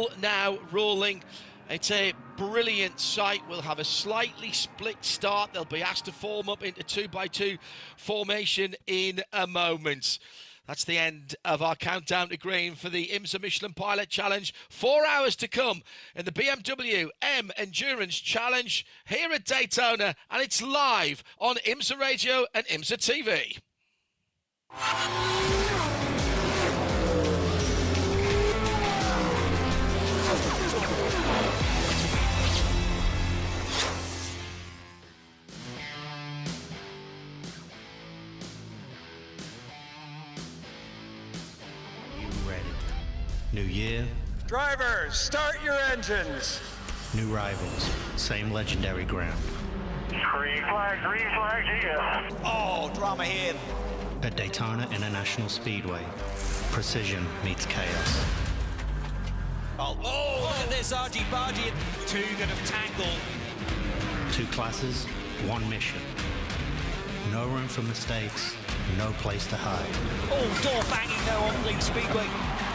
ball now rolling. It's a brilliant sight. We'll have a slightly split start. They'll be asked to form up into 2x2 formation in a moment. That's the end of our countdown to green for the IMSA Michelin Pilot Challenge. 4 hours to come in the BMW M Endurance Challenge here at Daytona, and it's live on IMSA Radio and IMSA TV. New year. Drivers, start your engines. New rivals. Same legendary ground. Green flag, yeah. Oh, drama here. At Daytona International Speedway, precision meets chaos. Oh, look at this argy-bargy. Two that have tangled. 2 classes, 1 mission. No room for mistakes, no place to hide. Oh, door banging now on the Speedway.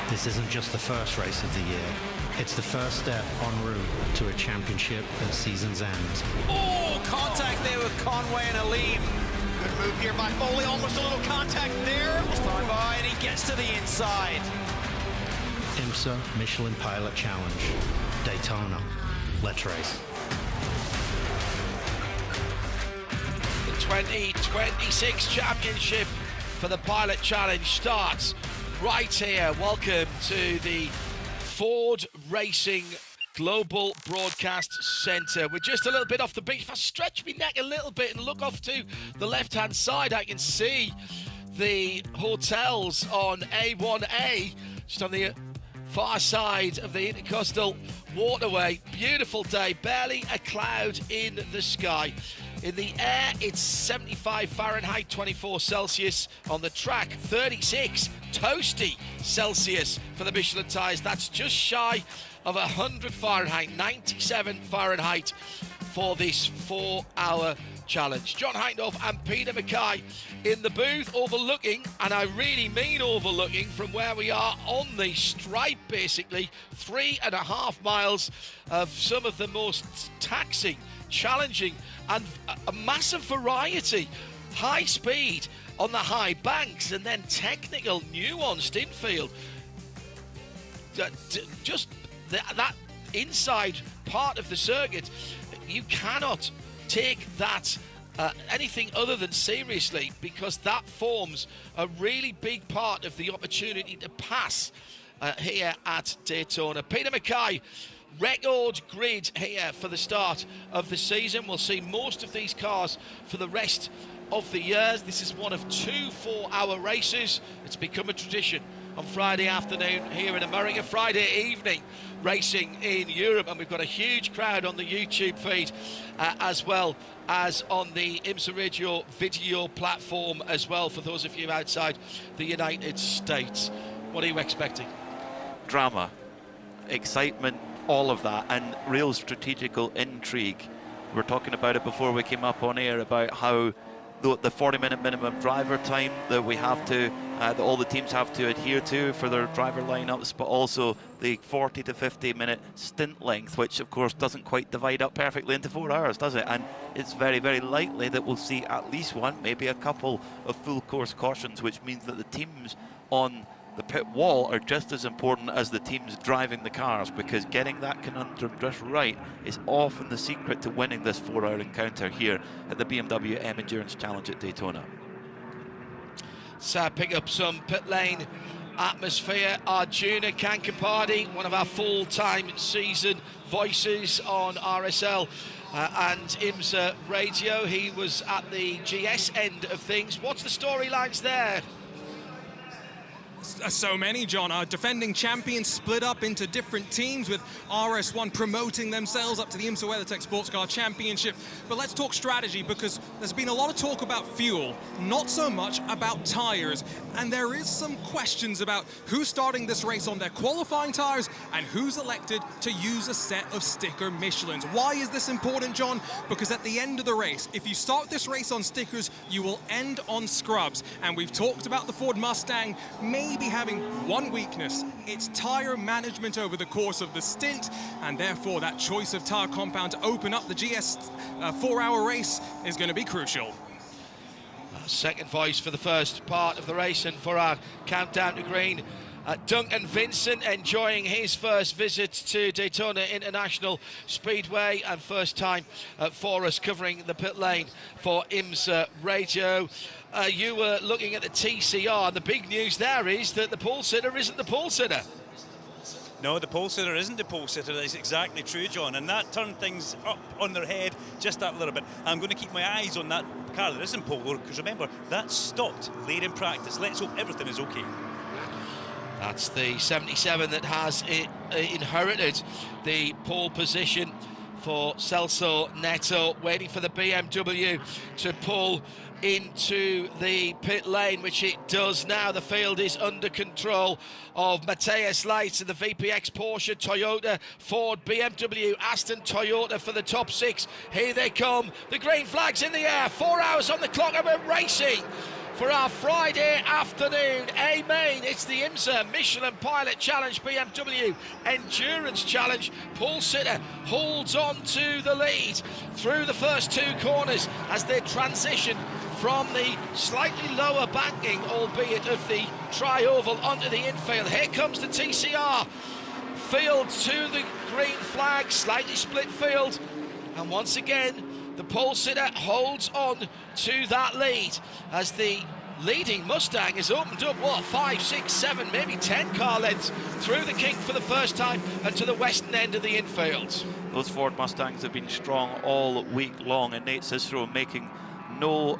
This isn't just the first race of the year. It's the first step en route to a championship at season's end. Oh, contact there with Conway and Aleem. Good move here by Foley, almost a little contact there. Time by, and he gets to the inside. IMSA Michelin Pilot Challenge. Daytona. Let's race. The 2026 championship for the Pilot Challenge starts right here. Welcome to the Ford Racing Global Broadcast Centre. We're just a little bit off the beach. If I stretch my neck a little bit and look off to the left-hand side, I can see the hotels on A1A, just on the far side of the Intercoastal Waterway. Beautiful day, barely a cloud in the sky. In the air, it's 75 Fahrenheit, 24 Celsius. On the track, 36 toasty Celsius for the Michelin tyres. That's just shy of 100 Fahrenheit, 97 Fahrenheit for this 4-hour challenge. John Heindorf and Peter Mackay in the booth, overlooking, and I really mean overlooking, from where we are on the stripe, basically, 3.5 miles of some of the most taxing, challenging, and a massive variety. High speed on the high banks, and then technical, nuanced infield. Just that inside part of the circuit, you cannot take that anything other than seriously, because that forms a really big part of the opportunity to pass here at Daytona. Peter Mackay, record grid here for the start of the season. We'll see most of these cars for the rest of the year. This is one of 2 4-hour races. It's become a tradition on Friday afternoon here in America, Friday evening racing in Europe, and we've got a huge crowd on the YouTube feed as well as on the IMSA Radio video platform as well, for those of you outside the United States. What are you expecting? Drama, excitement, all of that, and real strategical intrigue. We were talking about it before we came up on air about how the 40-minute minimum driver time that we have to, that all the teams have to adhere to for their driver lineups, but also the 40 to 50-minute stint length, which of course doesn't quite divide up perfectly into 4 hours, does it? And it's very, very likely that we'll see at least one, maybe a couple of full course cautions, which means that the teams on the pit wall are just as important as the teams driving the cars, because getting that conundrum just right is often the secret to winning this 4-hour encounter here at the BMW M Endurance Challenge at Daytona. So pick up some pit lane atmosphere. Arjuna Kankapardi, one of our full-time season voices on RSL and IMSA Radio. He was at the GS end of things. What's the storylines there? So many, John. Our defending champions split up into different teams, with RS1 promoting themselves up to the IMSA WeatherTech SportsCar Championship. But let's talk strategy, because there's been a lot of talk about fuel, not so much about tires. And there is some questions about who's starting this race on their qualifying tires and who's elected to use a set of sticker Michelins. Why is this important, John? Because at the end of the race, if you start this race on stickers, you will end on scrubs. And we've talked about the Ford Mustang maybe having one weakness, its tyre management over the course of the stint, and therefore that choice of tyre compound to open up the GS 4-hour race is going to be crucial. Second voice for the first part of the race, and for our countdown to green, Duncan Vincent enjoying his first visit to Daytona International Speedway, and first time for us covering the pit lane for IMSA Radio. You were looking at the TCR, and the big news there is that the pole sitter isn't the pole sitter. No, the pole sitter isn't the pole sitter. That's exactly true, John. And that turned things up on their head just that little bit. I'm going to keep my eyes on that car that isn't pole, because remember, that stopped late in practice. Let's hope everything is okay. That's the 77 that has inherited the pole position for Celso Neto, waiting for the BMW to pull into the pit lane, which it does now. The field is under control of Matthias Leitz and the VPX, Porsche, Toyota, Ford, BMW, Aston, Toyota for the top six. Here they come. The green flag's in the air. 4 hours on the clock, and we're racing for our Friday afternoon A-Main. It's the IMSA Michelin Pilot Challenge BMW Endurance Challenge. Pole sitter holds on to the lead through the first two corners as they transition from the slightly lower banking, albeit of the tri-oval, onto the infield. Here comes the TCR. Field to the green flag, slightly split field. And once again, the pole sitter holds on to that lead as the leading Mustang has opened up, 5, 6, 7, maybe 10 car lengths through the kink for the first time and to the western end of the infield. Those Ford Mustangs have been strong all week long, and Nate Cicero making no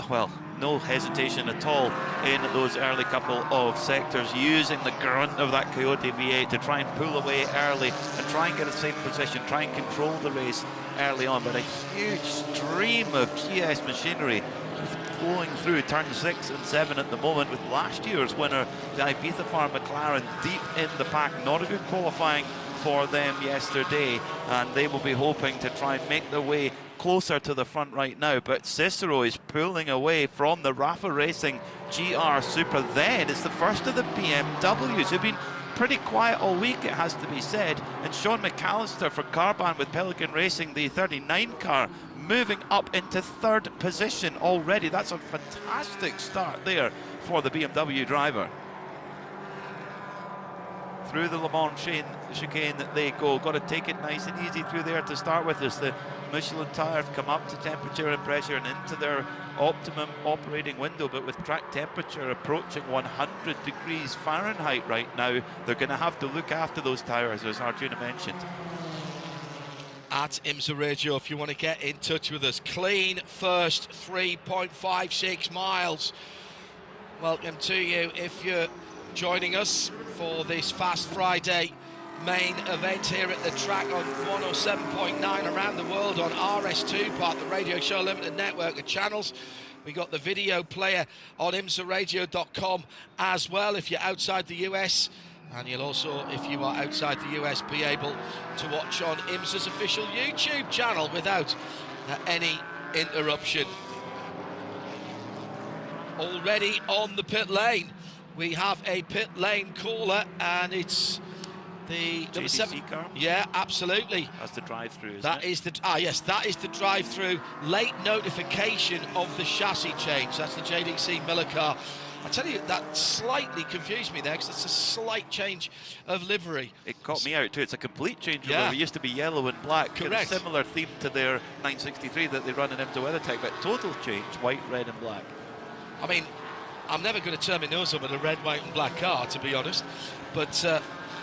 hesitation at all in those early couple of sectors, using the grunt of that Coyote V8 to try and pull away early and try and get a safe position, try and control the race early on. But a huge stream of GS machinery flowing through turn 6 and 7 at the moment, with last year's winner, the Ibiza Farm McLaren, deep in the pack. Not a good qualifying for them yesterday, and they will be hoping to try and make their way closer to the front right now. But Cicero is pulling away from the Rafa Racing GR Super. Then it's the first of the BMWs who've been pretty quiet all week, it has to be said, and Sean McAllister for Carbahn with Pelican Racing, the 39 car, moving up into third position already. That's a fantastic start there for the BMW driver. Through the Le Mans chicane that they go. Got to take it nice and easy through there to start with, as the Michelin tyres come up to temperature and pressure and into their optimum operating window. But with track temperature approaching 100 degrees Fahrenheit right now, they're going to have to look after those tyres, as Arjuna mentioned. At IMSA Radio, if you want to get in touch with us. Clean first 3.56 miles. Welcome to you if you're joining us for this Fast Friday main event here at the track on 107.9 around the world on RS2, part of the Radio Show Limited network of channels. We got the video player on IMSARadio.com as well if you're outside the US, and you'll also, if you are outside the US, be able to watch on IMSA's official YouTube channel without any interruption. Already on the pit lane, we have a pit lane caller, and it's the number 7 car. Yeah, absolutely. That's the drive-through. Yes, that is the drive-through. Late notification of the chassis change. That's the JDC Miller car. I tell you, that slightly confused me there, because it's a slight change of livery. It caught me out too. It's a complete change of Yeah. livery. It used to be yellow and black. Correct. A similar theme to their 963 that they run in IMSA WeatherTech, but total change, white, red and black. I mean, I'm never going to turn my nose up at a red, white and black car, to be honest. But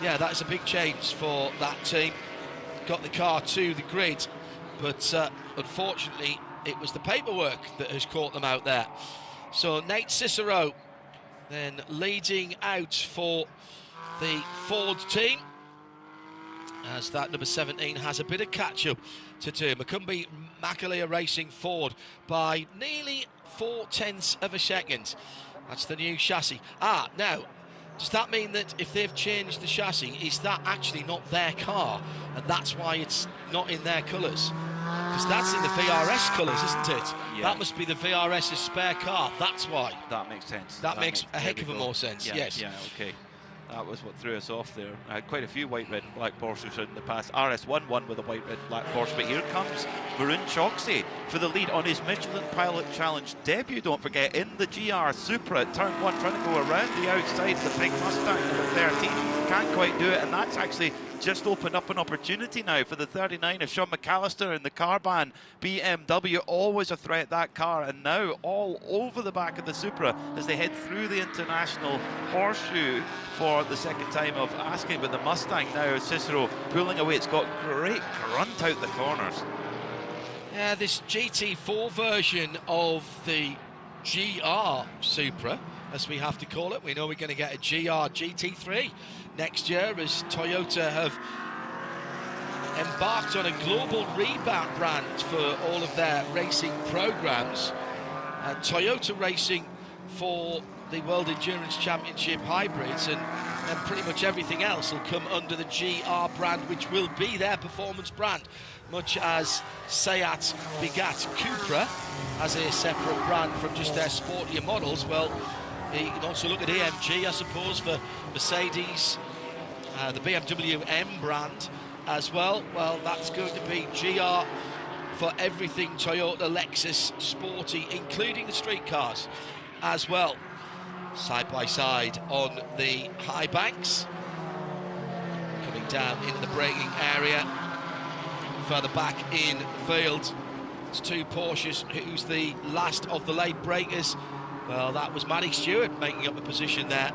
yeah, that's a big change for that team. Got the car to the grid, but unfortunately, it was the paperwork that has caught them out there. So Nate Cicero then leading out for the Ford team, as that number 17 has a bit of catch-up to do. Macumbi Macalea Racing Ford by nearly 0.4 of a second. That's the new chassis. Now, does that mean that if they've changed the chassis, is that actually not their car, and that's why it's not in their colours? Because that's in the VRS colours, isn't it? Yeah. That must be the VRS's spare car, that's why. That makes sense. That makes a heck of a more sense, yeah, yes. Yeah, okay. That was what threw us off there. I had quite a few white, red and black Porsches in the past. RS1 won with a white, red and black Porsche, but here comes Varun Choksi for the lead on his Michelin Pilot Challenge debut, don't forget, in the GR Supra at turn 1, trying to go around the outside. The big Mustang number 13 can't quite do it, and that's actually just opened up an opportunity now for the 39 of Sean McAllister in the Carbahn BMW. Always a threat, that car, and now all over the back of the Supra as they head through the International Horseshoe for the second time of asking. But the Mustang now, Cicero pulling away. It's got great grunt out the corners. Yeah, this GT4 version of the GR Supra, as we have to call it. We know we're going to get a GR GT3 next year, as Toyota have embarked on a global rebrand for all of their racing programs. Toyota Racing for the World Endurance Championship hybrids, and pretty much everything else will come under the GR brand, which will be their performance brand, much as Seat begat Cupra as a separate brand from just their sportier models. Well, you can also look at AMG, I suppose, for Mercedes, the BMW M brand as well. Well, that's going to be GR for everything Toyota, Lexus, sporty, including the street cars as well. Side by side on the high banks, coming down into the braking area. Further back in field, it's two Porsches. Who's the last of the late breakers? Well, that was Matty Stewart making up the position there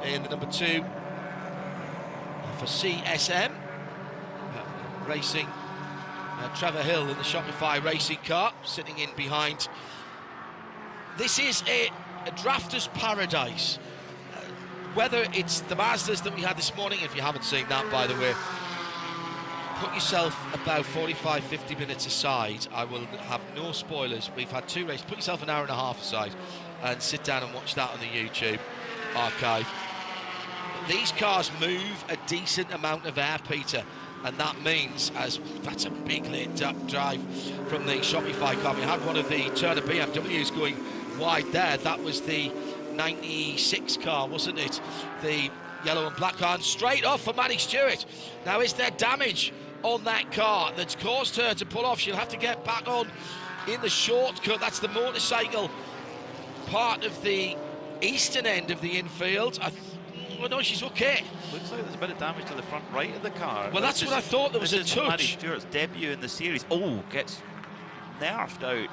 in the number 2 for CSM Racing. Trevor Hill in the Shopify racing car, sitting in behind. This is a drafter's paradise. Whether it's the Mazdas that we had this morning, if you haven't seen that, by the way, put yourself about 45-50 minutes aside. I will have no spoilers. We've had 2 races. Put yourself an hour and a half aside and sit down and watch that on the YouTube archive. These cars move a decent amount of air, Peter, and that means, as that's a big late drive from the Shopify car. We had one of the Turner BMWs going wide there. That was the 96 car, wasn't it? The yellow and black car, and straight off for Maddie Stewart. Now, is there damage on that car that's caused her to pull off? She'll have to get back on in the shortcut. That's the motorcycle part of the eastern end of the infield. No, she's okay. Looks like there's a bit of damage to the front right of the car. Well, that's what I thought. There was a touch. Maddie Stewart's debut in the series. Oh, gets nerfed out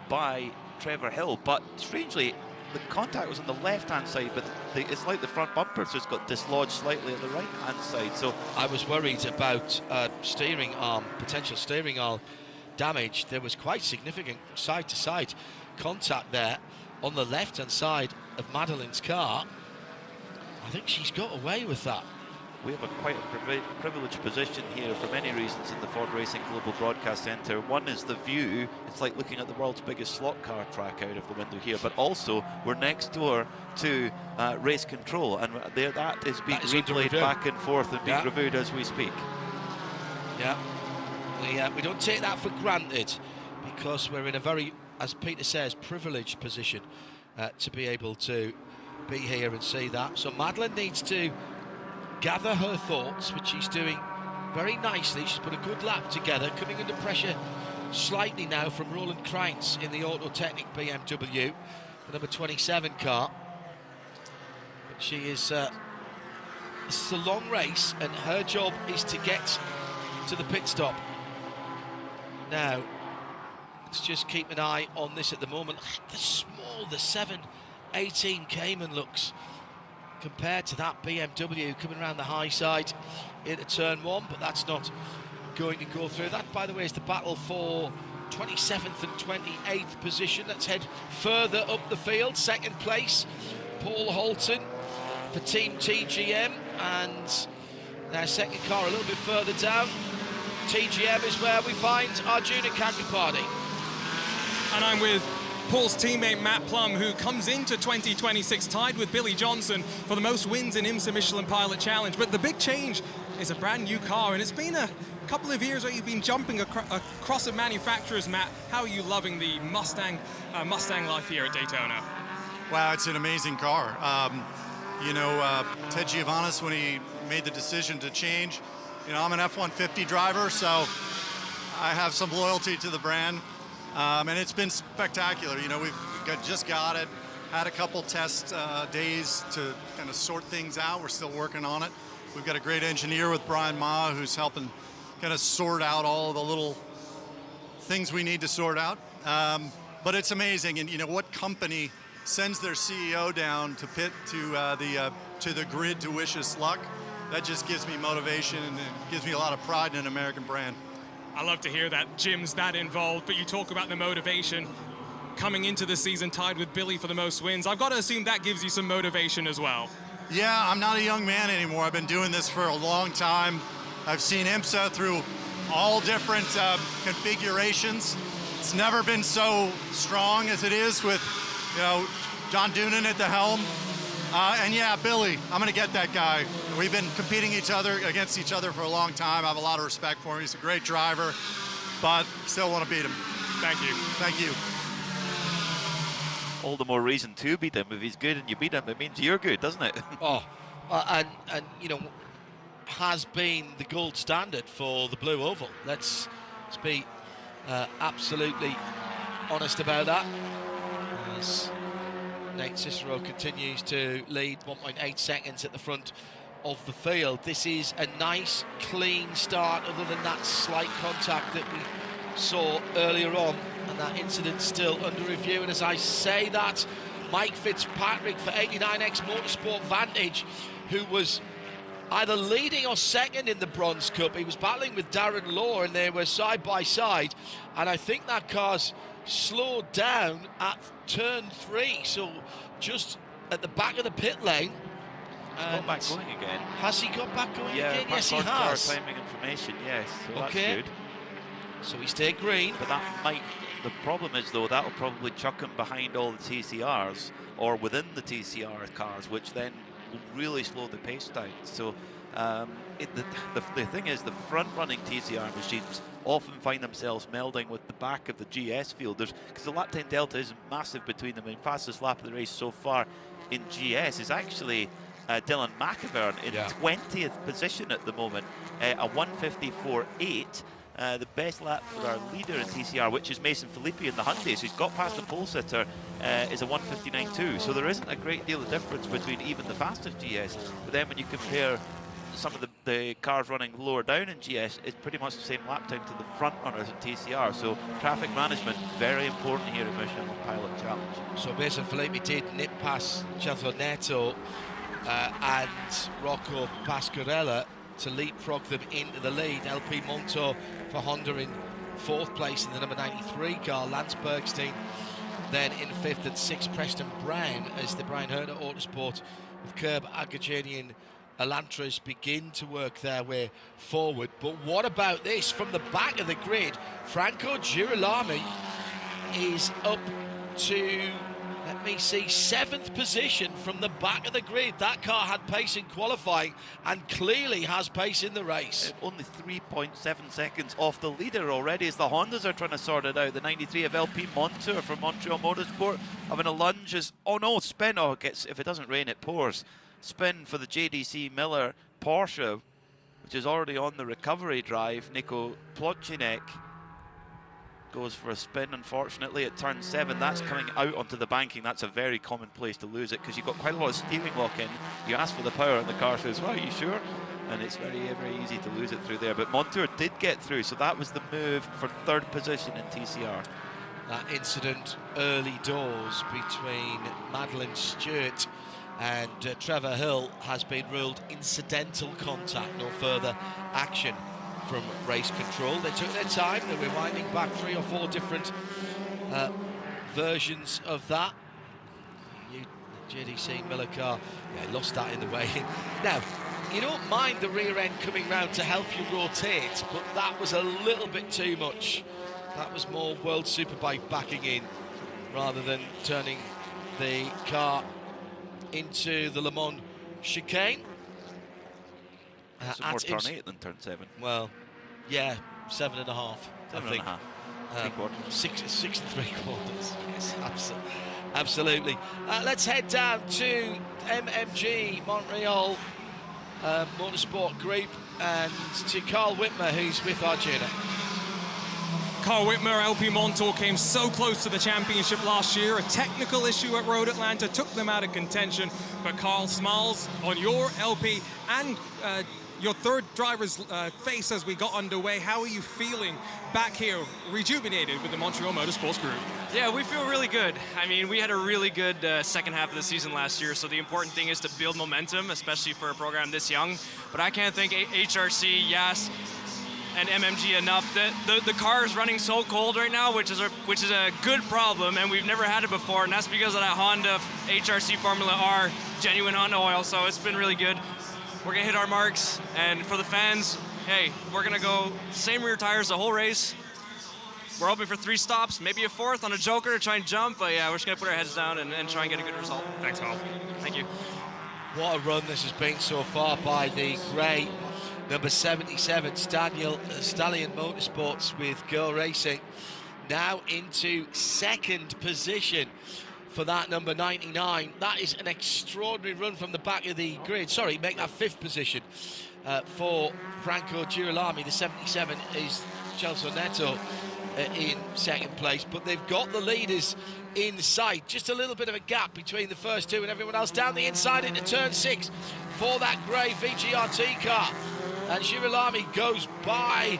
by Trevor Hill, but strangely the contact was on the left-hand side, but it's like the front bumper's just got dislodged slightly on the right-hand side. So I was worried about steering arm, potential steering arm damage. There was quite significant side-to-side contact there on the left-hand side of Madeline's car. I think she's got away with that. We have quite a privileged position here for many reasons in the Ford Racing Global Broadcast Centre. One is the view. It's like looking at the world's biggest slot car track out of the window here, but also we're next door to race control, and there that is being replayed back and forth and being reviewed as we speak. Yeah, we don't take that for granted, because we're in a very, as Peter says, privileged position to be able to be here and see that. So Madeline needs to gather her thoughts, which she's doing very nicely. She's put a good lap together, coming under pressure slightly now from Roland Kreintz in the Autotechnic BMW, the number 27 car. But she is this is a long race, and her job is to get to the pit stop. Now, let's just keep an eye on this at the moment. The 718 Cayman looks compared to that BMW coming around the high side into turn 1, but that's not going to go through. That, by the way, is the battle for 27th and 28th position. Let's head further up the field. Second place, Paul Holton for Team TGM, and their second car a little bit further down. TGM is where we find Arjuna Kankapati. And I'm with Paul's teammate Matt Plum, who comes into 2026 tied with Billy Johnson for the most wins in IMSA Michelin Pilot Challenge. But the big change is a brand new car, and it's been a couple of years where you've been jumping across the manufacturers. Matt, how are you loving the Mustang life here at Daytona? Wow, it's an amazing car. you know, Ted Giovannis when he made the decision to change. You know, I'm an F-150 driver, so I have some loyalty to the brand, and it's been spectacular. You know, just got it, had a couple test days to kind of sort things out. We're still working on it. We've got a great engineer with Brian Ma who's helping kind of sort out all the little things we need to sort out. But it's amazing, and you know, what company sends their CEO down to pit to the grid to wish us luck? That just gives me motivation, and it gives me a lot of pride in an American brand. I love to hear that Jim's that involved, but you talk about the motivation coming into the season tied with Billy for the most wins. I've got to assume that gives you some motivation as well. Yeah, I'm not a young man anymore. I've been doing this for a long time. I've seen IMSA through all different configurations. It's never been so strong as it is with, you know, John Doonan at the helm. And yeah, Billy, I'm going to get that guy. We've been competing against each other for a long time. I have a lot of respect for him. He's a great driver, but still want to beat him. Thank you. Thank you. All the more reason to beat him. If he's good and you beat him, it means you're good, doesn't it? And you know, has been the gold standard for the Blue Oval. Let's be absolutely honest about that. As Nate Cicero continues to lead 1.8 seconds at the front of the field. This is a nice, clean start, other than that slight contact that we saw earlier on, and that incident still under review. And as I say that, Mike Fitzpatrick for 89X Motorsport Vantage, who was either leading or second in the Bronze Cup. He was battling with Darren Law, and they were side by side, and I think that car's slowed down at turn 3, so just at the back of the pit lane. Got back going again. Has he got back going yeah, again? Yes, he car has. timing information, yes. So okay. That's good. So he stayed green. But that might, the problem is though, that'll probably chuck him behind all the TCRs, or within the TCR cars, which then will really slow the pace down. So the thing is, the front-running TCR machines often find themselves melding with the back of the GS field, because the lap time delta is massive between them. And fastest lap of the race so far in GS is actually Dylan McIvern in 20th position at the moment, a 1:54.8. The best lap for our leader in TCR, which is Mason Filippi in the Hyundai, so he's got past the pole sitter, is a 1:59.2. So there isn't a great deal of difference between even the fastest GS. But then when you compare some of the cars running lower down in GS, it's pretty much the same lap time to the front runners in TCR. So traffic management, very important here at Michelin Pilot Challenge. So Mason Filippi did nip past Chandler Neto and Rocco Pasquarella to leapfrog them into the lead. LP Monto for Honda in 4th place in the number 93 car. Lance Bergstein then in 5th, and 6th Preston Brown as the Brian Herter Autosport with Curb Agajanian Elantras begin to work their way forward. But what about this? From the back of the grid, Franco Girolami is up to, let me see, 7th position from the back of the grid. That car had pace in qualifying and clearly has pace in the race. Only 3.7 seconds off the leader already as the Hondas are trying to sort it out. The 93 of LP Montour from Montreal Motorsport having a lunge as, oh no, spin. Oh, it gets, if it doesn't rain, it pours. Spin for the JDC Miller Porsche, which is already on the recovery drive. Nico Plotchinek goes for a spin, unfortunately, at turn 7. That's coming out onto the banking. That's a very common place to lose it, because you've got quite a lot of steering lock in. You ask for the power and the car says, well, are you sure? And it's very, very easy to lose it through there. But Montour did get through, so that was the move for 3rd position in TCR. That incident early doors between Madeline Stewart and Trevor Hill has been ruled incidental contact, no further action from race control. They took their time, they were winding back 3 or 4 different versions of that. JDC Miller car, yeah, lost that in the way. Now, you don't mind the rear end coming round to help you rotate, but that was a little bit too much. That was more World Superbike backing in rather than turning the car into the Le Mans chicane. It's more turn 8 than turn 7. Well, yeah, 7.5. 7.5. 3/4. 6 3/4. Yes, absolutely. Absolutely. Let's head down to MMG Montreal Motorsport Group and to Carl Whitmer, who's with Arjuna. Carl Whitmer, LP Montour, came so close to the championship last year. A technical issue at Road Atlanta took them out of contention. But Carl, smiles on your LP and your third driver's face as we got underway. How are you feeling back here, rejuvenated with the Montreal Motorsports Group? Yeah, we feel really good. I mean, we had a really good second half of the season last year, so the important thing is to build momentum, especially for a program this young. But I can't thank HRC, Yas, and MMG enough. The car is running so cold right now, which is a good problem, and we've never had it before, and that's because of that Honda HRC Formula R genuine Honda oil, so it's been really good. We're gonna hit our marks, and for the fans, hey, we're gonna go same rear tires the whole race. We're hoping for 3 stops, maybe a 4th on a joker to try and jump, but yeah, we're just gonna put our heads down and try and get a good result. Thanks, Carl. Thank you. What a run this has been so far by the grey number 77 Stallion Motorsports with Girl Racing. Now into second position for that number 99. That is an extraordinary run from the back of the grid. Sorry, make that 5th position for Franco Girolami. The 77 is Celso Neto in second place, but they've got the leaders in sight. Just a little bit of a gap between the first two and everyone else. Down the inside into turn 6 for that grey VGRT car. And Girolami goes by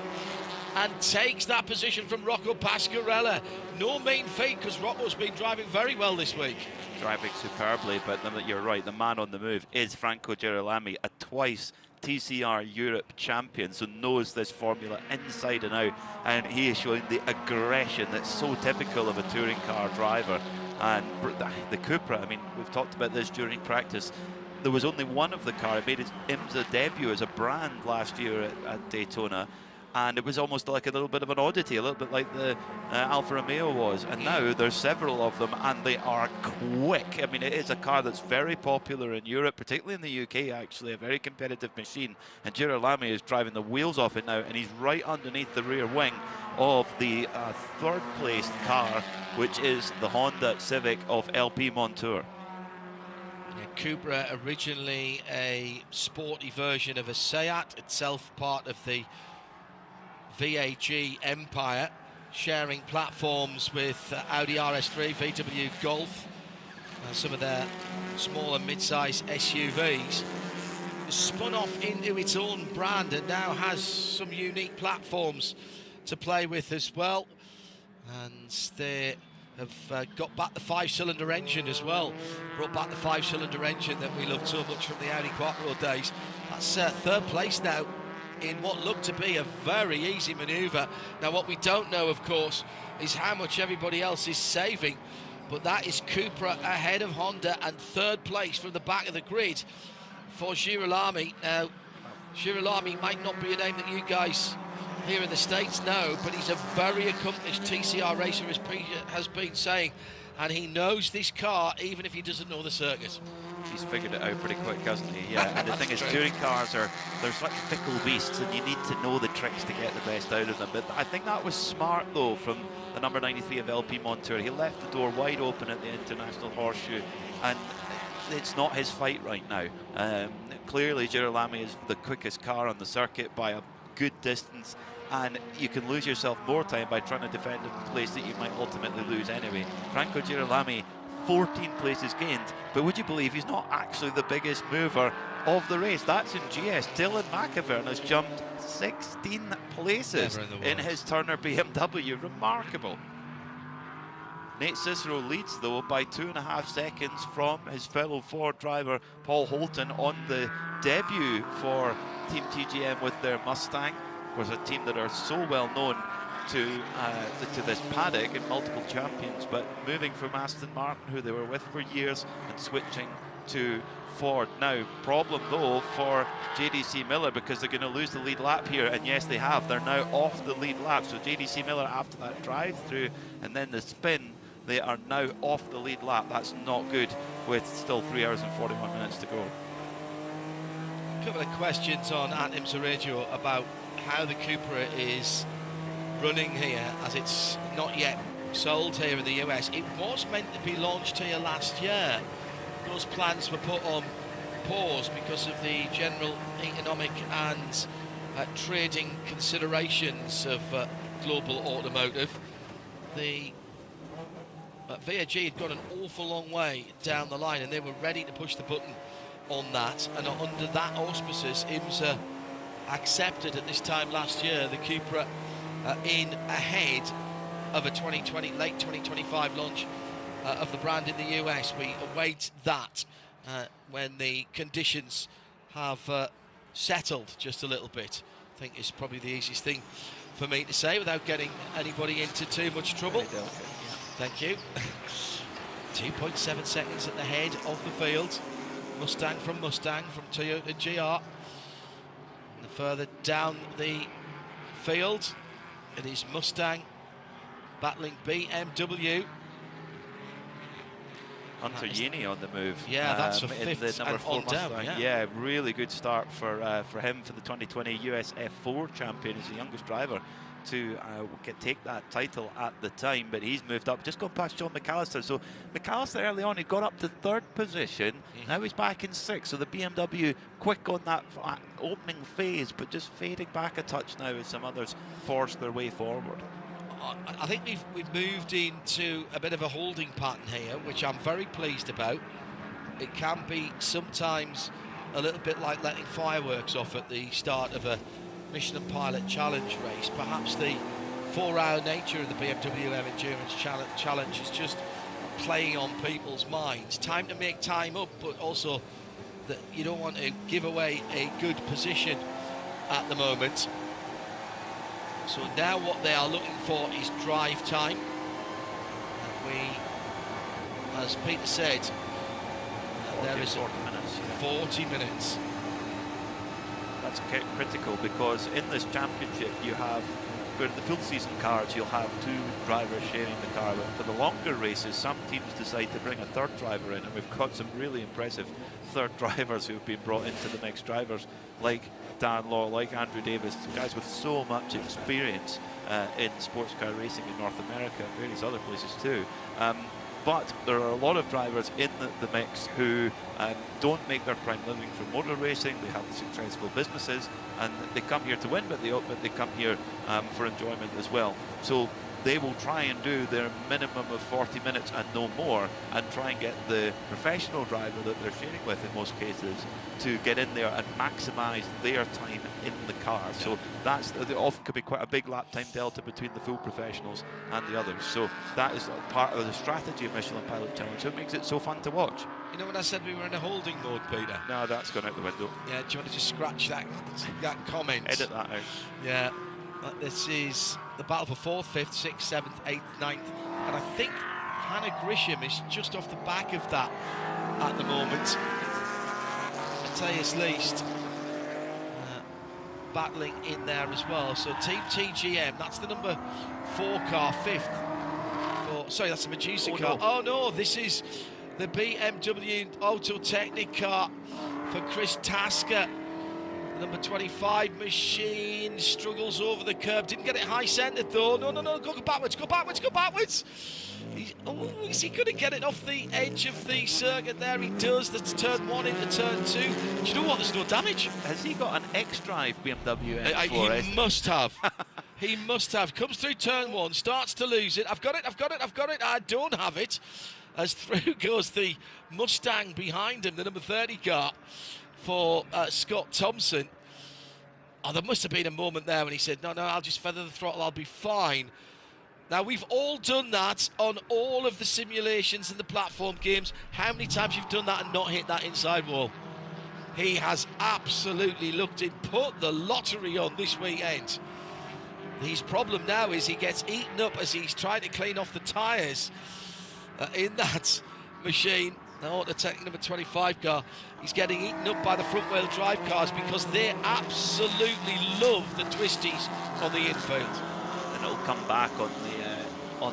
and takes that position from Rocco Pasquarella. No mean feat, because Rocco's been driving very well this week. Driving superbly, but you're right, the man on the move is Franco Girolami, a twice TCR Europe champion, so knows this formula inside and out, and he is showing the aggression that's so typical of a touring car driver. And the Cupra, I mean, we've talked about this during practice. There was only one of the car. It made its IMSA debut as a brand last year at Daytona, and it was almost like a little bit of an oddity, a little bit like the Alfa Romeo was. And now there's several of them, and they are quick. I mean, it is a car that's very popular in Europe, particularly in the UK, actually, a very competitive machine. And Girolami is driving the wheels off it now, and he's right underneath the rear wing of the third-placed car, which is the Honda Civic of LP Montour. Cupra, originally a sporty version of a Seat, itself part of the VAG empire, sharing platforms with Audi RS3, VW Golf, and some of their small and mid-size SUVs. Spun off into its own brand and now has some unique platforms to play with as well. And they have got back the 5-cylinder engine as well. Brought back the 5-cylinder engine that we loved so much from the Audi Quattro days. That's third place now in what looked to be a very easy manoeuvre. Now, what we don't know, of course, is how much everybody else is saving, but that is Cupra ahead of Honda and third place from the back of the grid for Girolami. Now, Girolami might not be a name that you guys here in the States know, but he's a very accomplished TCR racer, as Peter has been saying, and he knows this car even if he doesn't know the circuit. He's figured it out pretty quick, hasn't he? Yeah, and the thing is, touring cars they're such fickle beasts, and you need to know the tricks to get the best out of them. But I think that was smart, though, from the number 93 of LP Montour. He left the door wide open at the International Horseshoe, and it's not his fight right now. Clearly, Girolami is the quickest car on the circuit by a good distance, and you can lose yourself more time by trying to defend a place that you might ultimately lose anyway. Franco Girolami, 14 places gained, but would you believe he's not actually the biggest mover of the race? That's in GS. Dylan McIvern has jumped 16 places in his Turner BMW. Remarkable. Nate Cicero leads, though, by 2.5 seconds from his fellow Ford driver Paul Holton on the debut for Team TGM with their Mustang. Of course, a team that are so well known to this paddock and multiple champions, but moving from Aston Martin, who they were with for years, and switching to Ford. Now, problem though for JDC Miller, because they're going to lose the lead lap here, and yes, they have. They're now off the lead lap, so JDC Miller, after that drive-through and then the spin, they are now off the lead lap. That's not good with still 3 hours and 41 minutes to go. A couple of questions on at IMSA Radio about how the Cupra is running here, as it's not yet sold here in the US. It was meant to be launched here last year. Those plans were put on pause because of the general economic and trading considerations of global automotive. The VAG had gone an awful long way down the line, and they were ready to push the button on that, and under that auspices, IMSA accepted at this time last year the Cupra in ahead of a 2020, late 2025 launch of the brand in the US. We await that when the conditions have settled just a little bit. I think it's probably the easiest thing for me to say without getting anybody into too much trouble. Thank you. 2.7 seconds at the head of the field. Mustang from Toyota GR. And further down the field, it is Mustang battling BMW. Hunter Yeany on the move. Yeah, that's for in fifth the number and 4 on Mustang. down. Yeah, really good start for him for the 2020 US F4 champion. He's the youngest driver to take that title at the time, but he's moved up, just gone past John McAllister. So McAllister early on, he got up to 3rd position. Now he's back in 6th. So the BMW quick on that opening phase, but just fading back a touch now as some others force their way forward. I think we've moved into a bit of a holding pattern here, which I'm very pleased about. It can be sometimes a little bit like letting fireworks off at the start of a Michelin Pilot Challenge race. Perhaps the 4-hour nature of the BMW M Endurance Challenge is just playing on people's minds. Time to make time up, but also that you don't want to give away a good position at the moment. So now what they are looking for is drive time. And we, as Peter said, there is 40 minutes. 40 minutes. That's critical, because in this championship you have, for the full season cars, you'll have 2 drivers sharing the car. But for the longer races, some teams decide to bring a 3rd driver in, and we've got some really impressive 3rd drivers who've been brought into the mix. Drivers like Dan Law, like Andrew Davis, guys with so much experience in sports car racing in North America and various other places too. But there are a lot of drivers in the mix who don't make their prime living from motor racing. They have successful businesses, and they come here to win, but they come here for enjoyment as well. So they will try and do their minimum of 40 minutes and no more, and try and get the professional driver that they're sharing with in most cases to get in there and maximise their time in the car. So that's often could be quite a big lap time delta between the full professionals and the others. So that is part of the strategy of Michelin Pilot Challenge. So it makes it so fun to watch. You know when I said we were in a holding mode, Peter? No, that's gone out the window. Yeah, do you want to just scratch that comment? Edit that out. Yeah. This is the battle for 4th, 5th, 6th, 7th, 8th, 9th. And I think Hannah Grisham is just off the back of that at the moment. Matthias Least battling in there as well. So Team TGM, that's the number 4 car, 5th. Sorry, that's the Medusa car. No. Oh no, this is the BMW Autotechnic car for Chris Tasker. The number 25 machine struggles over the curb. Didn't get it high centered though. No, go backwards, go backwards. Is he going to get it off the edge of the circuit there? He does. That's turn 1 into turn 2. Do you know what? There's no damage. Has he got an X-Drive BMW M4? He must have. He must have. Comes through turn 1, starts to lose it. I've got it. I don't have it. As through goes the Mustang behind him, the number 30 car for Scott Thompson. Oh, there must have been a moment there when he said, no, I'll just feather the throttle, I'll be fine. Now, we've all done that on all of the simulations and the platform games. How many times you've done that and not hit that inside wall? He has absolutely looked in, put the lottery on this weekend. His problem now is he gets eaten up as he's trying to clean off the tyres in that machine. The Autotech number 25 car, he's getting eaten up by the front wheel drive cars because they absolutely love the twisties on the infield. And it'll come back on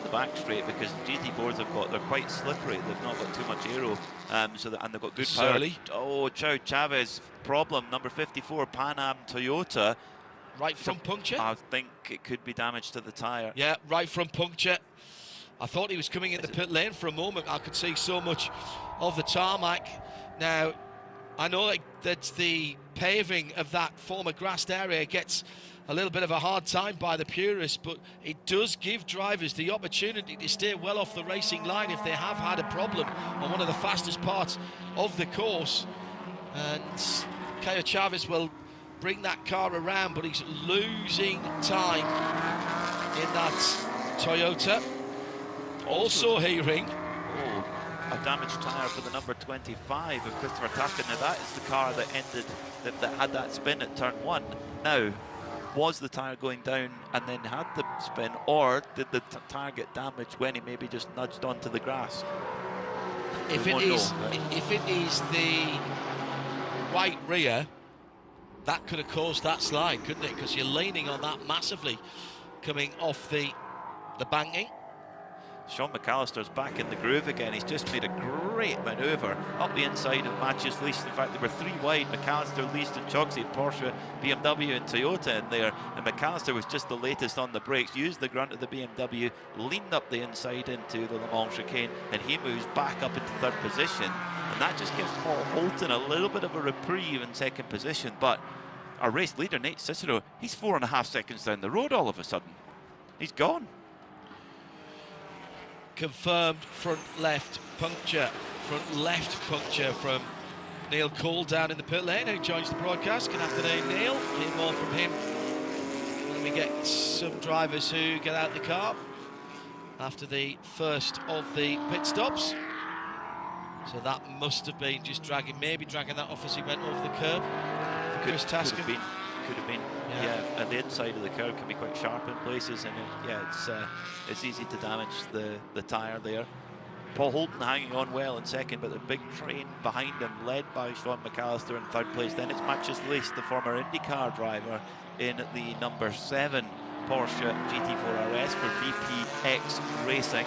the back straight because GT4s they're quite slippery. They've not got too much aero, and they've got good power. Oh, Chow Chavez problem, number 54 Pan Am Toyota. Right front puncture? I think it could be damage to the tyre. Yeah, right front puncture. I thought he was coming in the pit lane for a moment. I could see so much of the tarmac. Now, I know that the paving of that former grassed area gets a little bit of a hard time by the purists, but it does give drivers the opportunity to stay well off the racing line if they have had a problem on one of the fastest parts of the course. And Caio Chaves will bring that car around, but he's losing time in that Toyota. Also hearing a damaged tyre for the number 25 of Christopher Tuscan. Now that is the car that ended, that had that spin at turn 1. Now, was the tyre going down and then had the spin, or did the tyre get damaged when he maybe just nudged onto the grass? If it is the right rear, that could have caused that slide, couldn't it? Because you're leaning on that massively coming off the banking. Sean McAllister's back in the groove again. He's just made a great manoeuvre up the inside of Matches Least. In fact, there were 3 wide: McAllister, Least and Chogsy, Porsche, BMW and Toyota in there. And McAllister was just the latest on the brakes, used the grunt of the BMW, leaned up the inside into the Le Mans chicane, and he moves back up into 3rd position. And that just gives Paul Holton a little bit of a reprieve in 2nd position. But our race leader, Nate Cicero, he's 4.5 seconds down the road all of a sudden. He's gone. Confirmed front left puncture from Neil Cole down in the pit lane, who joins the broadcast. Good afternoon, Neil. Hear more from him when we get some drivers who get out the car after the first of the pit stops. So that must have been just maybe dragging that off as he went over the curb for Chris Tasker. Could have been. Yeah, and the inside of the curb can be quite sharp in places, and it's easy to damage the tyre there. Paul Holton hanging on well in 2nd, but the big train behind him, led by Sean McAllister in 3rd place. Then it's Matches Least, the former IndyCar driver, in the number 7 Porsche GT4 RS for VPX Racing.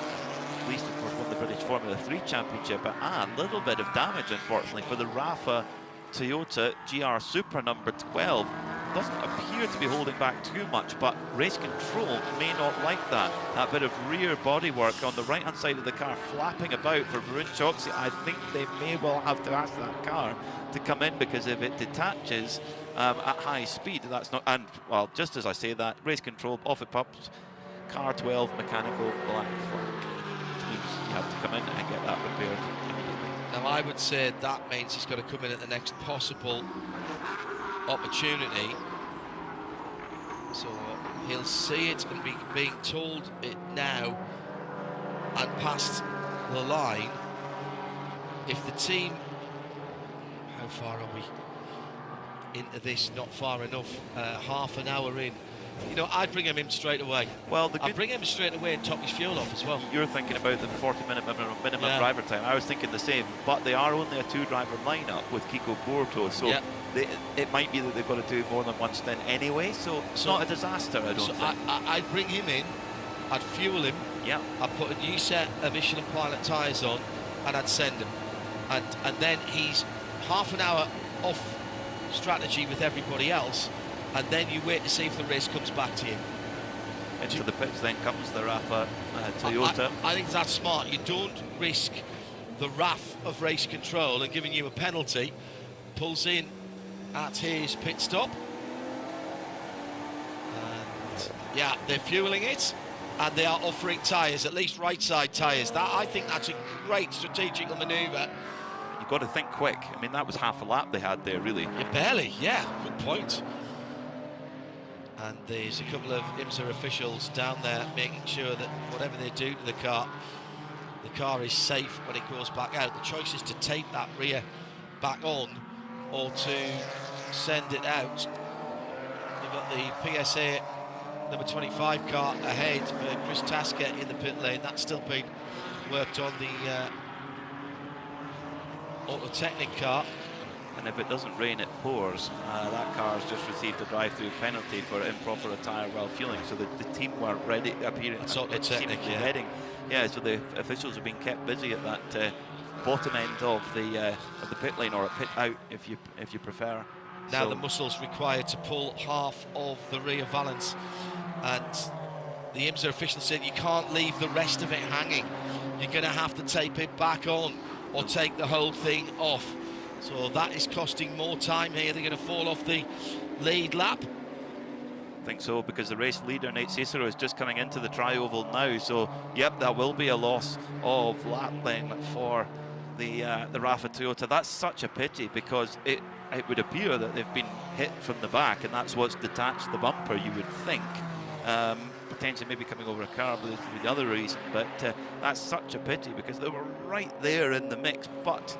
Least, of course, won the British Formula 3 Championship, but a little bit of damage, unfortunately, for the Rafa Toyota GR Supra number 12. Doesn't appear to be holding back too much, but Race Control may not like that. That bit of rear bodywork on the right-hand side of the car flapping about for Varun Choksi. I think they may well have to ask that car to come in, because if it detaches at high speed, that's not... And, well, just as I say that, Race Control, off it pops, car 12, mechanical, black flag. Which means you have to come in and get that repaired immediately. Now, I would say that means he's got to come in at the next possible opportunity. So he'll see it and be being told it now and past the line. If the team... How far are we into this? Not far enough. Half an hour in. You know, I'd bring him in straight away. Well, I'd bring him straight away and top his fuel off as well. You're thinking about the 40-minute minimum driver time. I was thinking the same, but they are only a 2-driver lineup with Kiko Porto, so it might be that they've got to do more than one stint anyway, so it's not a disaster, I don't think. I'd bring him in, I'd fuel him, I'd put a new set of Michelin Pilot tyres on, and I'd send him. And then he's half an hour off strategy with everybody else, and then you wait to see if the race comes back to you. Into the pits then comes the Rafa Toyota. I think that's smart. You don't risk the wrath of Race Control and giving you a penalty. Pulls in at his pit stop. And yeah, they're fueling it, and they are offering tyres, at least right side tyres. I think that's a great strategical manoeuvre. You've got to think quick. I mean, that was half a lap they had there, really. Yeah, barely, yeah, good point. And there's a couple of IMSA officials down there making sure that whatever they do to the car is safe when it goes back out. The choice is to tape that rear back on or to send it out. You've got the PSA number 25 car ahead for Chris Tasker in the pit lane. That's still being worked on, the Autotechnic car. And if it doesn't rain, it pours. That car has just received a drive-through penalty for improper attire while fueling. So the team weren't ready. It's Autotechnic, heading. Yeah, so the officials have been kept busy at that bottom end of the pit lane, or a pit out, if you prefer. Now the muscles required to pull half of the rear valance, and the IMSA official said you can't leave the rest of it hanging. You're going to have to tape it back on or take the whole thing off. So that is costing more time here. They're going to fall off the lead lap. I think so, because the race leader, Nate Cicero, is just coming into the tri-oval now. So, yep, that will be a loss of lap length for the Rafa Toyota. That's such a pity, because it would appear that they've been hit from the back, and that's what's detached the bumper, you would think. Potentially maybe coming over a car with the other reason, but that's such a pity, because they were right there in the mix. But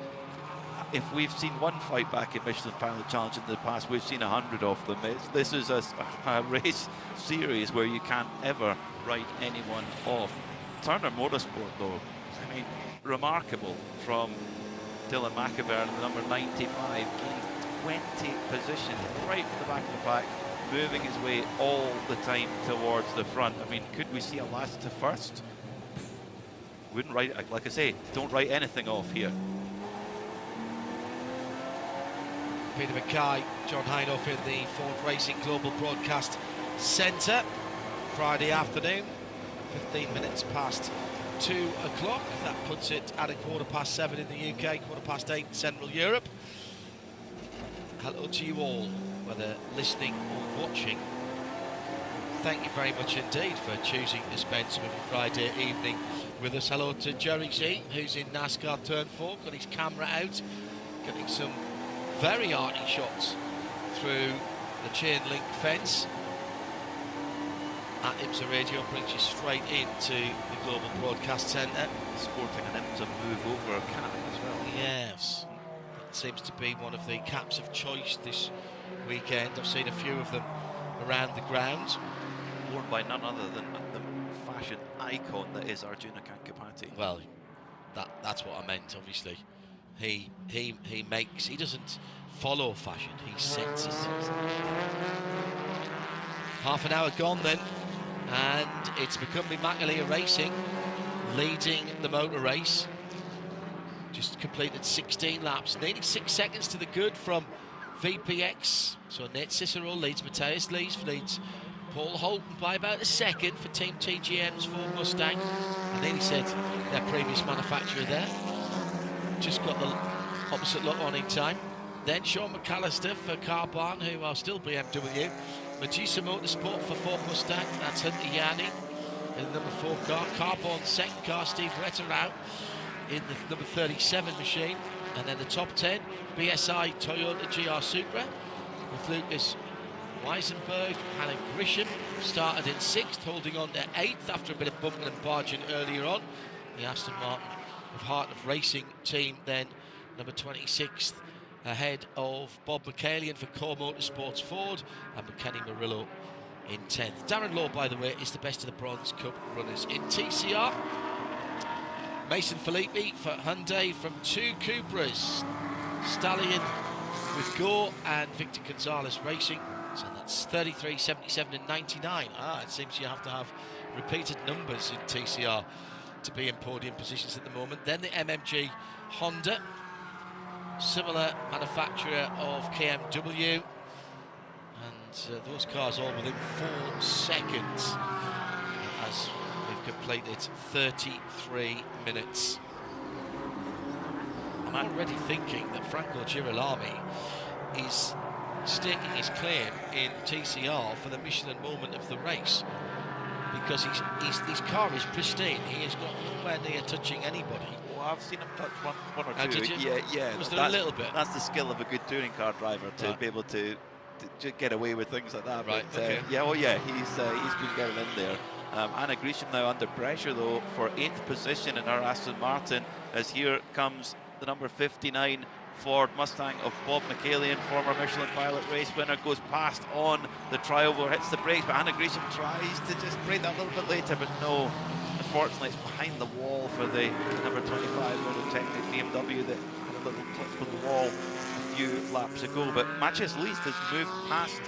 if we've seen one fight back in Michelin Pilot Challenge in the past, we've seen 100 of them. This is a race series where you can't ever write anyone off. Turner Motorsport, though, I mean, remarkable from Dylan McIver, the number 95, gained 20 positions right from the back of the pack, moving his way all the time towards the front. I mean, could we see a last to first? Wouldn't write, like I say, don't write anything off here. Peter Mackay, John Hindhoff in the Ford Racing Global Broadcast Centre. Friday afternoon, 15 minutes past 2 o'clock. That puts it at 7:15 in the UK, 8:15 in Central Europe. Hello to you all, whether listening or watching. Thank you very much indeed for choosing to spend some of your Friday evening with us. Hello to Jerry G, who's in NASCAR Turn 4, got his camera out, getting some very arty shots through the chain link fence. At IMSA Radio brings you straight into the Global Broadcast Centre. Sporting an IMSA move over cap as well. Yes, that seems to be one of the caps of choice this weekend. I've seen a few of them around the grounds. Worn by none other than the fashion icon that is Arjuna Kankapati. Well, that's what I meant, obviously. He doesn't follow fashion, he sets it. Half an hour gone then, and it's McCumbee McAleer Racing leading the motor race. Just completed 16 laps, nearly 6 seconds to the good from VPX. So Nate Cicero leads, Matthias Lees leads Paul Holton by about a second for Team TGM's Ford Mustang. I nearly said their previous manufacturer there. Just got the opposite lock on in time. Then Sean McAllister for Carbon, who are still BMW. Medusa Motorsport for Ford Mustang, that's Hunter Yanni in the number 4 car. Carbon second car, Steve Retter out in the number 37 machine. And then the top 10, BSI Toyota GR Supra with Lucas Weisenberg. Hannah Grisham started in 6th, holding on to 8th after a bit of bumping and barging earlier on. The Aston Martin of Heart of Racing team then number 26th, ahead of Bob McCallion for Core Motorsports Ford and McKenny Murillo in 10th. Darren Law, by the way, is the best of the Bronze Cup runners in TCR. Mason Filippi for Hyundai from 2 Cupras. Stallion with Gore and Victor Gonzalez Racing. So that's 33, 77 and 99. It seems you have to have repeated numbers in TCR to be in podium positions at the moment. Then the MMG Honda, similar manufacturer of KMW, and those cars all within 4 seconds as we've completed 33 minutes. I'm already thinking that Franco Girolami is staking his claim in TCR for the Michelin moment of the race, because his car is pristine. He has got nowhere near touching anybody. Well, I've seen him touch one or two. Did you? Yeah. Was there a little bit? That's the skill of a good touring car driver, to be able to get away with things like that. Right. But, okay. He's been getting in there. Anna Grisham now under pressure though for 8th position in her Aston Martin, as here comes the number 59 Ford Mustang of Bob McCallion, former Michelin Pilot race winner, goes past on the tri-oval, hits the brakes, but Anna Grisham tries to just brake that a little bit later, but no. Unfortunately, it's behind the wall for the number 25 MotoTechnic BMW that had a little clip with the wall a few laps ago. But Matthias Least has moved past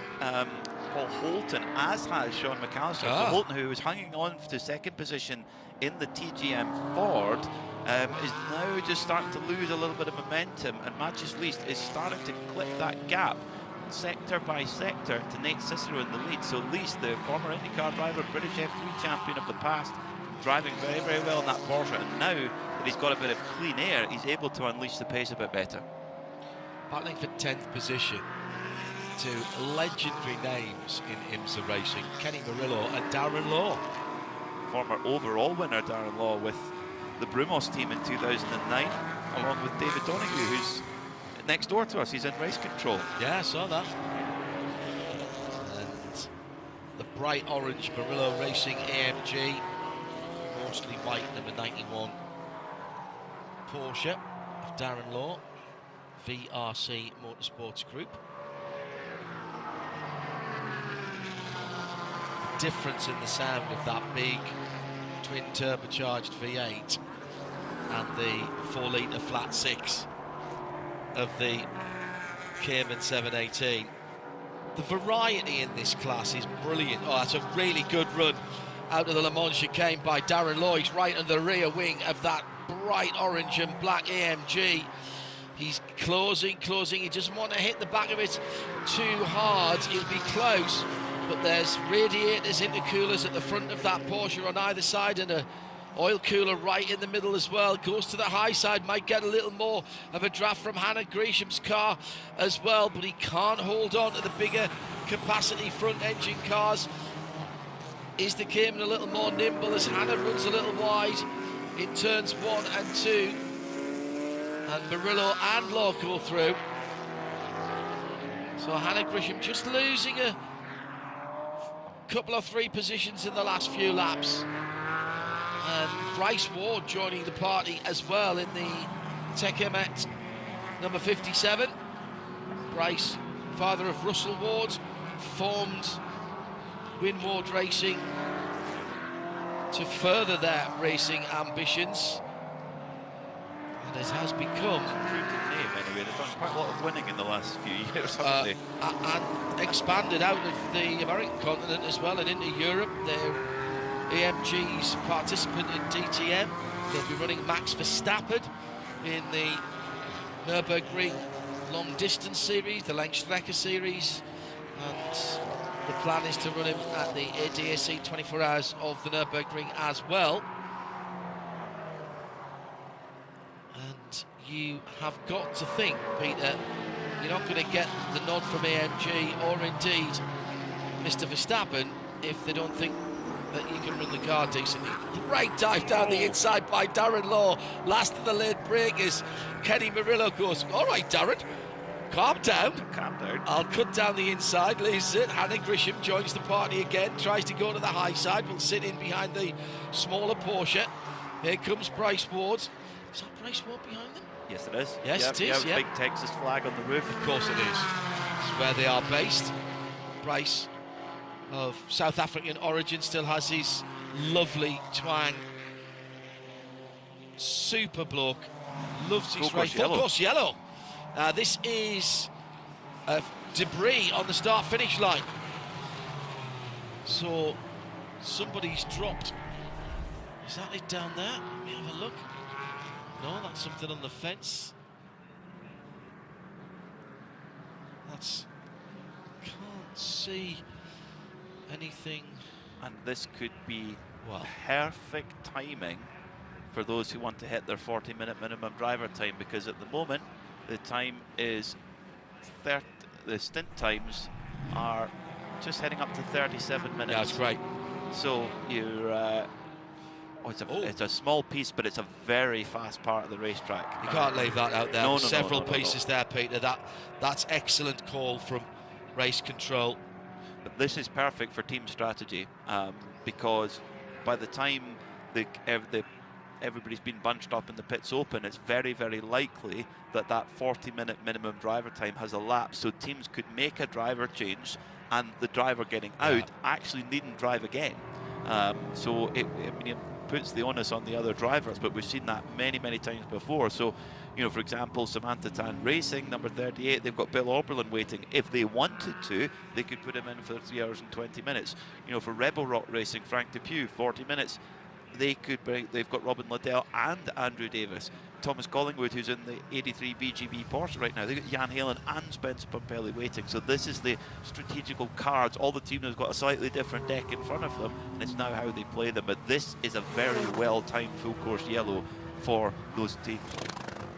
Paul Holton, as has Sean McAllister. So Holton, who was hanging on to 2nd position in the TGM Ford, is now just starting to lose a little bit of momentum, and Matthias Least is starting to clip that gap sector by sector to Nate Cicero in the lead. So at least the former IndyCar driver, British F3 champion of the past, driving very, very well in that Porsche, and now that he's got a bit of clean air, he's able to unleash the pace a bit better. Battling for 10th position to legendary names in IMSA racing, Kenny Murillo and Darren Law. Former overall winner Darren Law with the Brumos team in 2009, along with David Donoghue, who's next door to us. He's in race control. Yeah, I saw that. And the bright orange Murillo Racing AMG, mostly white number 91 Porsche of Darren Law, VRC Motorsports Group. The difference in the sound of that big twin turbocharged V8 and the 4-litre flat 6 of the Cayman 718. The variety in this class is brilliant. Oh, that's a really good run out of the Le Mans chicane by Darren Law. He's right under the rear wing of that bright orange and black AMG. He's closing. He doesn't want to hit the back of it too hard. He'll be close, but there's radiators, intercoolers at the front of that Porsche on either side, and a oil cooler right in the middle as well. Goes to the high side, might get a little more of a draft from Hannah Gresham's car as well, but he can't hold on to the bigger capacity front engine cars. Is the Cayman a little more nimble as Hannah runs a little wide in turns 1 and 2, and Murillo and Law go through. So Hannah Gresham just losing a couple of 3 positions in the last few laps. And Bryce Ward joining the party as well in the Tech Emet number 57. Bryce, father of Russell Ward, formed Winward Racing to further their racing ambitions, and it has become Anyway, they've done quite a lot of winning in the last few years, haven't they? and expanded out of the American continent as well and into Europe. They're AMG's participant in DTM. They'll be running Max Verstappen in the Nürburgring long distance series, the Langstrecke series, and the plan is to run him at the ADAC 24 Hours of the Nürburgring as well. And you have got to think, Peter, you're not going to get the nod from AMG or indeed Mr. Verstappen if they don't think that you can run the car decently. Great dive down the inside by Darren Law. Last of the late breakers. Kenny Murillo goes, all right, Darren, calm down. Calm down. I'll cut down the inside, leaves it. Hannah Gresham joins the party again, tries to go to the high side, will sit in behind the smaller Porsche. Here comes Bryce Ward. Is that Bryce Ward behind them? Yes, it is. Yes, it is, yeah. Big Texas flag on the roof. Of course it is. It's where they are based. Bryce, of South African origin, still has his lovely twang. Super bloke. Loves his race. Full course yellow. This is debris on the start-finish line. So somebody's dropped. Is that it down there? Let me have a look. No, that's something on the fence. That's... can't see anything. And this could be perfect timing for those who want to hit their 40-minute minimum driver time, because at the moment the time is the stint times are just heading up to 37 minutes. Yeah, that's right. So you're it's a small piece, but it's a very fast part of the racetrack. You can't leave that out there. No, Several pieces there, Peter. That's excellent call from race control. But this is perfect for team strategy, because by the time everybody's been bunched up and the pits open, it's very, very likely that 40-minute minimum driver time has elapsed, so teams could make a driver change and the driver getting out actually needn't drive again. So it puts the onus on the other drivers, but we've seen that many, many times before. So, you know, for example, Samantha Tan Racing, number 38, they've got Bill Oberlin waiting. If they wanted to, they could put him in for 3 hours and 20 minutes. You know, for Rebel Rock Racing, Frank Depew, 40 minutes. they could bring. They've got Robin Liddell and Andrew Davis. Thomas Collingwood, who's in the 83 BGB Porsche right now. They've got Jan Halen and Spencer Pompelli waiting. So this is the strategical cards. All the teams have got a slightly different deck in front of them, and it's now how they play them. But this is a very well-timed full course yellow for those teams.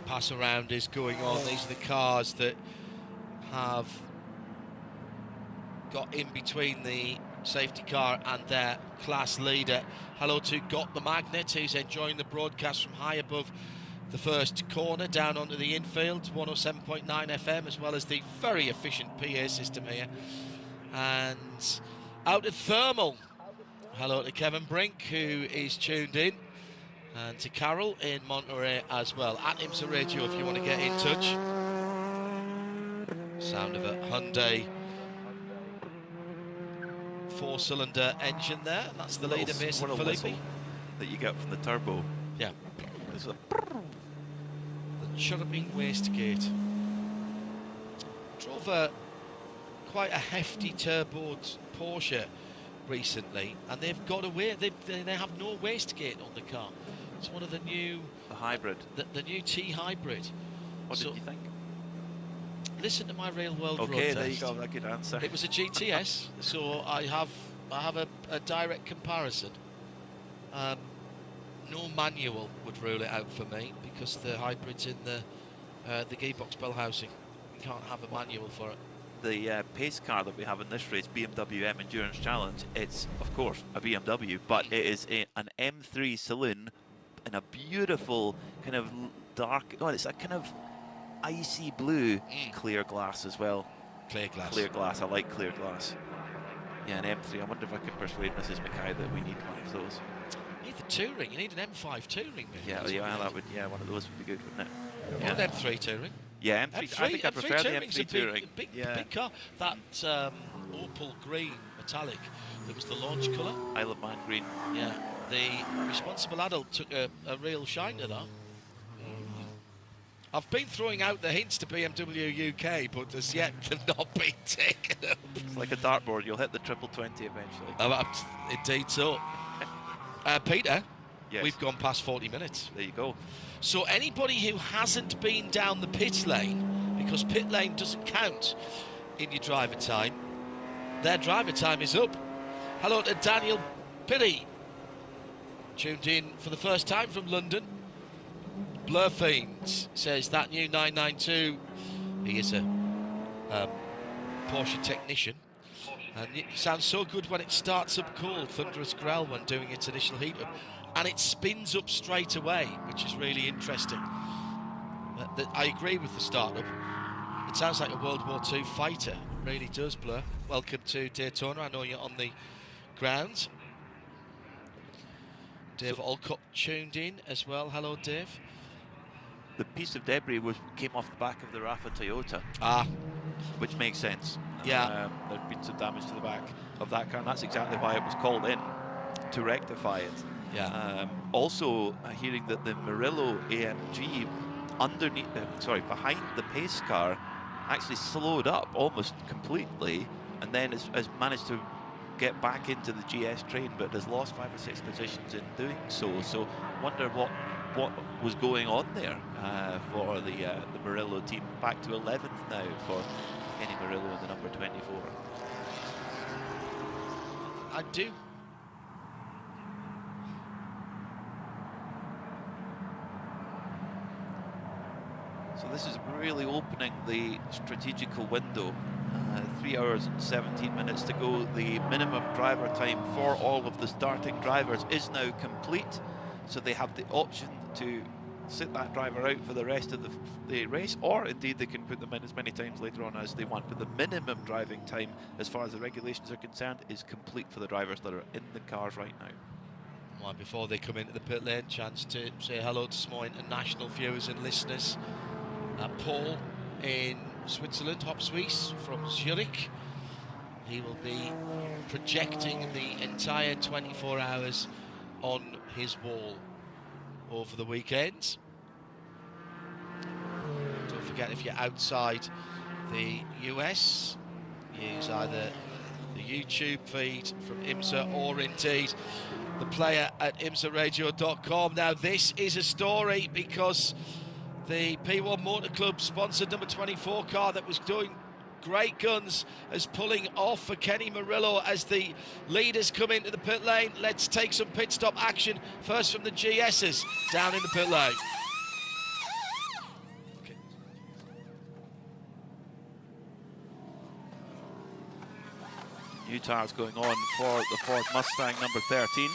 Pass around is going on. These are the cars that have got in between the safety car and their class leader. Hello to Got the Magnet, who's enjoying the broadcast from high above the first corner down onto the infield, 107.9 FM, as well as the very efficient PA system here. And out at Thermal, hello to Kevin Brink, who is tuned in, and to Carol in Monterey as well. At IMSA Radio if you want to get in touch. Sound of a Hyundai 4-cylinder engine there. That's the leader, Mason Filippi. That you get from the turbo. Yeah. It's a the chirruping wastegate. Drove quite a hefty turboed Porsche recently, and they've got away. They have no wastegate on the car. It's one of the new hybrid. The new T hybrid. What did you think? Listen to my real world road Okay, test. there you go. That good answer. It was a GTS, so I have a direct comparison. No manual would rule it out for me because the hybrid's in the gearbox bell housing. You can't have a manual for it. The pace car that we have in this race, BMW M Endurance Challenge, it's of course a BMW, but it is an M3 saloon in a beautiful kind of dark. Oh, it's a kind of icy blue clear glass as well. Clear glass. Clear glass. I like clear glass. Yeah, an M3. I wonder if I can persuade Mrs. Mackay that we need one of those. You need the touring. You need an M5 touring. Maybe. Yeah, that would. Yeah, one of those would be good, wouldn't it? Yeah. An M3 touring. Yeah, M3. I think I prefer the M3 touring. Big car. That opal green metallic. That was the launch colour. Isle of Man green. Yeah. The responsible adult took a real shine to that. I've been throwing out the hints to BMW UK, but as yet they've not been taken up. It's like a dartboard, you'll hit the 20 eventually. Indeed so. Peter, yes. We've gone past 40 minutes. There you go. So anybody who hasn't been down the pit lane, because pit lane doesn't count in your driver time, their driver time is up. Hello to Daniel Pitty, tuned in for the first time from London. Blurfiend says that new 992, he is a Porsche technician, and it sounds so good when it starts up cold, thunderous growl when doing its initial heat up, and it spins up straight away, which is really interesting. I agree with the start up. It sounds like a World War II fighter, it really does. Blur, welcome to Daytona. I know you're on the grounds. Dave Alcott tuned in as well. Hello, Dave. The piece of debris came off the back of the Rafa Toyota. Which makes sense. Yeah. There'd been some damage to the back of that car, and that's exactly why it was called in, to rectify it. Yeah. Also, hearing that the Murillo AMG behind the pace car actually slowed up almost completely, and then has managed to get back into the GS train, but has lost 5 or 6 positions in doing so. So, wonder what was going on there for the Murillo team. Back to 11th now for Kenny Murillo in the number 24. I do. So this is really opening the strategical window. 3 hours and 17 minutes to go. The minimum driver time for all of the starting drivers is now complete. So they have the option to sit that driver out for the rest of the race, or indeed they can put them in as many times later on as they want. But the minimum driving time, as far as the regulations are concerned, is complete for the drivers that are in the cars right now. Well, before they come into the pit lane, chance to say hello to some more international viewers and listeners. Paul in Switzerland, Hop Suisse from Zurich. He will be projecting the entire 24 hours on his wall over the weekend. Don't forget, if you're outside the US, use either the the YouTube feed from IMSA, or indeed the player at IMSARadio.com. Now, this is a story because the P1 Motor Club sponsored number 24 car that was doing great guns is pulling off for Kenny Murillo as the leaders come into the pit lane. Let's take some pit stop action first from the GS's down in the pit lane. Okay. New tires going on for the Ford Mustang number 13.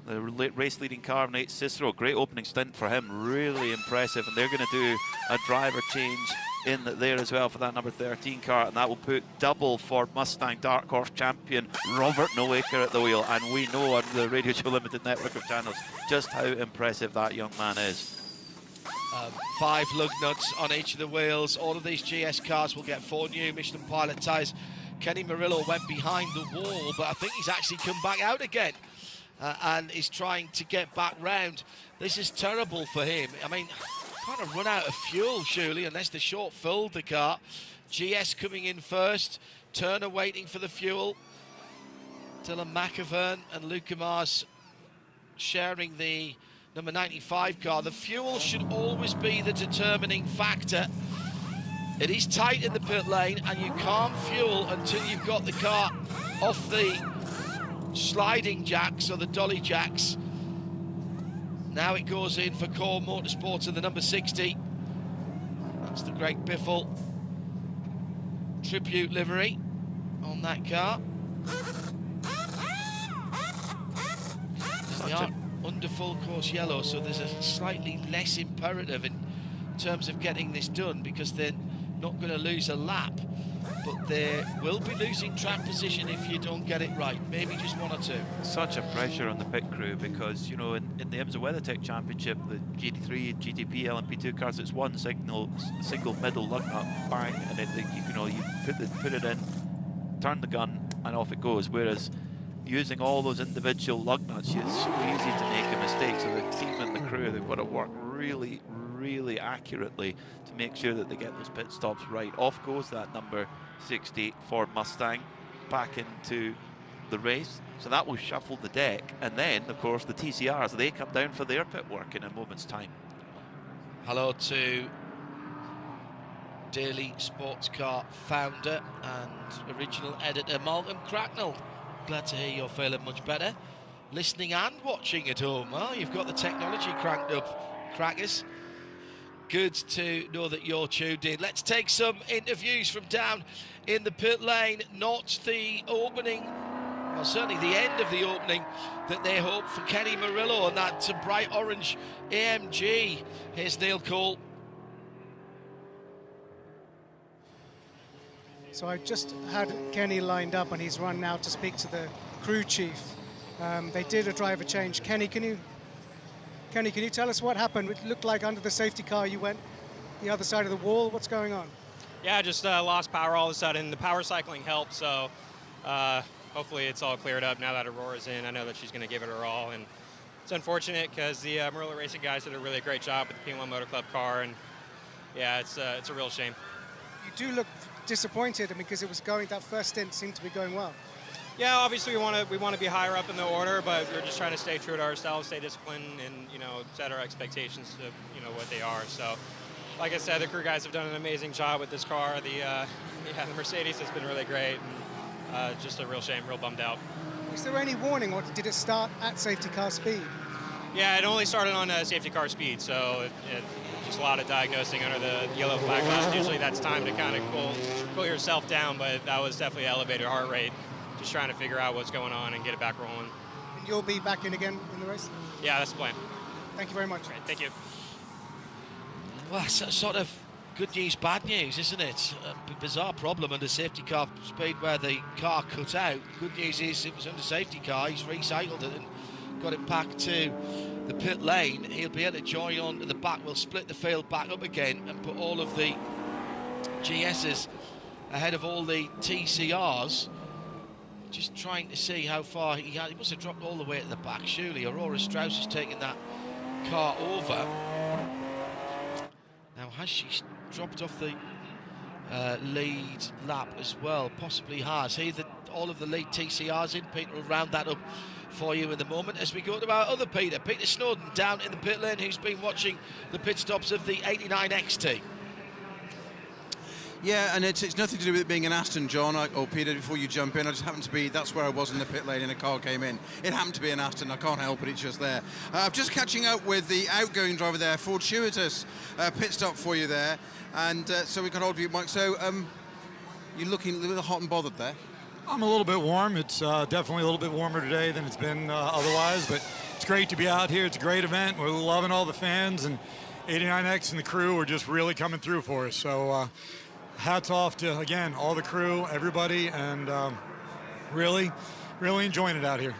The race leading car, Nate Cicero, great opening stint for him, really impressive, and they're going to do a driver change in there as well for that number 13 car, and that will put double Ford Mustang Dark Horse champion Robert Nowaker at the wheel, and we know on the Radio Show Limited network of channels just how impressive that young man is. 5 lug nuts on each of the wheels. All of these GS cars will get 4 new Michelin Pilot tyres. Kenny Murillo went behind the wall, but I think he's actually come back out again. And is trying to get back round. This is terrible for him. I mean, kind of run out of fuel, surely, unless they short-filled the car. GS coming in first. Turner waiting for the fuel. Dylan McAvern and Luca Mars sharing the number 95 car. The fuel should always be the determining factor. It is tight in the pit lane, and you can't fuel until you've got the car off the sliding jacks or the dolly jacks. Now it goes in for Core Motorsports and the number 60. That's the Greg Biffle tribute livery on that car. They are under full course yellow, so there's a slightly less imperative in terms of getting this done, because they're not going to lose a lap, but they will be losing track position if you don't get it right, maybe just 1 or 2. Such a pressure on the pit crew, because, you know, in the IMSA WeatherTech Championship, the GT3, GTP, LMP2 cars, it's one single middle lug nut, bang, and you put it in, turn the gun, and off it goes. Whereas using all those individual lug nuts, it's so easy to make a mistake. So the team and the crew, they've got to work really accurately to make sure that they get those pit stops right. Off goes that number 60 Ford Mustang back into the race, so that will shuffle the deck, and then of course the TCRs, they come down for their pit work in a moment's time. Hello to Daily Sports Car founder and original editor Malcolm Cracknell. Glad to hear you're feeling much better, listening and watching at home. Well, you've got the technology cranked up, crackers. Good to know that you're tuned in. Let's take some interviews from down in the pit lane. Not the opening, well, certainly the end of the opening that they hope for Kenny Murillo and that bright orange AMG. Here's Neil Cole. So I just had Kenny lined up, and he's run now to speak to the crew chief. They did a driver change. Kenny, can you tell us what happened? It looked like under the safety car you went the other side of the wall. What's going on? Yeah, just lost power all of a sudden. The power cycling helped, so hopefully it's all cleared up now that Aurora's in. I know that she's going to give it her all, and it's unfortunate because the Murillo Racing guys did a really great job with the P1 Motor Club car, and yeah, it's a real shame. You do look disappointed, because it was going, that first stint seemed to be going well. Yeah, obviously we want to be higher up in the order, but we're just trying to stay true to ourselves, stay disciplined, and set our expectations to what they are. So, like I said, the crew guys have done an amazing job with this car. The Mercedes has been really great, and just a real shame, real bummed out. Is there any warning, or did it start at safety car speed? Yeah, it only started on safety car speed, so it just a lot of diagnosing under the yellow flag lights. Usually that's time to kind of cool yourself down, but that was definitely elevated heart rate. Just trying to figure out what's going on and get it back rolling. And you'll be back in again in the race? Yeah, that's the plan. Thank you very much. Great, thank you. Well, it's sort of good news, bad news, isn't it? A bizarre problem under safety car speed where the car cut out. Good news is it was under safety car. He's recycled it and got it back to the pit lane. He'll be able to join on to the back. We'll split the field back up again and put all of the GSs ahead of all the TCRs. Just trying to see how far he must have dropped all the way at the back, surely. Aurora Strauss has taken that car over. Now, has she dropped off the lead lap as well, possibly has. Here, all of the lead TCRs in. Peter will round that up for you in the moment as we go to our other Peter Snowden, down in the pit lane, who's been watching the pit stops of the 89 XT. Yeah, and it's nothing to do with it being an Aston, John, or Peter, before you jump in. I just happened to be, that's where I was in the pit lane and a car came in. It happened to be an Aston, I can't help it, it's just there. I'm just catching up with the outgoing driver there, fortuitous pit stop for you there. And so we got hold of you, Mike. So you're looking a little hot and bothered there. I'm a little bit warm. It's definitely a little bit warmer today than it's been otherwise, but it's great to be out here. It's a great event. We're loving all the fans, and 89X and the crew are just really coming through for us. So hats off to, again, all the crew, everybody, and really enjoying it out here.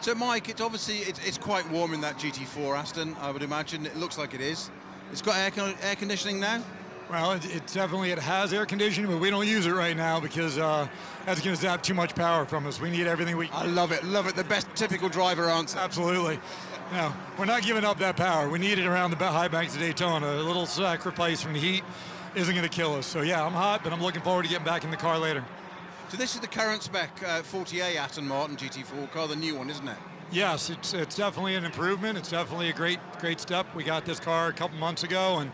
So, Mike, it's obviously it's quite warm in that GT4 Aston, I would imagine. It looks like it is. It's got air conditioning now? Well, it definitely has air conditioning, but we don't use it right now because that's going to zap too much power from us. We need everything we... I love it. The best typical driver answer. Absolutely. No, we're not giving up that power. We need it around the high banks of Daytona. A little sacrifice from the heat isn't going to kill us. So, yeah, I'm hot, but I'm looking forward to getting back in the car later. So this is the current spec 40A Aston Martin GT4 car, the new one, isn't it? Yes, it's definitely an improvement. It's definitely a great step. We got this car a couple months ago, and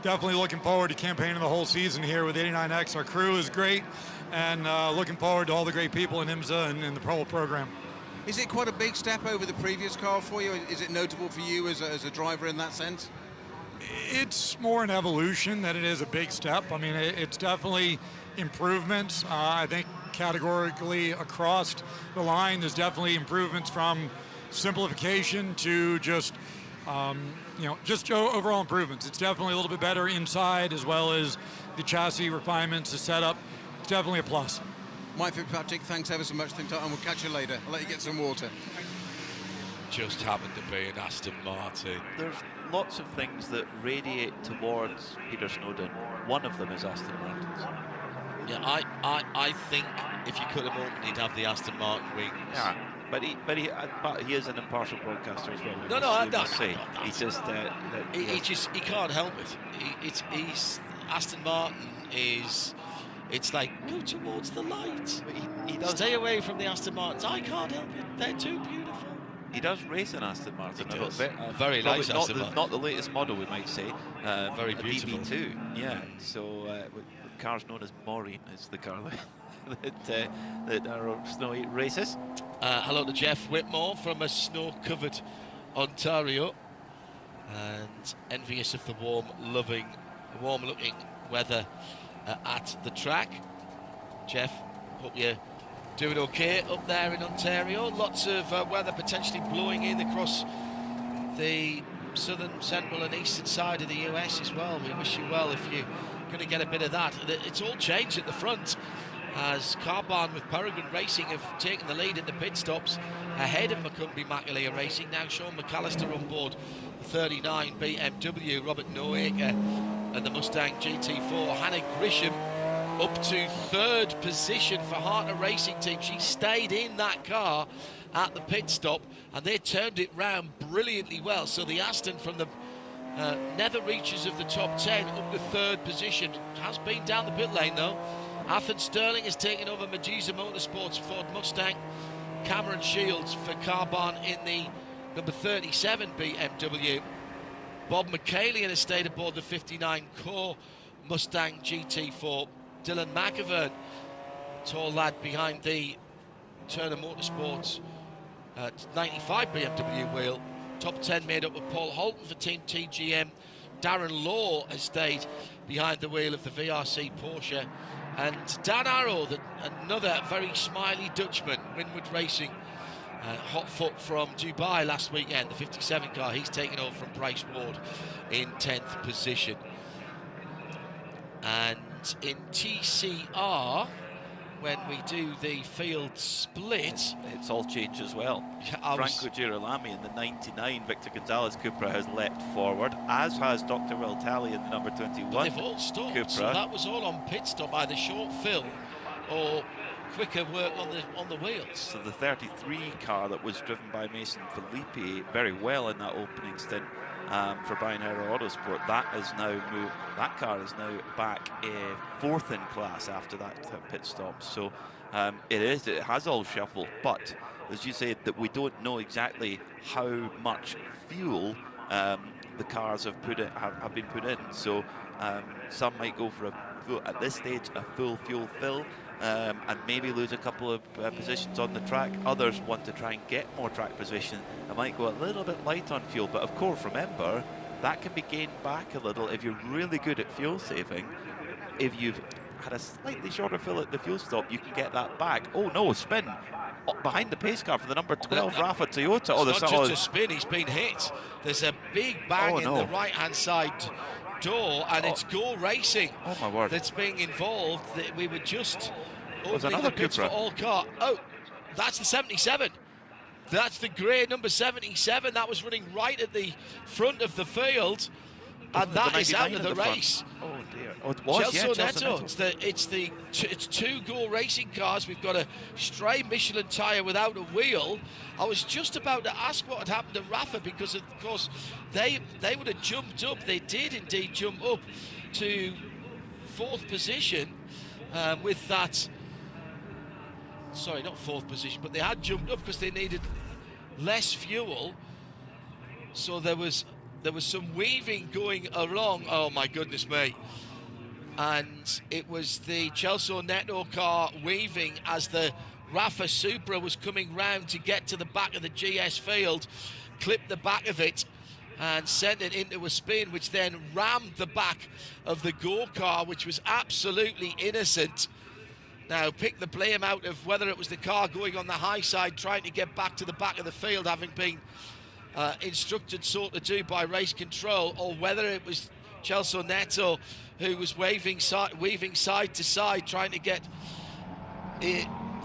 definitely looking forward to campaigning the whole season here with 89X. Our crew is great, and looking forward to all the great people in IMSA and in the Pro program. Is it quite a big step over the previous car for you? Is it notable for you as a driver in that sense? It's more an evolution than it is a big step. I mean, it's definitely improvements. I think categorically across the line, there's definitely improvements from simplification to just just overall improvements. It's definitely a little bit better inside, as well as the chassis refinements, the setup. It's definitely a plus. Mike Fitzpatrick, thanks ever so much, and we'll catch you later. I'll let you get some water. Just happened to be an Aston Martin. There's lots of things that radiate towards Peter Snowden. One of them is Aston Martin's. Yeah, I think if you cut him open, he'd have the Aston Martin wings. Yeah, but he is an impartial broadcaster as well. He can't help it. He's Aston Martin is. It's like, go towards the light. He does stay away from the Aston Martins. I can't help it. They're too beautiful. He does race an Aston Martin a little bit. Very nice Aston Martin. Not the latest model, we might say. Very beautiful. BB2. Yeah. So with cars known as Maureen is the car that are snowy races. Hello to Jeff Whitmore from a snow-covered Ontario, and envious of the warm-looking weather at the track. Jeff, hope you're doing okay up there in Ontario. Lots of weather potentially blowing in across the southern, central and eastern side of the US as well. We wish you well if you're going to get a bit of that. It's all changed at the front, as Carbahn with Peregrine Racing have taken the lead in the pit stops ahead of Macumbi-Macaleer Racing. Now Sean McAllister on board the 39 BMW, Robert Noaker and the Mustang GT4. Hannah Grisham up to third position for Hartner Racing Team. She stayed in that car at the pit stop, and they turned it round brilliantly well. So the Aston from the nether reaches of the top 10 up to third position. Has been down the pit lane though. Athen Sterling has taken over Medusa Motorsports Ford Mustang. Cameron Shields for Carbahn in the number 37 BMW. Bob McCallion has stayed aboard the 59 Core Mustang GT4. Dylan McAvern, tall lad behind the Turner Motorsports 95 BMW wheel. Top 10 made up of Paul Holton for Team TGM. Darren Law has stayed behind the wheel of the VRC Porsche. And Dan Arrow, another very smiley Dutchman, Winwood Racing, hot foot from Dubai last weekend, the 57 car. He's taken over from Bryce Ward in 10th position. And in TCR, when we do the field split, it's all changed as well. Franco Girolami in the 99 Victor Gonzalez Cupra has leapt forward, as has Dr. Will Talley in the number 21. They've all stopped, Cupra. so that was all on pit stop, either short fill or quicker work on the wheels. So the 33 car that was driven by Mason Filippi very well in that opening stint for Brian Herrera Autosport, that car is now back fourth in class after that pit stop. So it has all shuffled, but as you said, that we don't know exactly how much fuel the cars have been put in. So some might go for at this stage a full fuel fill and maybe lose a couple of positions on the track. Others want to try and get more track position and might go a little bit light on fuel. But of course, remember, that can be gained back a little if you're really good at fuel saving. If you've had a slightly shorter fill at the fuel stop, you can get that back. Oh no, spin behind the pace car for the number 12 Rafa Toyota. Oh, it's not just a spin, he's been hit. There's a big bang in the right-hand side door, and it's Gore Racing that's being involved. We were just opening the pits for all car. Oh, that's the 77. That's the grey number 77. That was running right at the front of the field, and that is out of the race. Oh dear. Oh, it was, Neto. It's two Gore Racing cars. We've got a stray Michelin tyre without a wheel. I was just about to ask what had happened to Rafa, because of course they would have jumped up. They did indeed jump up to fourth position with that. Sorry, not fourth position, but they had jumped up because they needed less fuel. So there was some weaving going along. Oh my goodness me. And it was the Chelsea Neto car weaving as the Rafa Supra was coming round to get to the back of the GS field, clipped the back of it and sent it into a spin, which then rammed the back of the Gore car, which was absolutely innocent. Now, pick the blame out of whether it was the car going on the high side trying to get back to the back of the field, having been instructed so to do by race control, or whether it was Chelsea Neto who was weaving side to side trying to get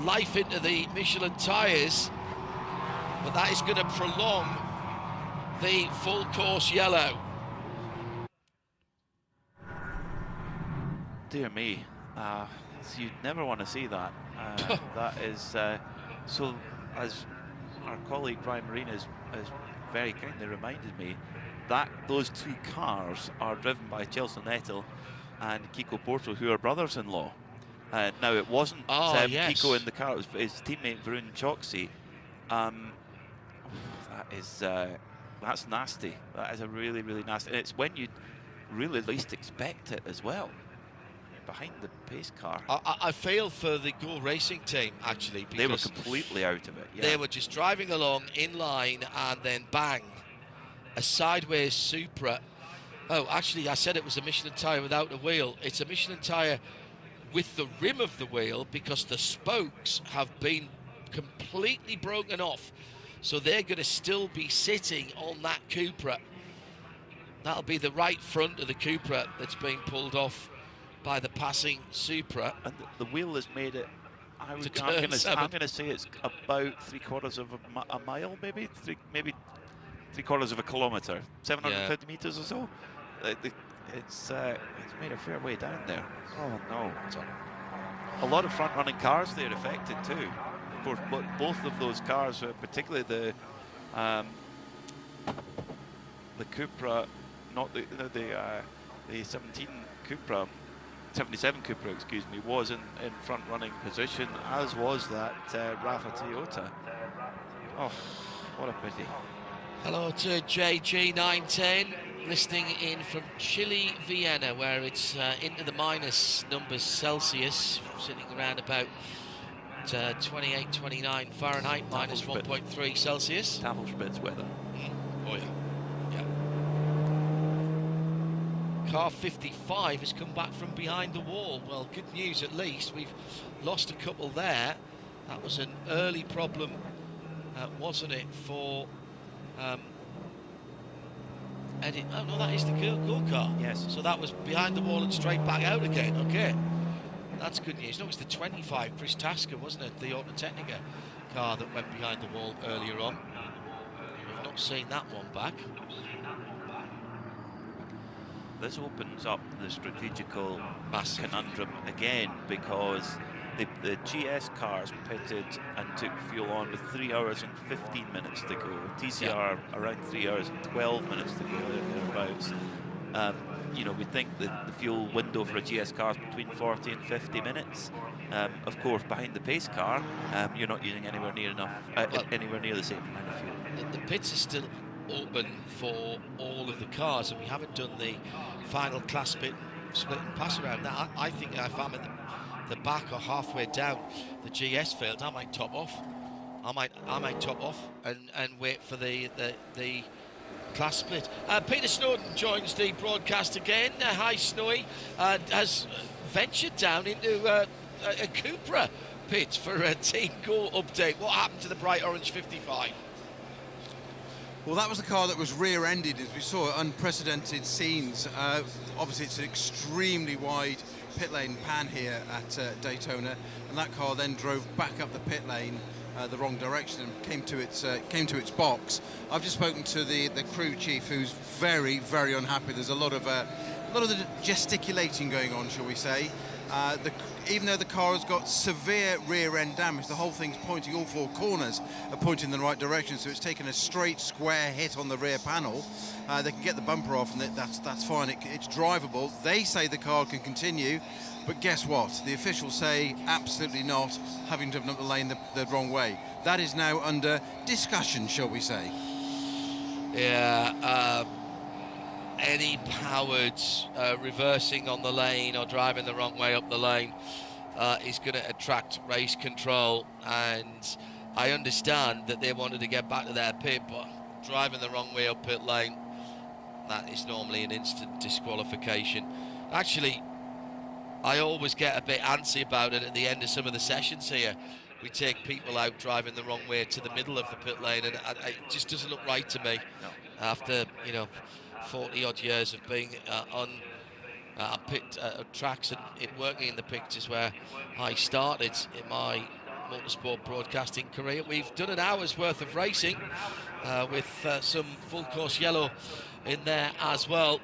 life into the Michelin tyres. But that is going to prolong the full course yellow. Dear me, you'd never want to see that. That is so. As our colleague Brian Marine has very kindly reminded me, that those two cars are driven by Chelsea Neto and Kiko Porto, who are brothers-in-law. Now, it wasn't Kiko in the car; it was his teammate Varun Choksi. That's nasty. That is a really, really nasty. And it's when you really least expect it as well. Behind the pace car. I feel for the Gore Racing team, actually, because they were completely out of it. Yeah. They were just driving along in line, and then bang, a sideways Supra. Oh, actually, I said it was a Michelin tyre without a wheel. It's a Michelin tyre with the rim of the wheel, because the spokes have been completely broken off. So they're going to still be sitting on that Cupra. That'll be the right front of the Cupra that's being pulled off by the passing Supra. And the wheel has made it, I'm going to say it's about 3/4 of a mile, maybe three-quarters of a kilometre, 750 metres or so. It's made a fair way down there. Oh no. A lot of front-running cars there affected too. Of course, both of those cars, particularly the Cupra, not the 17 Cupra, 77 Cupra, excuse me, was in front-running position, as was that Rafa Toyota. Oh, what a pity. Hello to JG910, listening in from chilly Vienna, where it's into the minus numbers Celsius, sitting around about 28, 29 Fahrenheit, minus 1.3 Celsius. Tafelspitz weather. Oh yeah. Car 55 has come back from behind the wall. Well, good news at least. We've lost a couple there. That was an early problem, wasn't it, for Eddie? Oh no, that is the Gore car. Yes. So that was behind the wall and straight back out again. Okay, that's good news. No, it was the 25 Chris Tasker, wasn't it? The Autotechnica car that went behind the wall earlier on. We've not seen that one back. This opens up the strategical conundrum again, because the GS cars pitted and took fuel on with 3 hours and 15 minutes to go. TCR around 3 hours and 12 minutes to go, thereabouts. You know, we think that the fuel window for a GS car is between 40 and 50 minutes. Of course, behind the pace car, you're not using anywhere near enough, anywhere near the same amount of fuel. The pits are still open for all of the cars, and we haven't done the final class split and pass around. Now, I think if I'm at the back or halfway down the GS field, I might top off. I might top off and wait for the class split. Peter Snowden joins the broadcast again. Hi, Snowy. Has ventured down into a Cupra pit for a team goal update. What happened to the bright orange 55? Well, that was the car that was rear-ended, as we saw unprecedented scenes. Obviously, it's an extremely wide pit lane pan here at Daytona, and that car then drove back up the pit lane the wrong direction and came to its box. I've just spoken to the crew chief, who's very, very unhappy. There's a lot of the gesticulating going on, shall we say. Even though the car has got severe rear end damage, the whole thing's pointing, all four corners are pointing in the right direction, so it's taken a straight square hit on the rear panel. They can get the bumper off, and that's fine. It's drivable. They say the car can continue, but guess what? The officials say absolutely not, having driven up the lane the wrong way. That is now under discussion, shall we say. Yeah, any powered reversing on the lane or driving the wrong way up the lane is going to attract race control, and I understand that they wanted to get back to their pit, but driving the wrong way up pit lane, that is normally an instant disqualification. Actually, I always get a bit antsy about it at the end of some of the sessions here. We take people out driving the wrong way to the middle of the pit lane, and it just doesn't look right to me. After 40 odd years of being on pit tracks and working in the pits is where I started in my motorsport broadcasting career. We've done an hour's worth of racing with some full course yellow in there as well,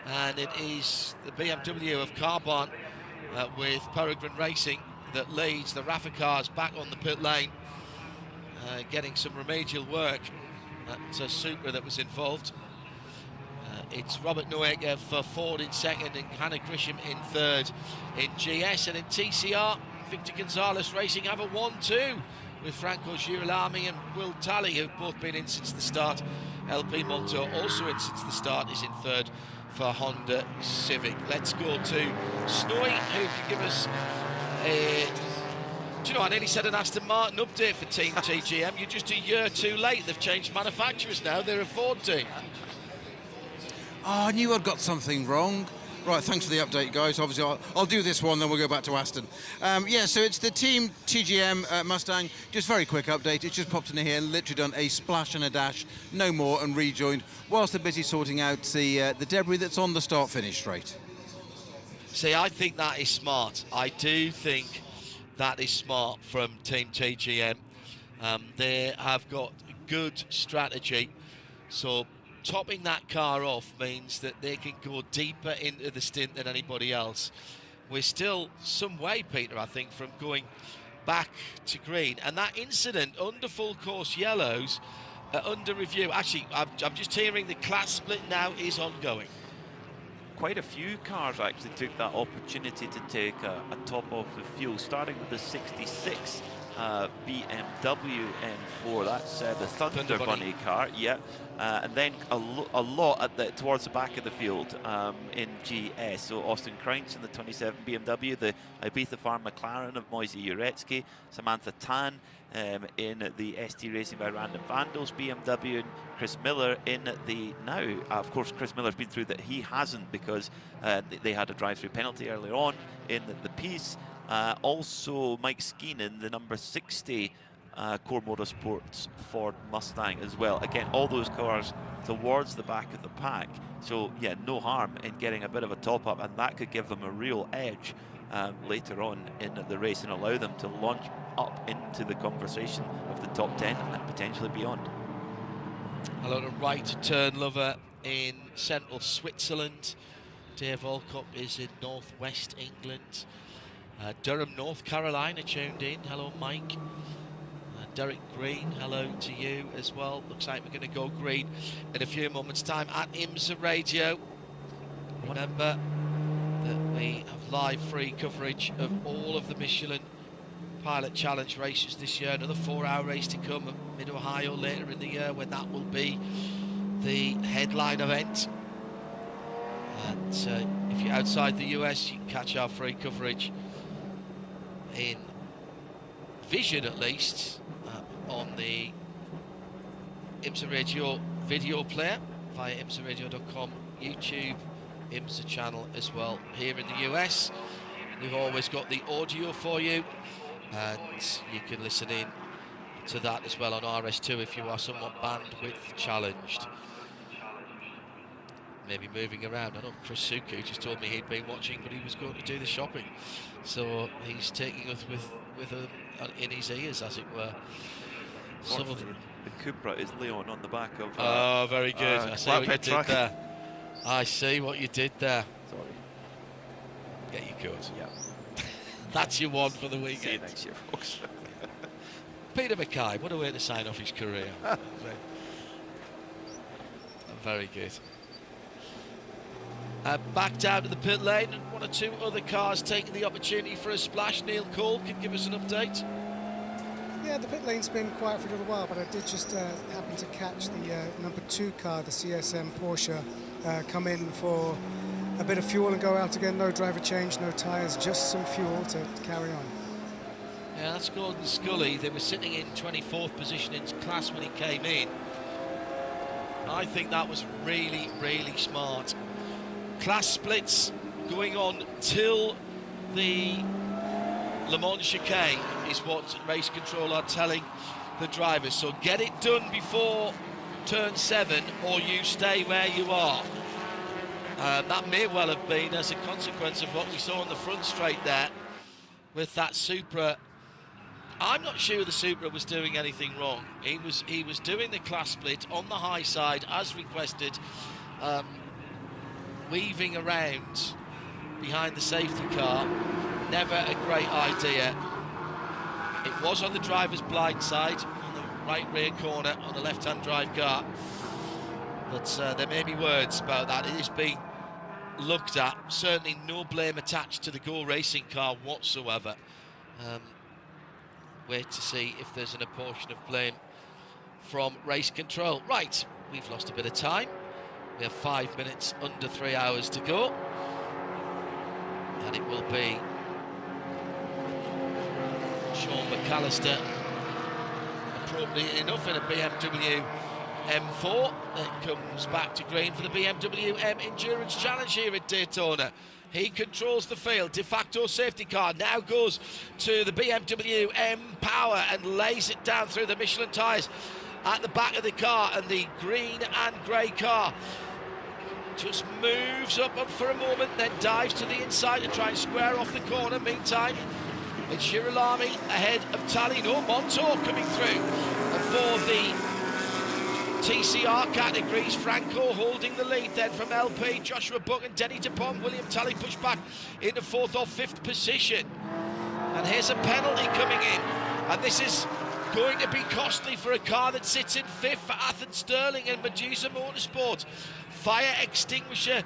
and it is the BMW of Carbon with Peregrine Racing that leads the Rafa cars back on the pit lane, getting some remedial work at Supra that was involved. It's Robert Noaker for Ford in second and Hannah Grisham in third in GS, and in TCR Victor Gonzalez Racing have a 1-2 with Franco Girolami and Will Talley, who've both been in since the start. LP Monto also in since the start, is in third for Honda Civic. Let's go to Snowy, who can give us a... Do you know, I nearly said an Aston Martin update for Team TGM. You're just a year too late. They've changed manufacturers now. They're a Ford team. Oh, I knew I'd got something wrong. Right, thanks for the update, guys. Obviously, I'll do this one, then we'll go back to Aston. Yeah, so it's the Team TGM Mustang. Just very quick update. It's just popped in here, literally done a splash and a dash, no more, and rejoined, whilst they're busy sorting out the debris that's on the start-finish straight. See, I think that is smart. I do think that is smart from Team TGM. They have got good strategy, so topping that car off means that they can go deeper into the stint than anybody else. We're still some way, Peter, I think, from going back to green. And that incident under full course yellows, under review. Actually, I'm just hearing the class split now is ongoing. Quite a few cars actually took that opportunity to take a top off the fuel, starting with the 66 BMW M4. That's the Thunder Bunny car, yeah. And then a lot at towards the back of the field in GS. So Austin Kreintz in the 27 BMW, the Ibiza Farm McLaren of Moise Uretsky, Samantha Tan in the ST Racing by Random Vandals BMW, and Chris Miller in the of course, Chris Miller's been through that. He hasn't, because they had a drive-through penalty earlier on in the piece. Also Mike Skeen in the number 60 Core Motorsports Ford Mustang as well. Again, all those cars towards the back of the pack. So yeah, no harm in getting a bit of a top up, and that could give them a real edge later on in the race and allow them to launch up into the conversation of the top 10 and potentially beyond. A lot of right turn lover in central Switzerland. Dave Alcott is in northwest England. Durham, North Carolina tuned in. Hello, Mike. Derek Green, hello to you as well. Looks like we're going to go green in a few moments' time at IMSA Radio. Remember that we have live free coverage of all of the Michelin Pilot Challenge races this year. Another 4-hour race to come at Mid-Ohio later in the year, when that will be the headline event. And if you're outside the US, you can catch our free coverage in vision, at least, on the IMSA Radio video player via IMSARadio.com, YouTube, IMSA channel as well. Here in the US, we've always got the audio for you, and you can listen in to that as well on RS2 if you are somewhat bandwidth challenged. Maybe moving around. I know Chris Suku just told me he'd been watching, but he was going to do the shopping, so he's taking us with in his ears, as it were. Some of the Cupra is Leon on the back of. Oh, very good. I see what you did truck. there. I see what you did there. Sorry. Yeah, you could. Yeah. That's your one for the weekend. See you next year, folks. Peter Mackay, what a way to sign off his career. Very good. Back down to the pit lane, and one or two other cars taking the opportunity for a splash. Neil Cole can give us an update. Yeah, the pit lane's been quiet for a little while, but I did just happen to catch the number 2 car, the CSM Porsche, come in for a bit of fuel and go out again. No driver change, no tyres, just some fuel to carry on. Yeah, that's Gordon Scully. They were sitting in 24th position in class when he came in. I think that was really, really smart. Class splits going on till the Le Mans chicane is what race control are telling the drivers. So get it done before turn 7, or you stay where you are. That may well have been as a consequence of what we saw on the front straight there with that Supra. I'm not sure the Supra was doing anything wrong. He was doing the class split on the high side as requested, weaving around behind the safety car. Never a great idea. It was on the driver's blind side, on the right rear corner, on the left-hand drive car. But there may be words about that. It is being looked at. Certainly no blame attached to the Go Racing car whatsoever. Wait to see if there's an apportion of blame from race control. Right, we've lost a bit of time. We have 5 minutes under 3 hours to go. And it will be Sean McAllister, appropriately enough, in a BMW M4 that comes back to green for the BMW M Endurance Challenge here at Daytona. He controls the field. De facto safety car now goes to the BMW M Power and lays it down through the Michelin tyres at the back of the car, and the green and grey car just moves up for a moment, then dives to the inside to try and square off the corner. Meantime, it's Girolami ahead of Talley. No, Montour coming through. And for the TCR categories, Franco holding the lead then from LP, Joshua Buck and Denny DePont. William Talley pushed back into 4th or 5th position. And here's a penalty coming in. And this is going to be costly for a car that sits in 5th for Athens Sterling and Medusa Motorsport. Fire extinguisher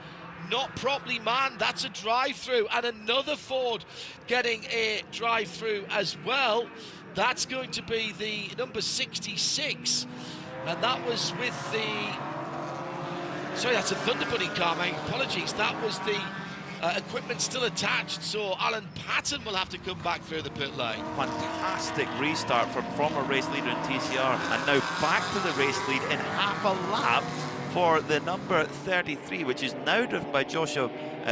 not properly manned. That's a drive-through, and another Ford getting a drive-through as well. That's going to be the number 66, and that was with the... Sorry, that's a Thunderbunny car, my apologies. That was the equipment still attached, so Alan Patton will have to come back through the pit lane. Fantastic restart from former race leader in TCR, and now back to the race lead in half a lap for the number 33, which is now driven by Joshua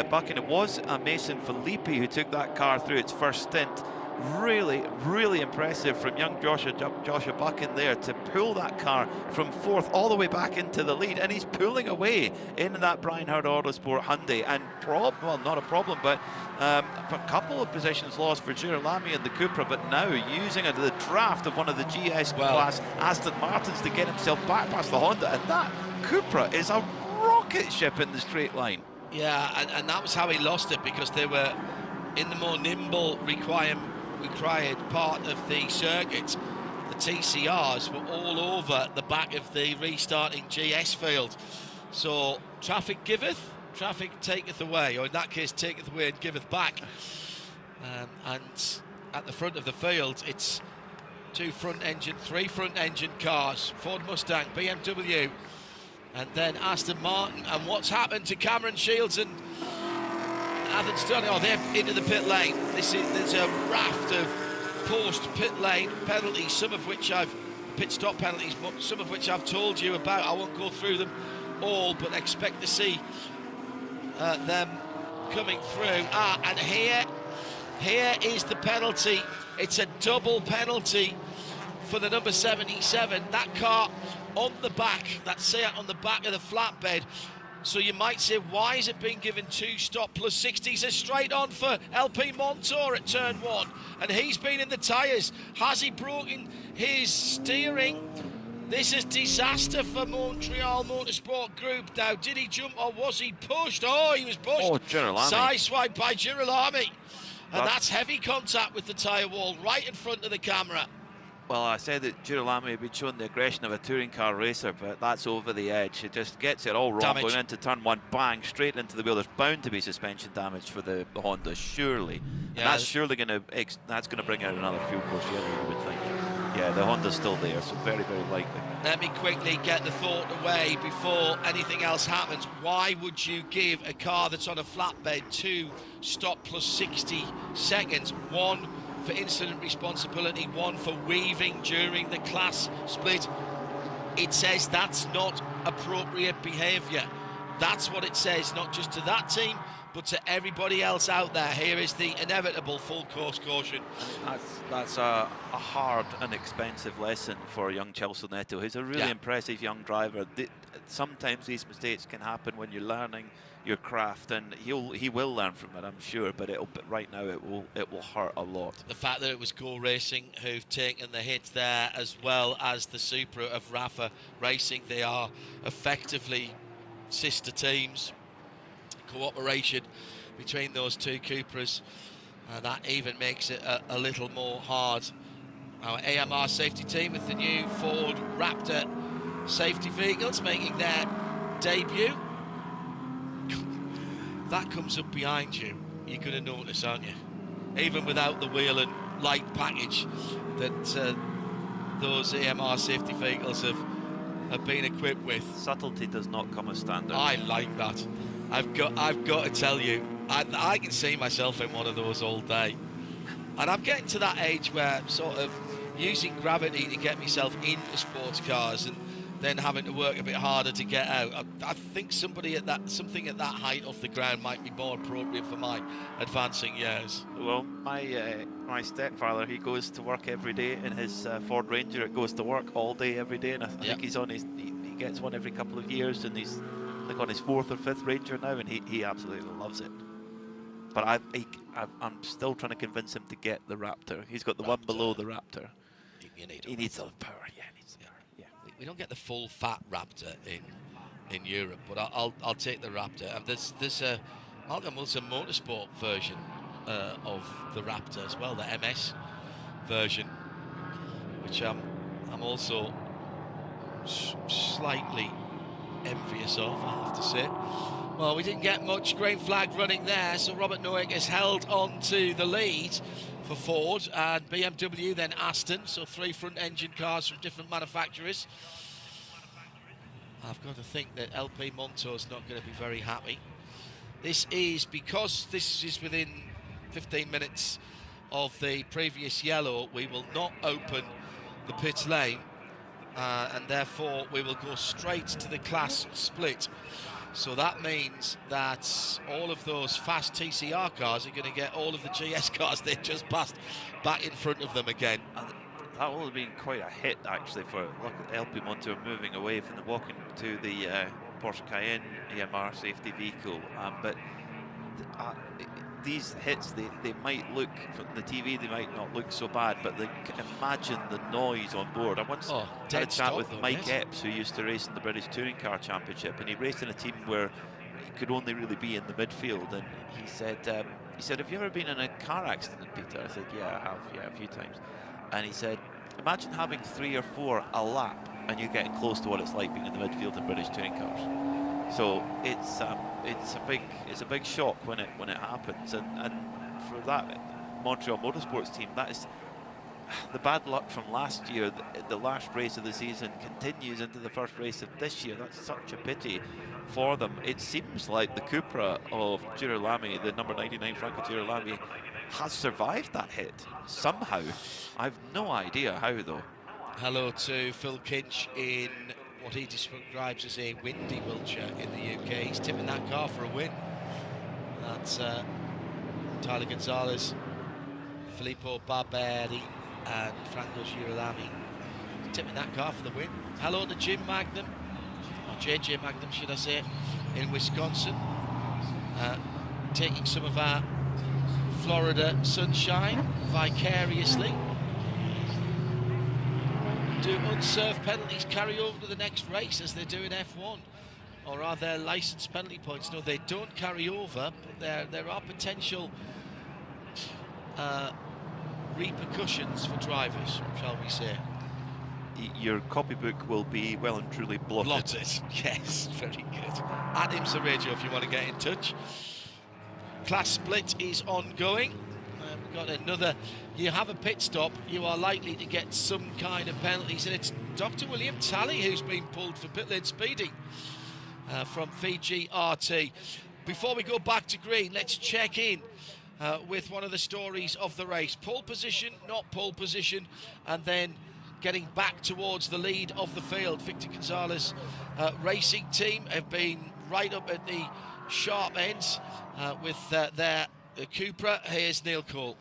Buck, and it was Mason Filippi who took that car through its first stint. Really, really impressive from young Joshua Buck in there to pull that car from 4th all the way back into the lead, and he's pulling away in that Brian Howard Autosport Hyundai, and well, not a problem, but a couple of positions lost for Girolami and the Cupra, but now using the draft of one of the GS class Aston Martins to get himself back past the Honda, and that Cupra is a rocket ship in the straight line. Yeah, and that was how he lost it, because they were in the more nimble required part of the circuit, the TCRs were all over the back of the restarting GS field. So traffic giveth, traffic taketh away, or in that case taketh away and giveth back. And at the front of the field, it's three front engine cars, Ford Mustang, BMW, and then Aston Martin. And what's happened to Cameron Shields and Nathan Sterling? Oh, they're into the pit lane. There's a raft of post-pit lane penalties, pit stop penalties, some of which I've told you about. I won't go through them all, but expect to see them coming through. And here is the penalty. It's a double penalty for the number 77. That car on the back, that Seat on the back of the flatbed. So you might say, why is it being given 2 stop plus 60s? It's straight on for LP Montour at turn 1, and he's been in the tyres. Has he broken his steering? This is disaster for Montreal Motorsport Group. Now, did he jump or was he pushed? Oh, he was pushed. Oh, Girolami. Sideswiped by Girolami. And that's heavy contact with the tyre wall right in front of the camera. Well, I said that Girolami had been showing the aggression of a touring car racer, but that's over the edge. It just gets it all wrong. Going into turn 1, bang, straight into the wheel. There's bound to be suspension damage for the Honda, surely. Yeah, and that's surely going to bring out another fuel course yellow, you would think. Yeah, the Honda's still there, so very, very likely. Let me quickly get the thought away before anything else happens. Why would you give a car that's on a flatbed 2 stop plus 60 seconds? 1 for incident responsibility, 1 for weaving during the class split. It says that's not appropriate behaviour. That's what it says, not just to that team, but to everybody else out there. Here is the inevitable full course caution. That's a hard and expensive lesson for young Celso Neto. He's a really impressive young driver. Sometimes these mistakes can happen when you're learning your craft, and he will learn from it, I'm sure. But right now it will hurt a lot. The fact that it was Go Racing who've taken the hit there, as well as the Supra of Rafa Racing. They are effectively sister teams. Cooperation between those 2 Cupras, and that even makes it a little more hard. Our AMR safety team with the new Ford Raptor safety vehicles making their debut. That comes up behind you, you're going to notice, aren't you? Even without the wheel and light package that those AMR safety vehicles have been equipped with. Subtlety does not come as standard. I like that. I've got to tell you, I can see myself in one of those all day. And I'm getting to that age where sort of using gravity to get myself into sports cars and then having to work a bit harder to get out. I think something at that height off the ground might be more appropriate for my advancing years. Well, my stepfather, he goes to work every day in his Ford Ranger. It goes to work all day every day, and I think he's on he gets one every couple of years, and he's like on his 4th or 5th Ranger now, and he absolutely loves it. But I'm still trying to convince him to get the Raptor. He's got the one below the Raptor. He needs the power. Yeah, he needs the power. Yeah. We don't get the full fat Raptor in Europe, but I'll take the Raptor. And there's a Malcolm Wilson Motorsport version of the Raptor as well, the MS version, which I'm also slightly envious of, I have to say. Well, we didn't get much green flag running there, so Robert Noack has held on to the lead for Ford, and BMW, then Aston, so 3 front engine cars from different manufacturers. I've got to think that LP Montour's not going to be very happy. This is because this is within 15 minutes of the previous yellow. We will not open the pit lane, and therefore we will go straight to the class split. So that means that all of those fast TCR cars are going to get all of the GS cars they just passed back in front of them again. And that will have been quite a hit, actually, for LP Montour moving away from the walking to the Porsche Cayenne AMR safety vehicle. But these hits, they might look, from the TV, they might not look so bad, but imagine the noise on board. I once had a chat with Mike Epps, who used to race in the British Touring Car Championship, and he raced in a team where he could only really be in the midfield, and he said he said, have you ever been in a car accident, Peter? I said, yeah, I have, yeah, a few times. And he said, imagine having 3 or 4 a lap and you're getting close to what it's like being in the midfield in British touring cars. So it's a big shock when it happens, and for that Montreal Motorsports team, that is the bad luck from last year. The last race of the season continues into the first race of this year. That's such a pity for them. It seems like the Cupra of Girolami, the number 99 Franco Girolami, has survived that hit somehow. I've no idea how though. Hello to Phil Kinch in what he describes as a windy Wiltshire in the UK. He's tipping that car for a win. That's Tyler Gonzalez, Filippo Barberi and Franco Girolami tipping that car for the win. Hello to Jim Magnum, or JJ Magnum should I say, in Wisconsin, taking some of our Florida sunshine vicariously. Do unserved penalties carry over to the next race as they do in F1? Or are there licence penalty points? No, they don't carry over, but there are potential repercussions for drivers, shall we say. Your copybook will be well and truly blotted. Blotted, yes, very good. At IMSA Radio if you want to get in touch. Class split is ongoing. We've got another. You have a pit stop, you are likely to get some kind of penalties, and it's Dr. William Talley who's been pulled for pit lane speeding from Fiji RT. Before we go back to green, let's check in with one of the stories of the race. Pole position, not pole position, and then getting back towards the lead of the field. Victor Gonzalez racing team have been right up at the sharp ends with their Cupra. Here's Neil Cole.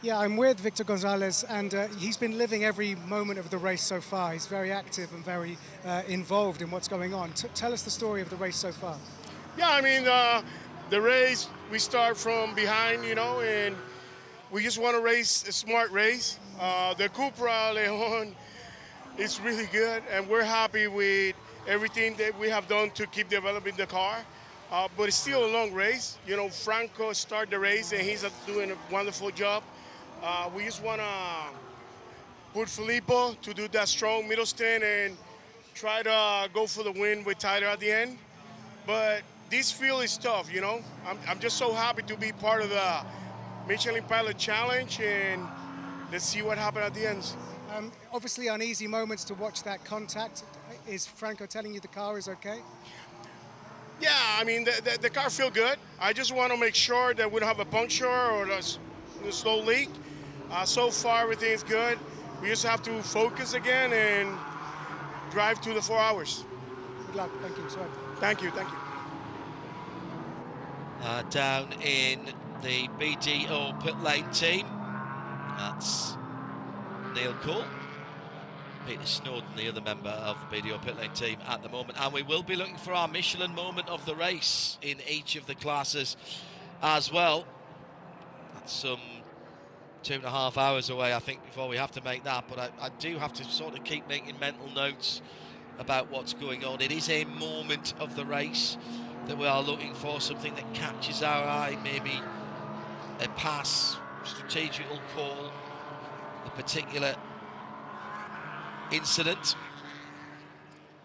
Yeah, I'm with Victor Gonzalez, and he's been living every moment of the race so far. He's very active and very involved in what's going on. Tell us the story of the race so far. Yeah, I mean, the race, we start from behind, you know, and we just want to race a smart race. The Cupra Leon is really good, and we're happy with everything that we have done to keep developing the car. But it's still a long race. You know, Franco started the race, and he's doing a wonderful job. We just want to put Filippo to do that strong middle stint and try to go for the win with Tyler at the end. But this field is tough, you know. I'm just so happy to be part of the Michelin Pilot Challenge, and let's see what happens at the end. Obviously uneasy moments to watch that contact. Is Franco telling you the car is okay? Yeah, I mean, the car feels good. I just want to make sure that we don't have a puncture or a slow leak. So far, everything is good. We just have to focus again and drive to the 4 hours. Good luck. Thank you. Sorry. Thank you. Thank you. Down in the BDO pit lane team, that's Neil Cole. Peter Snowden, the other member of the BDO pit lane team at the moment, and we will be looking for our Michelin moment of the race in each of the classes as well. That's some 2.5 hours away, I think, before we have to make that, but I do have to sort of keep making mental notes about what's going on. It is a moment of the race that we are looking for, something that catches our eye, maybe a pass, strategical call, a particular incident.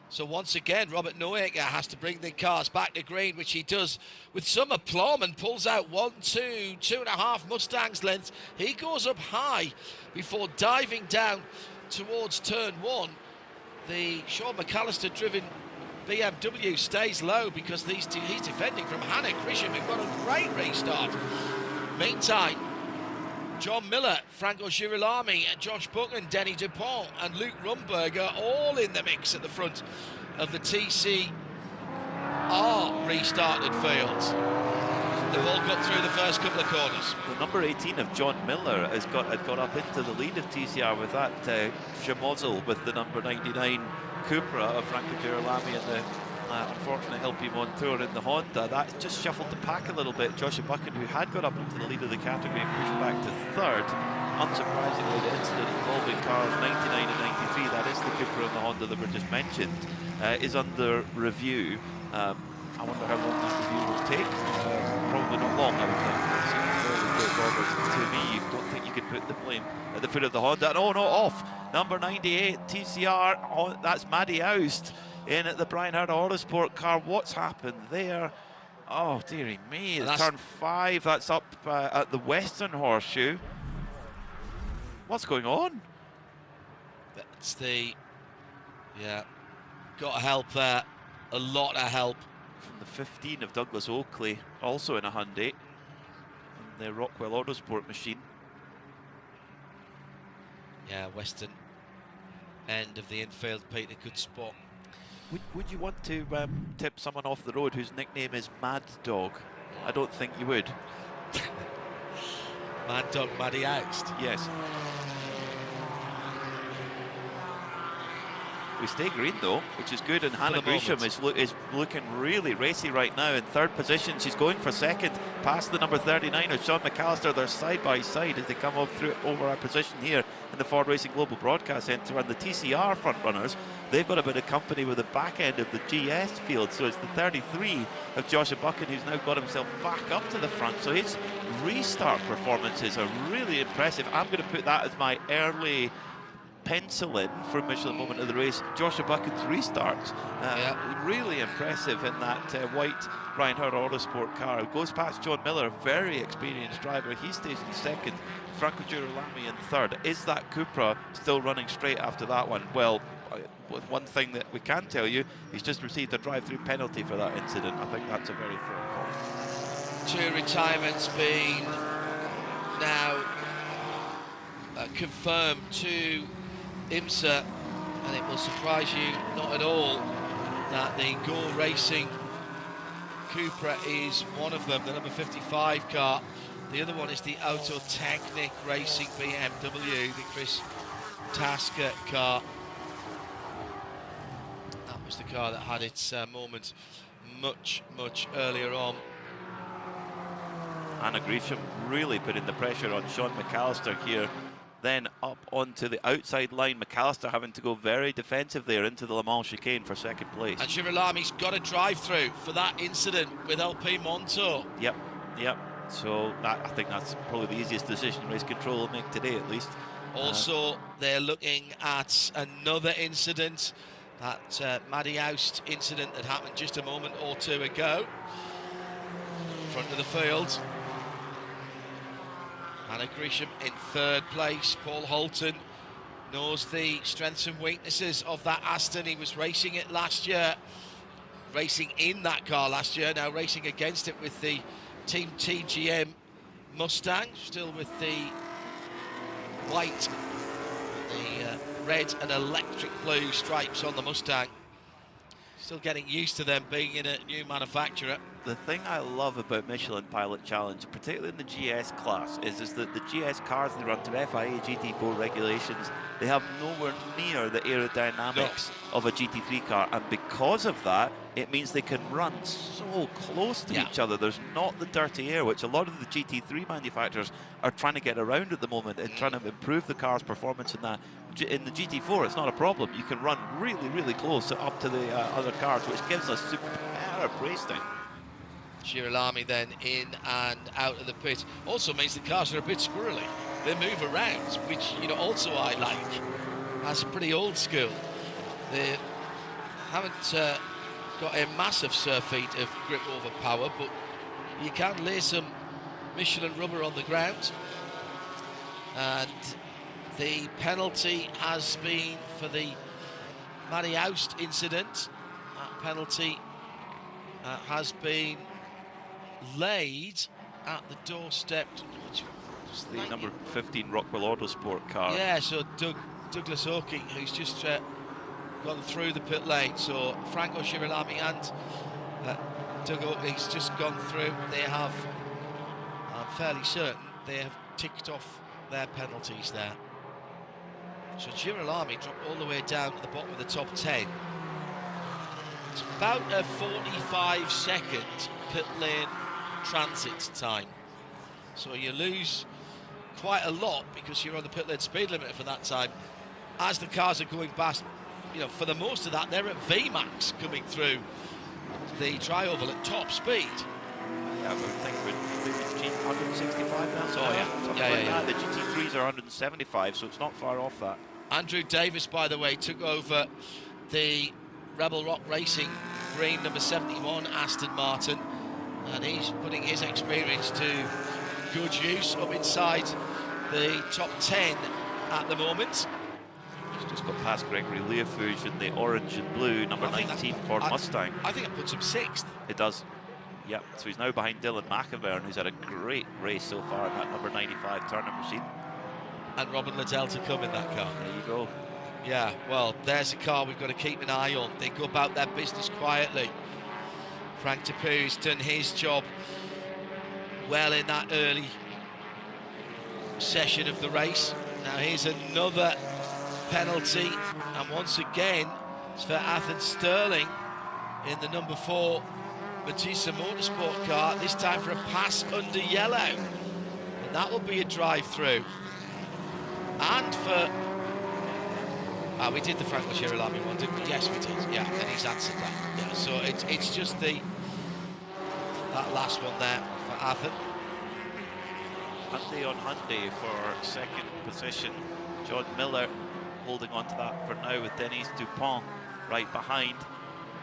So once again, Robert Noaker has to bring the cars back to green, which he does with some aplomb and pulls out 2.5 Mustangs lengths. He goes up high before diving down towards turn 1. The Sean McAllister driven BMW stays low because he's defending from Hannah Grisham, who got a great restart. Meantime, John Miller, Franco Girolami, Josh Buckman, Denny DuPont and Luke Rumberger all in the mix at the front of the TCR restarted fields. They've all got through the first couple of corners. The number 18 of John Miller had got up into the lead of TCR with that schmozzle with the number 99 Cupra of Franco Girolami and the unfortunate LP Montour in the Honda. That just shuffled the pack a little bit. Joshua Buchan, who had got up into the lead of the category, pushed back to third. Unsurprisingly, the incident involving cars 99 and 93, that is the Cupra and the Honda that were just mentioned, is under review. I wonder how long that review will take. probably not long, I would think. It seems fairly straightforward to me. You don't think you could put the blame at the foot of the Honda. No, no, off. Number 98, TCR. Oh, that's Maddie Oust in at the Brian Hurd Autosport car. What's happened there? Oh, dearie me. It's turn 5. That's up at the Western Horseshoe. What's going on? That's the... Yeah. Got to help there. A lot of help. From the 15 of Douglas Oakley, also in a Hyundai. In the Rockwell Autosport machine. Yeah, Western end of the infield, Peter, good spot. Would you want to tip someone off the road whose nickname is Mad Dog? I don't think you would. Mad Dog Maddie Oust. Yes. We stay green though, which is good, and Hannah Gresham is looking really racy right now in 3rd position. She's going for 2nd, past the number 39 of Sean McAllister. They're side by side as they come up through over our position here in the Ford Racing Global Broadcast Centre. And the TCR front runners, they've got a bit of company with the back end of the GS field. So it's the 33 of Joshua Buchan who's now got himself back up to the front. So his restart performances are really impressive. I'm going to put that as my early pencil in for Michelin moment of the race. Joshua Buchan's restarts, really impressive in that white Brian Hurd Autosport car. Goes past John Miller, very experienced driver. He stays in 2nd. Franco Girolami in 3rd. Is that Cupra still running straight after that one? Well, with one thing that we can tell you, he's just received a drive-through penalty for that incident. I think that's a very fair call. 2 retirements being now confirmed to IMSA, and it will surprise you not at all that the Gore Racing Cupra is one of them, the number 55 car. The other one is the Autotechnic Racing BMW, the Chris Tasker car. That was the car that had its moment much earlier on. Hannah Gresham really putting the pressure on Sean McAllister here. Then up onto the outside line, McAllister having to go very defensive there into the Le Mans chicane for 2nd place. And Girolami's got a drive-through for that incident with LP Monto. Yep. So I think that's probably the easiest decision race control will make today, at least. Also, they're looking at another incident, that Maddie Oust incident that happened just a moment or 2 ago. Front of the field. Hannah Gresham in 3rd place. Paul Holton knows the strengths and weaknesses of that Aston. He was racing it last year, racing in that car last year, now racing against it with the Team TGM Mustang, still with the white, the red and electric blue stripes on the Mustang. Still getting used to them being in a new manufacturer. The thing I love about Michelin Pilot Challenge, particularly in the GS class, is that the GS cars they run to FIA GT4 regulations, they have nowhere near the aerodynamics of a GT3 car, and because of that, it means they can run so close to each other. There's not the dirty air, which a lot of the GT3 manufacturers are trying to get around at the moment and trying to improve the car's performance in that. In the GT4, it's not a problem. You can run really close up to the other cars, which gives us superb race time. Girolami then in and out of the pit. Also means the cars are a bit squirrely. They move around, which also I like. That's pretty old school. They haven't got a massive surf feet of grip over power, but you can lay some Michelin rubber on the ground. And the penalty has been for the Maddie Oust incident. That penalty has been laid at the doorstep. It's the number 15 Rockwell Autosport car. Yeah, so Douglas Oakley, who's just gone through the pit lane. So Franco Girolami and Doug Oakley's just gone through. They have, I'm fairly certain, they have ticked off their penalties there. So Girolami dropped all the way down to the bottom of the top 10. It's about a 45-second pit lane transit time. So you lose quite a lot because you're on the pit lane speed limit for that time. As the cars are going past, for the most of that, they're at VMAX coming through the tri-oval at top speed. I would think maybe 165 now. Oh, yeah. Something Yeah, like yeah, that. The GT3s are 175, so it's not far off that. Andrew Davis, by the way, took over the Rebel Rock Racing green number 71 Aston Martin, and he's putting his experience to good use up inside the top 10 at the moment. He's just got past Gregory Leofouge in the orange and blue number 19 Ford Mustang. I think it puts him 6th. It does. Yep, so he's now behind Dylan McIvern, who's had a great race so far in that number 95 Turner machine. And Robin Liddell to come in that car. There you go. Yeah, well, there's a car we've got to keep an eye on. They go about their business quietly. Frank Tapu's done his job well in that early session of the race. Now here's another penalty, and once again it's for Athen Sterling in the number 4 Matisse Motorsport car, this time for a pass under yellow, and that will be a drive-through. And for we did the Frank Girolami one, didn't we? Yes, we did. Yeah, and he's answered that. Yeah, so it's just that last one there for Athen. Hyundai on Hyundai for second position. John Miller holding on to that for now with Denis Dupont right behind.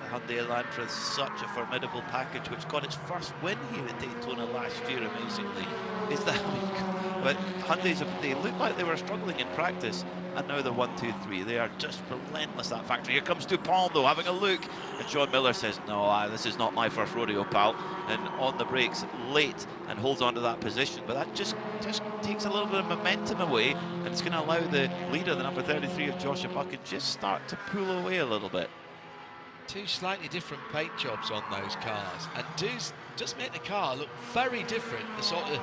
The Hyundai Elantra is such a formidable package, which got its first win here at Daytona last year, amazingly. Is that, but Hyundai's, they looked like they were struggling in practice, and now they're 1, 2, 3. They are just relentless, that factory. Here comes Dupont, though, having a look, and John Miller says, no, this is not my first rodeo, pal, and on the brakes late and holds on to that position, but that just takes a little bit of momentum away, and it's going to allow the leader, the number 33 of Joshua Buchan, just start to pull away a little bit. Two slightly different paint jobs on those cars, and does make the car look very different. The sort of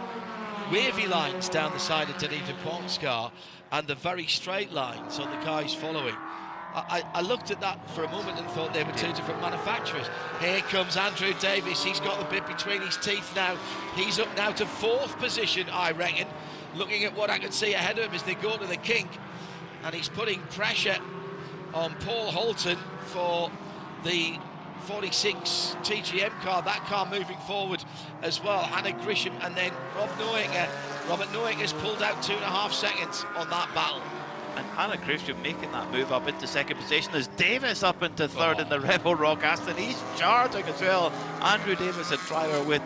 wavy lines down the side of Denis Dupont's car and the very straight lines on the car he's following. I looked at that for a moment and thought they were two different manufacturers. Here comes Andrew Davis. He's got the bit between his teeth now. He's up now to 4th position, I reckon, looking at what I can see ahead of him as they go to the kink, and he's putting pressure on Paul Holton for the 46 TGM car, that car moving forward as well. Hannah Grisham and then Rob Noecker. Robert Noecker's pulled out 2.5 seconds on that battle. And Hannah Grisham making that move up into second position as Davis up into third in the Rebel Rock Aston. He's charging as well. Andrew Davis, a driver with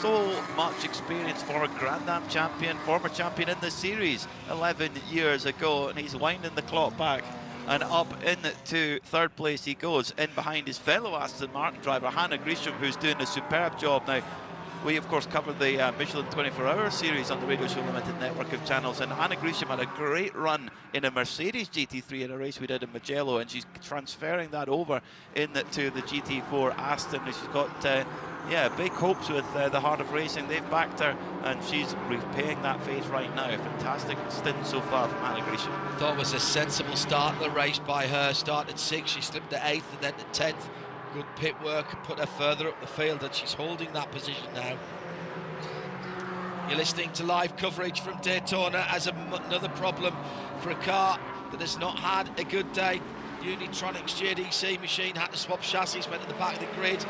so much experience, former Grand Am champion, former champion in the series 11 years ago, and he's winding the clock back. And up into third place he goes, in behind his fellow Aston Martin driver, Hannah Grisham, who's doing a superb job. Now, we, of course, covered the Michelin 24-hour series on the Radio Show Limited network of channels, and Hannah Grisham had a great run in a Mercedes GT3 in a race we did in Mugello, and she's transferring that over into the GT4 Aston. She's got big hopes with the Heart of Racing. They've backed her, and she's repaying that faith right now. Fantastic stint so far from Hannah Grisham. Thought it was a sensible start of the race by her. Started 6th, she slipped to 8th and then to 10th. Good pit work, put her further up the field, and she's holding that position now. You're listening to live coverage from Daytona as another problem for a car that has not had a good day. Unitronics JDC machine had to swap chassis, went to the back of the grid,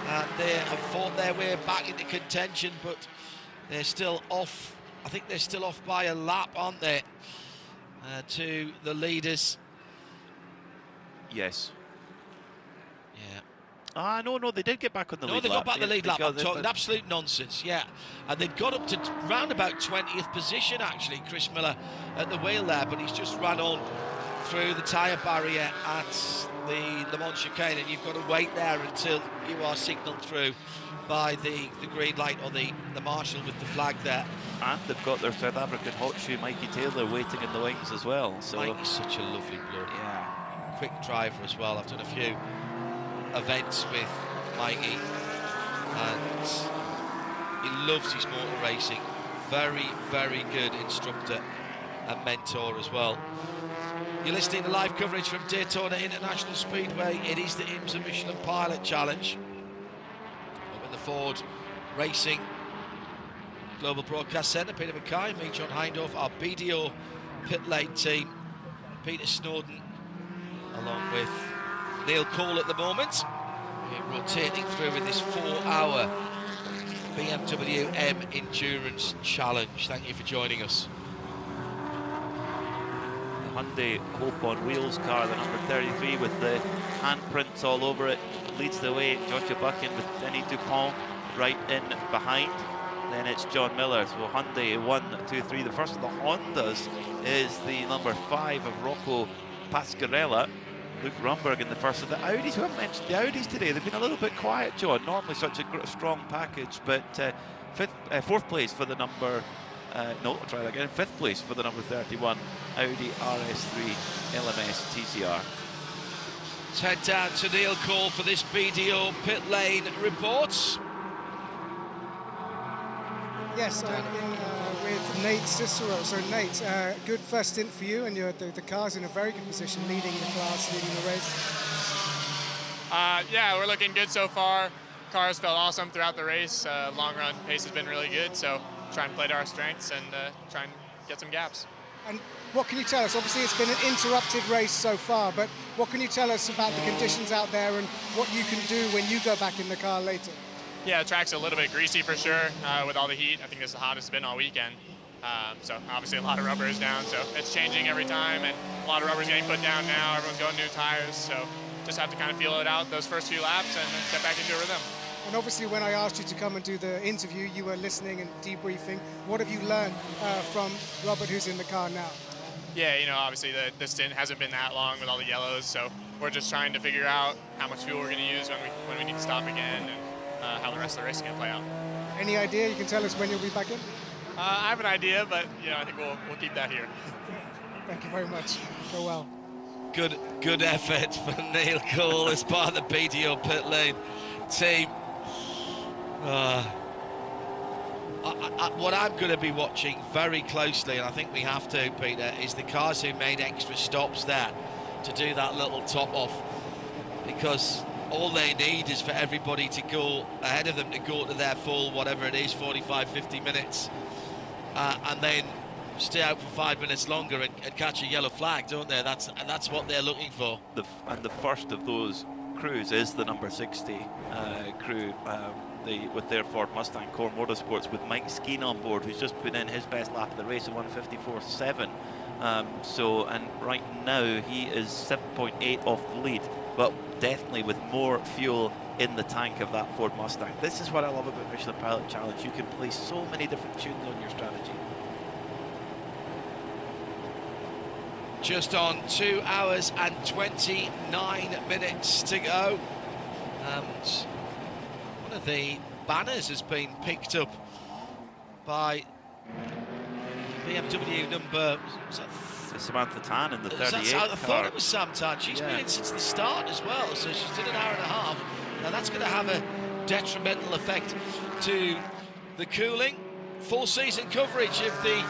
and they have fought their way back into contention, but they're still off. I think they're still off by a lap, aren't they, to the leaders? Yes. Yeah. No, they did get back on the lead lap. No, they got back the lead lap. I'm talking absolute nonsense, yeah. And they'd got up to round about 20th position, actually, Chris Miller at the wheel there, but he's just ran on through the tyre barrier at the Le Mans chicane, and you've got to wait there until you are signalled through by the green light or the marshal with the flag there. And they've got their South African hot shoe, Mikey Taylor, waiting in the wings as well. So Mikey's such a lovely bloke. Yeah. Quick driver as well. I've done a few events with Mikey, and he loves his motor racing. Very, very good instructor and mentor as well. You're listening to live coverage from Daytona International Speedway. It is the IMSA Michelin Pilot Challenge up in the Ford Racing Global Broadcast Centre. Peter Mackay, me, John Hindhaugh, our BDO pit lane team. Peter Snowden, along with Neil Cole at the moment. We're rotating through in this 4-hour BMW M Endurance Challenge. Thank you for joining us. The Hyundai Hope on Wheels car, the number 33 with the handprints all over it, leads the way. Joshua Buchan with Denny Dupont right in behind. Then it's John Miller. So Hyundai 1, 2, 3. The first of the Hondas is the number 5 of Rocco Pasquarella. Luke Rumberg in the first of the Audis. We haven't mentioned the Audis today. They've been a little bit quiet, John. Normally such a strong package, but fourth place for the number, no, I'll try that again. 5th place for the number 31 Audi RS3 LMS TCR. Let's head down to Neil Cole for this BDO pit lane reports. Yes, I'm in with Nate Cicero. So Nate, good first stint for you, and the car's in a very good position, leading the class, leading the race. Yeah, we're looking good so far. Cars felt awesome throughout the race. Long run pace has been really good, so try and play to our strengths and try and get some gaps. And what can you tell us? Obviously, it's been an interrupted race so far, but what can you tell us about the conditions out there and what you can do when you go back in the car later? Yeah, the track's a little bit greasy for sure with all the heat. I think this is the hottest it's been all weekend. So obviously a lot of rubber is down, so it's changing every time, and a lot of rubber is getting put down now. Everyone's going new tires, so just have to kind of feel it out those first few laps and get back into a rhythm. And obviously when I asked you to come and do the interview, you were listening and debriefing. What have you learned from Robert, who's in the car now? Yeah, you know, obviously the stint hasn't been that long with all the yellows, so we're just trying to figure out how much fuel we're going to use when we need to stop again, and how the rest of the race is going to play out. Any idea? You can tell us when you'll be back in? I have an idea, but you know, I think we'll keep that here. Thank you very much. Go well. Good effort for Neil Cole as part of the BDO pit lane team. What I'm going to be watching very closely, and I think we have to, Peter, is the cars who made extra stops there to do that little top off, because all they need is for everybody to go ahead of them to go to their full, whatever it is, 45, 50 minutes, and then stay out for 5 minutes longer and catch a yellow flag, don't they? That's what they're looking for. And the first of those crews is the number 60 crew, with their Ford Mustang Core Motorsports, with Mike Skeen on board, who's just put in his best lap of the race at 1:54.7. And right now he is 7.8 off the lead, but definitely with more fuel in the tank of that Ford Mustang. This is what I love about Michelin Pilot Challenge. You can play so many different tunes on your strategy. Just on 2 hours and 29 minutes to go. And one of the banners has been picked up by BMW number, was that Samantha Tan in the 38 I thought it was Sam Tan. She's been in since the start as well, so she's done an hour and a half. Now that's going to have a detrimental effect to the cooling. Full season coverage of the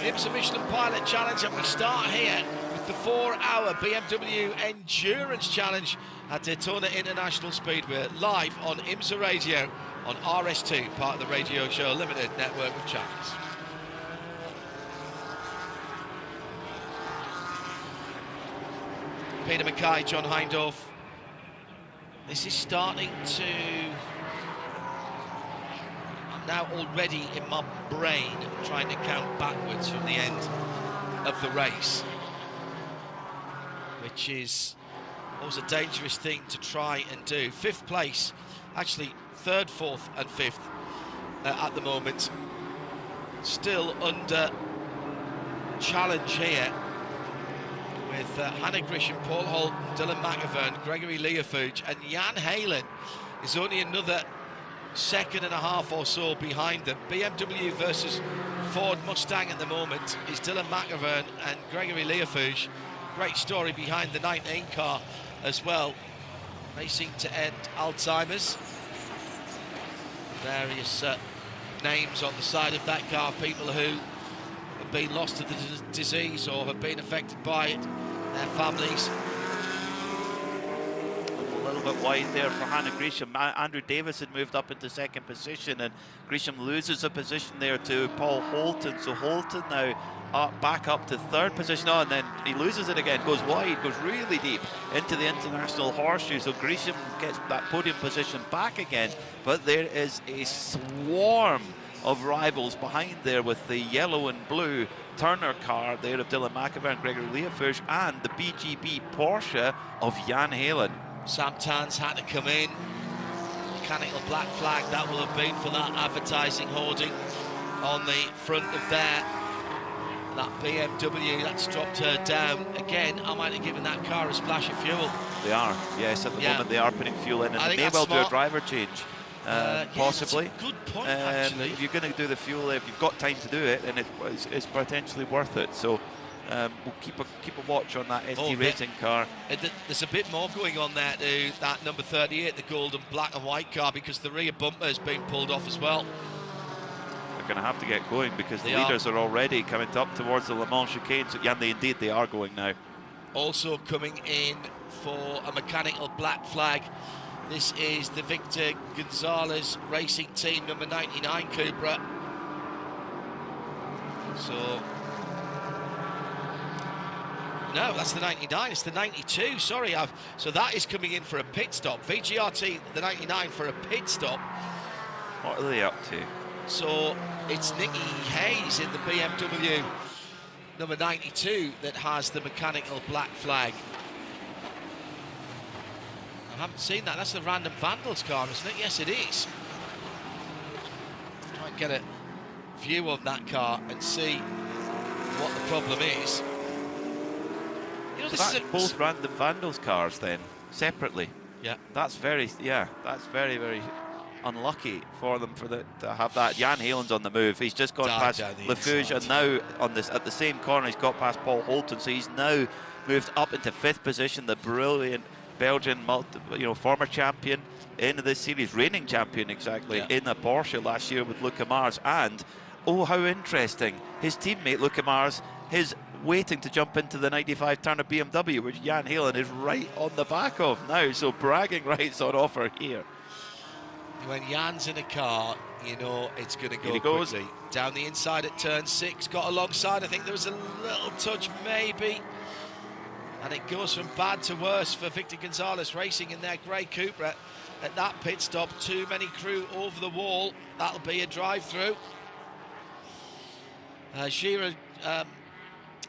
IMSA Michelin Pilot Challenge, and we start here with the 4-hour BMW Endurance Challenge at Daytona International Speedway, live on IMSA Radio on RS2, part of the Radio Show Limited network of channels. Peter Mackay, John Hindorf. This is starting to... I'm now already in my brain trying to count backwards from the end of the race, which is always a dangerous thing to try and do. 5th place, actually 3rd, 4th and 5th at the moment. Still under challenge here with Hannah Grisham, Paul Holden, Dylan McIvern, Gregory Leofuge, and Jan Halen is only another second and a half or so behind them. BMW versus Ford Mustang at the moment is Dylan McIvern and Gregory Leofuge. Great story behind the 19 car as well, racing to end Alzheimer's. Various names on the side of that car, people who have been lost to the disease or have been affected by it, their families. A little bit wide there for Hannah Gresham. Andrew Davis had moved up into second position, and Gresham loses a position there to Paul Holton. So Holton now back up to third position. Oh, and then he loses it again, goes wide, goes really deep into the international horseshoe. So Gresham gets that podium position back again. But there is a swarm of rivals behind there with the yellow and blue Turner car there of Dylan McIver and Gregory Leofouche, and the BGB Porsche of Jan Halen. Sam Tans had to come in. Mechanical black flag that will have been for that advertising hoarding on the front of that BMW. That's dropped her down. Again, I might have given that car a splash of fuel. They are, yes, at the moment they are putting fuel in, and they may well do a driver change. Possibly. Yeah, good point, actually. If you're going to do the fuel, if you've got time to do it, and it's potentially worth it. So we'll keep a watch on that ST Racing car. There's a bit more going on there to that number 38, the golden black and white car, because the rear bumper has been pulled off as well. They're going to have to get going because the leaders are already coming up towards the Le Mans chicane. So, yeah, indeed they are going now. Also coming in for a mechanical black flag. This is the Victor Gonzalez Racing Team number 99 Cupra. So, no, that's the 99, it's the 92, sorry. So that is coming in for a pit stop. VGRT, the 99 for a pit stop. What are they up to? So it's Nikki Hayes in the BMW number 92 that has the mechanical black flag. I haven't seen that. That's the Random Vandals car, isn't it? Yes, it is. Try and get a view of that car and see what the problem is. You know, so that's both Random Vandals cars then, separately. Yeah. That's very, very unlucky for them to have that. Jan Halen's on the move. He's just gone past Leofouche, and now on this at the same corner he's got past Paul Holton. So he's now moved up into 5th position. The brilliant Belgian, former champion in this series, reigning champion exactly, in a Porsche last year with Luca Mars. And oh, how interesting! His teammate Luca Mars is waiting to jump into the 95 Turner BMW, which Jan Halen is right on the back of now. So bragging rights on offer here. When Jan's in a car, you know it's going to go quickly. Down the inside at turn 6, got alongside. I think there was a little touch, maybe. And it goes from bad to worse for Victor Gonzalez Racing in their grey Cupra. At that pit stop, too many crew over the wall. That'll be a drive-through.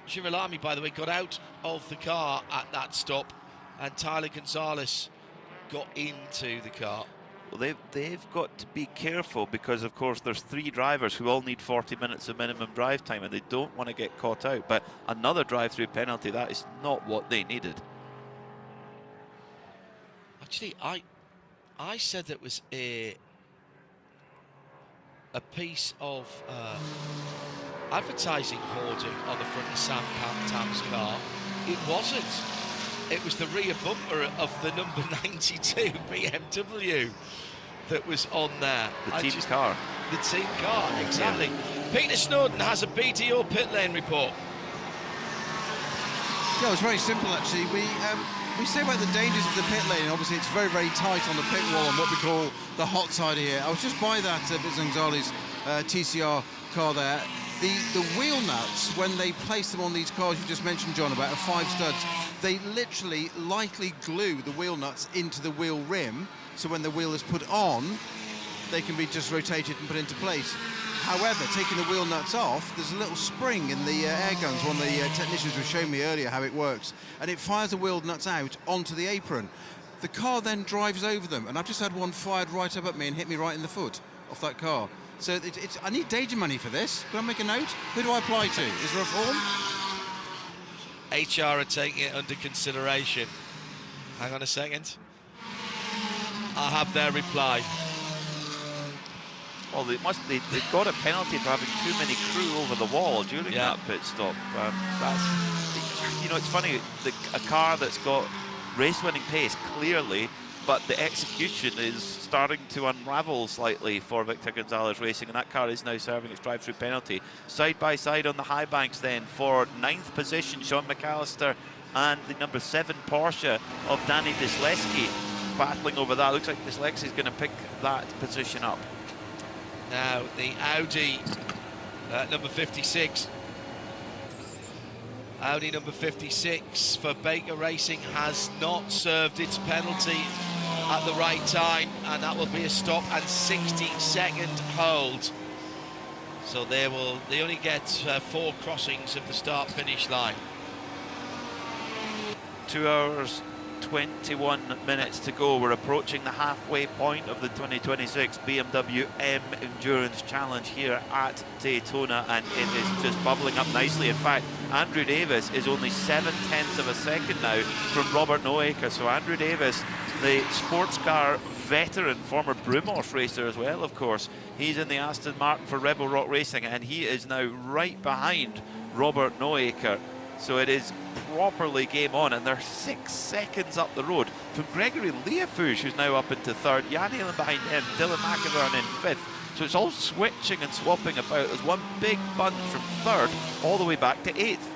Girolami, by the way, got out of the car at that stop, and Tyler Gonzalez got into the car. Well, they've got to be careful because, of course, there's 3 drivers who all need 40 minutes of minimum drive time, and they don't want to get caught out. But another drive-through penalty, that is not what they needed. Actually, I said that was a piece of advertising hoarding on the front of Sam Tam's car. It wasn't. It was the rear bumper of the number 92 BMW that was on there. The team car. The team car, exactly. Yeah. Peter Snowden has a BTO pit lane report. Yeah, it was very simple actually. We say about the dangers of the pit lane. Obviously, it's very, very tight on the pit wall and what we call the hot side here. I was just by that Gonzalez TCR car there. The wheel nuts, when they place them on these cars you just mentioned, John, about 5 studs, they literally lightly glue the wheel nuts into the wheel rim, so when the wheel is put on, they can be just rotated and put into place. However, taking the wheel nuts off, there's a little spring in the air guns. One of the technicians was showing me earlier how it works, and it fires the wheel nuts out onto the apron. The car then drives over them, and I've just had one fired right up at me and hit me right in the foot off that car. So I need danger money for this. Can I make a note? Who do I apply to? Is there a form? HR are taking it under consideration. Hang on a second. I have their reply. Well, they've got a penalty for having too many crew over the wall during that pit stop. It's funny, a car that's got race-winning pace, clearly, but the execution is starting to unravel slightly for Victor Gonzalez Racing, and that car is now serving its drive-through penalty. Side by side on the high banks then for 9th position, Sean McAllister and the number 7 Porsche of Danny Disleski. battling over that. Looks like Dyslexi's going to pick that position up. Now the Audi number 56. Audi number 56 for Baker Racing has not served its penalty at the right time, and that will be a stop and 60-second hold. So they only get 4 crossings of the start-finish line. 2 hours 21 minutes to go. We're approaching the halfway point of the 2026 BMW M Endurance Challenge here at Daytona, and it is just bubbling up nicely. In fact, Andrew Davis is only 7/10 of a second now from Robert Noaker. So Andrew Davis, the sports car veteran, former Brumos racer as well, of course, he's in the Aston Martin for Rebel Rock Racing, and he is now right behind Robert Noaker. So it is properly game on, and they're 6 seconds up the road from Gregory Leafouche, who's now up into 3rd. Jan Halen behind him, Dylan McIvern in 5th. So it's all switching and swapping about. There's one big bunch from 3rd all the way back to 8th.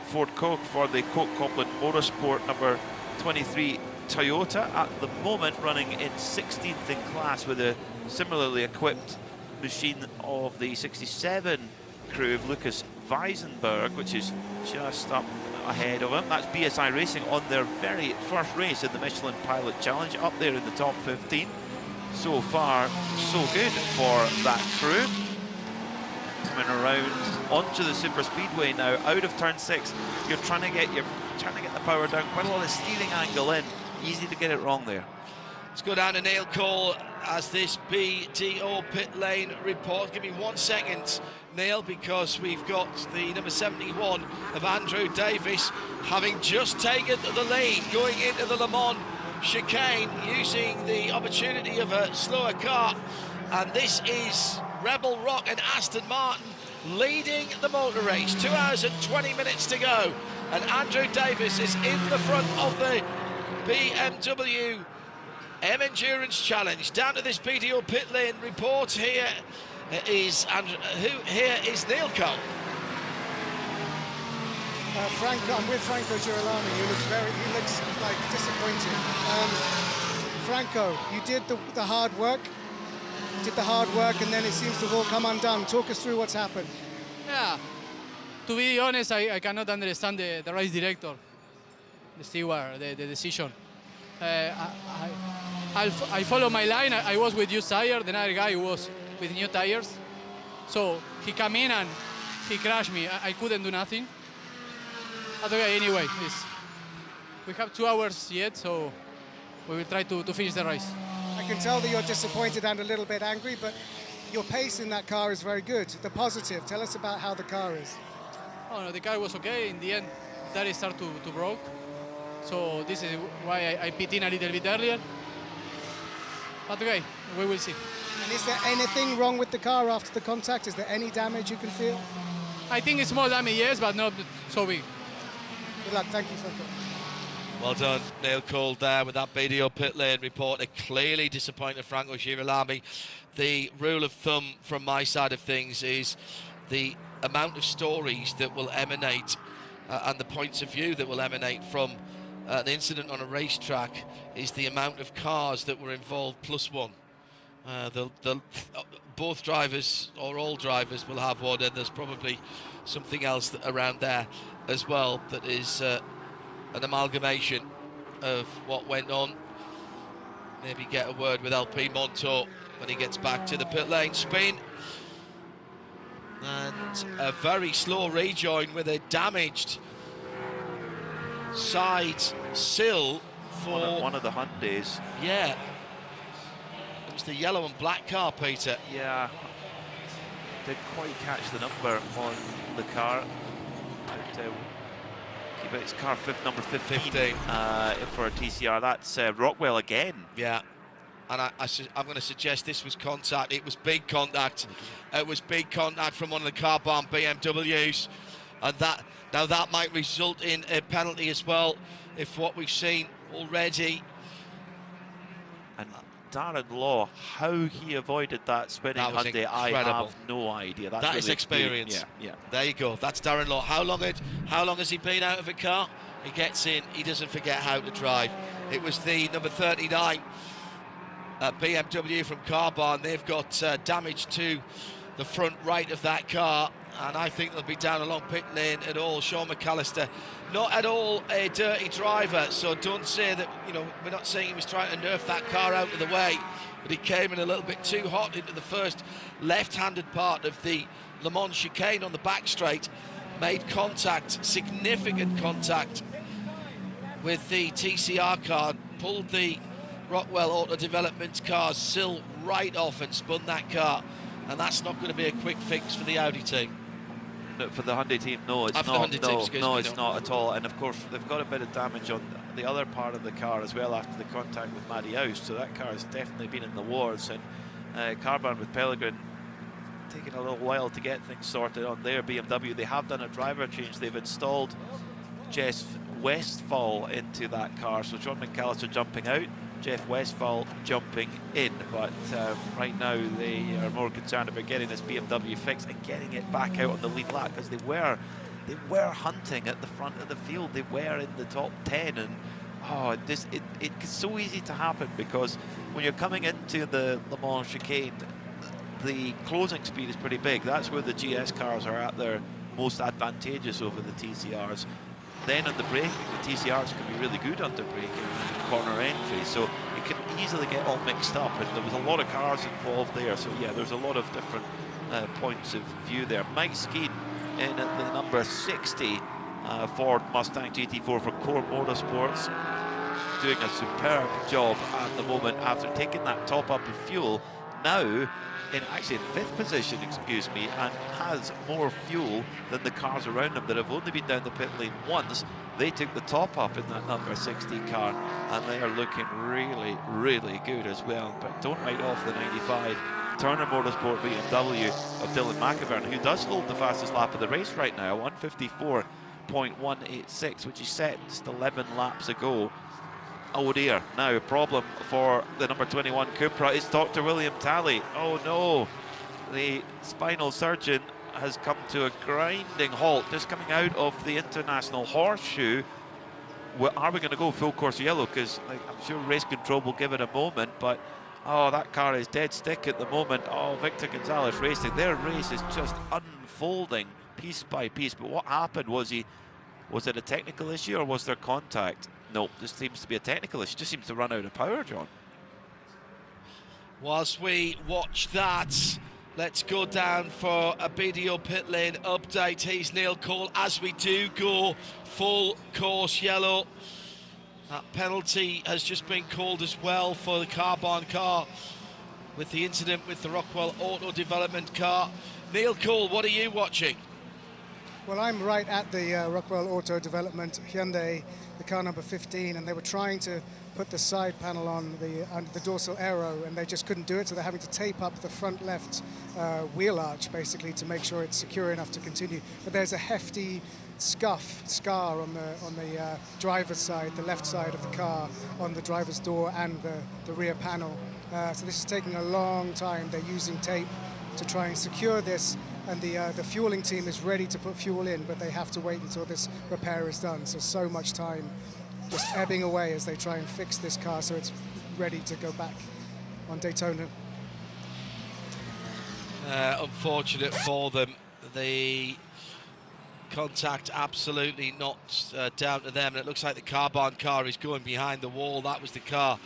Ford Koch for the Koch Copland Motorsport number 23 Toyota, at the moment running in 16th in class with a similarly equipped machine of the 67 crew of Lucas Weisenberg, which is just up ahead of him. That's BSI Racing on their very first race in the Michelin Pilot Challenge, up there in the top 15. So far, so good for that crew. Coming around onto the super speedway now, out of turn 6. You're trying to get the power down, quite a lot of steering angle in. Easy to get it wrong there. Let's go down to Neil Cole as this BDO pit lane report. Give me 1 second, Neil, because we've got the number 71 of Andrew Davis having just taken the lead going into the Le Mans chicane, using the opportunity of a slower car. And this is Rebel Rock and Aston Martin leading the motor race. 2 hours and 20 minutes to go, and Andrew Davis is in the front of the BMW M Endurance Challenge. Down to this BDO pit lane report. Here is Neil Cole. I'm with Franco Girolami. He looks like disappointed. Franco, you did the hard work. And then it seems to have all come undone. Talk us through what's happened. Yeah, to be honest, I cannot understand the race director, the steward, the decision. I follow my line. I was with used tire. The other guy was with new tires. So he came in and he crashed me. I couldn't do nothing. But okay, anyway, we have 2 hours yet, so we will try to finish the race. I can tell that you're disappointed and a little bit angry, but your pace in that car is very good. The positive, tell us about how the car is. Oh, no, the car was okay. In the end, that started to broke. So this is why I pit in a little bit earlier. But okay, we will see. And is there anything wrong with the car after the contact? Is there any damage you can feel? I think it's small damage, yes, but not so big. Good luck, thank you, Franco. Well done, Neil Cole there with that BDO pit lane report. A clearly disappointed Franco Girolami. The rule of thumb from my side of things is the amount of stories that will emanate and the points of view that will emanate from an incident on a racetrack is the amount of cars that were involved plus one. Both drivers or all drivers will have one, and there's probably something else around there as well that is an amalgamation of what went on. Maybe get a word with LP Montour when he gets back to the pit lane. Spin, and a very slow rejoin with a damaged side sill for one of the Hyundais. Yeah, it was the yellow and black car, Peter. Yeah, didn't quite catch the number on the car. Keep it, it's car number 15 for a TCR. That's Rockwell again. Yeah, and I'm going to suggest this was contact. It was big contact. It was big contact from one of the car-bound BMWs, and that might result in a penalty as well, if what we've seen already. And Darren Law, how he avoided that spinning Hyundai, I have no idea. That is experience. Yeah. There you go. That's Darren Law. How long has he been out of a car? he gets in, he doesn't forget how to drive. It was the number 39 BMW from Carbon. They've got damage to the front right of that car, and I think they'll be down along pit lane at all. Sean McAllister, not at all a dirty driver, so don't say that, you know, we're not saying he was trying to nerf that car out of the way, but he came in a little bit too hot into the first left-handed part of the Le Mans chicane on the back straight, made contact, significant contact with the TCR car, pulled the Rockwell Auto Development car's sill right off and spun that car, and that's not going to be a quick fix for the Audi team. No, for the Hyundai team, no, it's not. It's not at all. And of course, they've got a bit of damage on the other part of the car as well after the contact with Matty Oust, so that car has definitely been in the wars. And Carbon with Pellegrin taking a little while to get things sorted on their BMW. They have done a driver change. They've installed Jeff Westphal into that car, so John McAllister jumping out, Jeff Westphal jumping in, but right now they are more concerned about getting this BMW fixed and getting it back out on the lead lap, because they were hunting at the front of the field. They were in the top 10, and it's so easy to happen, because when you're coming into the Le Mans chicane, the closing speed is pretty big. That's where the GS cars are at their most advantageous over the TCRs. Then on the braking, the TCRs can be really good under braking and corner entry, so it can easily get all mixed up, and there was a lot of cars involved there, so yeah, there's a lot of different points of view there. Mike Skeen in at the number 60 Ford Mustang GT4 for Core Motorsports, doing a superb job at the moment after taking that top up of fuel. Now actually in 5th position, excuse me, and has more fuel than the cars around them that have only been down the pit lane once. They took the top up in that number 60 car, and they are looking really, really good as well. But don't write off the 95 Turner Motorsport BMW of Dylan McIvern, who does hold the fastest lap of the race right now, 154.186, which he set just 11 laps ago. Oh dear, now a problem for the number 21 Cupra is Dr. William Talley. Oh no, the spinal surgeon has come to a grinding halt just coming out of the International Horseshoe. Well, are we going to go full course yellow? Because I'm sure race control will give it a moment, but that car is dead stick at the moment. Victor Gonzalez Racing, their race is just unfolding piece by piece. But what happened? Was it a technical issue, or was there contact? No, this seems to be a technical issue. Just seems to run out of power, John. Whilst we watch that, let's go down for a BDO pit lane update. He's Neil Cole as we do go full course yellow. That penalty has just been called as well for the Carbon car with the incident with the Rockwell Auto Development car. Neil Cole, what are you watching? Well, I'm right at the Rockwell Auto Development Hyundai, the car number 15, and they were trying to put the side panel on the dorsal aero, and they just couldn't do it, so they're having to tape up the front left wheel arch, basically, to make sure it's secure enough to continue. But there's a hefty scar on the driver's side, the left side of the car, on the driver's door and the rear panel. So this is taking a long time. They're using tape to try and secure this, and the fueling team is ready to put fuel in, but they have to wait until this repair is done. So much time just ebbing away as they try and fix this car so it's ready to go back on Daytona. Unfortunate for them. The contact absolutely not down to them, and it looks like the Carbon car is going behind the wall. That was the car,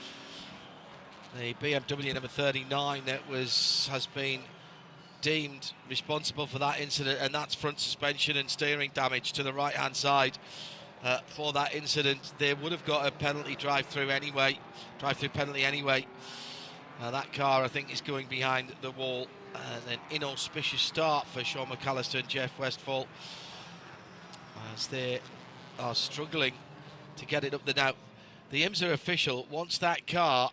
the BMW number 39, that has been deemed responsible for that incident, and that's front suspension and steering damage to the right hand side. For that incident, they would have got a penalty drive-through penalty anyway. That car, I think, is going behind the wall, and an inauspicious start for Sean McAllister and Jeff Westphal as they are struggling to get it up the now. The IMSA official wants that car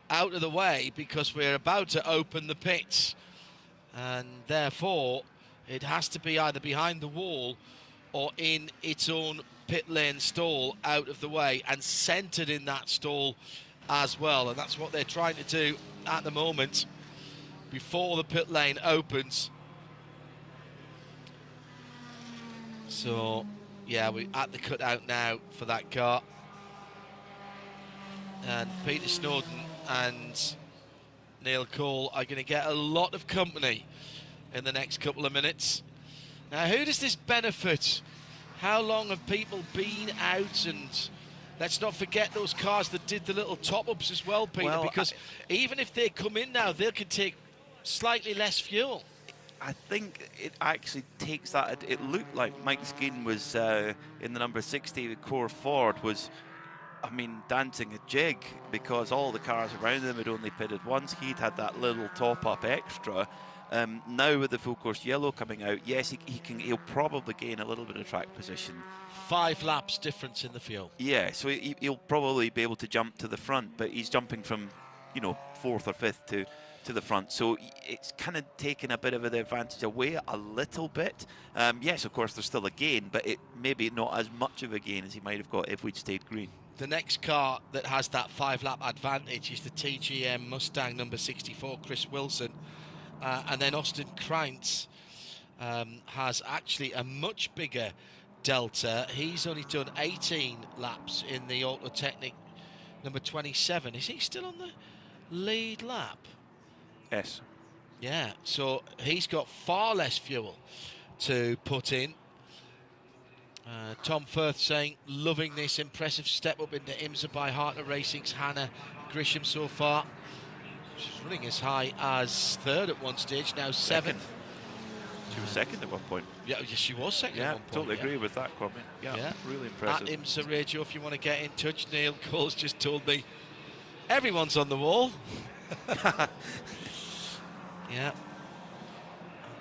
out of the way because we're about to open the pits, and therefore it has to be either behind the wall or in its own pit lane stall, out of the way and centered in that stall as well. And that's what they're trying to do at the moment before the pit lane opens. So Yeah, we're at the cutout now for that car. And Peter Snowden and Neil Cole are going to get a lot of company in the next couple of minutes. Now, who does this benefit? How long have people been out? And let's not forget those cars that did the little top-ups as well, Peter, Well, because even if they come in now, they can take slightly less fuel. I think it actually takes that. It looked like Mike Skeen was in the number 60 Core Ford was, I mean, dancing a jig because all the cars around him had only pitted once. He'd had that little top-up extra. Now with the full course yellow coming out, yes, he'll probably gain a little bit of track position. 5 laps difference in the fuel. Yeah, so he'll probably be able to jump to the front, but he's jumping from, you know, 4th or 5th to the front. So it's kind of taken a bit of the advantage away a little bit. Yes, of course, there's still a gain, but it maybe not as much of a gain as he might have got if we'd stayed green. The next car that has that 5-lap advantage is the TGM Mustang number 64, Chris Wilson. And then Austin Krantz has actually a much bigger delta. He's only done 18 laps in the Autotechnic number 27. Is he still on the lead lap? Yes. Yeah, so he's got far less fuel to put in. Tom Firth saying, loving this impressive step up into IMSA by Hartner Racing's Hannah Grisham so far. She's running as high as 3rd at one stage, now 7th. She was 2nd at one point. Yeah, she was 2nd at one point. Totally agree with that comment. Yeah, really impressive. At IMSA Radio, if you want to get in touch, Neil Cole's just told me everyone's on the wall. Yeah.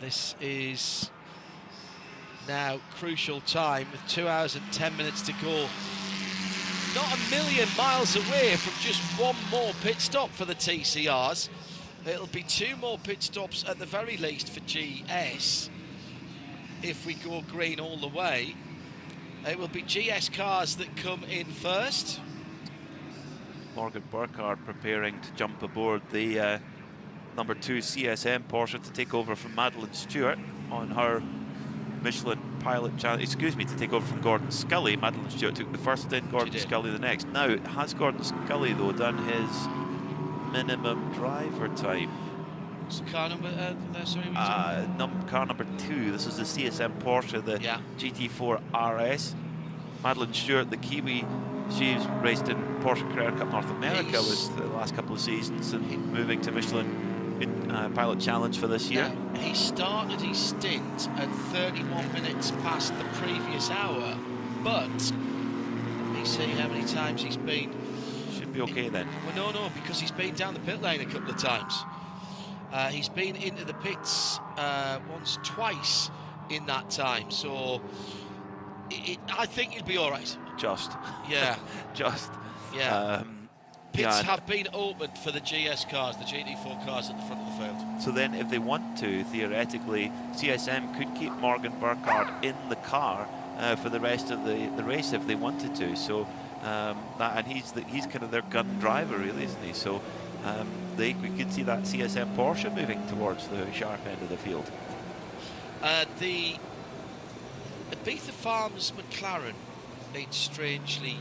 This is now crucial time with 2 hours and 10 minutes to go. Not a million miles away from just one more pit stop for the TCRs. It'll be 2 more pit stops at the very least for GS. If we go green all the way, it will be GS cars that come in first. Morgan Burkhardt preparing to jump aboard the number 2 CSM Porsche to take over from Madeline Stewart on her Michelin Pilot Challenge. Excuse me, to take over from Gordon Scully. Madeline Stewart took the first stint, Gordon Scully the next. Now, has Gordon Scully, though, done his minimum driver time? What's the car number? Sorry, car number 2. This is the CSM Porsche, the GT4 RS. Madeline Stewart, the Kiwi, she's raced in Porsche Carrera Cup North America with the last couple of seasons and moving to Michelin Pilot Challenge for this year. Yeah, he started his stint at 31 minutes past the previous hour, but let me see how many times he's been. Should be okay then. Well, no, because he's been down the pit lane a couple of times. He's been into the pits twice in that time, so I think he'll be all right. Just. Yeah. Just. Yeah. Pits have been opened for the GS cars, the GT4 cars at the front of the field. So then if they want to, theoretically, CSM could keep Morgan Burkhardt in the car for the rest of the race if they wanted to. So and he's kind of their gun driver, really, isn't he? So we could see that CSM Porsche moving towards the sharp end of the field. The Ibiza Farms McLaren needs strangely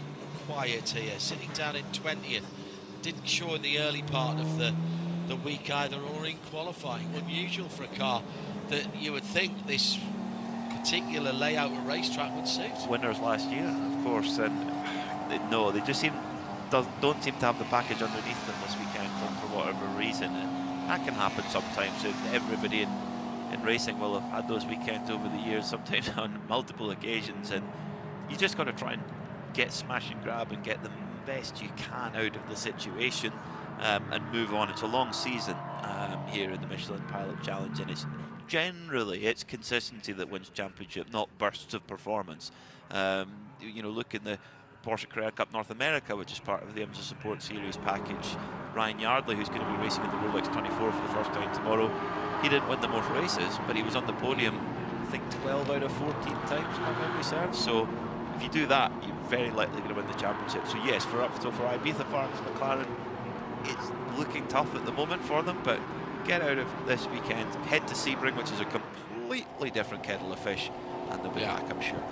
quiet here, sitting down in 20th. Didn't show in the early part of the week either, or in qualifying. Unusual for a car that you would think this particular layout of racetrack would suit. Winners last year, of course, and they just don't seem to have the package underneath them this weekend for whatever reason, and that can happen sometimes. Everybody in racing will have had those weekends over the years, sometimes on multiple occasions, and you just got to try and get smash and grab and get the best you can out of the situation and move on. It's a long season here in the Michelin Pilot Challenge, and it's consistency that wins championship, not bursts of performance. You know, look in the Porsche Carrera Cup North America, which is part of the IMSA Support Series package. Ryan Yardley, who's going to be racing in the Rolex 24 for the first time tomorrow, he didn't win the most races, but he was on the podium, I think 12 out of 14 times, my memory serves. So if you do that, you're very likely going to win the championship. So yes, for Ibiza Farms McLaren, it's looking tough at the moment for them, but get out of this weekend, head to Sebring, which is a completely different kettle of fish, and they'll be back, I'm sure.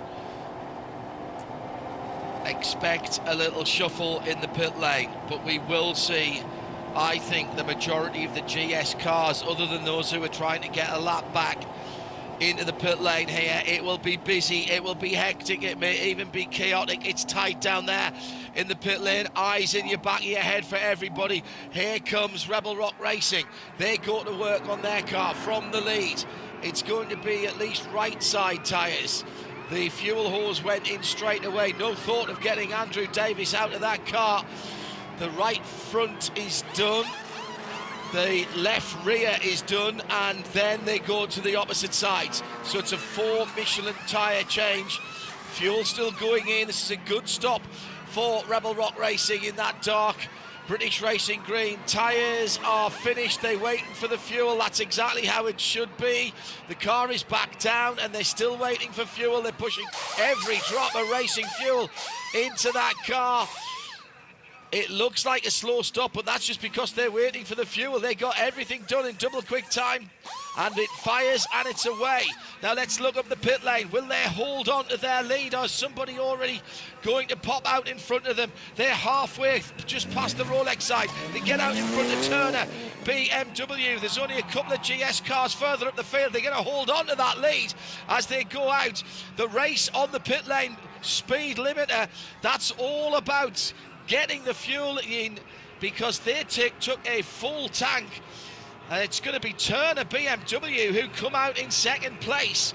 expect a little shuffle in the pit lane, but we will see, I think, the majority of the GS cars, other than those who are trying to get a lap back into the pit lane here. It will be busy, it will be hectic, it may even be chaotic. It's tight down there in the pit lane. Eyes in your back of your head for everybody. Here comes Rebel Rock Racing. They go to work on their car from the lead. It's going to be at least right side tyres. The fuel hose went in straight away. No thought of getting Andrew Davis out of that car. The right front is done. The left rear is done, and then they go to the opposite sides. So it's a 4 Michelin tyre change. Fuel still going in. This is a good stop for Rebel Rock Racing in that dark British Racing green. Tyres are finished. They're waiting for the fuel. That's exactly how it should be. The car is back down, and they're still waiting for fuel. They're pushing every drop of racing fuel into that car. It looks like a slow stop, but that's just because they're waiting for the fuel. They got everything done in double quick time, and it fires and it's away. Now let's look up the pit lane. Will they hold on to their lead, or is somebody already going to pop out in front of them? They're halfway just past the Rolex side. They get out in front of Turner, BMW. There's only a couple of GS cars further up the field. They're going to hold on to that lead as they go out. The race on the pit lane speed limiter, that's all about getting the fuel in, because they took a full tank, and it's going to be Turner BMW who come out in second place.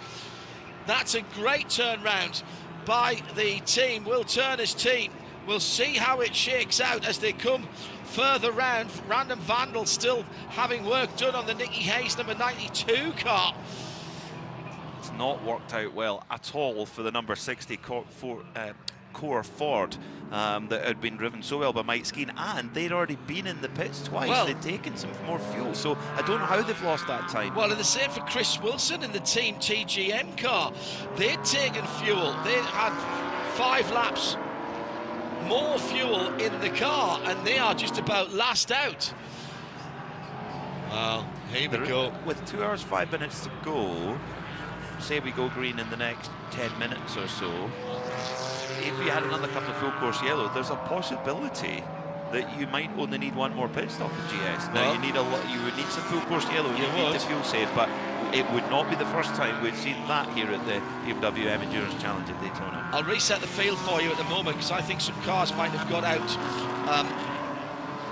That's a great turnaround by the team, Will Turner's team. We'll see how it shakes out as they come further round. Random Vandal still having work done on the Nicky Hayes number 92 car. It's not worked out well at all for the number 60 Core Ford that had been driven so well by Mike Skeen, and they'd already been in the pits twice. Well, they'd taken some more fuel, so I don't know how they've lost that time. Well, and the same for Chris Wilson in the Team TGM car. They'd taken fuel. They had 5 laps more fuel in the car, and they are just about last out. Well, here we go. With 2 hours 5 minutes to go, say we go green in the next 10 minutes or so, if you had another couple of full course yellow, there's a possibility that you might only need 1 more pit stop in GS. Now you need a lot. You would need some full course yellow. You need the fuel save, but it would not be the first time we've seen that here at the BMW M Endurance Challenge at Daytona. I'll reset the field for you at the moment, because I think some cars might have got out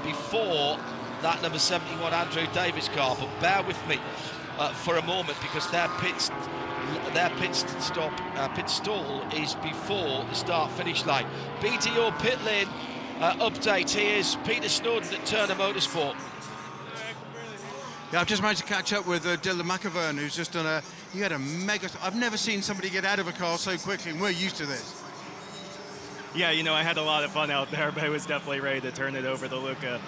before that number 71 Andrew Davis car, but bear with me for a moment, because their pit stall is before the start-finish line. BDO pit lane update. Here's Peter Snowden at Turner Motorsport. Yeah, I've just managed to catch up with Dylan McAvern, who's just done he had a mega... I've never seen somebody get out of a car so quickly, and we're used to this. Yeah, you know, I had a lot of fun out there, but I was definitely ready to turn it over to Luca.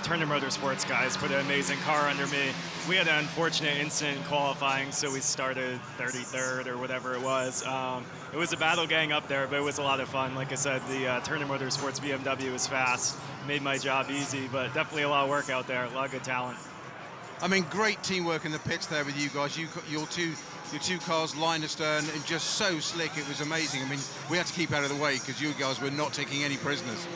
Turner Motorsports guys put an amazing car under me. We had an unfortunate incident in qualifying, so we started 33rd or whatever it was. It was a battle gang up there, but it was a lot of fun. Like I said, the Turner Motorsports BMW was fast, made my job easy, but definitely a lot of work out there, a lot of good talent. I mean, great teamwork in the pits there with you guys. Your two cars, line astern, and just so slick. It was amazing. I mean, we had to keep out of the way because you guys were not taking any prisoners.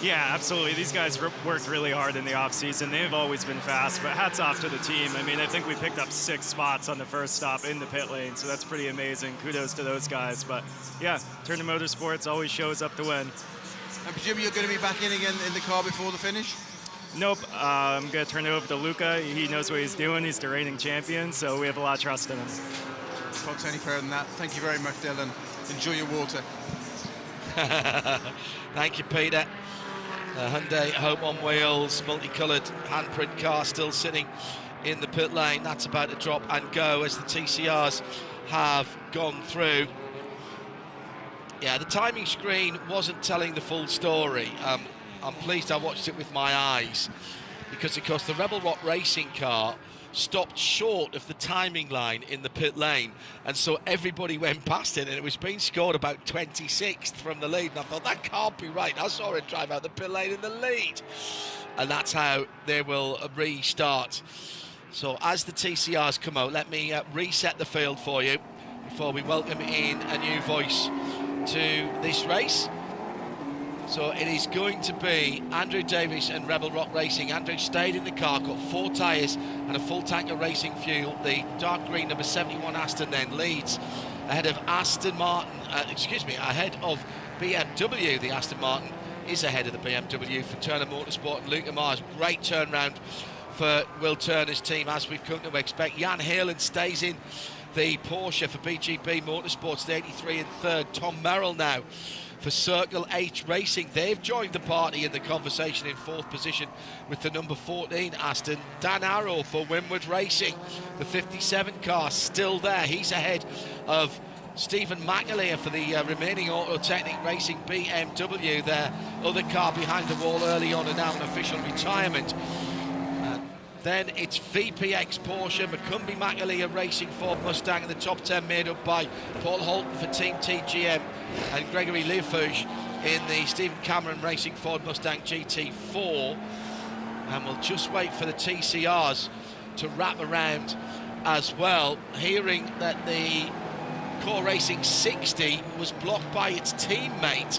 Yeah, absolutely. These guys worked really hard in the off-season. They've always been fast, but hats off to the team. I mean, I think we picked up 6 spots on the first stop in the pit lane, so that's pretty amazing. Kudos to those guys. But yeah, Turner Motorsports always shows up to win. I presume you're going to be back in again in the car before the finish? Nope. I'm going to turn it over to Luca. He knows what he's doing. He's the reigning champion, so we have a lot of trust in him. Can't say any further than that. Thank you very much, Dylan. Enjoy your water. Thank you, Peter. Hyundai Hope on Wheels, multicoloured handprint car still sitting in the pit lane. That's about to drop and go as the TCRs have gone through. Yeah, the timing screen wasn't telling the full story. I'm pleased I watched it with my eyes, because of course the Rebel Rock Racing car stopped short of the timing line in the pit lane, and so everybody went past it, and it was being scored about 26th from the lead, and I thought, that can't be right. I saw it drive out the pit lane in the lead, and that's how they will restart. So as the TCRs come out, let me reset the field for you before we welcome in a new voice into this race. So it is going to be Andrew Davis and Rebel Rock Racing. Andrew stayed in the car, got 4 tyres and a full tank of racing fuel. The dark green number 71 Aston then leads ahead of Aston Martin, ahead of BMW. The Aston Martin is ahead of the BMW for Turner Motorsport and Luca Mars. Great turnaround for Will Turner's team, as we've come to expect. Jan Heerlen stays in the Porsche for BGB Motorsports, the 83 in third. Tom Merrill now for Circle H Racing. They've joined the party in the conversation in 4th position with the number 14 Aston. Dan Arrow for Winward Racing, the 57 car, still there. He's ahead of Stephen McAleer for the remaining Autotechnic Racing BMW. Their other car behind the wall early on and now an official retirement. Then it's VPX Porsche, McCumbee McAleer Racing Ford Mustang, and the top 10 made up by Paul Holton for Team TGM and Gregory Leofouge in the Stephen Cameron Racing Ford Mustang GT4. And we'll just wait for the TCRs to wrap around as well, hearing that the Core Racing 60 was blocked by its teammate,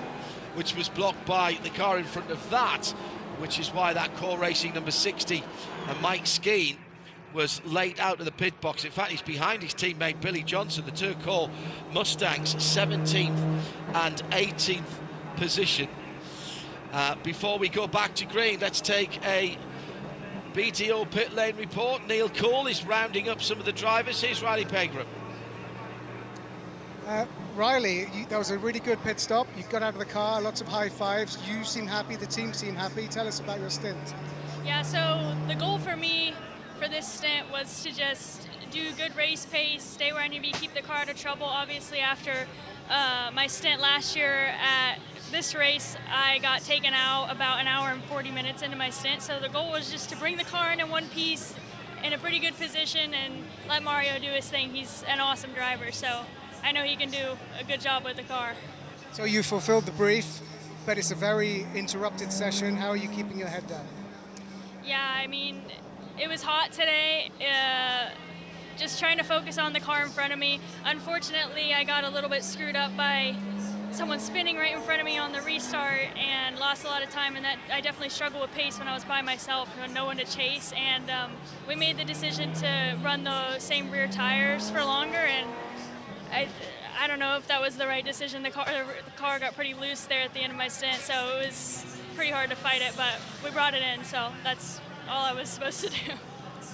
which was blocked by the car in front of that, which is why that Core Racing number 60 and Mike Skeen was late out of the pit box. In fact, he's behind his teammate Billy Johnson, the 2 Core Mustangs, 17th and 18th position. Before we go back to green, let's take a BTO pit lane report. Neil Cole is rounding up some of the drivers. Here's Riley Pegram. Riley, that was a really good pit stop. You got out of the car, lots of high fives. You seem happy, the team seem happy. Tell us about your stint. Yeah, so the goal for me for this stint was to just do good race pace, stay where I need to be, keep the car out of trouble. Obviously, after my stint last year at this race, I got taken out about an hour and 40 minutes into my stint. So the goal was just to bring the car in one piece in a pretty good position and let Mario do his thing. He's an awesome driver, so I know he can do a good job with the car. So you fulfilled the brief, but it's a very interrupted session. How are you keeping your head down? Yeah, I mean, it was hot today. Just trying to focus on the car in front of me. Unfortunately, I got a little bit screwed up by someone spinning right in front of me on the restart and lost a lot of time, and that I definitely struggled with pace when I was by myself and no one to chase. And we made the decision to run the same rear tires for longer, and I don't know if that was the right decision. The car got pretty loose there at the end of my stint, so it was pretty hard to fight it, but we brought it in, so that's all I was supposed to do.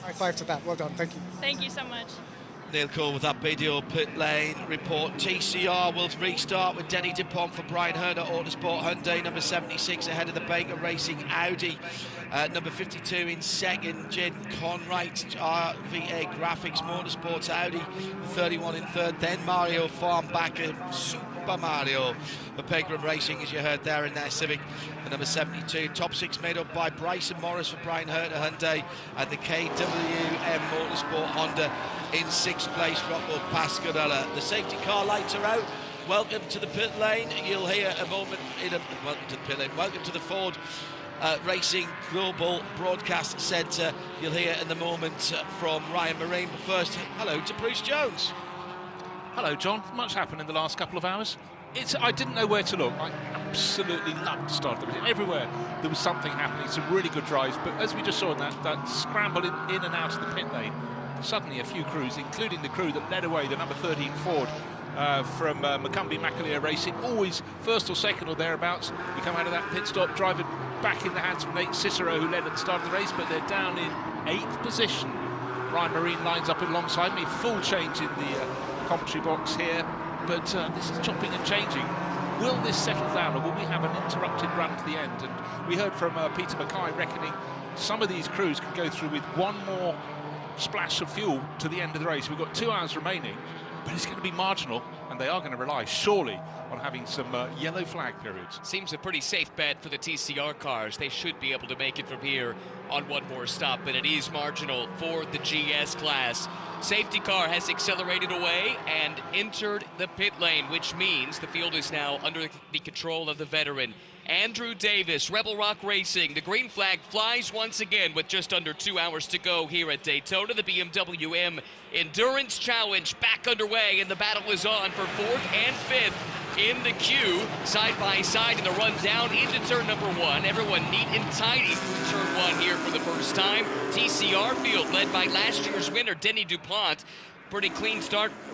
High five to that. Well done. Thank you. Thank you so much. Neil Cole with that BDO pit lane report. TCR will restart with Denny DuPont for Brian Herder Autosport Hyundai, number 76 ahead of the Baker Racing Audi. Number 52 in second, Jaden Conwright, RVA Graphics Motorsports Audi, 31 in third. Then Mario Farnbacker, Super Mario for Pegram Racing, as you heard there in their Civic, the number 72. Top 6 made up by Bryson Morris for Brian Herter Hyundai and the KWM Motorsport Honda in 6th place, Rockwell Pascarella. The safety car lights are out. Welcome to the pit lane. You'll hear a moment in a welcome to the pit lane. Welcome to the Ford Racing Global Broadcast Centre. You'll hear in the moment from Ryan Marine. But first, hello to Bruce Jones. Hello, John. Much happened in the last couple of hours. I didn't know where to look. I absolutely loved the start of it. Everywhere there was something happening. Some really good drives. But as we just saw in that scramble in and out of the pit lane, suddenly a few crews, including the crew that led away, the number 13 Ford from McCumbee McAleer Racing, always first or second or thereabouts. You come out of that pit stop, driving back in the hands of Nate Cicero, who led at the start of the race, but they're down in 8th position. Ryan Marine lines up alongside me. Full change in the commentary box here, but this is chopping and changing. Will this settle down, or will we have an interrupted run to the end? And we heard from Peter Mackay reckoning some of these crews can go through with one more splash of fuel to the end of the race. We've got 2 hours remaining, but it's going to be marginal, and they are going to rely surely on having some yellow flag periods. Seems a pretty safe bet for the TCR cars. They should be able to make it from here on one more stop, but it is marginal for the GS class. Safety car has accelerated away and entered the pit lane, which means the field is now under the control of the veteran Andrew Davis, Rebel Rock Racing. The green flag flies once again with just under 2 hours to go here at Daytona. The BMW M Endurance Challenge back underway, and the battle is on for 4th and 5th in the queue, side by side in the run down into turn number 1. Everyone neat and tidy through turn 1 here for the first time. TCR field led by last year's winner, Denny DuPont. Pretty clean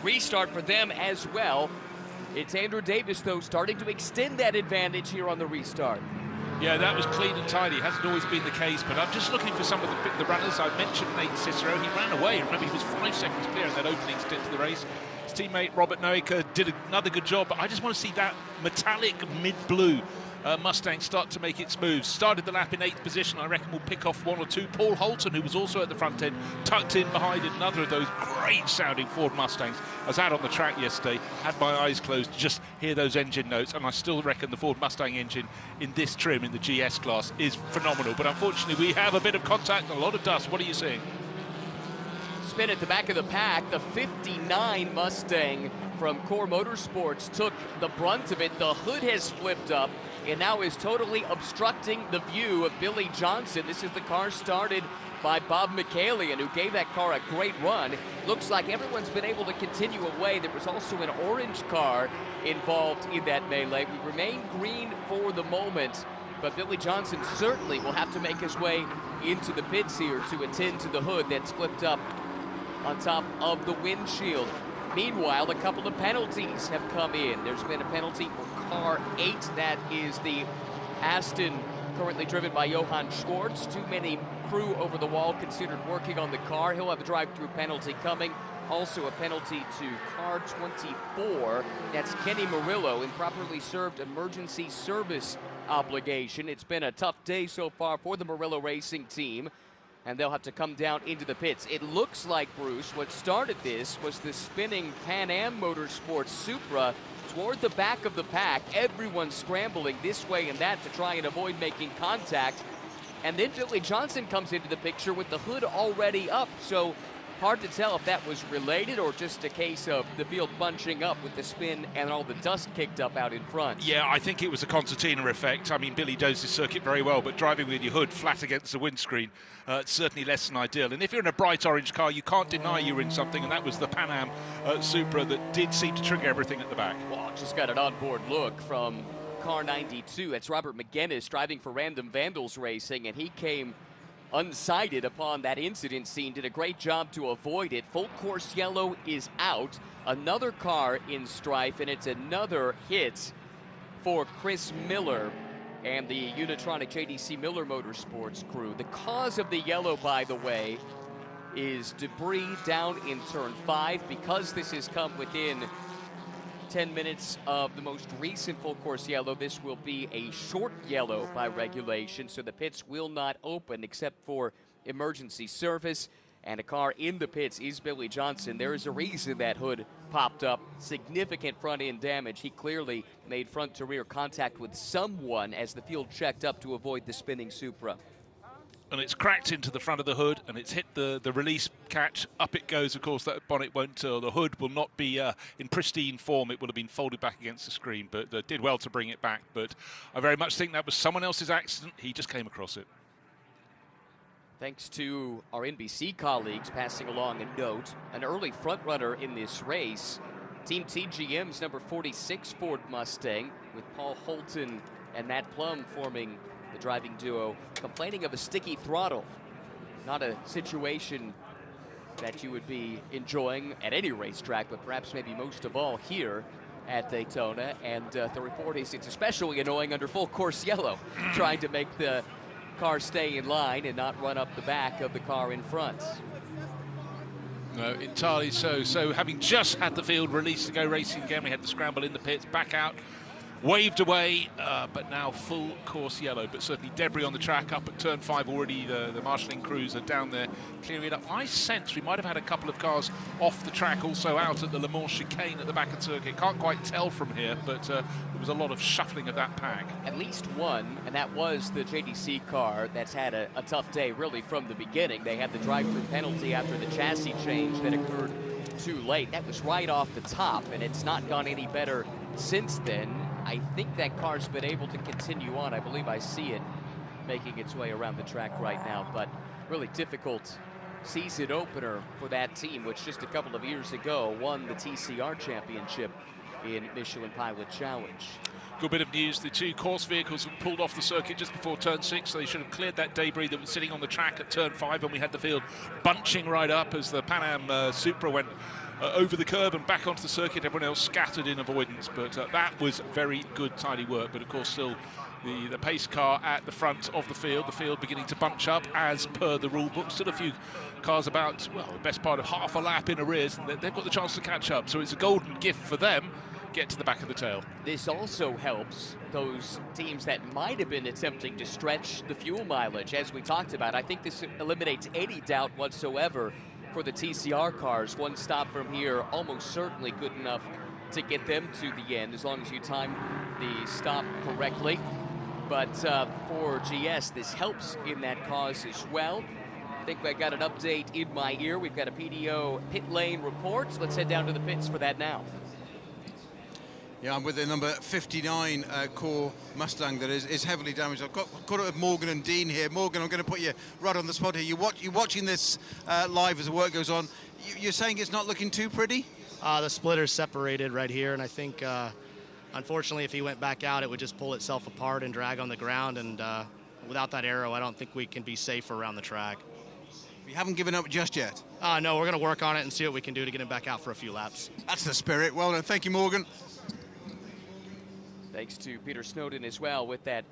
restart for them as well. It's Andrew Davis, though, starting to extend that advantage here on the restart. Yeah, that was clean and tidy. Hasn't always been the case, but I'm just looking for some of the runners. I mentioned Nate Cicero. He ran away. Remember, he was 5 seconds clear in that opening stint to the race. His teammate Robert Noika did another good job, but I just want to see that metallic mid-blue Mustang start to make its moves. Started the lap in 8th position. I reckon we'll pick off 1 or 2. Paul Holton, who was also at the front end, tucked in behind another of those great-sounding Ford Mustangs. I was out on the track yesterday, had my eyes closed to just hear those engine notes, and I still reckon the Ford Mustang engine in this trim, in the GS class, is phenomenal. But unfortunately, we have a bit of contact and a lot of dust. What are you seeing? Spin at the back of the pack. The 59 Mustang from Core Motorsports took the brunt of it. The hood has flipped up and now is totally obstructing the view of Billy Johnson. This is the car started by Bob Michelian, who gave that car a great run. Looks like everyone's been able to continue away. There was also an orange car involved in that melee. We remain green for the moment, but Billy Johnson certainly will have to make his way into the pits here to attend to the hood that's flipped up on top of the windshield. Meanwhile, a couple of penalties have come in. There's been a penalty for car 8. That is the Aston currently driven by Johann Schwartz. Too many crew over the wall considered working on the car. He'll have a drive-through penalty coming. Also a penalty to car 24. That's Kenny Murillo, improperly served emergency service obligation. It's been a tough day so far for the Murillo Racing team, and they'll have to come down into the pits. It looks like, Bruce, what started this was the spinning Pan Am Motorsports Supra toward the back of the pack. Everyone scrambling this way and that to try and avoid making contact. And then Billy Johnson comes into the picture with the hood already up. So hard to tell if that was related or just a case of the field bunching up with the spin and all the dust kicked up out in front. Yeah, I think it was a concertina effect. I mean, Billy knows his circuit very well, but driving with your hood flat against the windscreen, it's certainly less than ideal. And if you're in a bright orange car, you can't deny you're in something, and that was the Pan Am Supra that did seem to trigger everything at the back. Well, just got an onboard look from car 92. That's Robert McGinnis driving for Random Vandals Racing, and he came unsighted upon that incident scene, did a great job to avoid it. Full course yellow is out. Another car in strife, and it's another hit for Chris Miller and the Unitronic JDC Miller Motorsports crew. The cause of the yellow, by the way, is debris down in turn 5. Because this has come within 10 minutes of the most recent full course yellow, this will be a short yellow by regulation, so the pits will not open except for emergency service. And a car in the pits is Billy Johnson. There is a reason that hood popped up. Significant front end damage. He clearly made front to rear contact with someone as the field checked up to avoid the spinning Supra. And it's cracked into the front of the hood, and it's hit the release catch. Up it goes. Of course, that bonnet won't, the hood will not be in pristine form. It will have been folded back against the screen, but did well to bring it back. But I very much think that was someone else's accident. He just came across it. Thanks to our NBC colleagues passing along a note. An early front runner in this race, Team TGM's number 46 Ford Mustang, with Paul Holton and Matt Plum forming the driving duo, complaining of a sticky throttle. Not a situation that you would be enjoying at any racetrack, but perhaps maybe most of all here at Daytona. And the report is it's especially annoying under full course yellow, trying to make the car stay in line and not run up the back of the car in front. No, entirely so. So having just had the field released to go racing again, we had the scramble in the pits, back out, waved away, but now full course yellow. But certainly debris on the track up at turn 5 already. The marshalling crews are down there clearing it up. I sense we might have had a couple of cars off the track also out at the Le Mans chicane at the back of the circuit. Can't quite tell from here, but there was a lot of shuffling of that pack. At least one, and that was the JDC car that's had a tough day really from the beginning. They had the drive-through penalty after the chassis change that occurred too late. That was right off the top, and it's not gone any better since then. I think that car's been able to continue on. I believe I see it making its way around the track right now, but really difficult season opener for that team, which just a couple of years ago won the TCR Championship in Michelin Pilot Challenge. Good bit of news. The two course vehicles were pulled off the circuit just before turn 6, so they should have cleared that debris that was sitting on the track at turn 5, and we had the field bunching right up as the Pan Am Supra went over the curb and back onto the circuit. Everyone else scattered in avoidance, but that was very good, tidy work. But of course, still the pace car at the front of the field beginning to bunch up as per the rule book. Still a few cars about, well, the best part of half a lap in arrears, and they've got the chance to catch up, so it's a golden gift for them. Get to the back of the tail. This also helps those teams that might have been attempting to stretch the fuel mileage, as we talked about. I think this eliminates any doubt whatsoever for the TCR cars. One stop from here, almost certainly good enough to get them to the end, as long as you time the stop correctly. But for GS, this helps in that cause as well. I think I got an update in my ear. We've got a PDO pit lane report. Let's head down to the pits for that now. Yeah, I'm with the number 59 core Mustang that is heavily damaged. I've got it with Morgan and Dean here. Morgan, I'm going to put you right on the spot here. You're watching this live as the work goes on. You're saying it's not looking too pretty? The splitter's separated right here, and I think, unfortunately, if he went back out, it would just pull itself apart and drag on the ground, and without that arrow, I don't think we can be safe around the track. You haven't given up just yet? No, we're going to work on it and see what we can do to get him back out for a few laps. That's the spirit. Well done. Thank you, Morgan. Thanks to Peter Snowden as well with that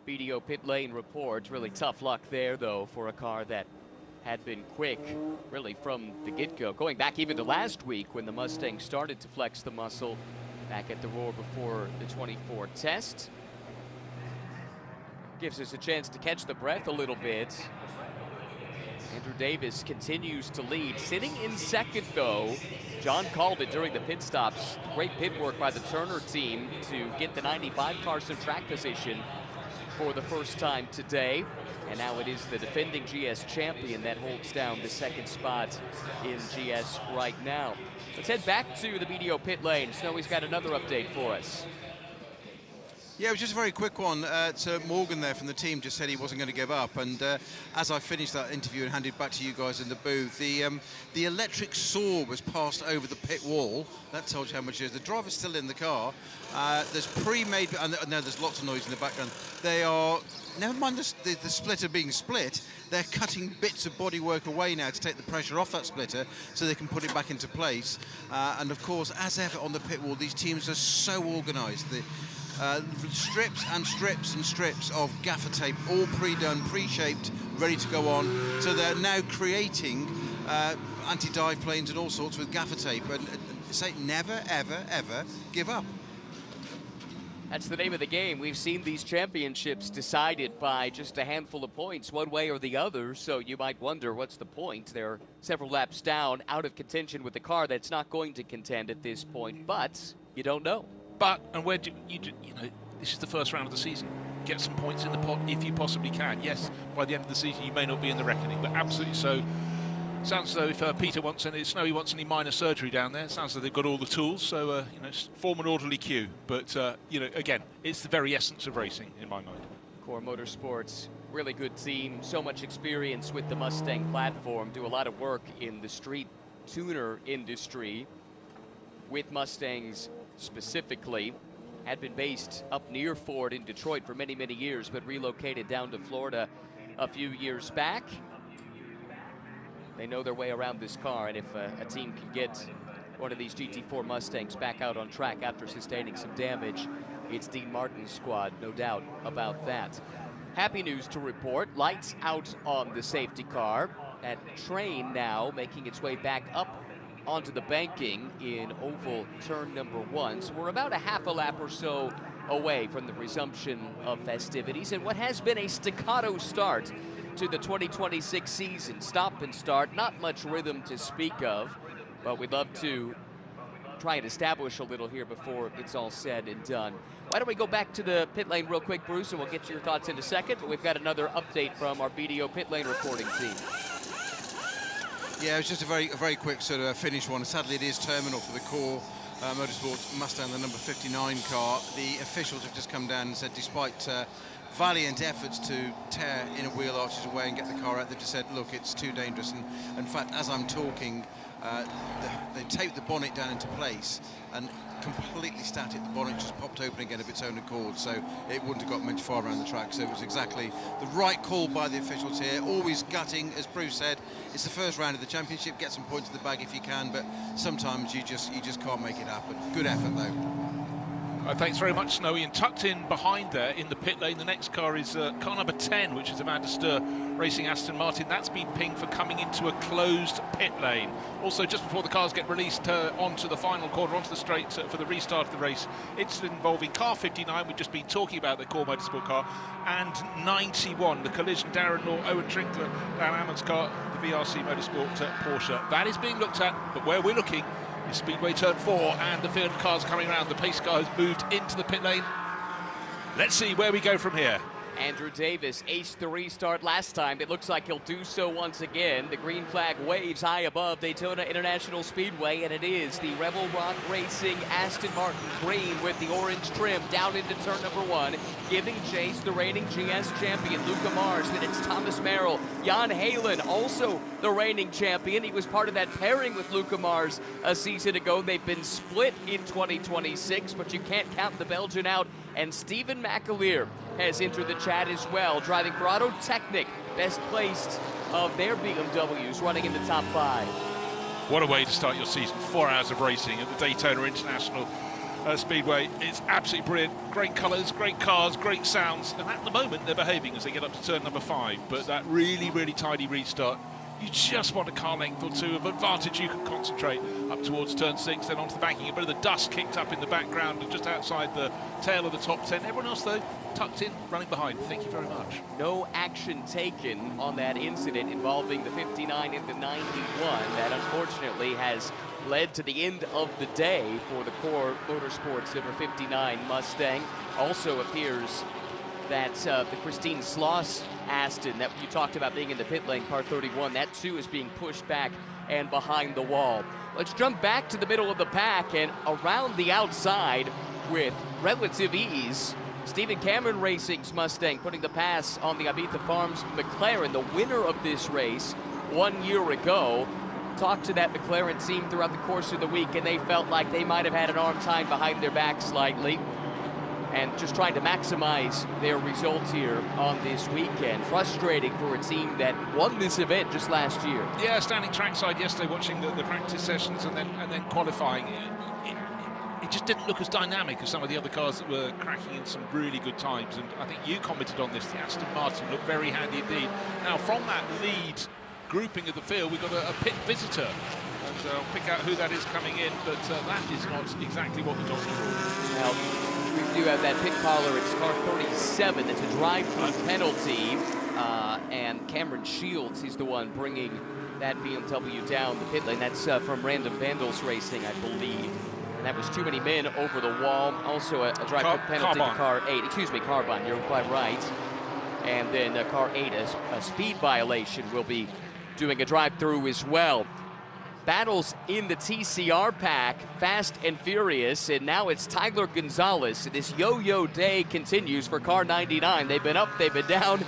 BDO pit lane report. Really tough luck there, though, for a car that had been quick, really, from the get-go. Going back even to last week when the Mustang started to flex the muscle back at the Roar before the 24 test. Gives us a chance to catch the breath a little bit. Andrew Davis continues to lead. Sitting in second, though, John called it during the pit stops. Great pit work by the Turner team to get the 95 car some track position for the first time today. And now it is the defending GS champion that holds down the second spot in GS right now. Let's head back to the BDO pit lane. Snowy's got another update for us. Yeah, it was just a very quick one. So Morgan there from the team just said he wasn't going to give up, and as I finished that interview and handed back to you guys in the booth, the electric saw was passed over the pit wall. That tells you how much it is. The driver's still in the car. There's pre-made, and no, there's lots of noise in the background. They are, never mind the splitter being split, they're cutting bits of bodywork away now to take the pressure off that splitter so they can put it back into place. And of course, as ever on the pit wall, these teams are so organised. Strips and strips and strips of gaffer tape, all pre-done, pre-shaped, ready to go on. So they're now creating anti-dive planes and all sorts with gaffer tape. And say never, ever, ever give up. That's the name of the game. We've seen these championships decided by just a handful of points, one way or the other, so you might wonder what's the point. They're several laps down, out of contention with the car that's not going to contend at this point, but you don't know. But, and where do you know, this is the first round of the season. Get some points in the pot if you possibly can. Yes, by the end of the season you may not be in the reckoning, but absolutely so. Sounds as though if Peter wants any, Snowy wants any minor surgery down there, sounds like they've got all the tools, so, you know, form an orderly queue. But, you know, again, it's the very essence of racing, in my mind. Core Motorsports, really good team, so much experience with the Mustang platform, do a lot of work in the street tuner industry with Mustangs specifically. Had been based up near Ford in Detroit for many, many years, but relocated down to Florida a few years back. They know their way around this car, and if a team can get one of these GT4 Mustangs back out on track after sustaining some damage, it's Dean Martin's squad, no doubt about that. Happy news to report, lights out on the safety car. That train now making its way back up onto the banking in oval turn number 1. So we're about a half a lap or so away from the resumption of festivities and what has been a staccato start to the 2026 season. Stop and start, not much rhythm to speak of, but we'd love to try and establish a little here before it's all said and done. Why don't we go back to the pit lane real quick, Bruce, and we'll get to your thoughts in a second. But we've got another update from our BDO pit lane reporting team. Yeah, it was just a very quick sort of finish one. Sadly, it is terminal for the core Motorsports Mustang, the number 59 car. The officials have just come down and said, despite valiant efforts to tear inner wheel arches away and get the car out, they've just said, look, it's too dangerous. And in fact, as I'm talking, they taped the bonnet down into place and completely static. The bonnet just popped open again of its own accord, so it wouldn't have got much far around the track. So it was exactly the right call by the officials here. Always gutting, as Bruce said. It's the first round of the championship. Get some points in the bag if you can, but sometimes you just can't make it happen. Good effort though. Thanks very much, Snowy. And tucked in behind there in the pit lane, the next car is car number 10, which is a Van der Steur Racing Aston Martin. That's been pinged for coming into a closed pit lane. Also, just before the cars get released onto the final corner, onto the straight for the restart of the race, it's involving car 59, we've just been talking about, the core motorsport car, and 91, the collision, Darren Law, Owen Trinkler, Dan Ammon's car, the VRC Motorsport Porsche. That is being looked at, but where we're looking is Speedway turn 4, and the field of cars coming around. The pace car has moved into the pit lane. Let's see where we go from here. Andrew Davis aced the restart last time. It looks like he'll do so once again. The green flag waves high above Daytona International Speedway, and it is the Rebel Rock Racing Aston Martin green with the orange trim down into turn number 1, giving chase the reigning GS champion Luca Mars. Then it's Thomas Merrill, Jan Halen, also the reigning champion. He was part of that pairing with Luca Mars a season ago. They've been split in 2026, but you can't count the Belgian out. And Stephen McAleer has entered the chat as well, driving for Auto Technic, best placed of their BMWs, running in the top 5. What a way to start your season. 4 hours of racing at the Daytona International Speedway. It's absolutely brilliant. Great colours, great cars, great sounds. And at the moment, they're behaving as they get up to turn number 5. But that really, really tidy restart, you just want a car length or two of advantage. You can concentrate up towards turn 6, then onto the banking. A bit of the dust kicked up in the background and just outside the tail of the top 10. Everyone else, though, tucked in, running behind. Thank you very much. No action taken on that incident involving the 59 and the 91 that unfortunately has led to the end of the day for the core motorsports number 59 Mustang. Also appears that the Christine Sloss Aston that you talked about being in the pit lane, car 31, that too is being pushed back and behind the wall. Let's jump back to the middle of the pack and around the outside with relative ease. Stephen Cameron Racing's Mustang putting the pass on the Ibiza Farms McLaren, the winner of this race 1 year ago. Talked to that McLaren team throughout the course of the week, and they felt like they might have had an arm tied behind their back slightly, and just trying to maximize their results here on this weekend. Frustrating for a team that won this event just last year. Yeah, standing trackside yesterday, watching the practice sessions and then qualifying. It just didn't look as dynamic as some of the other cars that were cracking in some really good times. And I think you commented on this. The Aston Martin looked very handy indeed. Now, from that lead grouping of the field, we've got a pit visitor. And I'll pick out who that is coming in, but that is not exactly what the doctor ruled. Now, we do have that pit caller. It's car 37. It's a drive-through penalty. And Cameron Shields is the one bringing that BMW down the pit lane. That's from Random Vandals Racing, I believe. And that was too many men over the wall. Also a drive-through penalty to car 8. Excuse me, Carbon, you're quite right. And then car 8, a speed violation, will be doing a drive-through as well. Battles in the TCR pack, fast and furious, and now it's Tyler Gonzalez. This yo-yo day continues for car 99. They've been up, they've been down,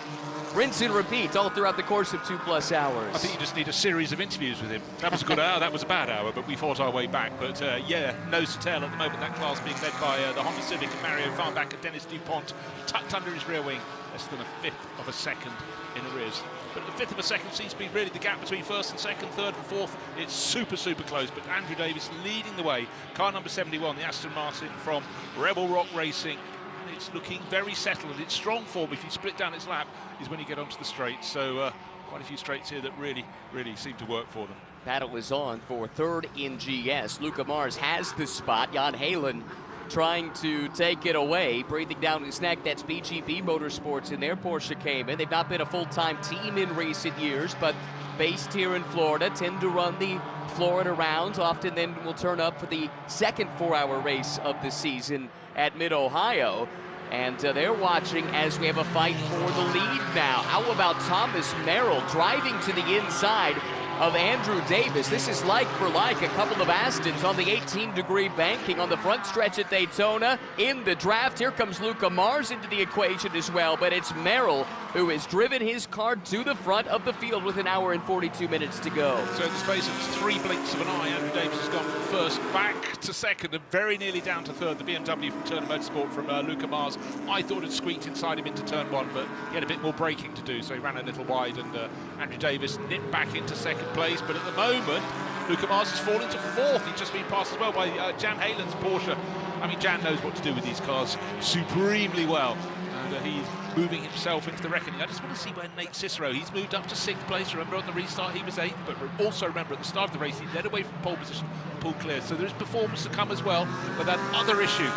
rinse and repeat all throughout the course of 2+ hours. I think you just need a series of interviews with him. That was a good hour, that was a bad hour, but we fought our way back. But yeah, nose to tail at the moment, that class being led by the Honda Civic and Mario Farnback and Dennis DuPont, tucked under his rear wing, less than a 1/5 of a second in arrears. But the 1/5 of a second seems to be really the gap between first and second, third and fourth. It's super, super close, but Andrew Davis leading the way. Car number 71, the Aston Martin from Rebel Rock Racing. And it's looking very settled, and its strong form, if you split down its lap, is when you get onto the straight. So quite a few straights here that really, really seem to work for them. Battle is on for third in GS. Luca Mars has the spot. Jan Halen trying to take it away, breathing down his neck. That's BGB Motorsports in their Porsche Cayman. They've not been a full-time team in recent years, but based here in Florida, tend to run the Florida rounds. Often then will turn up for the second 4-hour race of the season at Mid-Ohio. And they're watching as we have a fight for the lead now. How about Thomas Merrill driving to the inside of Andrew Davis? This is like for like, a couple of Astons on the 18-degree banking on the front stretch at Daytona. In the draft, here comes Luca Mars into the equation as well, but it's Merrill who has driven his car to the front of the field with 1 hour and 42 minutes to go. So in the space of 3 blinks of an eye, Andrew Davis has gone from first back to second and very nearly down to third. The BMW from Turner Motorsport from Luca Mars, I thought had squeaked inside him into turn 1, but he had a bit more braking to do, so he ran a little wide, and Andrew Davis nipped back into second place. But at the moment, Luca Mars has fallen to fourth. He's just been passed as well by Jan Halen's Porsche. I mean, Jan knows what to do with these cars supremely well, and he's moving himself into the reckoning. I just want to see where Nate Cicero, he's moved up to 6th place. Remember, on the restart he was 8th, but also remember at the start of the race he led away from pole position, pulled clear. So there is performance to come as well. But that other issue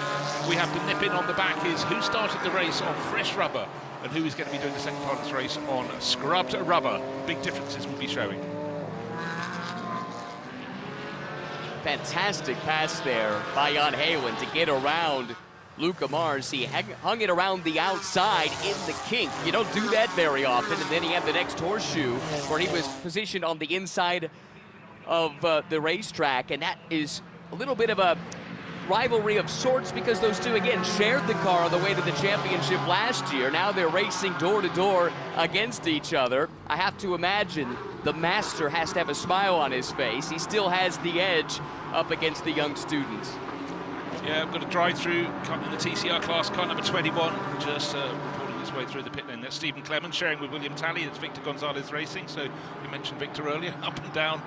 we have to nip in on the back is who started the race on fresh rubber and who is going to be doing the second part of this race on scrubbed rubber. Big differences will be showing. Fantastic pass there by Jan Halen to get around Luca Mars. He hung it around the outside in the kink. You don't do that very often. And then he had the next horseshoe where he was positioned on the inside of the racetrack. And that is a little bit of a rivalry of sorts because those two, again, shared the car on the way to the championship last year. Now they're racing door to door against each other. I have to imagine the master has to have a smile on his face. He still has the edge up against the young students. Yeah, I've got a drive-through in the TCR class, car number 21, just reporting his way through the pit lane. That's Stephen Clemens sharing with William Talley. It's Victor Gonzalez Racing, so you mentioned Victor earlier. Up and down,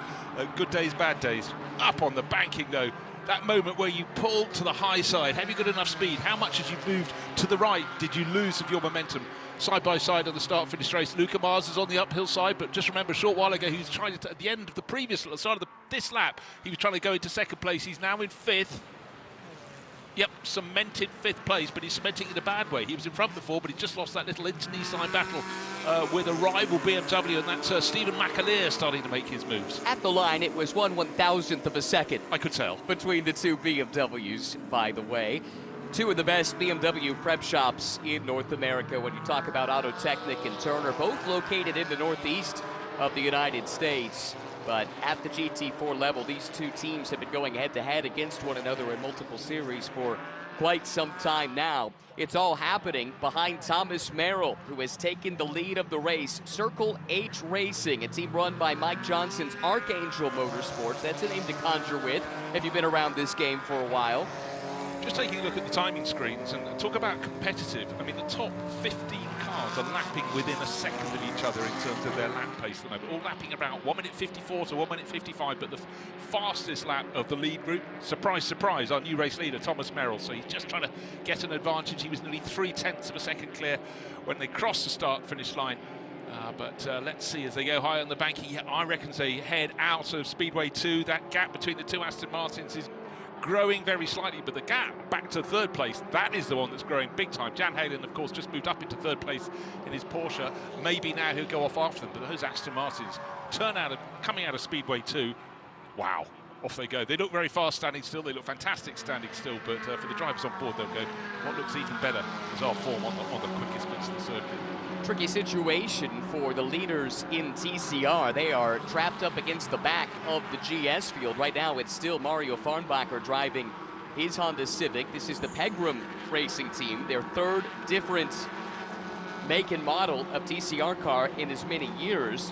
good days, bad days. Up on the banking, though. That moment where you pull to the high side. Have you got enough speed? How much as you moved to the right did you lose of your momentum? Side by side on the start-finish race. Luca Mars is on the uphill side, but just remember a short while ago he was trying to, at the end of the previous, start of this lap, he was trying to go into second place. He's now in 5th. Yep, cemented 5th place, but he's cementing it in a bad way. He was in front before, but he just lost that little inter-Nissan battle with a rival BMW, and that's Stephen McAleer starting to make his moves. At the line, it was 1/1000th of a second. I could tell. Between the two BMWs, by the way. Two of the best BMW prep shops in North America when you talk about Autotechnic and Turner, both located in the northeast of the United States. But at the GT4 level, these two teams have been going head-to-head against one another in multiple series for quite some time now. It's all happening behind Thomas Merrill, who has taken the lead of the race. Circle H Racing, a team run by Mike Johnson's Archangel Motorsports. That's a name to conjure with if you've been around this game for a while. Just taking a look at the timing screens and talk about competitive. I mean, the top 15 cars are lapping within a second of each other in terms of their lap pace at the moment. All lapping about 1:54 to 1:55, but the fastest lap of the lead group, surprise, surprise, our new race leader, Thomas Merrill. So he's just trying to get an advantage. He was nearly 0.3 of a second clear when they crossed the start-finish line. But let's see, as they go high on the bank, I reckon they head out of Speedway 2. That gap between the two Aston Martins is growing very slightly, but the gap back to 3rd place, that is the one that's growing big time. Jan Halen, of course, just moved up into 3rd place in his Porsche. Maybe now he'll go off after them, but those Aston Martins coming out of Speedway 2, wow, off they go. They look very fast standing still, they look fantastic standing still, but for the drivers on board, they'll go, what looks even better is our form on the quickest bits of the circuit. Tricky situation for the leaders in TCR. They are trapped up against the back of the GS field. Right now, it's still Mario Farnbacher driving his Honda Civic. This is the Pegram Racing team, their 3rd different make and model of TCR car in as many years,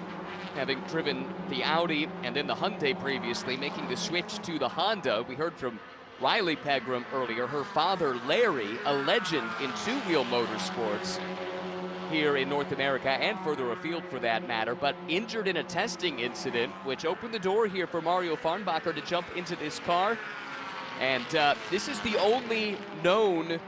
having driven the Audi and then the Hyundai previously, making the switch to the Honda. We heard from Riley Pegram earlier, her father Larry, a legend in two-wheel motorsports here in North America and further afield for that matter, but injured in a testing incident, which opened the door here for Mario Farnbacher to jump into this car. And this is the only known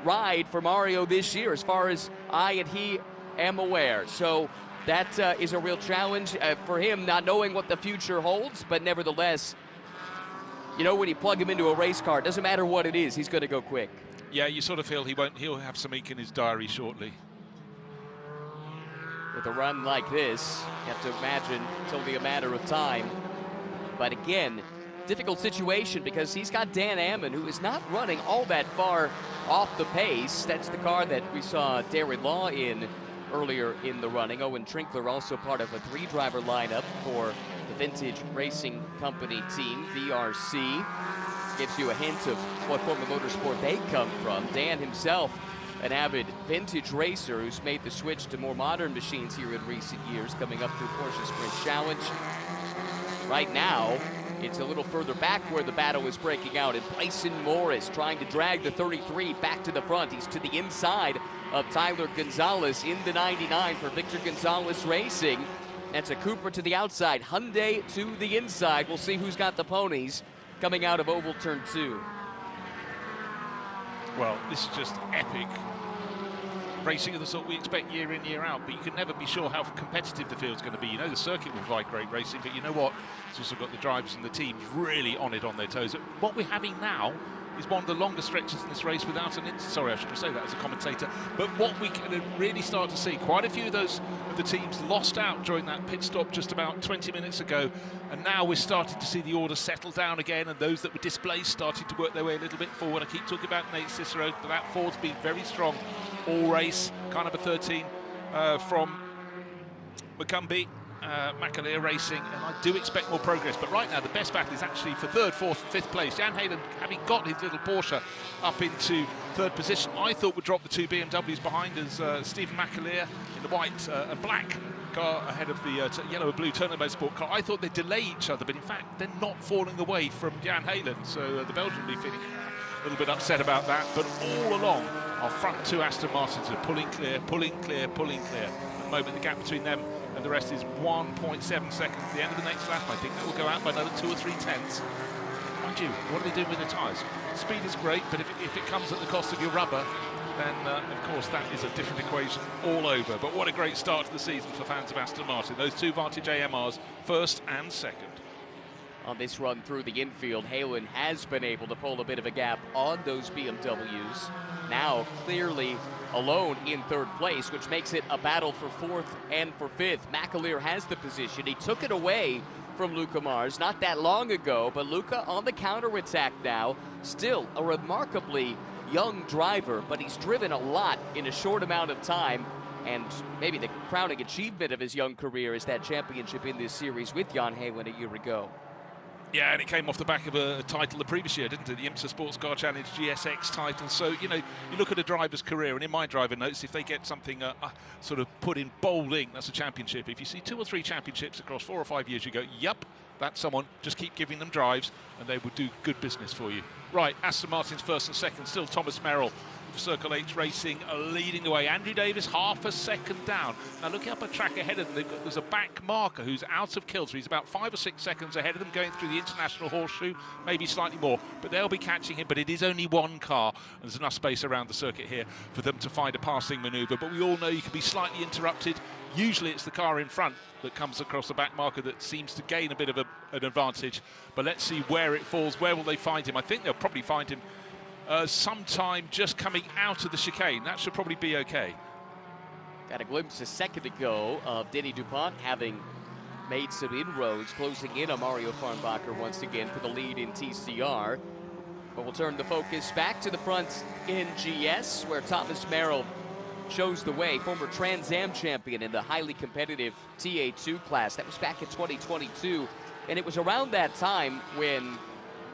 ride for Mario this year, as far as I and he am aware. So that is a real challenge for him, not knowing what the future holds, but nevertheless, you know, when you plug him into a race car, it doesn't matter what it is, he's going to go quick. Yeah, you sort of feel he'll have some ink in his diary shortly. With a run like this, you have to imagine it's only a matter of time. But again, difficult situation because he's got Dan Ammon, who is not running all that far off the pace. That's the car that we saw Darren Law in earlier in the running. Owen Trinkler also part of a 3-driver lineup for the Vintage Racing Company team, VRC. Gives you a hint of what form of motorsport they come from. Dan himself an avid vintage racer who's made the switch to more modern machines here in recent years, coming up through Porsche Sprint Challenge. Right now, it's a little further back where the battle is breaking out, and Bryson Morris trying to drag the 33 back to the front. He's to the inside of Tyler Gonzalez in the 99 for Victor Gonzalez Racing. That's a Cooper to the outside, Hyundai to the inside. We'll see who's got the ponies coming out of Oval Turn 2. Well, this is just epic racing of the sort we expect year in, year out, but you can never be sure how competitive the field's going to be. You know the circuit will provide great racing, but you know what? It's also got the drivers and the teams really on it, on their toes. What we're having now is one of the longest stretches in this race without an sorry, I shouldn't say that as a commentator, but what we can really start to see, quite a few of those of the teams lost out during that pit stop just about 20 minutes ago, and now we're starting to see the order settle down again, and those that were displaced starting to work their way a little bit forward. I keep talking about Nate Cicero, but that Ford's been very strong all race. Car number 13 from McCumbee. Michelin Racing, and I do expect more progress, but right now the best battle is actually for third, fourth, fifth place. Jan Heylen, having got his little Porsche up into third position, I thought would drop the two BMWs behind as Stephen McAleer in the white and black car ahead of the yellow and blue Turner Sport car. I thought they'd delay each other, but in fact they're not falling away from Jan Heylen, so the Belgian will be feeling a little bit upset about that. But all along our front two Aston Martins are pulling clear, pulling clear, pulling clear. At the moment the gap between them and the rest is 1.7 seconds at the end of the next lap. I think that will go out by another 2 or 3 tenths. Mind you, what are they doing with their tyres? Speed is great, but if it comes at the cost of your rubber, then of course that is a different equation all over. But what a great start to the season for fans of Aston Martin. Those two Vantage AMRs, first and second. On this run through the infield, Heylen has been able to pull a bit of a gap on those BMWs. Now clearly alone in third place, which makes it a battle for fourth and for fifth. McAleer has the position. He took it away from Luca Mars not that long ago, but Luca on the counterattack now. Still a remarkably young driver, but he's driven a lot in a short amount of time. And maybe the crowning achievement of his young career is that championship in this series with Jan Heylen a year ago. Yeah, and it came off the back of a title the previous year, didn't it? The IMSA-sanctioned Challenge GSX title. So, you know, you look at a driver's career, and in my driver notes, if they get something sort of put in bold ink, that's a championship. If you see 2 or 3 championships across 4 or 5 years, you go, yup, that's someone. Just keep giving them drives, and they will do good business for you. Right, Aston Martin's first and second, still Thomas Merrill of Circle H Racing leading the way. Andrew Davis half a second down. Now looking up a track ahead of them, there's a back marker who's out of kilter. He's about 5 or 6 seconds ahead of them going through the International Horseshoe, maybe slightly more, but they'll be catching him. But it is only one car, and there's enough space around the circuit here for them to find a passing manoeuvre. But we all know you can be slightly interrupted. Usually it's the car in front that comes across the back marker that seems to gain a bit of an advantage. But let's see where it falls. Where will they find him? I think they'll probably find him sometime just coming out of the chicane. That should probably be okay. Got a glimpse a second ago of Denny DuPont having made some inroads, closing in on Mario Farnbacher once again for the lead in TCR. But we'll turn the focus back to the front in GS, where Thomas Merrill shows the way, former Trans Am champion in the highly competitive TA2 class. That was back in 2022, and it was around that time when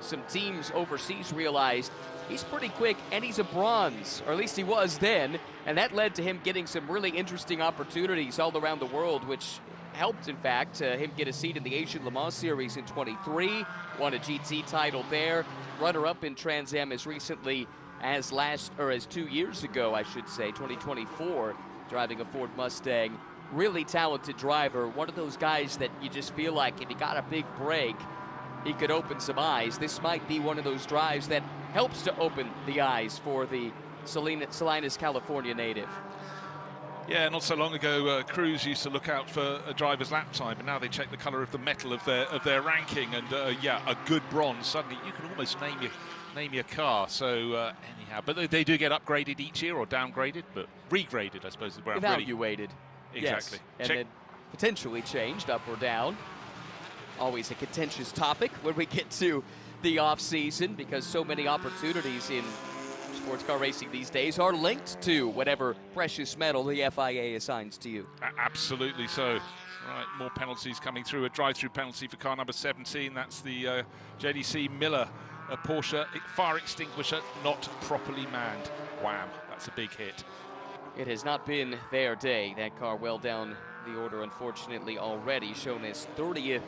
some teams overseas realized he's pretty quick and he's a bronze, or at least he was then, and that led to him getting some really interesting opportunities all around the world, which helped, in fact, him get a seat in the Asian Le Mans Series in 23, won a GT title there, runner-up in Trans Am as recently as 2 years ago, I should say, 2024, driving a Ford Mustang. Really talented driver, one of those guys that you just feel like if he got a big break, he could open some eyes. This might be one of those drives that helps to open the eyes for the Salinas, California native. Yeah, not so long ago, Cruz used to look out for a driver's lap time, but now they check the colour of the metal of their ranking, and yeah, a good bronze. Suddenly, you can almost name your car. So anyhow, but they do get upgraded each year or downgraded, but regraded, I suppose, is where I'm really evaluated. Exactly. Yes. And then potentially changed up or down. Always a contentious topic when we get to the off season, because so many opportunities in sports car racing these days are linked to whatever precious metal the FIA assigns to you. Absolutely so. Right, more penalties coming through. A drive-through penalty for car number 17. That's the JDC Miller Porsche fire extinguisher not properly manned. Wham! That's a big hit. It has not been their day. That car well down the order, unfortunately, already shown as 30th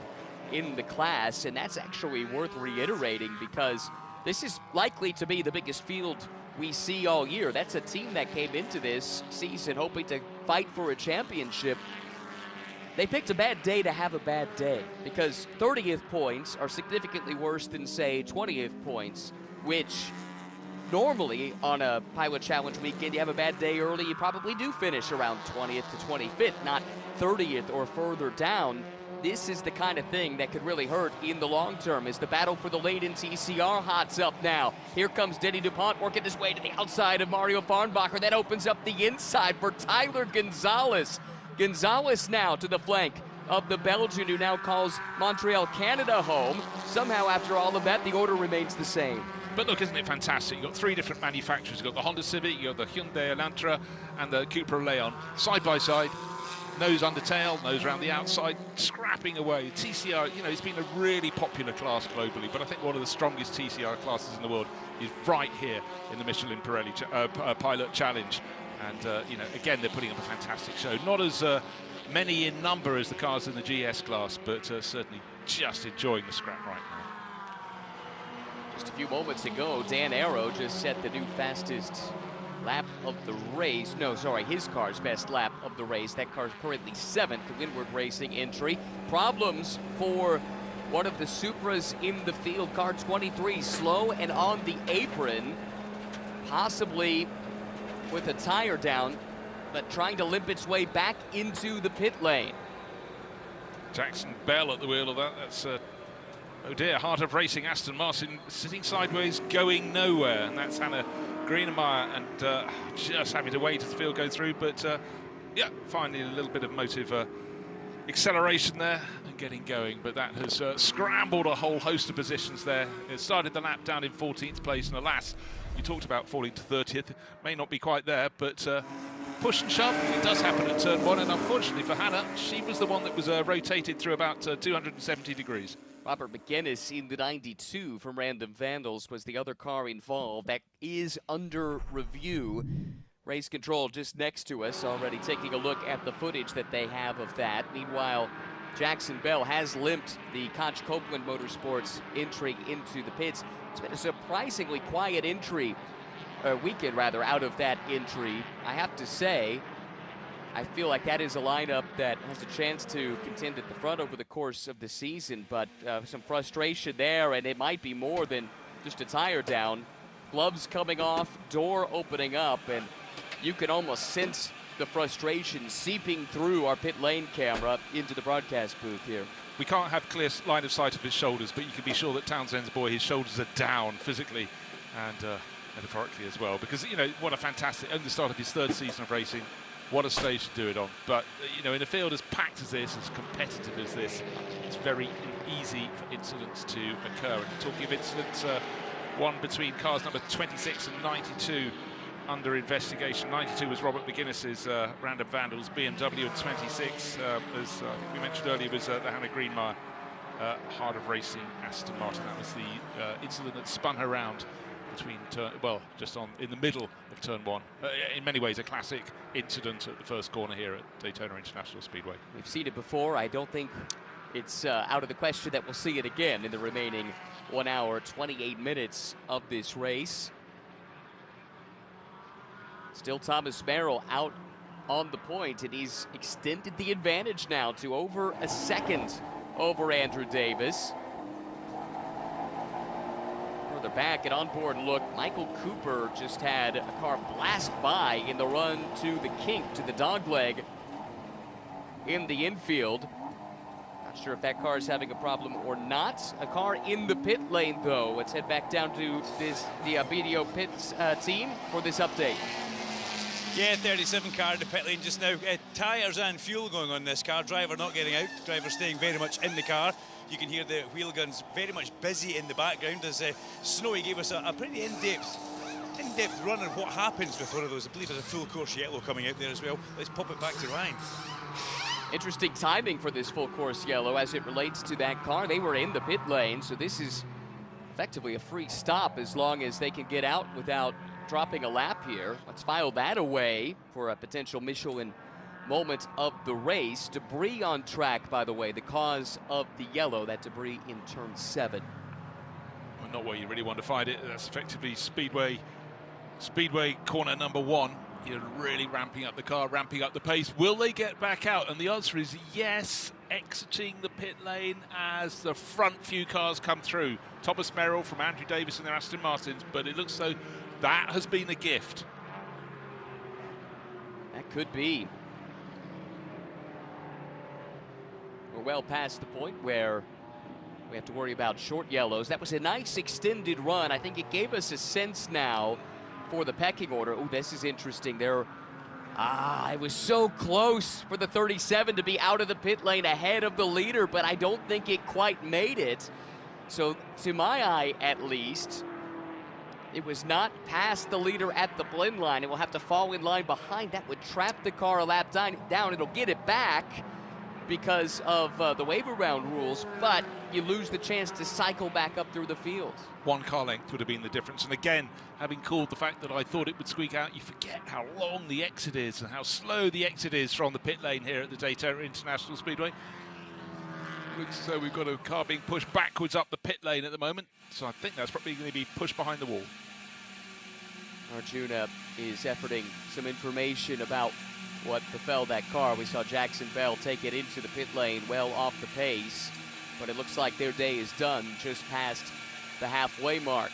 in the class, and that's actually worth reiterating because this is likely to be the biggest field we see all year. That's a team that came into this season hoping to fight for a championship. They picked a bad day to have a bad day because 30th points are significantly worse than, say, 20th points, which normally on a Pilot Challenge weekend, you have a bad day early, you probably do finish around 20th to 25th, not 30th or further down. This is the kind of thing that could really hurt in the long term as the battle for the lead in TCR hots up now. Here comes Denny DuPont working his way to the outside of Mario Farnbacher. That opens up the inside for Tyler Gonzalez. Gonzalez now to the flank of the Belgian who now calls Montreal, Canada home. Somehow after all of that, the order remains the same. But look, isn't it fantastic? You've got three different manufacturers. You've got the Honda Civic, you've got the Hyundai Elantra, and the Cupra Leon. Side by side, nose under tail, nose around the outside, scrapping away. TCR, you know, it's been a really popular class globally, but I think one of the strongest TCR classes in the world is right here in the Michelin Pilot Challenge. And, you know, again, they're putting up a fantastic show. Not as many in number as the cars in the GS class, but certainly just enjoying the scrap right now. Just a few moments ago, Dan Arrow just set the new fastest lap of the race. No, sorry, his car's best lap of the race. That car's currently 7th, the Windward Racing entry. Problems for one of the Supras in the field, car 23, slow and on the apron, possibly with a tire down, but trying to limp its way back into the pit lane. Jackson Bell at the wheel of that. That's oh dear, Heart of Racing Aston Martin sitting sideways, going nowhere. And that's Hannah Greenemeyer, and just having to wait as the field go through. But yeah, finding a little bit of motive acceleration there and getting going. But that has scrambled a whole host of positions there. It started the lap down in 14th place, and alas, you talked about falling to 30th. May not be quite there, but push and shove, it does happen at turn 1. And unfortunately for Hannah, she was the one that was rotated through about 270 degrees. Robert McGinnis in the 92 from Random Vandals was the other car involved. That is under review. Race control just next to us, already taking a look at the footage that they have of that. Meanwhile, Jackson Bell has limped the Koch Copeland Motorsports entry into the pits. It's been a surprisingly quiet weekend out of that entry. I have to say, I feel like that is a lineup that has a chance to contend at the front over the course of the season, but some frustration there, and it might be more than just a tire down. Gloves coming off, door opening up, and you can almost sense the frustration seeping through our pit lane camera into the broadcast booth here. We can't have clear line of sight of his shoulders, but you can be sure that Townsend's boy, his shoulders are down physically and metaphorically as well, because, you know, what a fantastic, only the start of his 3rd season of racing. What a stage to do it on. But, you know, in a field as packed as this, as competitive as this, it's very easy for incidents to occur. And talking of incidents, one between cars number 26 and 92 under investigation. 92 was Robert McGuinness's Random Vandals. BMW at 26, as I think we mentioned earlier, was the Hannah Greenemeyer Heart of Racing Aston Martin. That was the incident that spun her around between just in the middle of turn 1. In many ways, a classic incident at the first corner here at Daytona International Speedway. We've seen it before. I don't think it's out of the question that we'll see it again in the remaining 1 hour, 28 minutes of this race. Still Thomas Merrill out on the point, and he's extended the advantage now to over a second over Andrew Davis. Further back, an onboard look, Michael Cooper just had a car blast by in the run to the kink, to the dog leg in the infield. Not sure if that car is having a problem or not. A car in the pit lane, though. Let's head back down to the BDO Pits team for this update. Yeah, 37 car in the pit lane just now. Tyres and fuel going on this car. Driver not getting out. Driver staying very much in the car. You can hear the wheel guns very much busy in the background as Snowy gave us a pretty in-depth run on what happens with one of those. I believe there's a full course yellow coming out there as well. Let's pop it back to Ryan. Interesting timing for this full course yellow as it relates to that car. They were in the pit lane, so this is effectively a free stop as long as they can get out without dropping a lap here. Let's file that away for a potential Michelin moment of the race. Debris on track, by the way, the cause of the yellow, that debris in turn 7. Well, not where you really want to find it. That's effectively Speedway corner number 1. You're really ramping up the car, ramping up the pace. Will they get back out? And the answer is yes, exiting the pit lane as the front few cars come through. Thomas Merrill from Andrew Davis and their Aston Martins, but it looks though that has been a gift. That could be. We're well past the point where we have to worry about short yellows. That was a nice extended run. I think it gave us a sense now for the pecking order. Oh, this is interesting. It was so close for the 37 to be out of the pit lane ahead of the leader, but I don't think it quite made it. So to my eye, at least, it was not past the leader at the blend line. It will have to fall in line behind. That would trap the car a lap down. It'll get it back because of the waiver round rules, but you lose the chance to cycle back up through the field. 1 car length would have been the difference. And again, having called the fact that I thought it would squeak out, you forget how long the exit is and how slow the exit is from the pit lane here at the Daytona International Speedway. Looks as though we've got a car being pushed backwards up the pit lane at the moment. So I think that's probably going to be pushed behind the wall. Arjuna is efforting some information about what befell that car. We saw Jackson Bell take it into the pit lane well off the pace, but it looks like their day is done just past the halfway mark.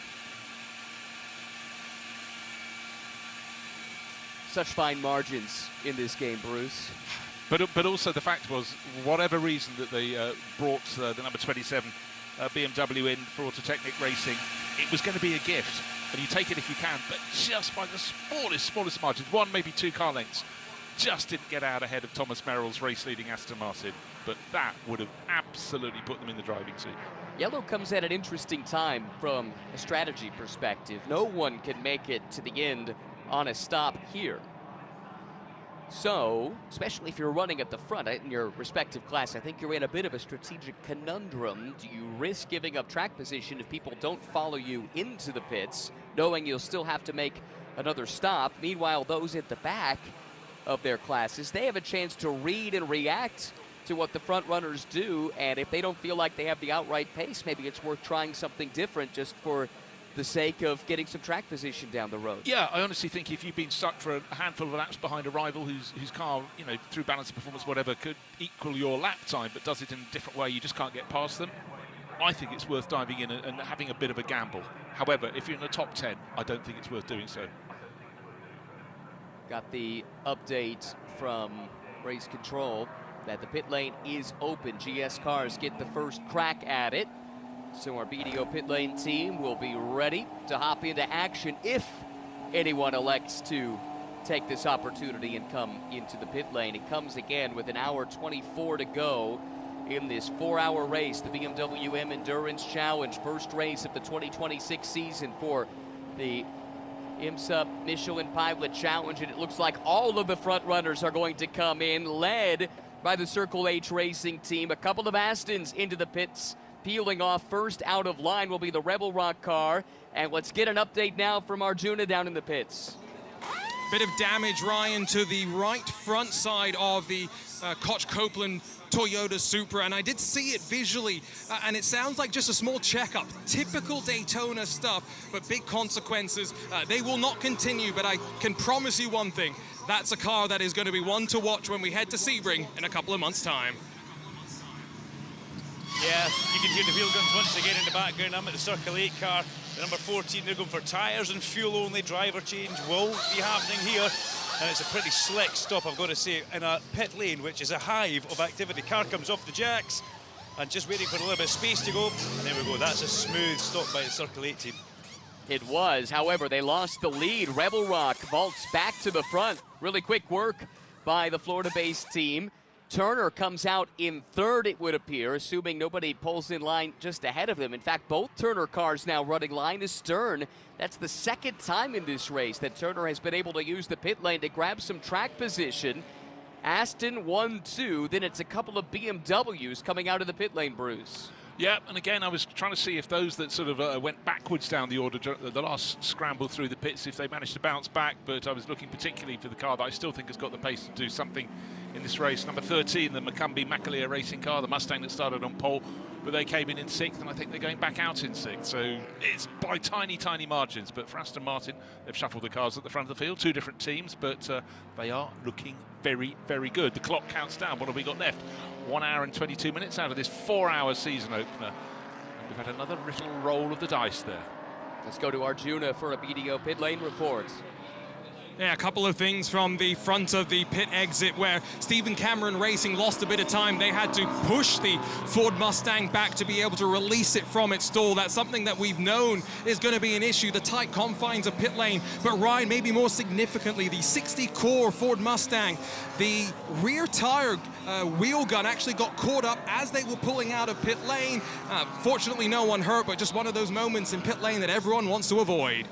Such fine margins in this game, Bruce. But also the fact was, whatever reason that they brought the number 27 BMW in for Autotechnic Racing, it was going to be a gift, and you take it if you can, but just by the smallest margins, 1, maybe 2 car lengths, just didn't get out ahead of Thomas Merrill's race-leading Aston Martin. But that would have absolutely put them in the driving seat. Yellow comes at an interesting time from a strategy perspective. No one can make it to the end on a stop here. So, especially if you're running at the front in your respective class, I think you're in a bit of a strategic conundrum. Do you risk giving up track position if people don't follow you into the pits, knowing you'll still have to make another stop? Meanwhile, those at the back of their classes, they have a chance to read and react to what the front runners do, and if they don't feel like they have the outright pace, maybe it's worth trying something different just for the sake of getting some track position down the road. Yeah, I honestly think if you've been stuck for a handful of laps behind a rival whose car, you know, through balance, performance, whatever, could equal your lap time, but does it in a different way, you just can't get past them, I think it's worth diving in and having a bit of a gamble. However, if you're in the top 10, I don't think it's worth doing so. Got the update from race control that the pit lane is open. GS cars get the first crack at it. So our BDO pit lane team will be ready to hop into action if anyone elects to take this opportunity and come into the pit lane. It comes again with 1:24 to go in this 4-hour race, the BMW M Endurance Challenge, first race of the 2026 season for the IMSA Michelin Pilot Challenge, and it looks like all of the front runners are going to come in, led by the Circle H Racing team. A couple of Astons into the pits, peeling off. First out of line will be the Rebel Rock car, and let's get an update now from Arjuna down in the pits. Bit of damage, Ryan, to the right front side of the Koch Copeland Toyota Supra, and I did see it visually, and it sounds like just a small checkup. Typical Daytona stuff, but big consequences. They will not continue, but I can promise you one thing. That's a car that is going to be one to watch when we head to Sebring in a couple of months' time. Yeah, you can hear the wheel guns once again in the background. I'm at the Circle 8 car. The number 14, they're going for tyres and fuel-only. Driver change will be happening here. And it's a pretty slick stop, I've got to say, in a pit lane, which is a hive of activity. Car comes off the jacks and just waiting for a little bit of space to go. And there we go. That's a smooth stop by the Circle 8 team. It was. However, they lost the lead. Rebel Rock vaults back to the front. Really quick work by the Florida-based team. Turner comes out in third, it would appear, assuming nobody pulls in line just ahead of them. In fact, both Turner cars now running line astern. That's the second time in this race that Turner has been able to use the pit lane to grab some track position. Aston 1-2, then it's a couple of BMWs coming out of the pit lane, Bruce. Yeah, and again, I was trying to see if those that sort of went backwards down the order, the last scramble through the pits, if they managed to bounce back, but I was looking particularly for the car that I still think has got the pace to do something in this race. Number 13, the Michelin racing car, the Mustang that started on pole, but they came in 6th, and I think they're going back out in 6th, so it's by tiny, tiny margins. But for Aston Martin, they've shuffled the cars at the front of the field, 2 different teams, but they are looking very, very good. The clock counts down. What have we got left? 1 hour and 22 minutes out of this 4-hour season opener. And we've had another little roll of the dice there. Let's go to Arjuna for a BDO pit lane report. Yeah, a couple of things from the front of the pit exit where Stephen Cameron Racing lost a bit of time. They had to push the Ford Mustang back to be able to release it from its stall. That's something that we've known is going to be an issue, the tight confines of pit lane. But Ryan, maybe more significantly, the 60 core Ford Mustang, the rear tire wheel gun actually got caught up as they were pulling out of pit lane. Fortunately, no one hurt, but just one of those moments in pit lane that everyone wants to avoid.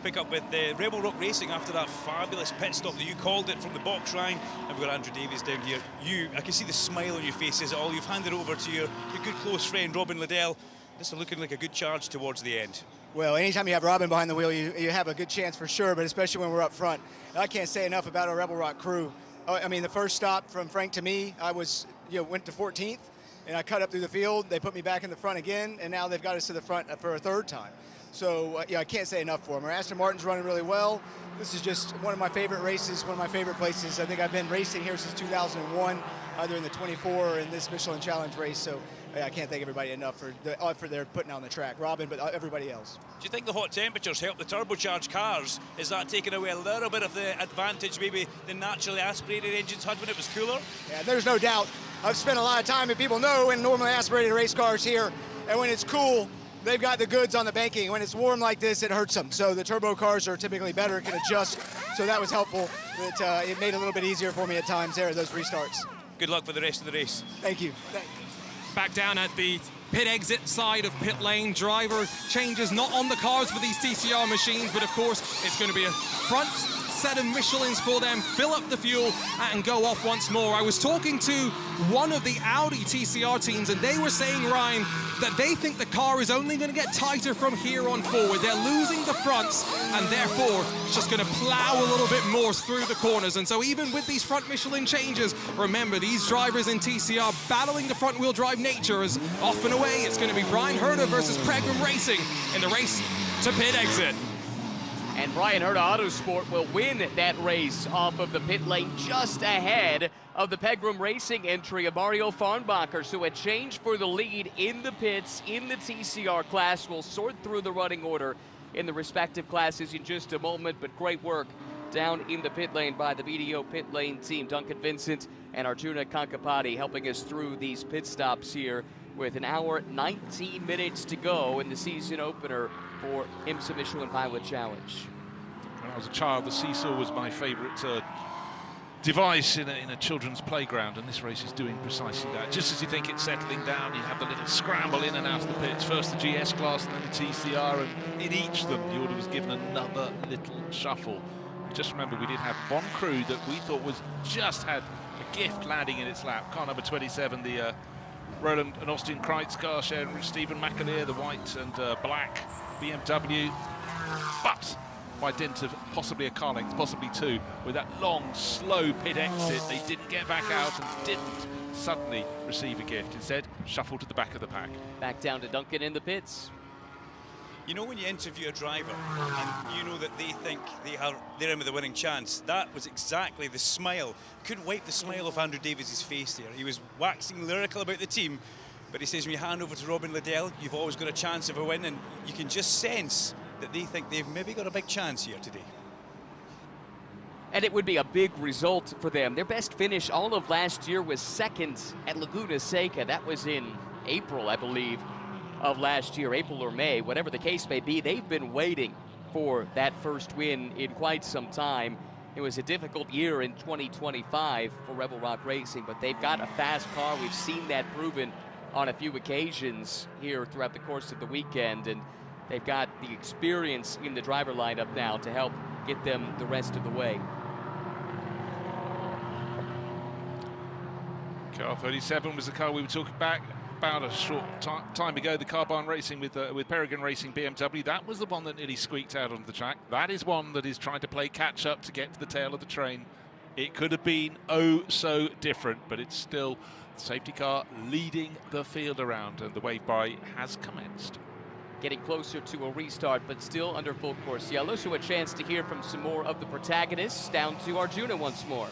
Pick up with Rebel Rock Racing after that fabulous pit stop that you called it from the box, Ryan. And we've got Andrew Davies down here. I can see the smile on your face. Is it all? You've handed over to your good close friend Robin Liddell. This is looking like a good charge towards the end. Well, anytime you have Robin behind the wheel, you have a good chance for sure, but especially when we're up front. I can't say enough about our Rebel Rock crew. I mean, the first stop from Frank to me, I was, went to 14th, and I cut up through the field. They put me back in the front again, and now they've got us to the front for a 3rd time. So, I can't say enough for them. Our Aston Martin's running really well. This is just one of my favorite races, one of my favorite places. I think I've been racing here since 2001, either in the 24 or in this Michelin Challenge race. So, I can't thank everybody enough for their putting on the track. Robin, but everybody else. Do you think the hot temperatures help the turbocharged cars? Is that taking away a little bit of the advantage maybe the naturally aspirated engines had when it was cooler? Yeah, there's no doubt. I've spent a lot of time, and people know, in normally aspirated race cars here, and when it's cool, they've got the goods on the banking. When it's warm like this, it hurts them. So the turbo cars are typically better, can adjust. So that was helpful. But it made it a little bit easier for me at times there, those restarts. Good luck for the rest of the race. Thank you. Back down at the pit exit side of pit lane. Driver changes not on the cars for these TCR machines, but of course it's going to be a front set of Michelins for them, fill up the fuel and go off once more. I was talking to one of the Audi TCR teams, and they were saying, Ryan, that they think the car is only going to get tighter from here on forward. They're losing the fronts, and therefore it's just going to plow a little bit more through the corners. And so even with these front Michelin changes, remember, these drivers in TCR battling the front-wheel drive nature as off and away. It's going to be Brian Herta versus Pegram Racing in the race to pit exit. And Brian Herta Autosport will win that race off of the pit lane just ahead of the Pegram Racing entry of Mario Farnbacher. So a change for the lead in the pits in the TCR class. We'll sort through the running order in the respective classes in just a moment, but great work down in the pit lane by the BDO pit lane team. Duncan Vincent and Arjuna Kankapati helping us through these pit stops here with an hour, 19 minutes to go in the season opener for IMSA Michelin Pilot Challenge. When I was a child, the seesaw was my favorite device in a children's playground, and this race is doing precisely that. Just as you think it's settling down, you have the little scramble in and out of the pits. First the GS class and then the TCR, and in each of them the order was given another little shuffle. Just remember, we did have one crew that we thought was just had a gift landing in its lap. Car number 27, the Roland and Austin Kreitz car sharing with Stephen McAleer, the white and black BMW. But by dint of possibly a car length, possibly 2, with that long, slow pit exit, they didn't get back out and didn't suddenly receive a gift. Instead, shuffled to the back of the pack. Back down to Duncan in the pits. You know when you interview a driver and you know that they think they're in with a winning chance, that was exactly the smile. Couldn't wipe the smile off Andrew Davies' face there. He was waxing lyrical about the team, but he says when you hand over to Robin Liddell, you've always got a chance of a win, and you can just sense that they think they've maybe got a big chance here today. And it would be a big result for them. Their best finish all of last year was second at Laguna Seca. That was in April, I believe, of last year, April or May, whatever the case may be. They've been waiting for that first win in quite some time. It was a difficult year in 2025 for Rebel Rock Racing, but they've got a fast car. We've seen that proven on a few occasions here throughout the course of the weekend, and they've got the experience in the driver lineup now to help get them the rest of the way. Car 37 was the car we were talking about a short time ago, the car barn racing with Peregrine Racing BMW. That was the one that nearly squeaked out onto the track. That is one that is trying to play catch up to get to the tail of the train. It could have been oh so different, but it's still the safety car leading the field around, and the wave by has commenced. Getting closer to a restart, but still under full course yellow, so a chance to hear from some more of the protagonists. Down to Arjuna once more.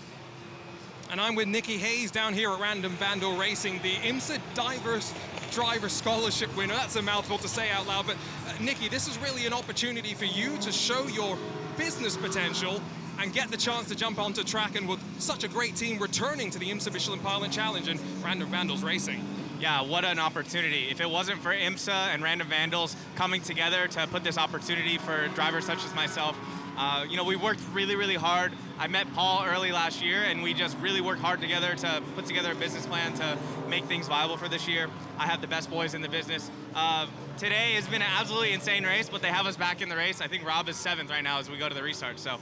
And I'm with Nicky Hayes down here at Random Vandal Racing, the IMSA Driver Scholarship winner. That's a mouthful to say out loud, but Nicky, this is really an opportunity for you to show your business potential and get the chance to jump onto track, and with such a great team returning to the IMSA Michelin Pilot Challenge and Random Vandals Racing. Yeah, what an opportunity. If it wasn't for IMSA and Random Vandals coming together to put this opportunity for drivers such as myself, you know, we worked really, really hard. I met Paul early last year, and we just really worked hard together to put together a business plan to make things viable for this year. I have the best boys in the business. Today has been an absolutely insane race, but they have us back in the race. I think Rob is 7th right now as we go to the restart, so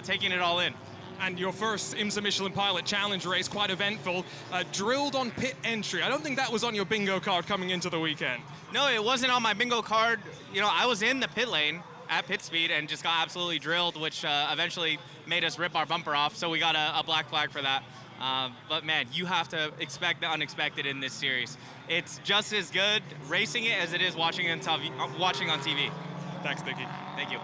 taking it all in. And your first IMSA Michelin Pilot Challenge race, quite eventful, drilled on pit entry. I don't think that was on your bingo card coming into the weekend. No, it wasn't on my bingo card. You know, I was in the pit lane at pit speed and just got absolutely drilled, which eventually made us rip our bumper off, so we got a black flag for that. But man, you have to expect the unexpected in this series. It's just as good racing it as it is watching on TV. Thanks, Nicky. Thank you.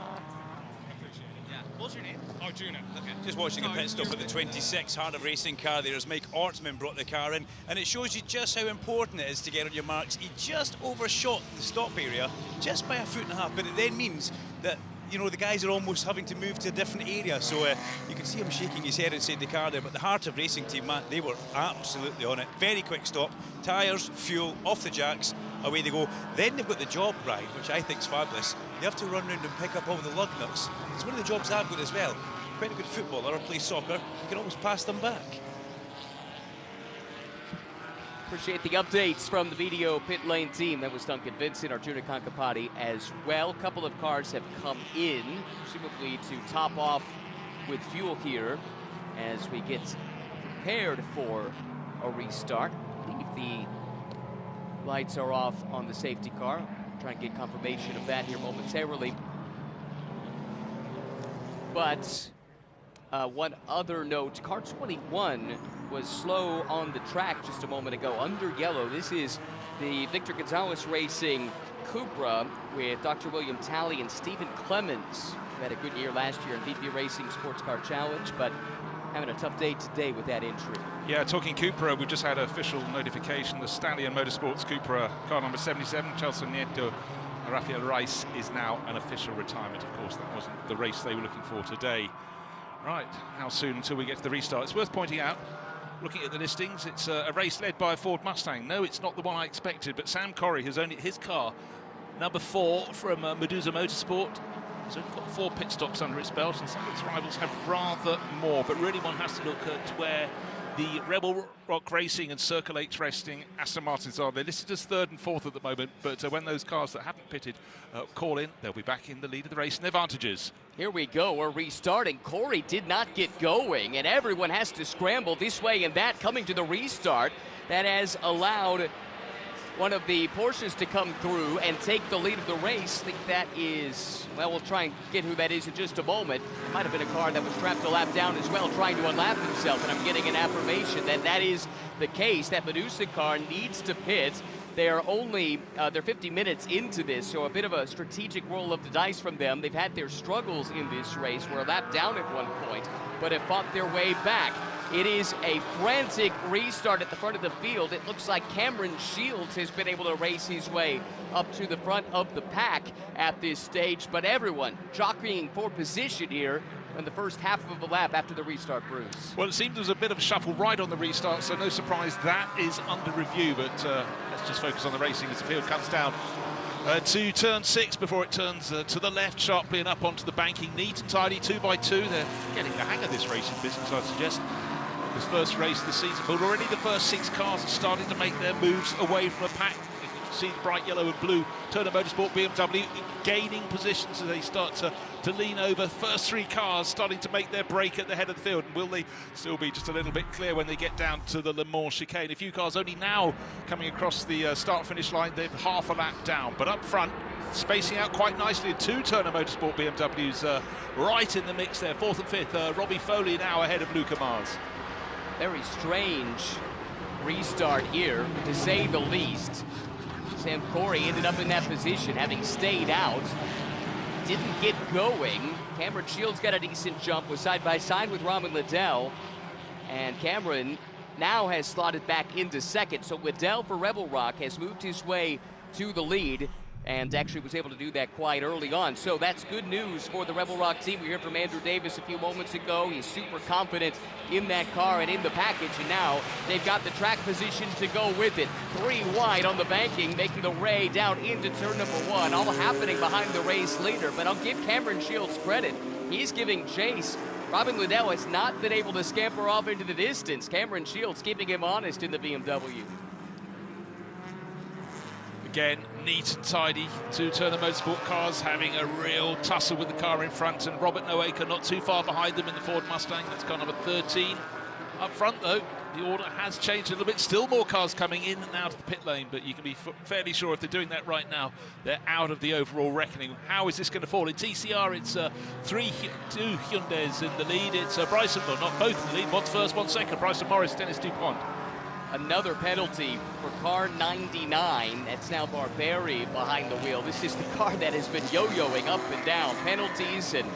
Yeah. What's your name? Arjuna. Okay. Just watching a pit stop with the 26 Heart of Racing car there as Mike Ortsman brought the car in, and it shows you just how important it is to get on your marks. He just overshot the stop area just by 1.5 feet, but it then means that, you know, the guys are almost having to move to a different area. So you can see him shaking his head inside the car there, but the Heart of Racing team, man, they were absolutely on it. Very quick stop, tyres, fuel, off the jacks, away they go. Then they've got the job ride, which I think is fabulous. You have to run around and pick up all the lug nuts. It's one of the jobs I've got as well. Quite a good footballer or play soccer, you can always pass them back. Appreciate the updates from the video pit lane team. That was Duncan Vincent, Arjuna Kankapati as well. A couple of cars have come in, presumably to top off with fuel here as we get prepared for a restart. I believe the lights are off on the safety car. Try and get confirmation of that here momentarily. But one other note, car 21 was slow on the track just a moment ago, under yellow. This is the Victor Gonzalez Racing Cupra with Dr. William Talley and Stephen Clemens, who had a good year last year in VP Racing Sports Car Challenge, but having a tough day today with that injury. Yeah, talking Cupra, we just had official notification. The Stallion Motorsports Cupra, car number 77, Chelsea Nieto, Rafael Rice, is now an official retirement. Of course, that wasn't the race they were looking for today. Right, how soon until we get to the restart? It's worth pointing out, looking at the listings, it's a race led by a Ford Mustang. No, it's not the one I expected, but Sam Corrie has only his car, number 4 from Medusa Motorsport. He's only got 4 pit stops under its belt, and some of its rivals have rather more. But really, one has to look at where the Rebel Rock Racing and Circle H Racing Aston Martins are. They're listed as 3rd and 4th at the moment, but when those cars that haven't pitted call in, they'll be back in the lead of the race and advantages. Here we go, we're restarting. Corey did not get going, and everyone has to scramble this way and that coming to the restart. That has allowed one of the Porsches to come through and take the lead of the race. I think that is, well, we'll try and get who that is in just a moment. It might have been a car that was trapped a lap down as well, trying to unlap himself, and I'm getting an affirmation that that is the case. That Medusa car needs to pit. They're only, they're 50 minutes into this, so a bit of a strategic roll of the dice from them. They've had their struggles in this race. We're a lap down at one point, but have fought their way back. It is a frantic restart at the front of the field. It looks like Cameron Shields has been able to race his way up to the front of the pack at this stage, but everyone jockeying for position here in the first half of a lap after the restart, Bruce. Well, it seemed there was a bit of a shuffle right on the restart, so no surprise that is under review, but let's just focus on the racing as the field comes down to turn 6 before it turns to the left sharply and up onto the banking. Neat and tidy, 2 by 2. They're getting the hang of this racing business, I suggest. This first race of the season, but already the first 6 cars are starting to make their moves away from a pack. see the bright yellow and blue Turner Motorsport BMW gaining positions as they start to lean over. First 3 cars starting to make their break at the head of the field. And will they still be just a little bit clear when they get down to the Le Mans chicane? A few cars only now coming across the start-finish line. They're half a lap down. But up front, spacing out quite nicely, 2 Turner Motorsport BMWs right in the mix there. 4th and 5th, Robbie Foley now ahead of Luca Mars. Very strange restart here, to say the least. Sam Corey ended up in that position, having stayed out. Didn't get going. Cameron Shields got a decent jump, was side by side with Robin Liddell. And Cameron now has slotted back into second. So Liddell for Rebel Rock has moved his way to the lead and actually was able to do that quite early on. So that's good news for the Rebel Rock team. We heard from Andrew Davis a few moments ago. He's super confident in that car and in the package, and now they've got the track position to go with it. 3 wide on the banking, making the Ray down into turn number 1, all happening behind the race leader. But I'll give Cameron Shields credit. He's giving chase. Robin Liddell has not been able to scamper off into the distance. Cameron Shields keeping him honest in the BMW. Again, neat and tidy. 2 Turner Motorsport cars having a real tussle with the car in front, and Robert Noaker not too far behind them in the Ford Mustang. That's car number 13. Up front, though, the order has changed a little bit. Still more cars coming in and out of the pit lane, but you can be fairly sure if they're doing that right now, they're out of the overall reckoning. How is this going to fall? In TCR, it's 2 Hyundais in the lead. It's Bryson, well, not both in the lead. One's first, one's second. Bryson Morris, Dennis DuPont. Another penalty for car 99. That's now Barberi behind the wheel. This is the car that has been yo-yoing up and down. Penalties and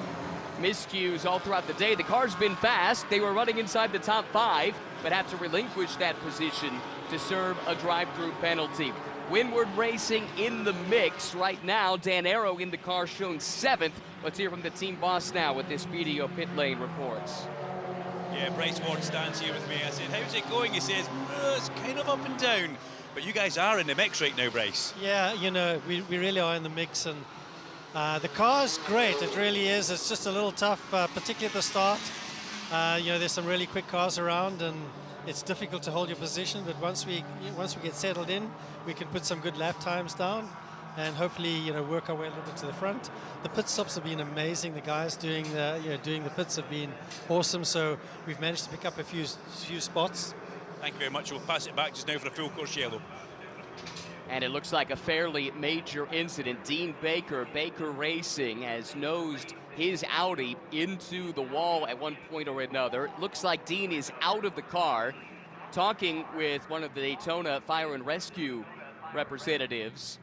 miscues all throughout the day. The car's been fast. They were running inside the top 5, but have to relinquish that position to serve a drive-through penalty. Windward Racing in the mix right now. Dan Arrow in the car shown 7th. Let's hear from the team boss now with this video pit lane reports. Yeah, Bryce Ward stands here with me. I said, how's it going? He says, it's kind of up and down. But you guys are in the mix right now, Bryce. Yeah, you know, we really are in the mix. And the car's great, it really is. It's just a little tough, particularly at the start. You know, there's some really quick cars around, and it's difficult to hold your position. But once we get settled in, we can put some good lap times down and hopefully, you know, work our way a little bit to the front. The pit stops have been amazing. The guys doing the pits have been awesome. So we've managed to pick up a few spots. Thank you very much. We'll pass it back just now for a full course yellow. And it looks like a fairly major incident. Dean Baker Racing has nosed his Audi into the wall at one point or another. It looks like Dean is out of the car, talking with one of the Daytona Fire and Rescue representatives.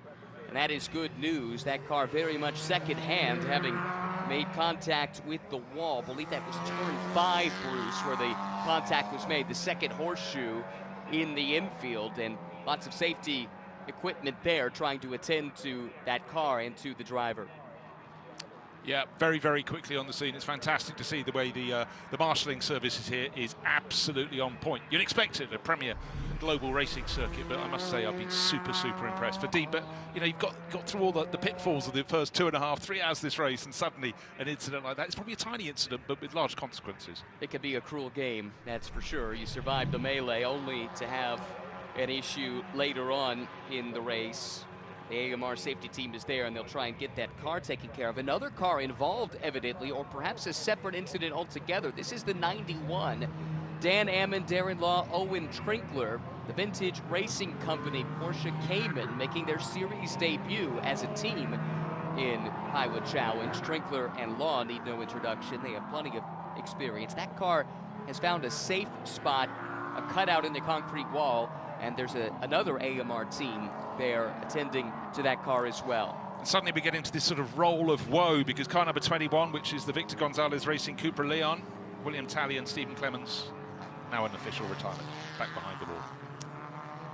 And that is good news. That car very much second-hand, having made contact with the wall. I believe that was turn 5, Bruce, where the contact was made, the second horseshoe in the infield, and lots of safety equipment there trying to attend to that car and to the driver. Yeah, very, very quickly on the scene. It's fantastic to see the way the marshalling services here is absolutely on point. You'd expect it, a premier global racing circuit, but I must say I've been super, super impressed. For Dean, but you know, you've got through all the pitfalls of the first 2.5, 3 hours of this race, and suddenly an incident like that. It's probably a tiny incident, but with large consequences. It could be a cruel game, that's for sure. You survived the melee only to have an issue later on in the race. The AMR safety team is there, and they'll try and get that car taken care of. Another car involved, evidently, or perhaps a separate incident altogether. This is the 91. Dan Ammon, Darren Law, Owen Trinkler, the vintage racing company Porsche Cayman, making their series debut as a team in Highwood Challenge. Trinkler and Law need no introduction. They have plenty of experience. That car has found a safe spot, a cutout in the concrete wall, and there's another AMR team there attending to that car as well. And suddenly we get into this sort of roll of woe, because car number 21, which is the Victor Gonzalez Racing Cooper Leon, William Talley and Stephen Clemens, now an official retirement, back behind the wall.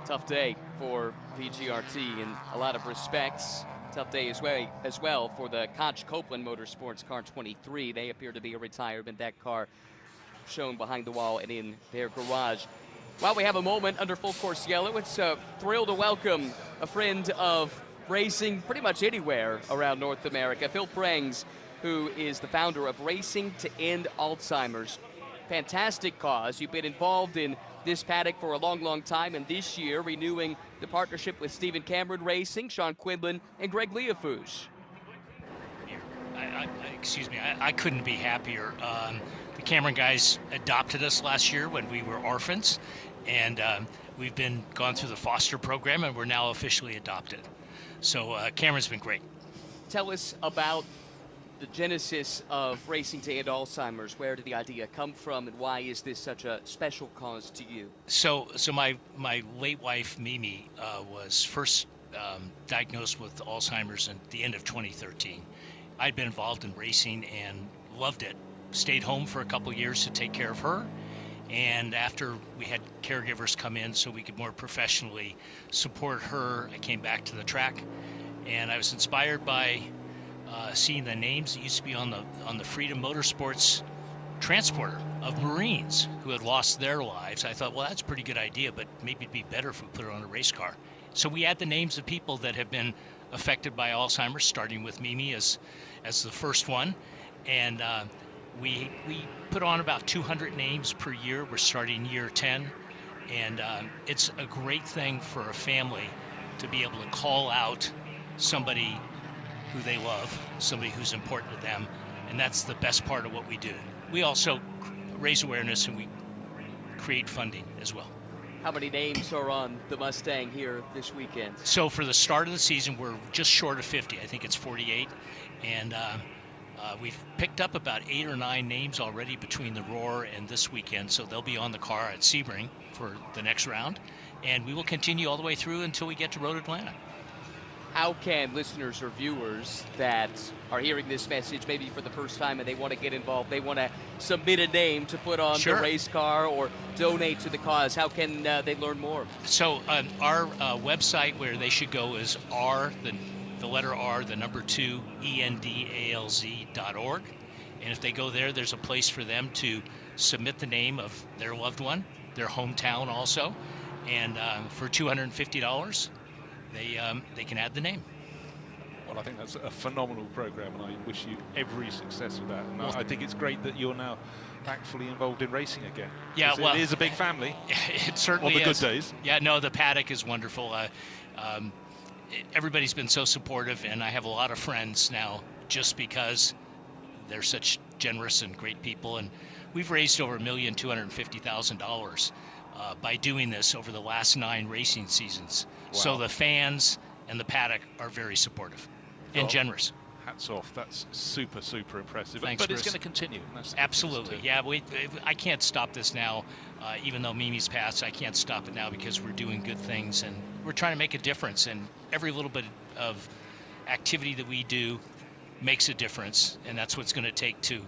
Tough day for VGRT in a lot of respects. Tough day as well for the Koch Copeland Motorsports car 23. They appear to be a retirement. That car shown behind the wall and in their garage. While we have a moment under full course yellow, it's thrilled to welcome a friend of racing pretty much anywhere around North America, Phil Prangs, who is the founder of Racing to End Alzheimer's. fantastic cause. You've been involved in this paddock for a long, long time, and this year renewing the partnership with Stephen Cameron Racing, Sean Quinlan, and Greg Leafouche. Excuse me, I couldn't be happier. The Cameron guys adopted us last year when we were orphans, and we've gone through the foster program, and we're now officially adopted. So Cameron's been great. Tell us about the genesis of Racing to End Alzheimer's. Where did the idea come from, and why is this such a special cause to you? So my late wife, Mimi, was first diagnosed with Alzheimer's at the end of 2013. I'd been involved in racing and loved it. Stayed home for a couple years to take care of her. And after we had caregivers come in so we could more professionally support her, I came back to the track. And I was inspired by seeing the names that used to be on the Freedom Motorsports transporter of Marines who had lost their lives. I thought, well, that's a pretty good idea, but maybe it'd be better if we put it on a race car. So we add the names of people that have been affected by Alzheimer's, starting with Mimi as the first one. And we put on about 200 names per year. We're starting year 10. And it's a great thing for a family to be able to call out somebody who they love, somebody who's important to them. And that's the best part of what we do. We also raise awareness and we create funding as well. How many names are on the Mustang here this weekend? So for the start of the season, we're just short of 50. I think it's 48. And we've picked up about 8 or 9 names already between the Roar and this weekend. So they'll be on the car at Sebring for the next round. And we will continue all the way through until we get to Road Atlanta. How can listeners or viewers that are hearing this message maybe for the first time and they want to get involved, they want to submit a name to put on the race car or donate to the cause, how can they learn more? So our website where they should go is the letter R, the number 2, endalz.org. And if they go there, there's a place for them to submit the name of their loved one, their hometown also. And for $250, they can add the name. Well, I think that's a phenomenal program, and I wish you every success with that. And I think it's great that you're now back fully involved in racing again. Yeah, well, it is a big family. It certainly is. On the good days. Yeah, no, the paddock is wonderful. Everybody's been so supportive, and I have a lot of friends now just because they're such generous and great people. And we've raised over $1,250,000 by doing this over the last 9 racing seasons. Wow. So the fans and the paddock are very supportive and generous. Hats off. That's super, super impressive. Thanks, but Chris. it's going to continue. Absolutely. Yeah, I can't stop this now. Even though Mimi's passed, I can't stop it now because we're doing good things and we're trying to make a difference. And every little bit of activity that we do makes a difference. And that's what's going to take to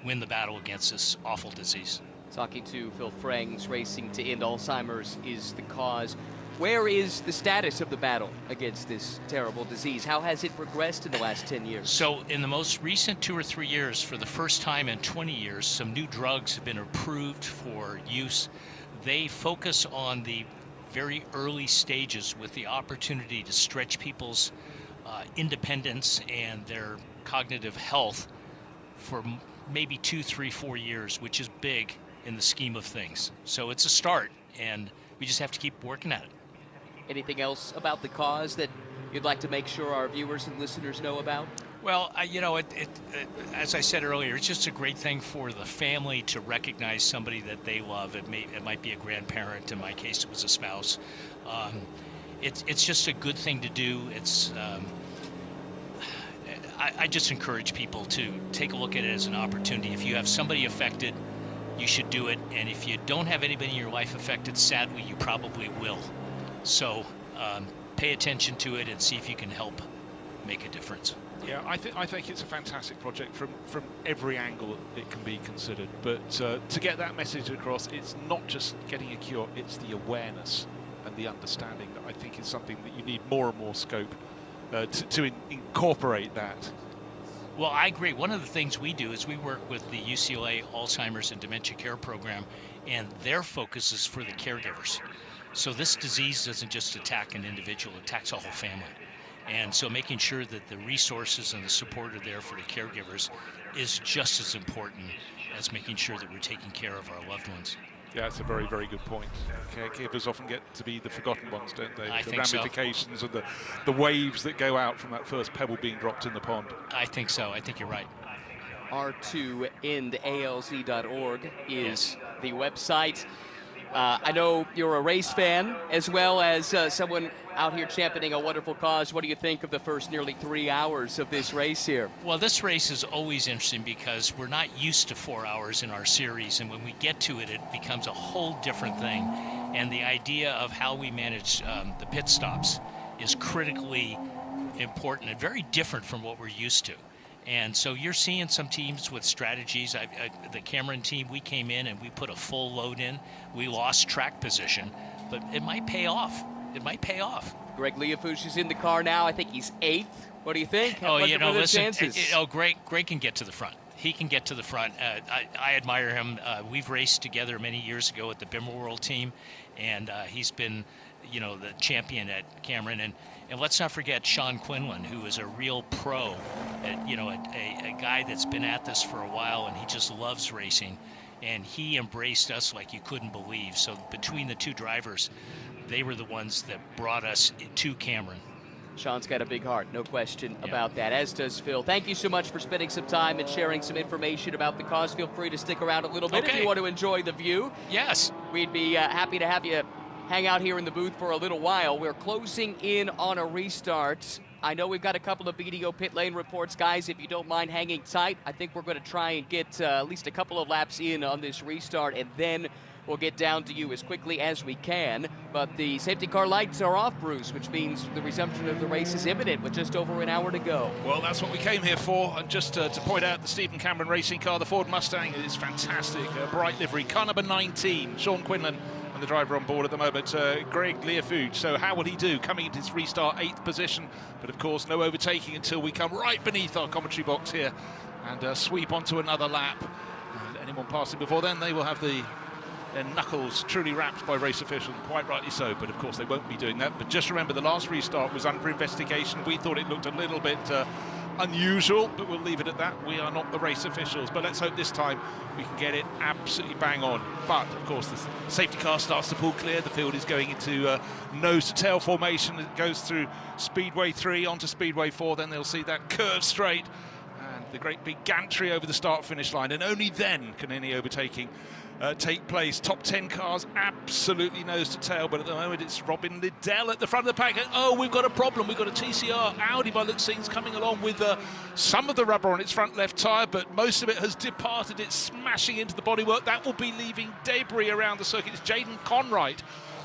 win the battle against this awful disease. Talking to Phil Frangs, Racing to End Alzheimer's is the cause. Where is the status of the battle against this terrible disease? How has it progressed in the last 10 years? So in the most recent 2 or 3 years, for the first time in 20 years, some new drugs have been approved for use. They focus on the very early stages with the opportunity to stretch people's independence and their cognitive health for maybe 2, 3, 4 years, which is big in the scheme of things. So it's a start, and we just have to keep working at it. Anything else about the cause that you'd like to make sure our viewers and listeners know about? Well, as I said earlier, it's just a great thing for the family to recognize somebody that they love. It might be a grandparent. In my case, it was a spouse. It's just a good thing to do. I just encourage people to take a look at it as an opportunity. If you have somebody affected, you should do it. And if you don't have anybody in your life affected, sadly, you probably will. So pay attention to it and see if you can help make a difference. Yeah, I think it's a fantastic project from every angle it can be considered. But to get that message across, it's not just getting a cure, it's the awareness and the understanding that I think is something that you need more and more scope to incorporate that. Well, I agree. One of the things we do is we work with the UCLA Alzheimer's and Dementia Care Program, and their focus is for the caregivers. So this disease doesn't just attack an individual, it attacks a whole family. And so making sure that the resources and the support are there for the caregivers is just as important as making sure that we're taking care of our loved ones. Yeah, it's a very, very good point. Caregivers often get to be the forgotten ones, don't they? I the think so. ramifications and the waves that go out from that first pebble being dropped in the pond. I think so. I think you're right. R2endalz.org is the website. I know you're a race fan as well as someone out here championing a wonderful cause. What do you think of the first nearly 3 hours of this race here? Well, this race is always interesting because we're not used to 4 hours in our series, and when we get to it, it becomes a whole different thing. And the idea of how we manage the pit stops is critically important and very different from what we're used to. And so you're seeing some teams with strategies. The Cameron team, we came in and we put a full load in. We lost track position, but it might pay off. It might pay off. Greg Leofouche is in the car now. I think he's 8th. What do you think? Oh, what you know, are the listen, chances? Greg can get to the front. He can get to the front. I admire him. We've raced together many years ago at the Bimmer World team, and he's been, you know, the champion at Cameron. And let's not forget Sean Quinlan, who is a real pro, a guy that's been at this for a while, and he just loves racing. And he embraced us like you couldn't believe. So between the two drivers, they were the ones that brought us to Cameron. Sean's got a big heart, no question about that, as does Phil. Thank you so much for spending some time and sharing some information about the cause. Feel free to stick around a little bit if you want to enjoy the view. Yes. We'd be happy to have you hang out here in the booth for a little while. We're closing in on a restart. I know we've got a couple of BDO pit lane reports. Guys, if you don't mind hanging tight, I think we're going to try and get at least a couple of laps in on this restart, and then we'll get down to you as quickly as we can. But the safety car lights are off, Bruce, which means the resumption of the race is imminent with just over an hour to go. Well, that's what we came here for. And just to point out the Stephen Cameron racing car, the Ford Mustang, is fantastic. A bright livery. Car number 19, Sean Quinlan, and the driver on board at the moment, Greg Leofouche. So how will he do? Coming into his restart, 8th position. But of course, no overtaking until we come right beneath our commentary box here and sweep onto another lap. And anyone passing before then, they will have their knuckles truly wrapped by race officials, quite rightly so, but of course they won't be doing that. But just remember, the last restart was under investigation. We thought it looked a little bit unusual, but we'll leave it at that. We are not the race officials, but let's hope this time we can get it absolutely bang on. But of course the safety car starts to pull clear. The field is going into nose to tail formation. It goes through Speedway 3 onto Speedway 4, then they'll see that curve straight and the great big gantry over the start finish line, and only then can any overtaking take place. Top 10 cars absolutely nose to tail, but at the moment it's Robin Liddell at the front of the pack. And, oh, we've got a problem. We've got a TCR Audi by looks things coming along with some of the rubber on its front left tyre, but most of it has departed. It's smashing into the bodywork. That will be leaving debris around the circuit. It's Jaden Conright.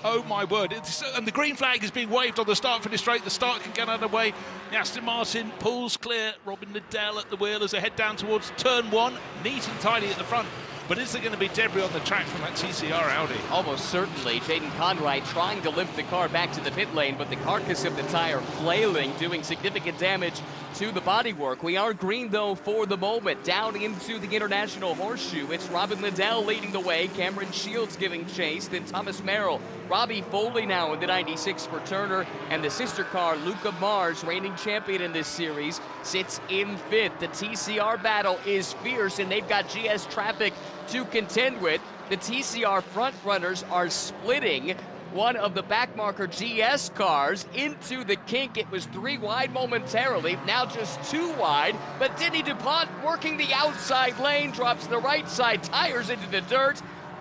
Oh my word, and the green flag is being waved on the start finish straight. The start can get underway. The Aston Martin pulls clear. Robin Liddell at the wheel as they head down towards turn 1. Neat and tidy at the front. But is there going to be debris on the track from that TCR Audi? Almost certainly. Jaden Conright trying to lift the car back to the pit lane, but the carcass of the tire flailing, doing significant damage to the bodywork. We are green, though, for the moment. Down into the International Horseshoe. It's Robin Liddell leading the way. Cameron Shields giving chase. Then Thomas Merrill. Robbie Foley now in the 96 for Turner. And the sister car, Luca Mars, reigning champion in this series, sits in 5th. The TCR battle is fierce, and they've got GS traffic to contend with. The TCR front runners are splitting one of the backmarker GS cars into the kink. It was 3 wide momentarily, now just 2 wide, but Denny DuPont working the outside lane, drops the right side tires into the dirt,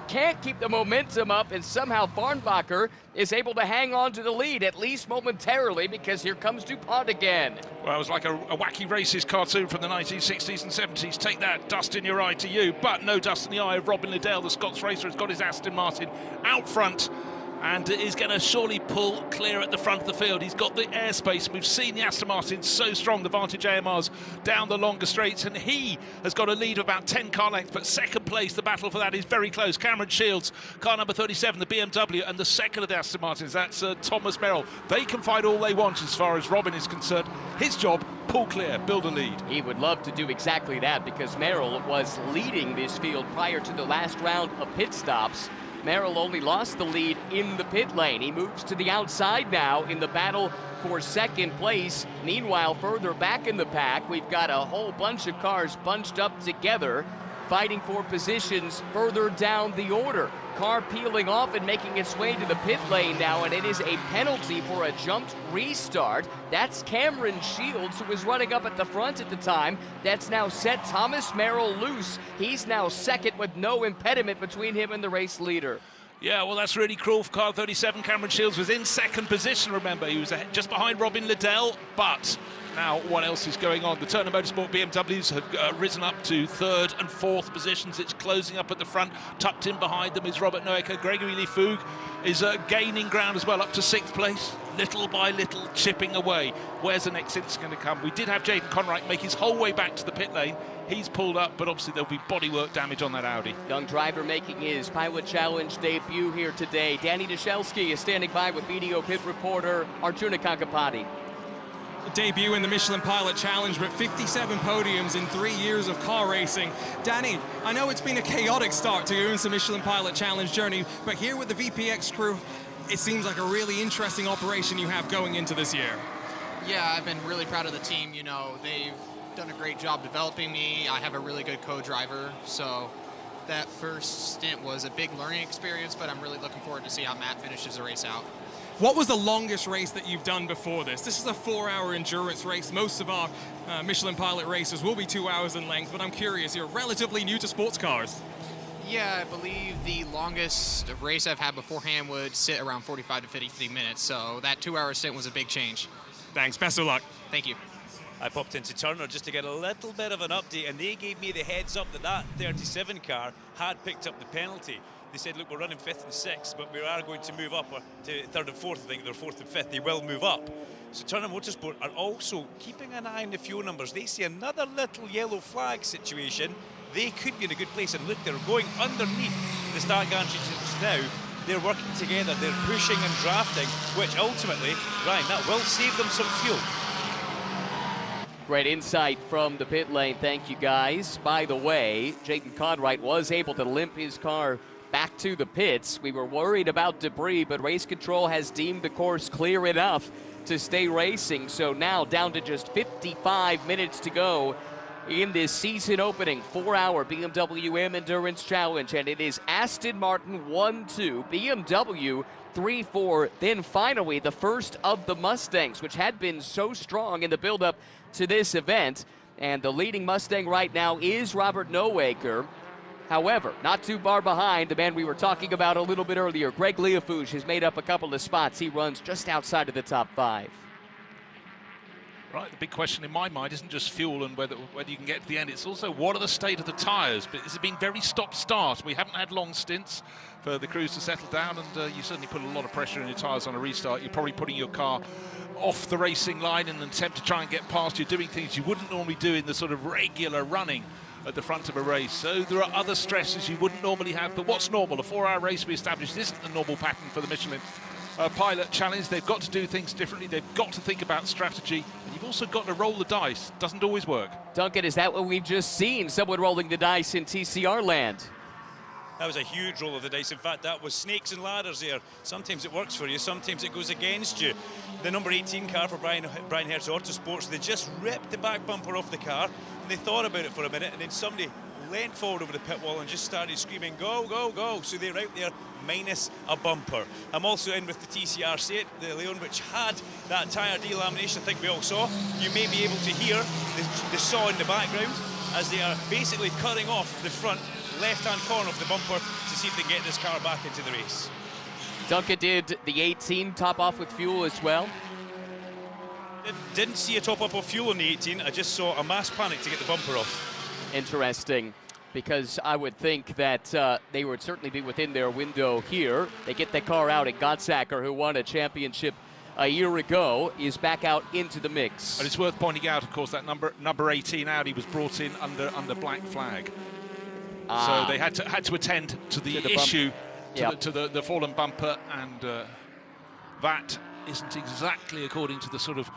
can't keep the momentum up, and somehow Farnbacher is able to hang on to the lead, at least momentarily, because here comes DuPont again. Well, it was like a Wacky Races cartoon from the 1960s and 70s. Take that, dust in your eye to you, but no dust in the eye of Robin Liddell. The Scots racer has got his Aston Martin out front and is going to surely pull clear at the front of the field. He's got the airspace. We've seen the Aston Martin so strong, the Vantage AMRs down the longer straights, and he has got a lead of about 10 car lengths, but second place, the battle for that is very close. Cameron Shields, car number 37, the BMW, and the second of the Aston Martins, that's Thomas Merrill. They can fight all they want as far as Robin is concerned. His job, pull clear, build a lead. He would love to do exactly that, because Merrill was leading this field prior to the last round of pit stops. Merrill only lost the lead in the pit lane. He moves to the outside now in the battle for second place. Meanwhile, further back in the pack, we've got a whole bunch of cars bunched up together, fighting for positions further down the order. Car peeling off and making its way to the pit lane now, and it is a penalty for a jumped restart. That's Cameron Shields, who was running up at the front at the time. That's now set Thomas Merrill loose. He's now second with no impediment between him and the race leader. Yeah, well, that's really cruel for car 37. Cameron Shields was in second position, remember. He was just behind Robin Liddell, but now what else is going on? The Turner Motorsport BMWs have risen up to third and fourth positions. It's closing up at the front. Tucked in behind them is Robert Noecker. Gregory Lefug is gaining ground as well, up to sixth place. Little by little, chipping away. Where's the next incident going to come? We did have Jaden Conright make his whole way back to the pit lane. He's pulled up, but obviously there'll be bodywork damage on that Audi. Young driver making his Pilot Challenge debut here today. Danny Dashelski is standing by with BDO pit reporter Arjuna Kankapati. Debut in the Michelin Pilot Challenge, but 57 podiums in 3 years of car racing. Danny, I know it's been a chaotic start to your IMSA Michelin Pilot Challenge journey, but here with the VPX crew, it seems like a really interesting operation you have going into this year. Yeah, I've been really proud of the team. You know, they've done a great job developing me. I have a really good co-driver, so that first stint was a big learning experience, but I'm really looking forward to see how Matt finishes the race out. What was the longest race that you've done before this? This is a 4-hour endurance race. Most of our Michelin Pilot races will be 2 hours in length, but I'm curious, you're relatively new to sports cars. Yeah, I believe the longest race I've had beforehand would sit around 45 to 50 minutes, so that 2-hour stint was a big change. Thanks, best of luck. Thank you. I popped into Turner just to get a little bit of an update, and they gave me the heads up that 37 car had picked up the penalty. They said, look, we're running 5th and 6th, but we are going to move up to 3rd and 4th. I think they're 4th and 5th. They will move up. So Turner Motorsport are also keeping an eye on the fuel numbers. They see another little yellow flag situation. They could be in a good place. And look, they're going underneath the start gantry just now. They're working together. They're pushing and drafting, which ultimately, Ryan, that will save them some fuel. Great insight from the pit lane. Thank you, guys. By the way, Jaden Conright was able to limp his car back to the pits. We were worried about debris, but race control has deemed the course clear enough to stay racing. So now down to just 55 minutes to go in this season opening 4-hour BMW M Endurance Challenge. And it is Aston Martin 1-2, BMW 3-4, then finally the first of the Mustangs, which had been so strong in the build-up to this event. And the leading Mustang right now is Robert Noecker. However, not too far behind the man we were talking about a little bit earlier. Greg Leofouge has made up a couple of spots. He runs just outside of the top 5. Right, the big question in my mind isn't just fuel and whether you can get to the end. It's also what are the state of the tyres. But it's been very stop-start. We haven't had long stints for the crews to settle down, and you certainly put a lot of pressure on your tyres on a restart. You're probably putting your car off the racing line in an attempt to try and get past. You're doing things you wouldn't normally do in the sort of regular running at the front of a race. So there are other stresses you wouldn't normally have. But what's normal? A 4-hour race we established isn't the normal pattern for the Michelin Pilot Challenge. They've got to do things differently. They've got to think about strategy. And you've also got to roll the dice. Doesn't always work. Duncan, is that what we've just seen? Someone rolling the dice in TCR land? That was a huge roll of the dice. In fact, that was snakes and ladders there. Sometimes it works for you, sometimes it goes against you. The number 18 car for Brian Hertz Autosports, they just ripped the back bumper off the car, and they thought about it for a minute, and then somebody leant forward over the pit wall and just started screaming, go, go, go. So they're out there minus a bumper. I'm also in with the TCR set, the Leon, which had that tyre delamination. I think we all saw. You may be able to hear the saw in the background as they are basically cutting off the front left-hand corner of the bumper to see if they can get this car back into the race. Duncan did the 18 top off with fuel as well. Didn't see a top up of fuel on the 18. I just saw a mass panic to get the bumper off. Interesting, because I would think that they would certainly be within their window here. They get the car out, and Gottsacker, who won a championship a year ago, is back out into the mix. And it's worth pointing out, of course, that number 18 Audi was brought in under black flag. So they had to attend to the issue, to the fallen bumper, and that isn't exactly according to the sort of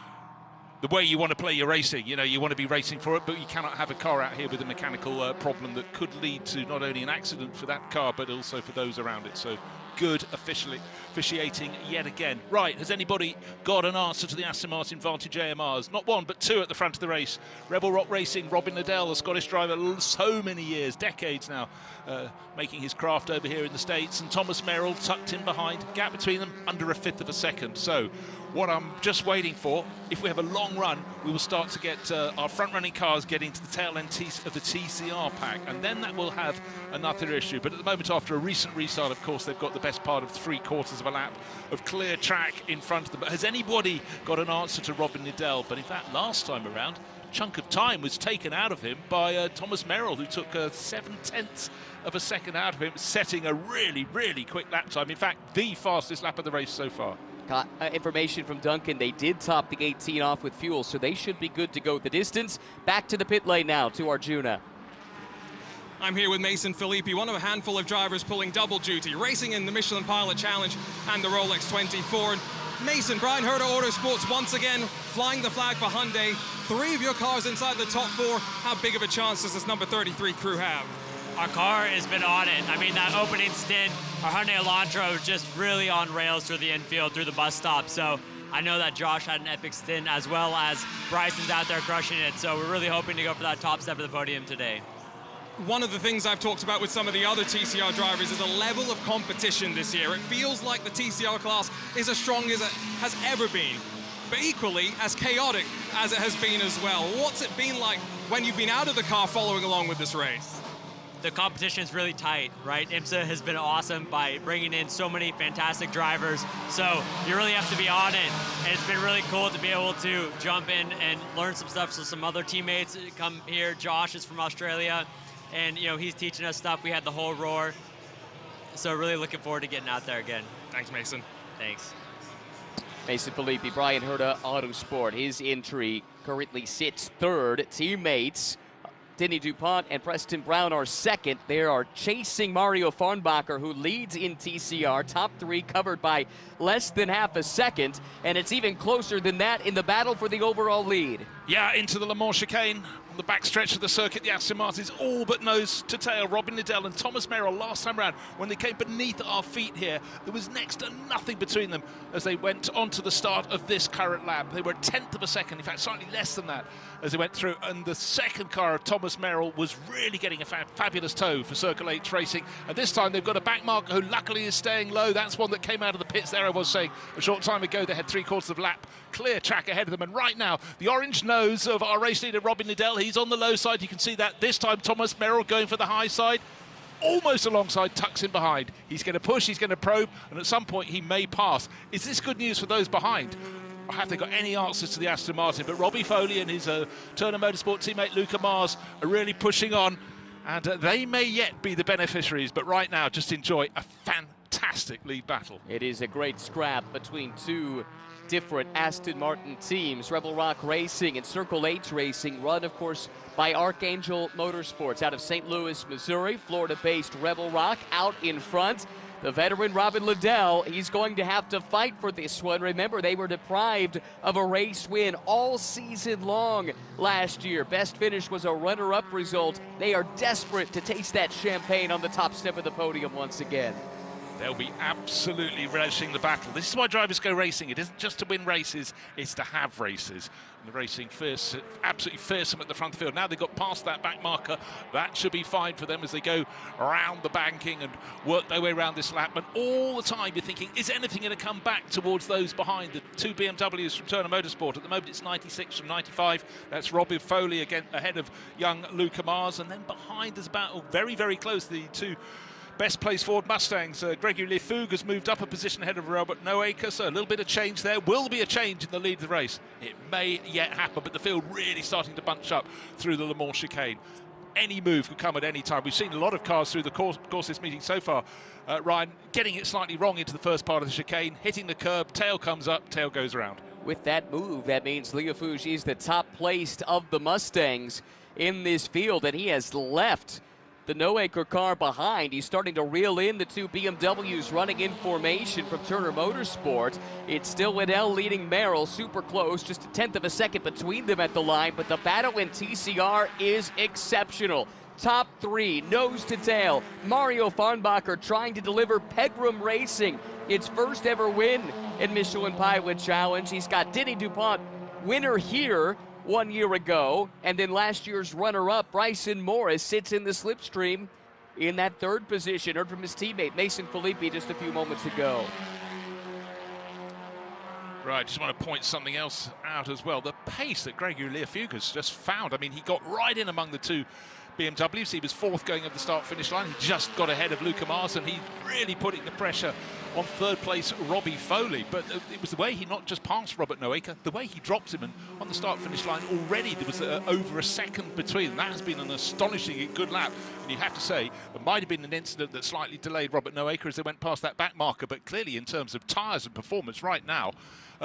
the way you want to play your racing. You know, you want to be racing for it, but you cannot have a car out here with a mechanical problem that could lead to not only an accident for that car, but also for those around it. So good officiating yet again. Right, has anybody got an answer to the Aston Martin Vantage AMRs? Not one, but two at the front of the race. Rebel Rock Racing, Robin Liddell, a Scottish driver, so many years, decades now, making his craft over here in the States, and Thomas Merrill tucked in behind, gap between them under a fifth of a second. So what I'm just waiting for, if we have a long run, we will start to get our front-running cars getting to the tail end of the TCR pack, and then that will have another issue. But at the moment, after a recent restart, of course, they've got the best part of 3/4 of a lap of clear track in front of them. But has anybody got an answer to Robin Liddell? But in fact, last time around, a chunk of time was taken out of him by Thomas Merrill, who took 7/10 of a second out of him, setting a really, really quick lap time. In fact, the fastest lap of the race so far. Got information from Duncan. They did top the 18 off with fuel, so they should be good to go the distance. Back to the pit lane now to Arjuna. I'm here with Mason Filippi, one of a handful of drivers pulling double duty, racing in the Michelin Pilot Challenge and the Rolex 24. And Mason, Brian Herta Autosports once again flying the flag for Hyundai. 3 of your cars inside the top 4. How big of a chance does this number 33 crew have? Our car has been on it. I mean, that opening stint, our Hyundai Elantra was just really on rails through the infield, through the bus stop. So I know that Josh had an epic stint, as well as Bryson's out there crushing it. So we're really hoping to go for that top step of the podium today. One of the things I've talked about with some of the other TCR drivers is the level of competition this year. It feels like the TCR class is as strong as it has ever been, but equally as chaotic as it has been as well. What's it been like when you've been out of the car following along with this race? The competition is really tight, right? IMSA has been awesome by bringing in so many fantastic drivers. So you really have to be on it. And it's been really cool to be able to jump in and learn some stuff. So some other teammates come here. Josh is from Australia, and you know, he's teaching us stuff. We had the whole roar. So really looking forward to getting out there again. Thanks, Mason. Thanks. Mason Filippi, Brian Herta Autosport. His entry currently sits third. Teammates Denny DuPont and Preston Brown are second. They are chasing Mario Farnbacher, who leads in TCR. Top 3 covered by less than half a second, and it's even closer than that in the battle for the overall lead. Yeah, into the Le Mans chicane. On the backstretch of the circuit, the Aston Martins all but nose to tail. Robin Liddell and Thomas Merrill last time round, when they came beneath our feet here, there was next to nothing between them as they went on to the start of this current lap. They were a 1/10 of a second, in fact slightly less than that, as they went through. And the second car of Thomas Merrill was really getting a fabulous tow for Circle 8 Racing. And this time they've got a back marker who luckily is staying low. That's one that came out of the pits there. I was saying a short time ago they had 3/4 of a lap clear track ahead of them. And right now, the orange nose of our race leader, Robin Liddell, he's on the low side. You can see that. This time, Thomas Merrill going for the high side. Almost alongside, tucks in behind. He's going to push, he's going to probe, and at some point he may pass. Is this good news for those behind? Or have they got any answers to the Aston Martin? But Robbie Foley and his Turner Motorsport teammate Luca Mars are really pushing on, and they may yet be the beneficiaries. But right now, just enjoy a fantastic lead battle. It is a great scrap between two different Aston Martin teams. Rebel Rock Racing and Circle 8 Racing, run, of course, by Archangel Motorsports out of St. Louis, Missouri. Florida-based Rebel Rock out in front. The veteran Robin Liddell, he's going to have to fight for this one. Remember, they were deprived of a race win all season long last year. Best finish was a runner-up result. They are desperate to taste that champagne on the top step of the podium once again. They'll be absolutely relishing the battle. This is why drivers go racing. It isn't just to win races, it's to have races. And the racing absolutely fearsome at the front of the field. Now they've got past that back marker. That should be fine for them as they go around the banking and work their way around this lap. And all the time you're thinking, is anything going to come back towards those behind? The 2 BMWs from Turner Motorsport. At the moment it's 96 from 95. That's Robbie Foley again ahead of young Luca Mars. And then behind there's about very, very close, the 2 best placed Ford Mustangs. Gregory Lefoug has moved up a position ahead of Robert Noacre, so a little bit of change there. Will be a change in the lead of the race. It may yet happen, but the field really starting to bunch up through the Le Mans chicane. Any move could come at any time. We've seen a lot of cars through the course of this meeting so far. Ryan, getting it slightly wrong into the first part of the chicane, hitting the curb, tail comes up, tail goes around. With that move, that means Lefoug is the top placed of the Mustangs in this field, and he has left the no-acre car behind. He's starting to reel in the two BMWs running in formation from Turner Motorsport. It's still Liddell leading Merrill, super close, just a tenth of a second between them at the line, but the battle in TCR is exceptional. Top three, nose to tail. Mario Farnbacher trying to deliver Pegram Racing its first ever win in Michelin Pilot Challenge. He's got Denny DuPont, winner here 1 year ago, and then last year's runner-up Bryson Morris sits in the slipstream in that third position. Heard from his teammate Mason Filippi just a few moments ago. Right, just want to point something else out as well. The pace that Gregory Learfuge has just found. I mean, he got right in among the two BMWs. He was fourth going at the start-finish line. He just got ahead of Luca Mars, and he's really putting the pressure on third place Robbie Foley. But it was the way he not just passed Robert Noaker, the way he dropped him, and on the start-finish line already there was over a second between. That has been an astonishingly good lap. And you have to say, there might have been an incident that slightly delayed Robert Noaker as they went past that back marker, but clearly in terms of tyres and performance right now,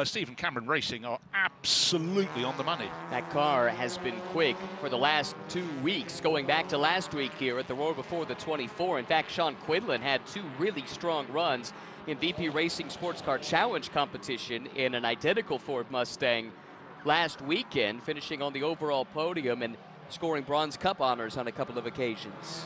Stephen Cameron Racing are absolutely on the money. That car has been quick for the last 2 weeks, going back to last week here at the Roar Before the 24. In fact, Sean Quinlan had two really strong runs in VP Racing Sports Car Challenge competition in an identical Ford Mustang last weekend, finishing on the overall podium and scoring Bronze Cup honors on a couple of occasions.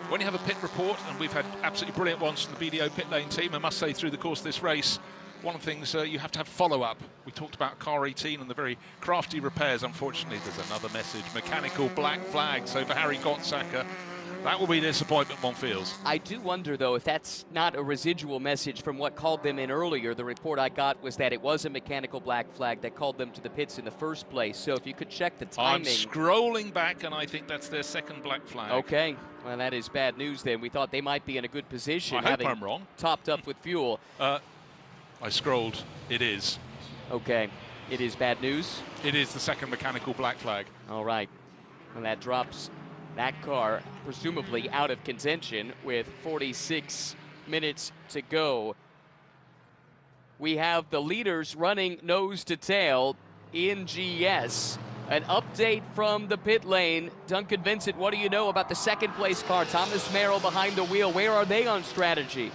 When you have a pit report, and we've had absolutely brilliant ones from the BDO pit lane team, I must say through the course of this race, one of the things you have to have follow-up. We talked about car 18 and the very crafty repairs. Unfortunately, there's another message. Mechanical black flag. So for Harry Gottsacker, that will be a disappointment, one feels. I do wonder, though, if that's not a residual message from what called them in earlier. The report I got was that it was a mechanical black flag that called them to the pits in the first place. So if you could check the timing. I'm scrolling back, and I think that's their second black flag. Okay. Well, that is bad news then. We thought they might be in a good position. I hope I'm wrong. Topped up with fuel. I scrolled. It is. Okay. It is bad news? It is the second mechanical black flag. All right. And that drops that car presumably out of contention with 46 minutes to go. We have the leaders running nose to tail in GS. An update from the pit lane. Duncan Vincent, what do you know about the second place car? Thomas Merrill behind the wheel. Where are they on strategy?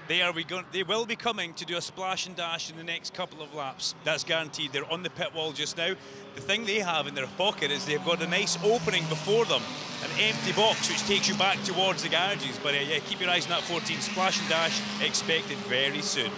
They will be coming to do a splash and dash in the next couple of laps. That's guaranteed. They're on the pit wall just now. The thing they have in their pocket is they've got a nice opening before them, an empty box which takes you back towards the garages. But yeah, keep your eyes on that 14 splash and dash expected very soon.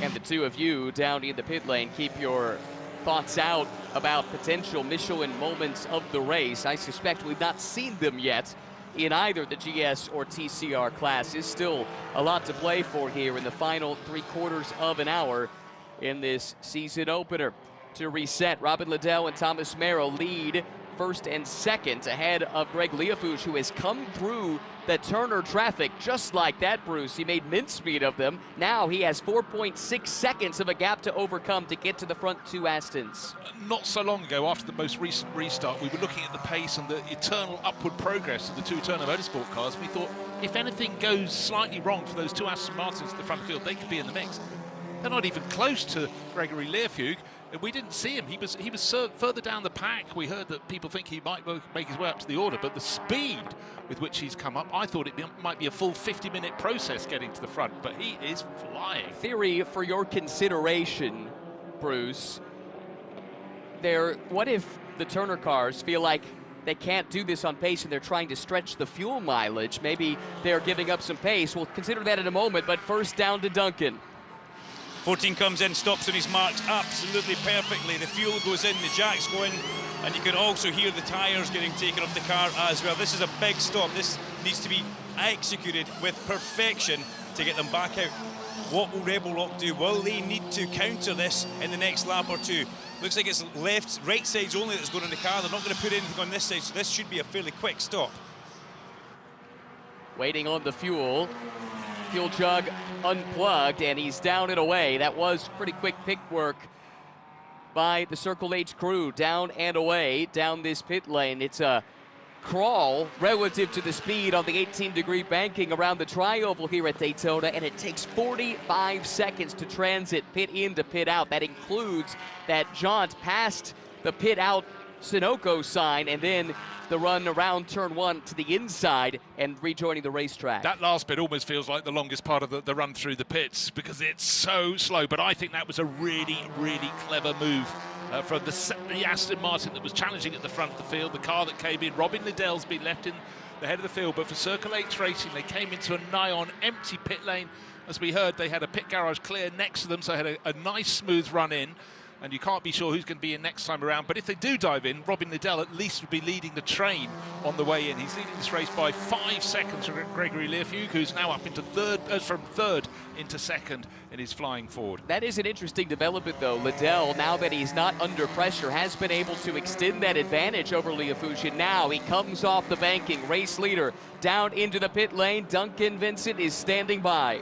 And the two of you down in the pit lane, keep your thoughts out about potential Michelin moments of the race. I suspect we've not seen them yet in either the GS or TCR classes. Still a lot to play for here in the final 3/4 of an hour in this season opener. To reset, Robin Liddell and Thomas Merrill lead first and second ahead of Greg Learfuge, who has come through the Turner traffic just like that, Bruce. He made mincemeat of them. Now he has 4.6 seconds of a gap to overcome to get to the front two Astons. Not so long ago, after the most recent restart, we were looking at the pace and the eternal upward progress of the two Turner Motorsport cars. We thought, if anything goes slightly wrong for those two Aston Martins at the front of the field, they could be in the mix. They're not even close to Gregory Learfuge. We didn't see him. He was further down the pack. We heard that people think he might make his way up to the order, but the speed with which he's come up, I thought it might be a full 50-minute process getting to the front, but he is flying. Theory for your consideration, Bruce. What if the Turner cars feel like they can't do this on pace and they're trying to stretch the fuel mileage? Maybe they're giving up some pace. We'll consider that in a moment, but first down to Duncan. 14 comes in, stops on his marks absolutely perfectly. The fuel goes in, the jacks go in, and you can also hear the tyres getting taken off the car as well. This is a big stop. This needs to be executed with perfection to get them back out. What will Rebel Rock do? Will they need to counter this in the next lap or two? Looks like it's right sides only that's going on the car. They're not going to put anything on this side, so this should be a fairly quick stop. Waiting on the fuel. Fuel jug unplugged, and he's down and away. That was pretty quick pick work by the Circle H crew. Down and away down this pit lane. It's a crawl relative to the speed on the 18-degree banking around the tri-oval here at Daytona, and it takes 45 seconds to transit pit in to pit out. That includes that jaunt past the pit out Sunoco sign, and then the run around turn 1 to the inside and rejoining the racetrack. That last bit almost feels like the longest part of the run through the pits because it's so slow, but I think that was a really, really clever move from the Aston Martin that was challenging at the front of the field, the car that came in. Robin Liddell's been left in the head of the field, but for Circle H Racing, they came into a nigh-on empty pit lane. As we heard, they had a pit garage clear next to them, so they had a nice smooth run in. And you can't be sure who's going to be in next time around. But if they do dive in, Robin Liddell at least would be leading the train on the way in. He's leading this race by 5 seconds from Gregory Learfugue, who's now up into from third into second in his flying Ford. That is an interesting development, though. Liddell, now that he's not under pressure, has been able to extend that advantage over Learfugue. And now he comes off the banking, race leader, down into the pit lane. Duncan Vincent is standing by.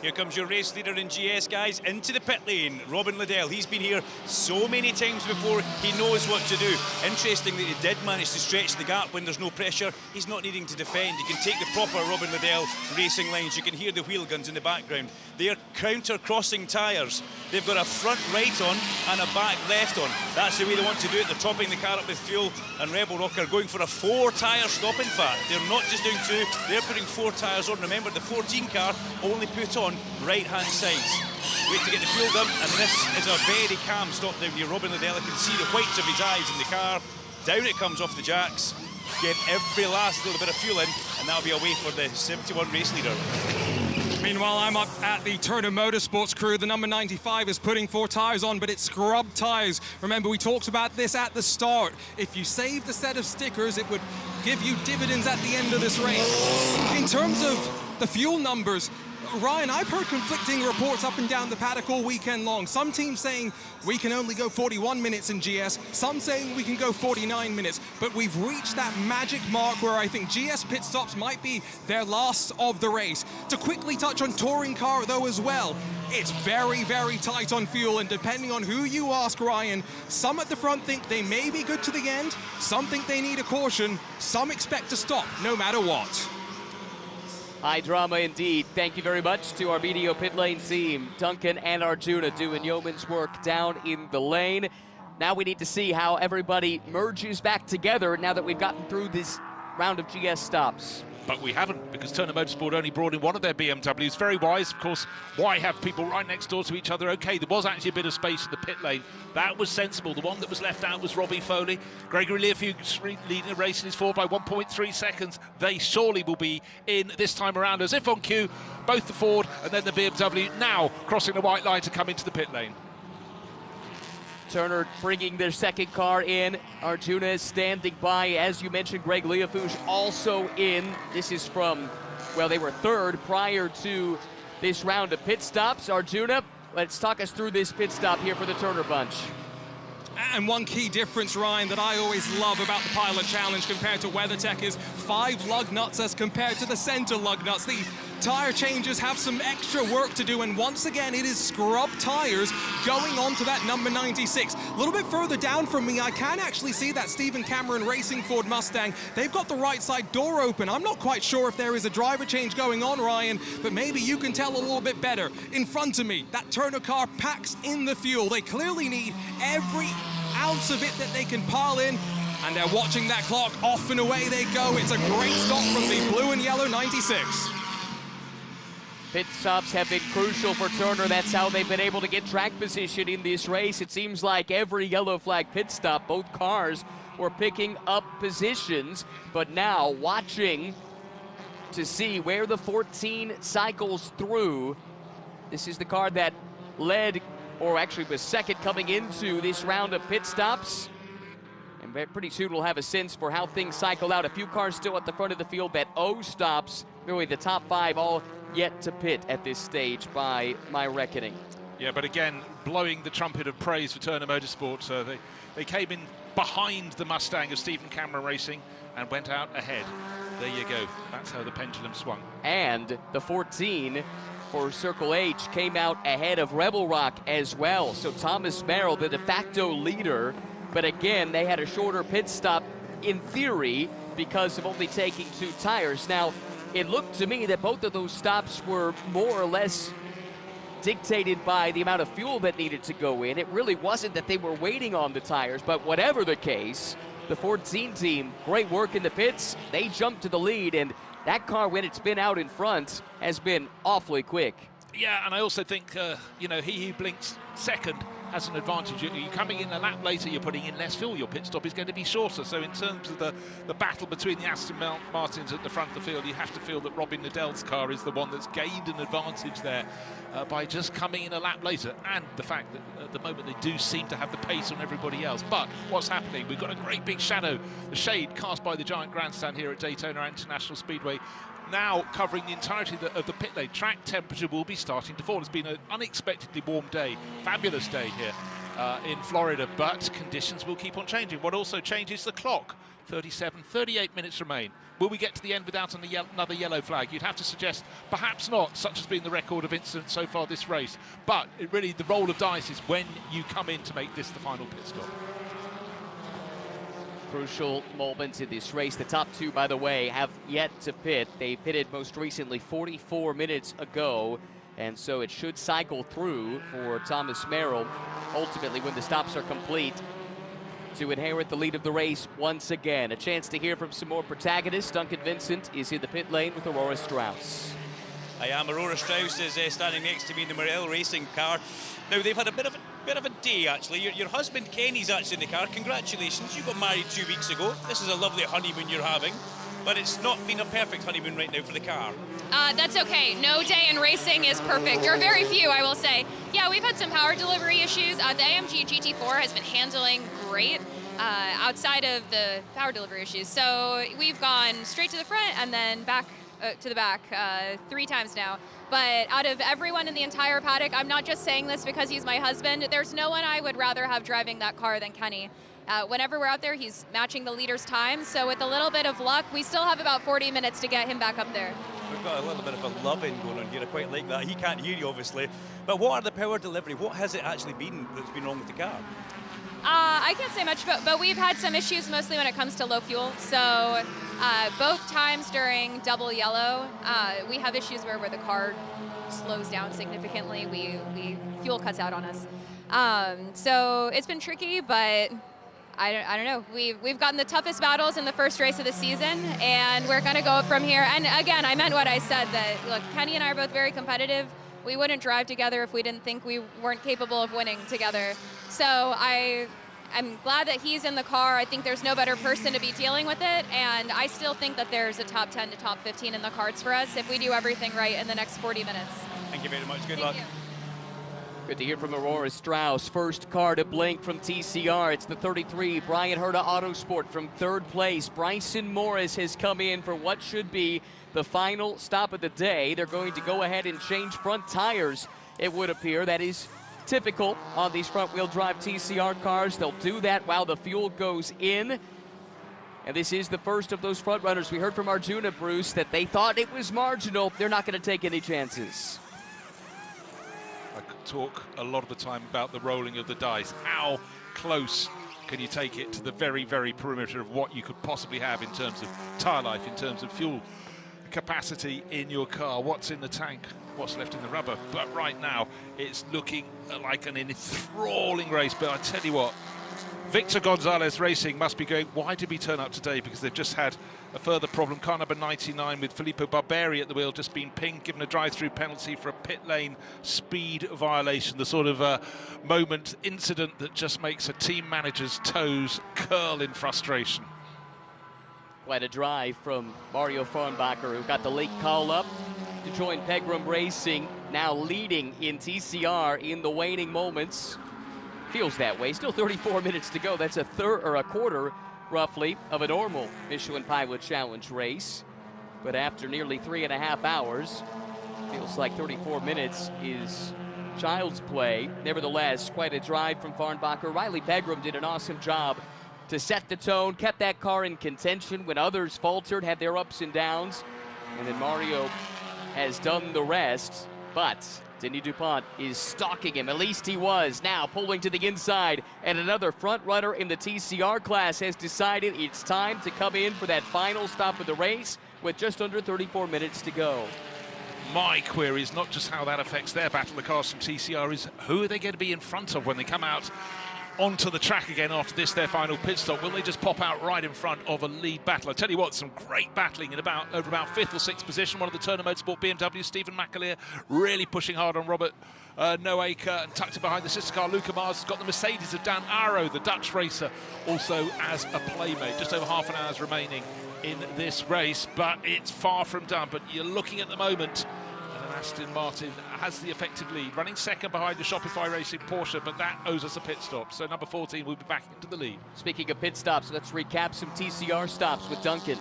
Here comes your race leader in GS, guys, into the pit lane. Robin Liddell, he's been here so many times before, he knows what to do. Interestingly, he did manage to stretch the gap when there's no pressure. He's not needing to defend. You can take the proper Robin Liddell racing lines. You can hear the wheel guns in the background. They're counter-crossing tyres. They've got a front right on and a back left on. That's the way they want to do it. They're topping the car up with fuel, and Rebel Rock are going for a 4-tyre stop, in fact. They're not just doing 2, they're putting 4 tyres on. Remember, the 14 car only put on right-hand sides. Wait to get the fuel done, and this is a very calm stop down here. Robin Liddell, I can see the whites of his eyes in the car. Down it comes off the jacks. Get every last little bit of fuel in, and that'll be away for the 71 race leader. Meanwhile, I'm up at the Turner Motorsports crew. The number 95 is putting 4 tyres on, but it's scrub tyres. Remember, we talked about this at the start. If you saved a set of stickers, it would give you dividends at the end of this race. In terms of the fuel numbers, Ryan, I've heard conflicting reports up and down the paddock all weekend long. Some teams saying we can only go 41 minutes in GS, some saying we can go 49 minutes, but we've reached that magic mark where I think GS pit stops might be their last of the race. To quickly touch on touring car though as well, it's very, very tight on fuel, and depending on who you ask, Ryan, some at the front think they may be good to the end, some think they need a caution, some expect to stop no matter what. High drama indeed. Thank you very much to our BDO pit lane team. Duncan and Arjuna doing yeoman's work down in the lane. Now we need to see how everybody merges back together now that we've gotten through this round of GS stops. But we haven't, because Turner Motorsport only brought in one of their BMWs. Very wise, of course. Why have people right next door to each other? Okay, there was actually a bit of space in the pit lane. That was sensible. The one that was left out was Robbie Foley. Gregory Learfugue leading the race in his Ford by 1.3 seconds. They surely will be in this time around, as if on cue. Both the Ford and then the BMW now crossing the white line to come into the pit lane. Turner bringing their second car in. Arjuna is standing by. As you mentioned, Greg Learfugue also in. This is from, well, they were third prior to this round of pit stops. Arjuna, let's talk us through this pit stop here for the Turner bunch. And one key difference, Ryan, that I always love about the Pilot Challenge compared to WeatherTech is 5 lug nuts as compared to the center lug nuts. The tire changes have some extra work to do, and once again, it is scrub tires going on to that number 96. A little bit further down from me, I can actually see that Stephen Cameron Racing Ford Mustang. They've got the right side door open. I'm not quite sure if there is a driver change going on, Ryan, but maybe you can tell a little bit better. In front of me, that Turner car packs in the fuel. They clearly need every ounce of it that they can pile in, and they're watching that clock. Off and away they go. It's a great stop from the blue and yellow 96. Pit stops have been crucial for Turner. That's how they've been able to get track position in this race. It seems like every yellow flag pit stop, both cars were picking up positions, but now watching to see where the 14 cycles through. This is the car that led, or actually was second coming into this round of pit stops. And pretty soon we'll have a sense for how things cycle out. A few cars still at the front of the field. That O stops, really the top 5 all yet to pit at this stage by my reckoning. Yeah, but again, blowing the trumpet of praise for Turner Motorsport. So they came in behind the Mustang of Stephen Cameron Racing and went out ahead. There you go. That's how the pendulum swung. And the 14 for Circle H came out ahead of Rebel Rock as well. So Thomas Merrill, the de facto leader, but again, they had a shorter pit stop in theory because of only taking 2 tires. Now, it looked to me that both of those stops were more or less dictated by the amount of fuel that needed to go in. It really wasn't that they were waiting on the tires, but whatever the case, the 14 team, great work in the pits. They jumped to the lead, and that car, when it's been out in front, has been awfully quick. Yeah, and I also think, he who blinks second has an advantage. You're coming in a lap later, you're putting in less fuel, your pit stop is going to be shorter. So in terms of the battle between the Aston Martins at the front of the field, you have to feel that Robin Liddell's car is the one that's gained an advantage there by just coming in a lap later, and the fact that at the moment they do seem to have the pace on everybody else. But what's happening? We've got a great big shadow, the shade cast by the giant grandstand here at Daytona International Speedway, now covering the entirety of the pit lane. Track temperature will be starting to fall. It's been an unexpectedly warm day, fabulous day here in Florida, but conditions will keep on changing. What also changes the clock. 38 minutes remain. Will we get to the end without another yellow flag? You'd have to suggest perhaps not, such has been the record of incidents so far this race. But it really, the roll of dice is when you come in to make this the final pit stop. Crucial moments in this race. The top two, by the way, have yet to pit. They pitted most recently 44 minutes ago, and so it should cycle through for Thomas Merrill, ultimately when the stops are complete, to inherit the lead of the race once again. A chance to hear from some more protagonists. Duncan Vincent is in the pit lane with Aurora Strauss. I am. Aurora Strauss is standing next to me in the Morel racing car. Now, they've had a bit of a day, actually. Your husband Kenny's actually in the car. Congratulations, you got married 2 weeks ago. This is a lovely honeymoon you're having, but it's not been a perfect honeymoon right now for the car. That's okay. No day in racing is perfect, or very few, I will say. Yeah, we've had some power delivery issues. The AMG GT4 has been handling great outside of the power delivery issues. So we've gone straight to the front and then back to the back 3 times now. But out of everyone in the entire paddock, I'm not just saying this because he's my husband, there's no one I would rather have driving that car than Kenny. Whenever we're out there, he's matching the leader's time. So with a little bit of luck, we still have about 40 minutes to get him back up there. We've got a little bit of a love-in going on here. I quite like that. He can't hear you, obviously. But what are the power delivery? What has it actually been that's been wrong with the car? I can't say much, but we've had some issues mostly when it comes to low fuel. So both times during double yellow, we have issues where the car slows down significantly. Fuel cuts out on us. So it's been tricky, but I don't know. We've gotten the toughest battles in the first race of the season, and we're going to go up from here. And again, I meant what I said, that, look, Kenny and I are both very competitive. We wouldn't drive together if we didn't think we weren't capable of winning together. So I'm glad that he's in the car. I think there's no better person to be dealing with it, and I still think that there's a top 10 to top 15 in the cards for us if we do everything right in the next 40 minutes. Thank you very much. Good luck. Good to hear from Aurora Strauss. First car to blink from TCR. It's the 33, Brian Herta Autosport from third place. Bryson Morris has come in for what should be the final stop of the day. They're going to go ahead and change front tires, it would appear. That is typical on these front-wheel drive TCR cars. They'll do that while the fuel goes in. And this is the first of those front runners. We heard from Arjuna, Bruce, that they thought it was marginal. They're not going to take any chances. I could talk a lot of the time about the rolling of the dice. How close can you take it to the very, very perimeter of what you could possibly have in terms of tyre life, in terms of fuel capacity in your car? What's in the tank? What's left in the rubber? But right now, it's looking like an enthralling race. But I tell you what, Victor Gonzalez Racing must be going, why did we turn up today? Because they've just had a further problem. Car number 99 with Filippo Barberi at the wheel, just been pinged, given a drive-through penalty for a pit lane speed violation. The sort of incident that just makes a team manager's toes curl in frustration. Quite a drive from Mario Farnbacher, who got the late call up to join Pegram Racing, now leading in TCR in the waning moments. Feels that way. Still 34 minutes to go. That's a quarter, roughly, of a normal Michelin Pilot Challenge race. But after nearly 3.5 hours, feels like 34 minutes is child's play. Nevertheless, quite a drive from Farnbacher. Riley Pegram did an awesome job to set the tone, kept that car in contention when others faltered, had their ups and downs. And then Mario has done the rest, but Denis DuPont is stalking him. At least he was. Now pulling to the inside, and another front runner in the TCR class has decided it's time to come in for that final stop of the race with just under 34 minutes to go. My query is not just how that affects their battle, the cars from TCR, is who are they going to be in front of when they come out onto the track again after this, their final pit stop? Will they just pop out right in front of a lead battle? I tell you what, some great battling in over about 5th or 6th position. One of the Turner Motorsport BMW, Stephen McAleer, really pushing hard on Robert Noaker, and tucked behind the sister car, Luca Mars has got the Mercedes of Dan Arrow, the Dutch racer, also as a playmate. Just over half an hour's remaining in this race, but it's far from done. But you're looking at the moment, and Aston Martin has the effective lead, running second behind the Shopify Racing Porsche, but that owes us a pit stop. So number 14 will be back into the lead. Speaking of pit stops, let's recap some TCR stops with Duncan.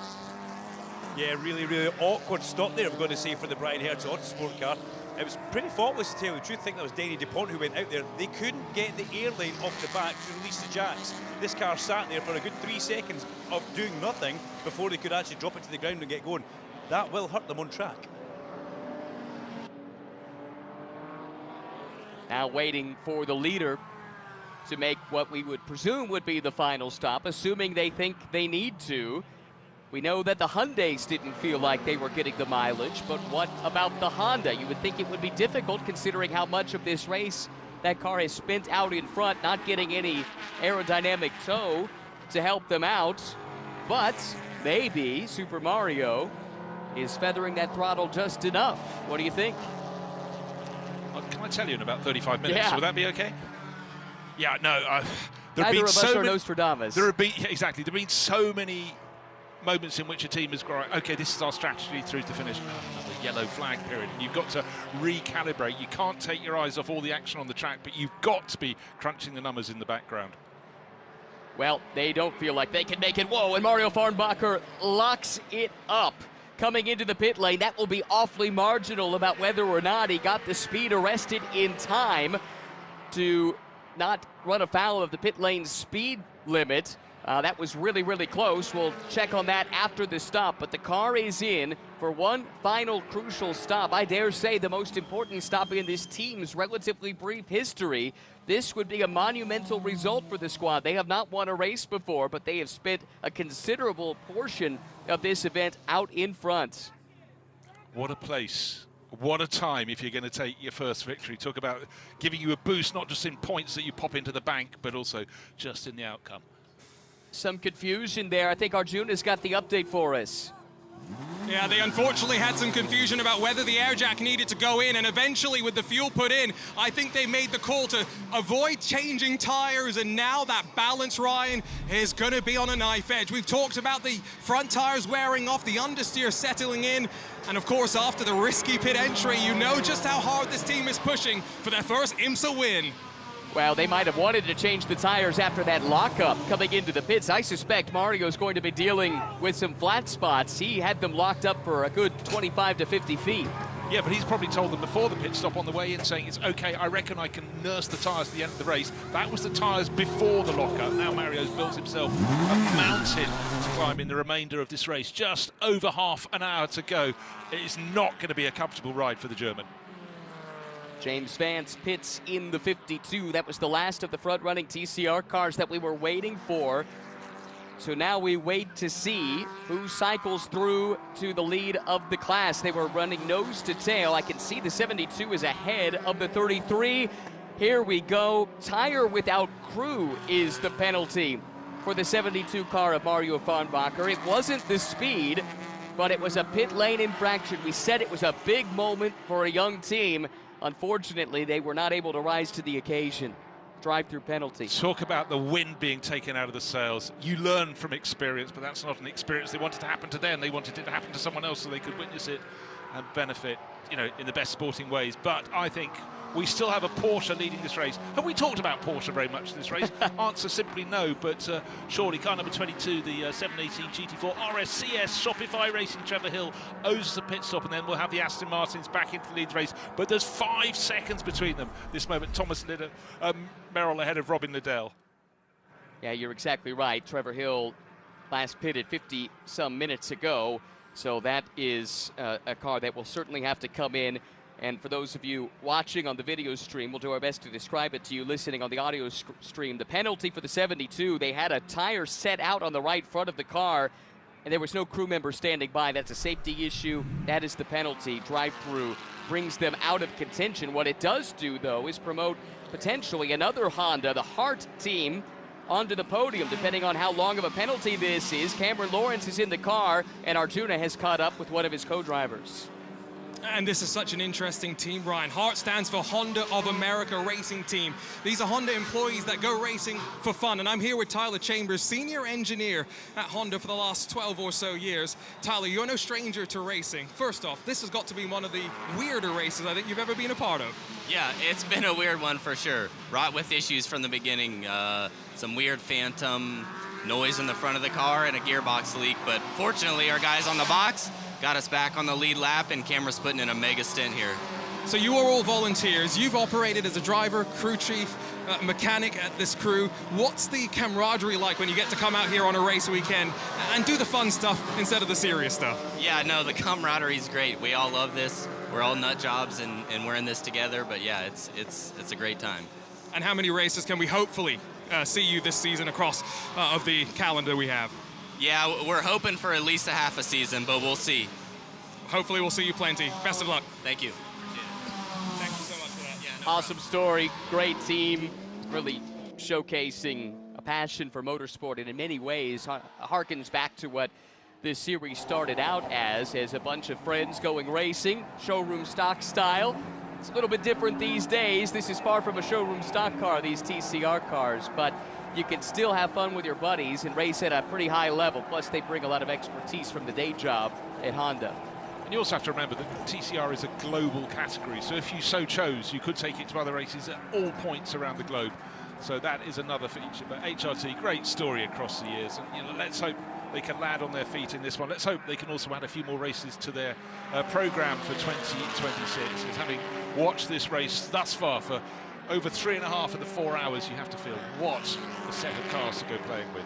Yeah, really, really awkward stop there, we're going to say, for the Brian Hertz Autosport car. It was pretty faultless, to tell you the truth. I think that was Denny DuPont who went out there. They couldn't get the airline off the back to release the jacks. This car sat there for a good 3 seconds of doing nothing before they could actually drop it to the ground and get going. That will hurt them on track. Now waiting for the leader to make what we would presume would be the final stop, assuming they think they need to. We know that the Hyundais didn't feel like they were getting the mileage, but what about the Honda? You would think it would be difficult considering how much of this race that car has spent out in front, not getting any aerodynamic tow to help them out. But maybe Super Mario is feathering that throttle just enough. What do you think? Can I tell you in about 35 minutes? Yeah. Would that be okay? Yeah, no. There have Neither been of us so are many, Nostradamus. There have been, yeah, exactly. There have been so many moments in which a team has gone, okay, this is our strategy through to finish. Another yellow flag period. And you've got to recalibrate. You can't take your eyes off all the action on the track, but you've got to be crunching the numbers in the background. Well, they don't feel like they can make it. Whoa, and Mario Farnbacher locks it up. Coming into the pit lane, that will be awfully marginal about whether or not he got the speed arrested in time to not run afoul of the pit lane speed limit. That was really, really close. We'll check on that after the stop, but the car is in for one final crucial stop. I dare say the most important stop in this team's relatively brief history. This would be a monumental result for the squad. They have not won a race before, but they have spent a considerable portion of this event out in front. What a place. What a time if you're going to take your first victory. Talk about giving you a boost, not just in points that you pop into the bank, but also just in the outcome. Some confusion there. I think Arjuna's got the update for us. Yeah, they unfortunately had some confusion about whether the air jack needed to go in, and eventually with the fuel put in, I think they made the call to avoid changing tires, and now that balance, Ryan, is going to be on a knife edge. We've talked about the front tires wearing off, the understeer settling in, and of course after the risky pit entry, you know just how hard this team is pushing for their first IMSA win. Well, they might have wanted to change the tires after that lockup coming into the pits. I suspect Mario's going to be dealing with some flat spots. He had them locked up for a good 25 to 50 feet. Yeah, but he's probably told them before the pit stop on the way in, saying, it's okay, I reckon I can nurse the tyres to the end of the race. That was the tyres before the lockup. Now Mario's built himself a mountain to climb in the remainder of this race. Just over half an hour to go. It is not going to be a comfortable ride for the German. James Vance pits in the 52. That was the last of the front-running TCR cars that we were waiting for. So now we wait to see who cycles through to the lead of the class. They were running nose to tail. I can see the 72 is ahead of the 33. Here we go. Tire without crew is the penalty for the 72 car of Mario Farnbacher. It wasn't the speed, but it was a pit lane infraction. We said it was a big moment for a young team. Unfortunately, they were not able to rise to the occasion. Drive-through penalty. Talk about the wind being taken out of the sails. You learn from experience, but that's not an experience they wanted to happen to them. They wanted it to happen to someone else so they could witness it and benefit, you know, in the best sporting ways. But I think we still have a Porsche leading this race. Have we talked about Porsche very much in this race? Answer simply no, but surely car number 22, the 718 GT4 RSCS Shopify Racing Trevor Hill owes us a pit stop, and then we'll have the Aston Martins back into the lead race. But there's 5 seconds between them this moment. Thomas Merrill ahead of Robin Liddell. Yeah, you're exactly right. Trevor Hill last pitted 50-some minutes ago, so that is a car that will certainly have to come in. And for those of you watching on the video stream, we'll do our best to describe it to you listening on the audio stream. The penalty for the 72, they had a tire set out on the right front of the car. and there was no crew member standing by. That's a safety issue. That is the penalty. Drive-through brings them out of contention. What it does do, though, is promote potentially another Honda, the Hart team, onto the podium, depending on how long of a penalty this is. Cameron Lawrence is in the car, and Arjuna has caught up with one of his co-drivers. And this is such an interesting team, Ryan. HART stands for Honda of America Racing Team. These are Honda employees that go racing for fun. And I'm here with Tyler Chambers, senior engineer at Honda for the last 12 or so years. Tyler, you're no stranger to racing. First off, this has got to be one of the weirder races I think you've ever been a part of. Yeah, it's been a weird one for sure. Wrought with issues from the beginning. Some weird phantom noise in the front of the car and a gearbox leak. But fortunately, our guys on the box got us back on the lead lap, and Cameron's putting in a mega stint here. So you are all volunteers. You've operated as a driver, crew chief, mechanic at this crew. What's the camaraderie like when you get to come out here on a race weekend and do the fun stuff instead of the serious stuff? Yeah, no, the camaraderie is great. We all love this. We're all nut jobs, and we're in this together. But yeah, it's a great time. And how many races can we hopefully see you this season across of the calendar we have? Yeah, we're hoping for at least a half a season, but we'll see. Hopefully we'll see you plenty. Best of luck. Thank you. Thank you so much for that. Yeah, Awesome story, great team, really showcasing a passion for motorsport, and in many ways harkens back to what this series started out as a bunch of friends going racing, showroom stock style. It's a little bit different these days. This is far from a showroom stock car, these TCR cars, but you can still have fun with your buddies and race at a pretty high level. Plus, they bring a lot of expertise from the day job at Honda. And you also have to remember that TCR is a global category, so if you so chose, you could take it to other races at all points around the globe. So that is another feature. But HRT, great story across the years, and let's hope they can land on their feet in this one. Let's hope they can also add a few more races to their program for 2026. Because having watched this race thus far for over 3.5 of the 4 hours, you have to feel what a set of cars to go playing with.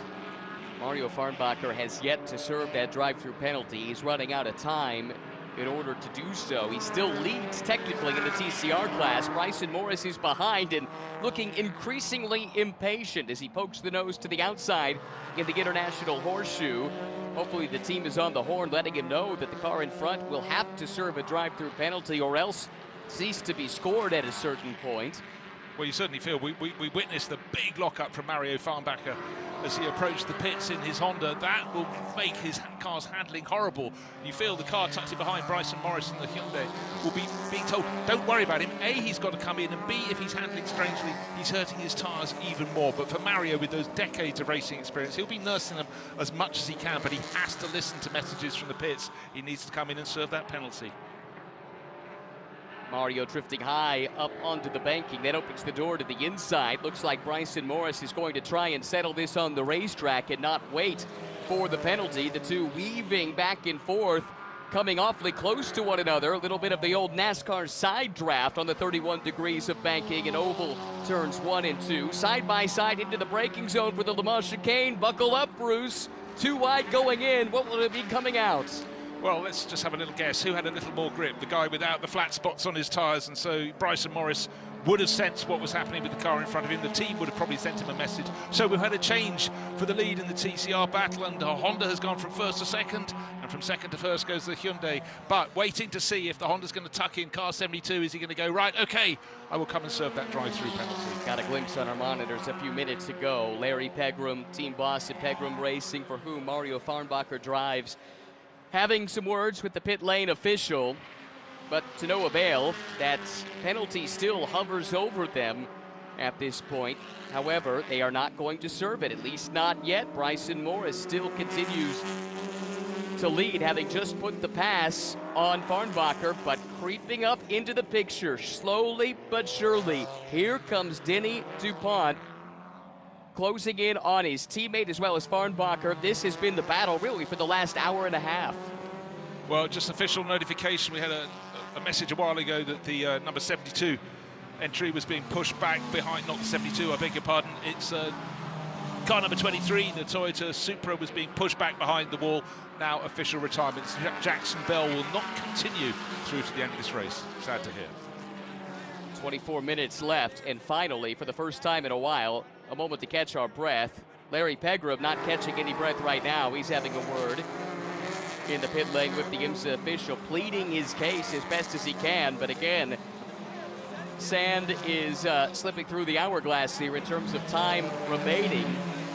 Mario Farnbacher has yet to serve that drive-through penalty. He's running out of time in order to do so. He still leads technically in the TCR class. Bryson Morris is behind and looking increasingly impatient as he pokes the nose to the outside in the International Horseshoe. Hopefully the team is on the horn, letting him know that the car in front will have to serve a drive-through penalty or else cease to be scored at a certain point. Well, you certainly feel we witnessed the big lockup from Mario Farnbacher as he approached the pits in his Honda. That will make his car's handling horrible. You feel the car tucked in behind Bryson Morris and the Hyundai will be being told, don't worry about him. A, he's got to come in, and B, if he's handling strangely, he's hurting his tyres even more. But for Mario, with those decades of racing experience, he'll be nursing them as much as he can, but he has to listen to messages from the pits. He needs to come in and serve that penalty. Mario drifting high up onto the banking. That opens the door to the inside. Looks like Bryson Morris is going to try and settle this on the racetrack and not wait for the penalty. The two weaving back and forth, coming awfully close to one another. A little bit of the old NASCAR side draft on the 31 degrees of banking and oval turns 1 and 2. Side by side into the braking zone for the Le Mans chicane. Buckle up, Bruce. Too wide going in. What will it be coming out? Well, let's just have a little guess. Who had a little more grip? The guy without the flat spots on his tyres, and so Bryson Morris would have sensed what was happening with the car in front of him. The team would have probably sent him a message. So we've had a change for the lead in the TCR battle, and Honda has gone from first to second, and from second to first goes the Hyundai. But waiting to see if the Honda's going to tuck in car 72. Is he going to go, right, okay, I will come and serve that drive-through penalty. Got a glimpse on our monitors a few minutes ago. Larry Pegram, team boss at Pegram Racing, for whom Mario Farnbacher drives, having some words with the pit lane official, but to no avail. That penalty still hovers over them at this point. However, they are not going to serve it, at least not yet. Bryson Morris still continues to lead, having just put the pass on Farnbacher, but creeping up into the picture, slowly but surely. Here comes Denny DuPont, closing in on his teammate as well as Farnbacher. This has been the battle really for the last hour and a half. Well, just official notification. We had a message a while ago that the number 72 entry was being pushed back behind, not the 72, I beg your pardon. It's car number 23, the Toyota Supra, was being pushed back behind the wall. Now official retirement. Jackson Bell will not continue through to the end of this race. Sad to hear. 24 minutes left, and finally, for the first time in a while, a moment to catch our breath. Larry Pegram not catching any breath right now. He's having a word in the pit lane with the IMSA official, pleading his case as best as he can. But again, sand is slipping through the hourglass here in terms of time remaining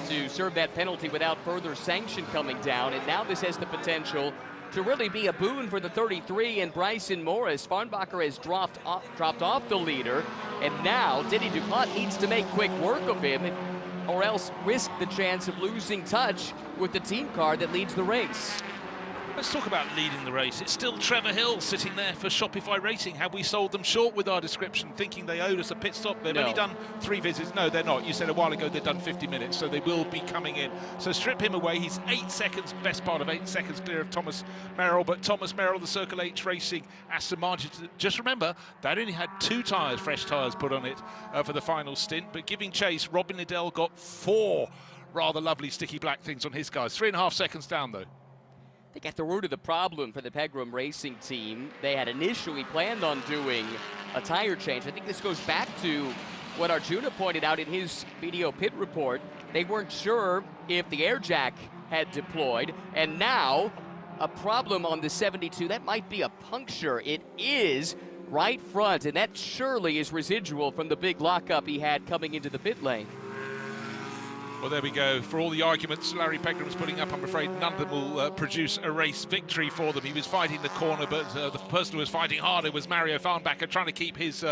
to serve that penalty without further sanction coming down. And now this has the potential to really be a boon for the 33 and Bryson Morris. Farnbacher has dropped off the leader, and now Denny DuPont needs to make quick work of him or else risk the chance of losing touch with the team car that leads the race. Let's talk about leading the race. It's still Trevor Hill sitting there for Shopify Racing. Have we sold them short with our description, thinking they owed us a pit stop? They've only done 3 visits. No, they're not. You said a while ago they've done 50 minutes, so they will be coming in. So strip him away. He's 8 seconds, best part of 8 seconds clear of Thomas Merrill. But Thomas Merrill, the Circle H Racing Aston Martin, just remember, that only had 2 tyres, fresh tyres put on it for the final stint. But giving chase, Robin Liddell got 4 rather lovely sticky black things on his guys. 3.5 seconds down, though. They got the root of the problem for the Pegram Racing team. They had initially planned on doing a tire change. I think this goes back to what Arjuna pointed out in his video pit report. They weren't sure if the air jack had deployed, and now a problem on the 72. That might be a puncture. It is right front, and that surely is residual from the big lockup he had coming into the pit lane. Well, there we go. For all the arguments Larry Pegram's putting up, I'm afraid none of them will produce a race victory for them. He was fighting the corner, but the person who was fighting harder was Mario Farnbacher, trying to keep his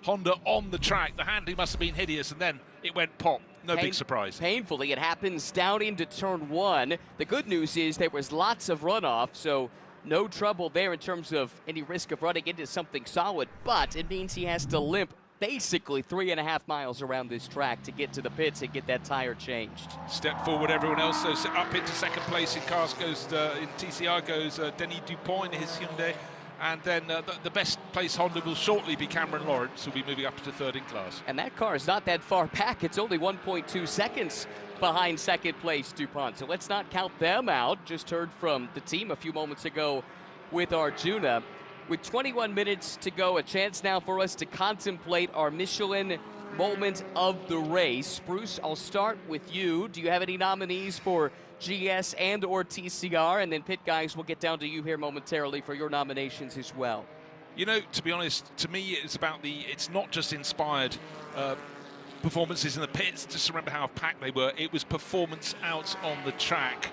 Honda on the track. The handling must have been hideous, and then it went pop. No big surprise. Painfully, it happens down into turn 1. The good news is there was lots of runoff, so no trouble there in terms of any risk of running into something solid, but it means he has to limp basically 3.5 miles around this track to get to the pits and get that tire changed. Step forward, everyone else. So up into second place in cars goes, in TCR goes Denny DuPont in his Hyundai. And then the best place Honda will shortly be Cameron Lawrence, who'll be moving up to 3rd in class. And that car is not that far back. It's only 1.2 seconds behind second place DuPont. So let's not count them out. Just heard from the team a few moments ago with Arjuna. With 21 minutes to go, a chance now for us to contemplate our Michelin moment of the race. Bruce, I'll start with you. Do you have any nominees for GS and or TCR? And then pit guys, we'll get down to you here momentarily for your nominations as well. You know, to be honest, to me, it's not just inspired performances in the pits. Just remember how packed they were. It was performance out on the track.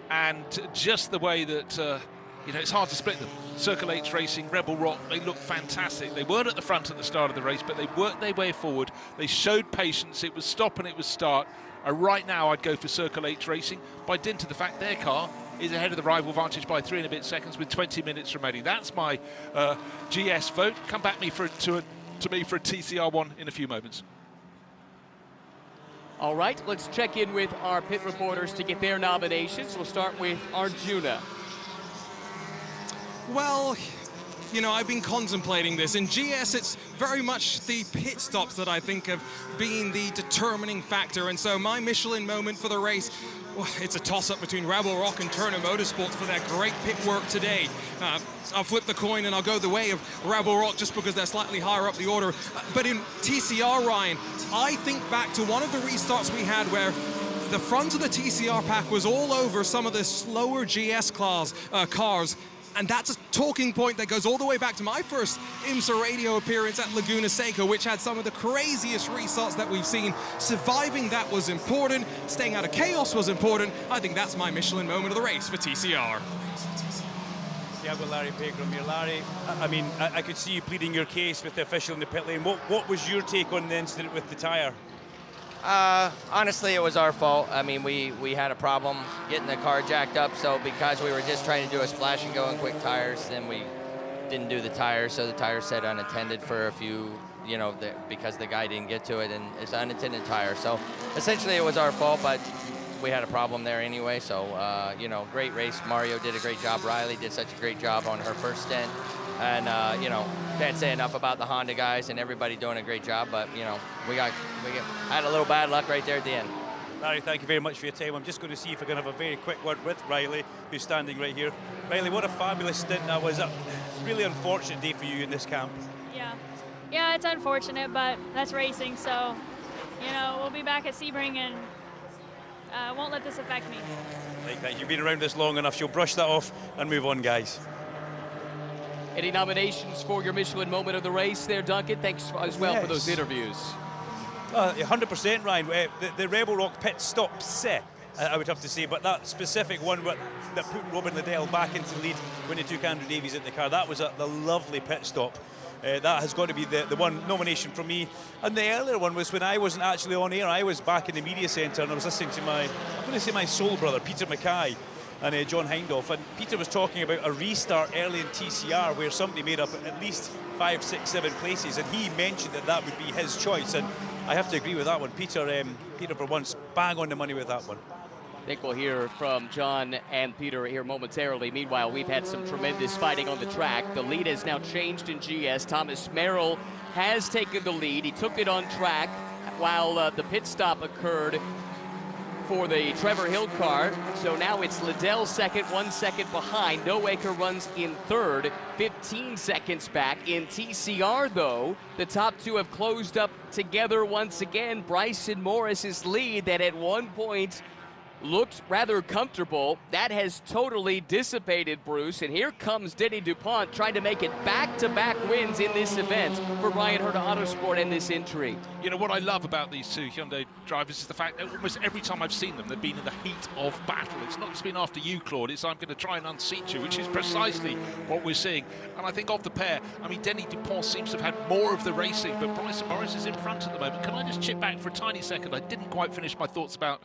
And just the way that, you know, it's hard to split them. Circle H Racing, Rebel Rock, they look fantastic. They weren't at the front at the start of the race, but they worked their way forward. They showed patience. It was stop and it was start. Right now, I'd go for Circle H Racing by dint of the fact their car is ahead of the rival Vantage by 3 and a bit seconds with 20 minutes remaining. That's my GS vote. Come back to me for a TCR one in a few moments. All right, let's check in with our pit reporters to get their nominations. We'll start with Arjuna. Well, you know, I've been contemplating this. In GS, it's very much the pit stops that I think have been the determining factor. And so my Michelin moment for the race, well, it's a toss-up between Rebel Rock and Turner Motorsports for their great pit work today. I'll flip the coin and I'll go the way of Rebel Rock just because they're slightly higher up the order. But in TCR, Ryan, I think back to one of the restarts we had where the front of the TCR pack was all over some of the slower GS cars. And that's a talking point that goes all the way back to my first IMSA radio appearance at Laguna Seca, which had some of the craziest restarts that we've seen. Surviving that was important. Staying out of chaos was important. I think that's my Michelin moment of the race for TCR. Yeah, I've got Larry Pegram here. Larry, I mean, I could see you pleading your case with the official in the pit lane. What was your take on the incident with the tyre? Honestly, it was our fault. I mean, we had a problem getting the car jacked up, so because we were just trying to do a splash and go in quick tires, then we didn't do the tires, so the tire said unattended for a few, you know, because the guy didn't get to it, and it's an unattended tire. So essentially it was our fault, but we had a problem there anyway, so, you know, great race. Mario did a great job. Riley did such a great job on her first stint. And, you know, can't say enough about the Honda guys and everybody doing a great job, but, you know, we had a little bad luck right there at the end. Larry, thank you very much for your time. I'm just going to see if I can have a very quick word with Riley, who's standing right here. Riley, what a fabulous stint that was. A really unfortunate day for you in this camp. Yeah, it's unfortunate, but that's racing, so, you know, we'll be back at Sebring and won't let this affect me. Like that. You've been around this long enough, you'll brush that off and move on, guys. Any nominations for your Michelin moment of the race there, Duncan? Thanks as well for those interviews. 100%, Ryan. The Rebel Rock pit stops, I would have to say, but that specific one that put Robin Liddell back into the lead when he took Andrew Davies in the car, that was the lovely pit stop. That has got to be the one nomination from me. And the earlier one was when I wasn't actually on air. I was back in the media centre and I was listening to I'm going to say my soul brother, Peter Mackay, and John Hindhaugh. And Peter was talking about a restart early in TCR where somebody made up at least 5, 6, 7 places, and he mentioned that would be his choice. And I have to agree with that one. Peter for once, bang on the money with that one. I think we'll hear from John and Peter here momentarily. Meanwhile, we've had some tremendous fighting on the track. The lead has now changed in GS. Thomas Merrill has taken the lead. He took it on track while the pit stop occurred for the Trevor Hill car. So now it's Liddell second, 1 second behind. Noaker runs in third, 15 seconds back. In TCR, though, the top two have closed up together once again. Bryson Morris's lead that at one point looked rather comfortable. That has totally dissipated, Bruce. And here comes Denny DuPont trying to make it back-to-back wins in this event for Ryan Herta Autosport and this entry. You know, what I love about these two Hyundai drivers is the fact that almost every time I've seen them, they've been in the heat of battle. It's not just been after you, Claude, it's I'm going to try and unseat you, which is precisely what we're seeing. And I think of the pair, I mean, Denny DuPont seems to have had more of the racing, but Bryson Morris is in front at the moment. Can I just chip back for a tiny second? I didn't quite finish my thoughts about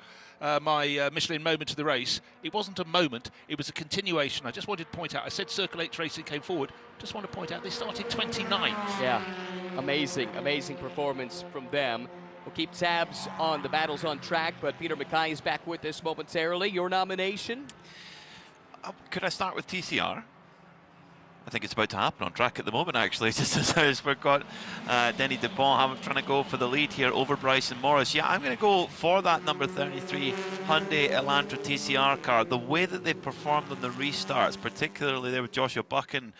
my Michelin moment of the race. It wasn't a moment, it was a continuation. I just wanted to point out, I said Circle H Racing came forward, just want to point out they started 29th. Yeah, amazing performance from them. We'll keep tabs on the battles on track, but Peter Mackay is back with us momentarily. Your nomination? Could I start with TCR? I think it's about to happen on track at the moment, actually, just as we've got Denny DuPont trying to go for the lead here over Bryson Morris. Yeah, I'm going to go for that number 33 Hyundai Elantra TCR car. The way that they performed on the restarts, particularly there with Joshua Buchan,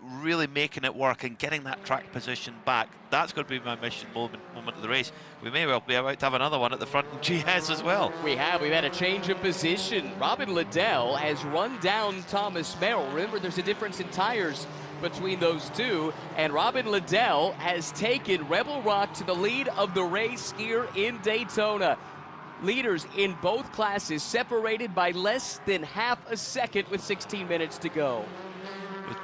really making it work and getting that track position back, that's going to be my mission moment of the race. We may well be about to have another one at the front in GS as well. We've had a change of position. Robin Liddell has run down Thomas Merrill. Remember, there's a difference in tires between those two, and Robin Liddell has taken Rebel Rock to the lead of the race here in Daytona. Leaders in both classes separated by less than half a second with 16 minutes to go.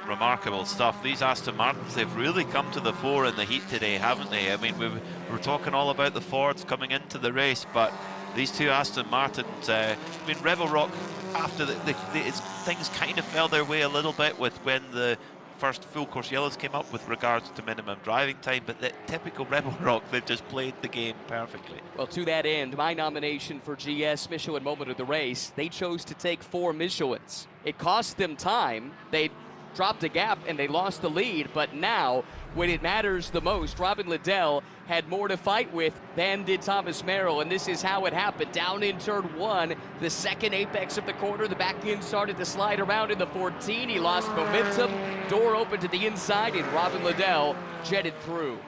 Remarkable stuff. These Aston Martins, they've really come to the fore in the heat today, haven't they? I mean, we're talking all about the Fords coming into the race, but these two Aston Martins, I mean, Rebel Rock, after things kind of fell their way a little bit with when the first full course yellows came up with regards to minimum driving time, but the typical Rebel Rock, they've just played the game perfectly. Well, to that end, my nomination for GS Michelin moment of the race, they chose to take 4 Michelins. It cost them time. They dropped a gap and they lost the lead, but now when it matters the most, Robin Liddell had more to fight with than did Thomas Merrill, and this is how it happened. Down in turn 1, the second apex of the corner, the back end started to slide around in the 14. He lost momentum, door open to the inside, and Robin Liddell jetted through.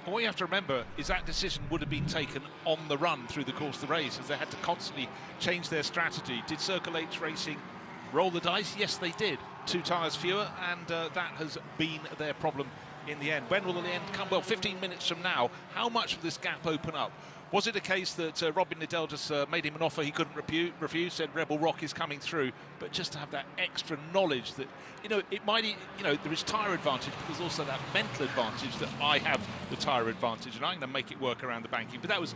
And what you have to remember is that decision would have been taken on the run through the course of the race, as they had to constantly change their strategy. Did Circle H Racing roll the dice? Yes, they did. 2 tyres fewer, and that has been their problem in the end. When will the end come? Well, 15 minutes from now. How much will this gap open up? Was it a case that Robin Liddell just made him an offer he couldn't refuse, said Rebel Rock is coming through, but just to have that extra knowledge that, you know, it might, you know, there is tyre advantage, but there's also that mental advantage that I have the tyre advantage, and I'm going to make it work around the banking. But that was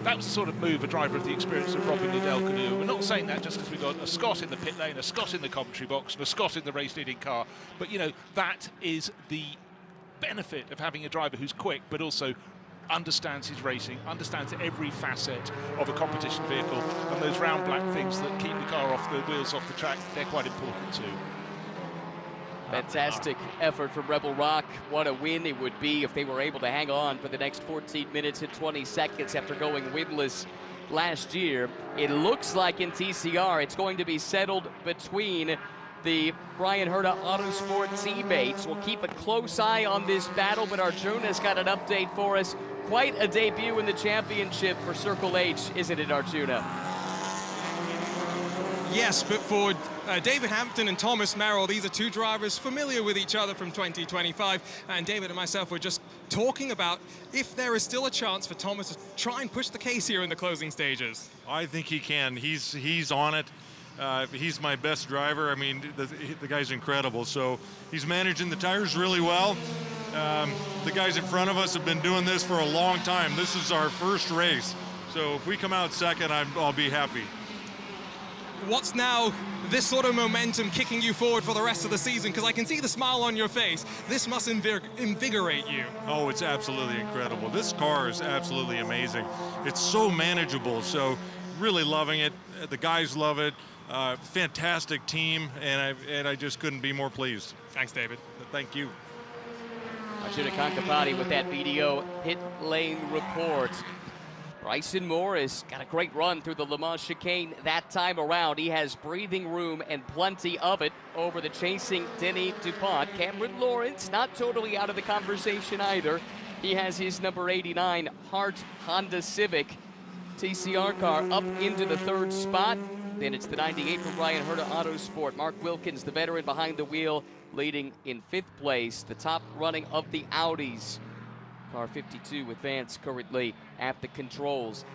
the sort of move a driver of the experience of Robin Liddell could do. We're not saying that just because we've got a Scott in the pit lane, a Scott in the commentary box, and a Scott in the race-leading car, but, you know, that is the benefit of having a driver who's quick, but also understands his racing, understands every facet of a competition vehicle, and those round black things that keep the car off the wheels off the track, they're quite important too. Fantastic effort from Rebel Rock. What a win it would be if they were able to hang on for the next 14 minutes and 20 seconds after going winless last year. It looks like in TCR it's going to be settled between the Ryan Herta Autosport teammates. We'll keep a close eye on this battle, but Arjuna's got an update for us. Quite a debut in the championship for Circle H, isn't it, Arjuna? Yes, but for David Hampton and Thomas Merrill, these are two drivers familiar with each other from 2025. And David and myself were just talking about if there is still a chance for Thomas to try and push the case here in the closing stages. I think he can. He's on it. He's my best driver. I mean, the guy's incredible. So he's managing the tires really well. The guys in front of us have been doing this for a long time. This is our first race. So if we come out second, I'll be happy. What's now this sort of momentum kicking you forward for the rest of the season? Because I can see the smile on your face. This must invigorate you. Oh, it's absolutely incredible. This car is absolutely amazing. It's so manageable, so really loving it. The guys love it. Fantastic team, and I just couldn't be more pleased. Thanks, David. Thank you. Arjuna Kankapati with that BDO pit lane report. Bryson Morris got a great run through the Le Mans chicane that time around. He has breathing room and plenty of it over the chasing Denny DuPont. Cameron Lawrence not totally out of the conversation either. He has his number 89 Hart Honda Civic TCR car up into the third spot. Then it's the 98 from Brian Herta Autosport. Mark Wilkins, the veteran behind the wheel, leading in 5th place. The top running of the Audis. Car 52 with Vance currently at the controls.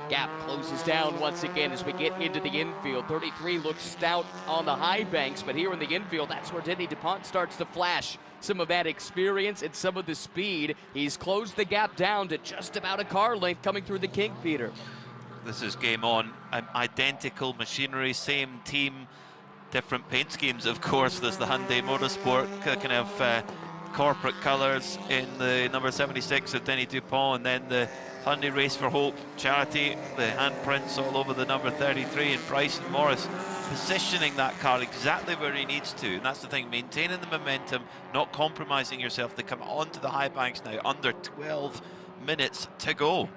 Gap closes down once again as we get into the infield. 33 looks stout on the high banks, but here in the infield, that's where Denny DuPont starts to flash some of that experience and some of the speed. He's closed the gap down to just about a car length coming through the kink, Peter. This is game on. Identical machinery, same team, different paint schemes, of course. There's the Hyundai Motorsport kind of corporate colours in the number 76 of Denny DuPont, and then the Hyundai Race for Hope charity, the handprints all over the number 33, and Bryson Morris positioning that car exactly where he needs to. And that's the thing, maintaining the momentum, not compromising yourself to come onto the high banks now, under 12 minutes to go.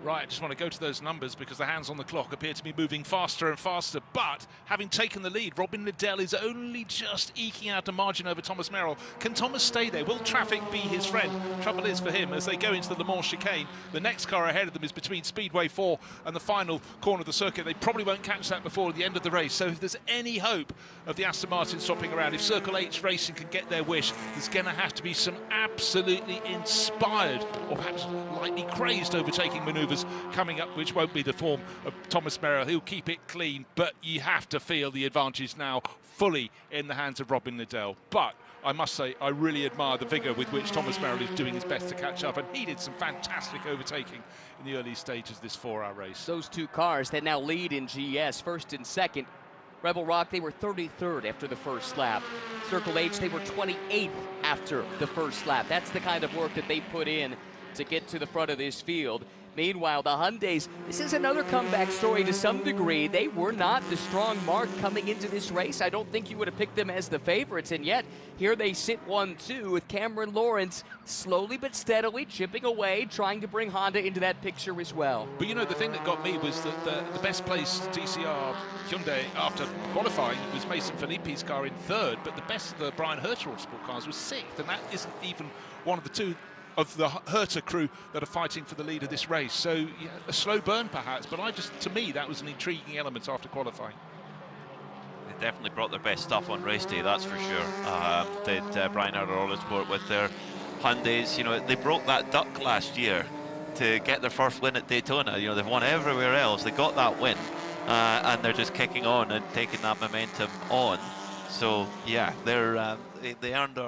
Right, I just want to go to those numbers because the hands on the clock appear to be moving faster and faster. But having taken the lead, Robin Liddell is only just eking out a margin over Thomas Merrill. Can Thomas stay there? Will traffic be his friend? Trouble is for him, as they go into the Le Mans chicane, the next car ahead of them is between Speedway 4 and the final corner of the circuit. They probably won't catch that before the end of the race. So if there's any hope of the Aston Martin stopping around, if Circle H Racing can get their wish, there's going to have to be some absolutely inspired or perhaps lightly crazed overtaking manoeuvres coming up, which won't be the form of Thomas Merrill. He'll keep it clean, but you have to feel the advantage now fully in the hands of Robin Liddell. But I must say, I really admire the vigour with which Thomas Merrill is doing his best to catch up, and he did some fantastic overtaking in the early stages of this 4-hour race. Those two cars that now lead in GS, first and second. Rebel Rock, they were 33rd after the first lap. Circle H, they were 28th after the first lap. That's the kind of work that they put in to get to the front of this field. Meanwhile, the Hyundais, this is another comeback story to some degree. They were not the strong mark coming into this race. I don't think you would have picked them as the favorites, and yet here they sit 1-2 with Cameron Lawrence slowly but steadily chipping away, trying to bring Honda into that picture as well. But you know, the thing that got me was that the best place TCR Hyundai after qualifying was Mason Filippi's car in 3rd, but the best of the Brian Herta Autosport cars was 6th, and that isn't even one of the two of the Herta crew that are fighting for the lead of this race. So yeah, a slow burn perhaps, but to me that was an intriguing element after qualifying. They definitely brought their best stuff on race day, that's for sure. Did Brian Herta Autosport with their Hyundais. You know, they broke that duck last year to get their first win at Daytona. You know, they've won everywhere else. They got that win, and they're just kicking on and taking that momentum on. So yeah, they earned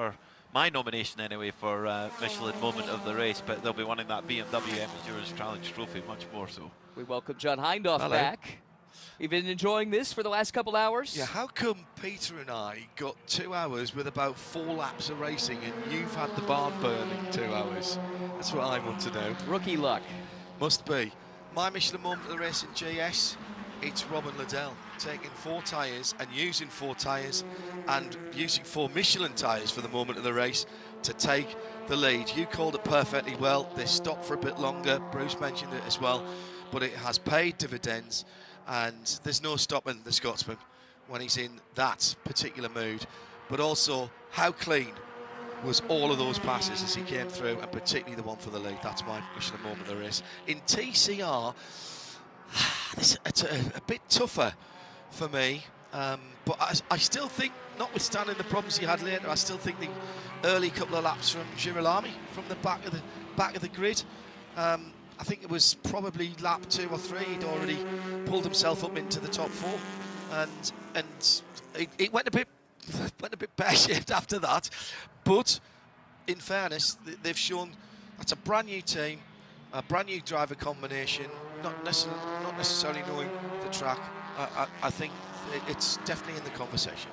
my nomination anyway for Michelin moment of the race, but they'll be winning that BMW Endurance Challenge trophy much more so. We welcome John Hindhaugh back. You've been enjoying this for the last couple hours? Yeah, how come Peter and I got 2 hours with about 4 laps of racing and you've had the barn burning 2 hours? That's what I want to know. Rookie luck. Must be. My Michelin moment of the race in GS, it's Robin Liddell taking 4 tyres and using 4 tyres and using 4 Michelin tyres for the moment of the race to take the lead. You called it perfectly well. They stopped for a bit longer. Bruce mentioned it as well, but it has paid dividends, and there's no stopping the Scotsman when he's in that particular mood. But also, how clean was all of those passes as he came through, and particularly the one for the lead. That's my Michelin moment of the race. In TCR, it's a bit tougher for me. But I still think, notwithstanding the problems he had later, I still think the early couple of laps from Girolami from the back of the grid. I think it was probably lap 2 or 3. He'd already pulled himself up into the top 4, and it went a bit pear-shaped after that. But in fairness, they've shown that's a brand new team, a brand new driver combination, not necessarily knowing the track. I think it's definitely in the conversation.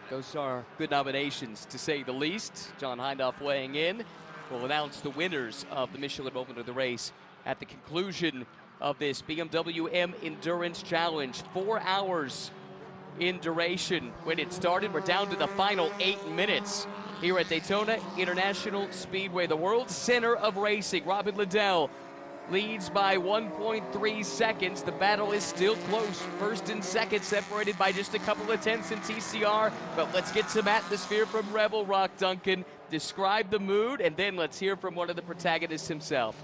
Those are good nominations, to say the least. John Hindhaugh weighing in. We'll announce the winners of the Michelin moment of the race at the conclusion of this BMW M Endurance Challenge. 4 hours in duration when it started. We're down to the final 8 minutes here at Daytona International Speedway, the world's center of racing. Robin Liddell leads by 1.3 seconds. The battle is still close. First and second separated by just a couple of tenths in TCR. But let's get some atmosphere from Rebel Rock. Duncan, describe the mood, and then let's hear from one of the protagonists himself.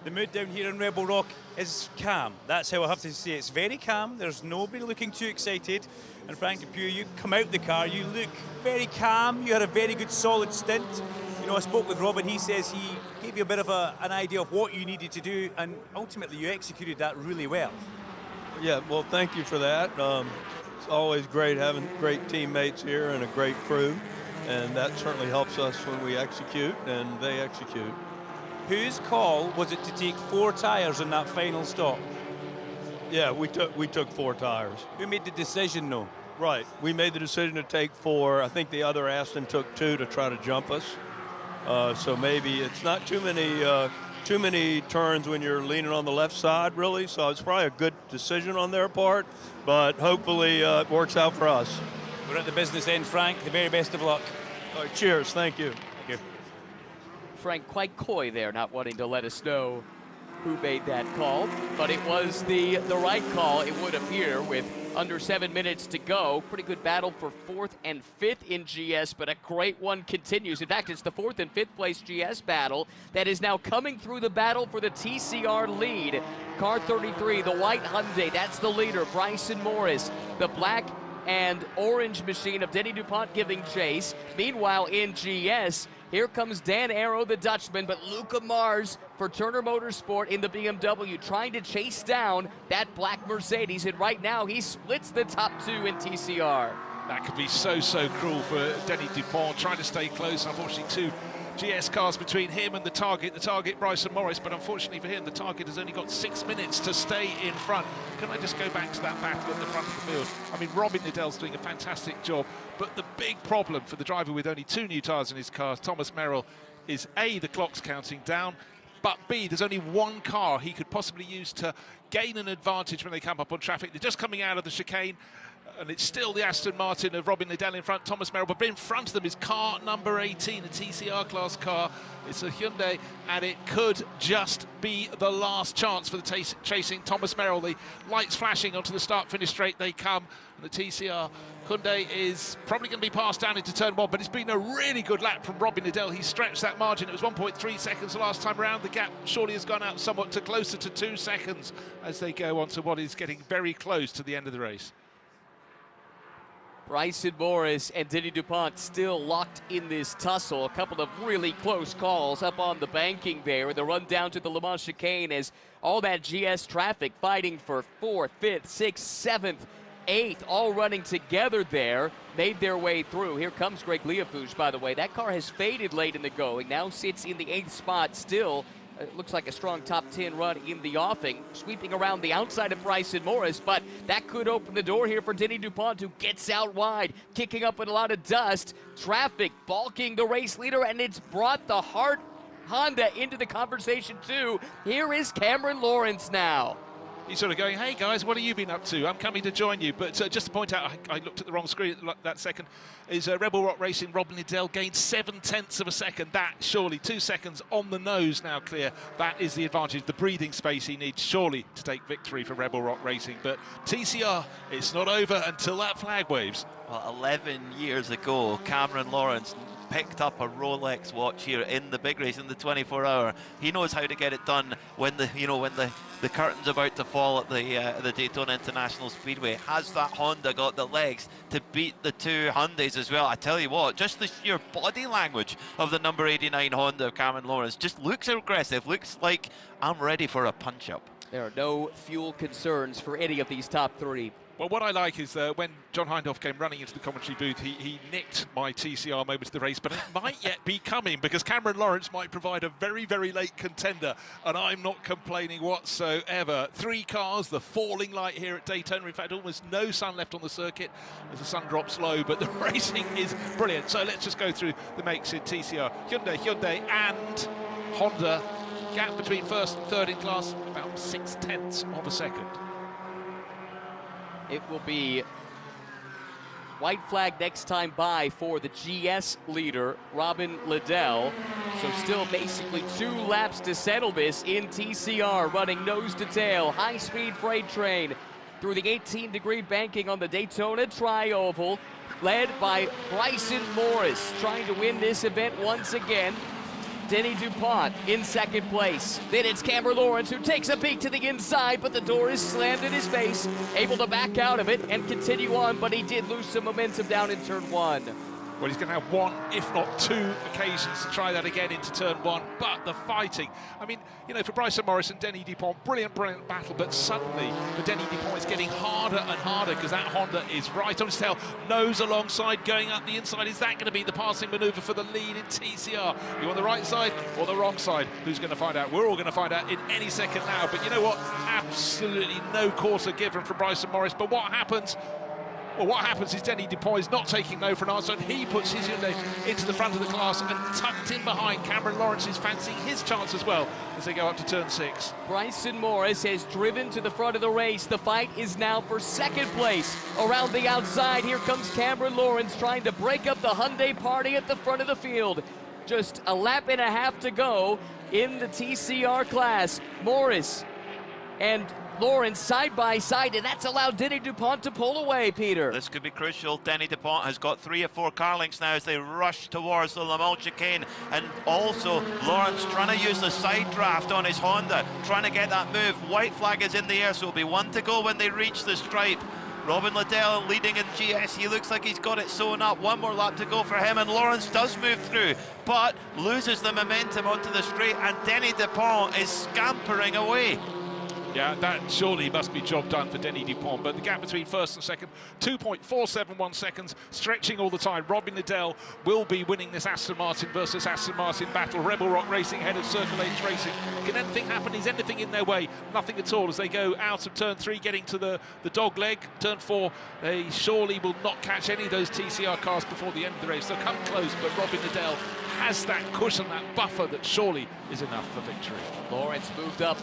The mood down here in Rebel Rock is calm. That's how I have to say it. It's very calm. There's nobody looking too excited. And Frank DePue, you come out the car, you look very calm. You had a very good, solid stint. You know, I spoke with Robin. He says he gave you a bit of an idea of what you needed to do, and ultimately you executed that really well. Yeah, well, thank you for that. It's always great having great teammates here and a great crew, and that certainly helps us when we execute, and they execute. Whose call was it to take 4 tires on that final stop? Yeah, we took 4 tires. Who made the decision, though? Right, we made the decision to take 4. I think the other Aston took 2 to try to jump us. So maybe it's not too many turns when you're leaning on the left side, really. So it's probably a good decision on their part, but hopefully it works out for us. We're at the business end, Frank. The very best of luck. All right, cheers. Thank you. Thank you. Frank quite coy there, not wanting to let us know who made that call, but it was the right call, it would appear, with under 7 minutes to go. Pretty good battle for 4th and 5th in GS, but a great one continues. In fact, it's the 4th and 5th place GS battle that is now coming through the battle for the TCR lead. Car 33, the white Hyundai, that's the leader. Bryson Morris, the black and orange machine of Denny DuPont giving chase. Meanwhile, in GS, here comes Dan Arrow, the Dutchman, but Luca Mars for Turner Motorsport in the BMW trying to chase down that black Mercedes, and right now he splits the top 2 in TCR. That could be so cruel for Denny DuPont, trying to stay close. Unfortunately, 2 GS cars between him and the target Bryson Morris, but unfortunately for him, the target has only got 6 minutes to stay in front. Can I just go back to that battle at the front of the field? I mean, Robin Liddell's doing a fantastic job, but the big problem for the driver with only 2 new tyres in his car, Thomas Merrill, is A, the clock's counting down, but B, there's only 1 car he could possibly use to gain an advantage when they come up on traffic. They're just coming out of the chicane, and it's still the Aston Martin of Robin Liddell in front, Thomas Merrill, but in front of them is car number 18, a TCR class car. It's a Hyundai, and it could just be the last chance for the chasing Thomas Merrill. The lights flashing onto the start-finish straight, they come, and the TCR Hyundai is probably going to be passed down into turn 1, but it's been a really good lap from Robin Liddell. He stretched that margin. It was 1.3 seconds the last time around. The gap surely has gone out somewhat to closer to 2 seconds as they go on to what is getting very close to the end of the race. Bryson Morris and Denny DuPont still locked in this tussle. A couple of really close calls up on the banking there with the run down to the Le Mans chicane as all that GS traffic fighting for 4th, 5th, 6th, 7th, 8th, all running together there, made their way through. Here comes Greg Leofouche, by the way. That car has faded late in the going, now sits in the 8th spot still. It looks like a strong top 10 run in the offing, sweeping around the outside of Bryson Morris, but that could open the door here for Denny DuPont, who gets out wide, kicking up in a lot of dust. Traffic balking the race leader, and it's brought the Hart Honda into the conversation too. Here is Cameron Lawrence now. He's sort of going, hey guys, what have you been up to? I'm coming to join you. But just to point out, I looked at the wrong screen that second, is Rebel Rock Racing, Robin Liddell gained 0.7 of a second. That surely 2 seconds on the nose now clear. That is the advantage, the breathing space he needs surely to take victory for Rebel Rock Racing. But TCR, it's not over until that flag waves. Well, 11 years ago, Cameron Lawrence picked up a Rolex watch here in the big race in the 24-hour. He knows how to get it done when the the curtain's about to fall at the Daytona International Speedway. Has that Honda got the legs to beat the two Hyundais as well? I tell you what, just the sheer body language of the number 89 Honda of Cameron Lawrence just looks aggressive, looks like I'm ready for a punch-up. There are no fuel concerns for any of these top three. Well, what I like is when John Hindhaugh came running into the commentary booth, he nicked my TCR moment of the race, but it might yet be coming because Cameron Lawrence might provide a very, very late contender, and I'm not complaining whatsoever. 3 cars, the falling light here at Daytona. In fact, almost no sun left on the circuit as the sun drops low, but the racing is brilliant. So let's just go through the makes in TCR. Hyundai, and Honda. Gap between first and third in class, about 0.6 of a second. It will be white flag next time by for the GS leader, Robin Liddell. So still basically 2 laps to settle this in TCR, running nose to tail, high-speed freight train through the 18-degree banking on the Daytona Tri-Oval, led by Bryson Morris, trying to win this event once again. Denny DuPont in second place. Then it's Cameron Lawrence who takes a peek to the inside, but the door is slammed in his face, able to back out of it and continue on, but he did lose some momentum down in turn 1. Well, he's going to have 1, if not 2 occasions to try that again into turn 1, but the fighting. I mean, you know, for Bryson Morris and Denny DuPont, brilliant battle, but suddenly for Denny DuPont it's getting harder and harder because that Honda is right on his tail, nose alongside, going up the inside. Is that going to be the passing manoeuvre for the lead in TCR? You on the right side or the wrong side? Who's going to find out? We're all going to find out in any second now, but you know what? Absolutely no quarter given from Bryson Morris, but what happens? Well, what happens is Denny DuPont is not taking no for an answer, and he puts his Hyundai into the front of the class and tucked in behind. Cameron Lawrence is fancying his chance as well as they go up to turn 6. Bryson Morris has driven to the front of the race. The fight is now for second place. Around the outside, here comes Cameron Lawrence trying to break up the Hyundai party at the front of the field. Just a lap and a half to go in the TCR class. Morris and Lawrence side by side, and that's allowed Denny DuPont to pull away, Peter. This could be crucial. Denny DuPont has got 3 or 4 car links now as they rush towards the Le Mans chicane, and also Lawrence trying to use the side draft on his Honda, trying to get that move. White flag is in the air, so it'll be 1 to go when they reach the stripe. Robin Liddell leading in GS. He looks like he's got it sewn up. 1 more lap to go for him, and Lawrence does move through, but loses the momentum onto the straight, and Denny DuPont is scampering away. Yeah, that surely must be job done for Denny DuPont, but the gap between first and second, 2.471 seconds, stretching all the time. Robin Liddell will be winning this Aston Martin versus Aston Martin battle. Rebel Rock Racing ahead of Circle H Racing. Can anything happen? Is anything in their way? Nothing at all as they go out of turn 3, getting to the dog leg. Turn 4, they surely will not catch any of those TCR cars before the end of the race. They'll come close, but Robin Liddell has that cushion, that buffer that surely is enough for victory. Lawrence moved up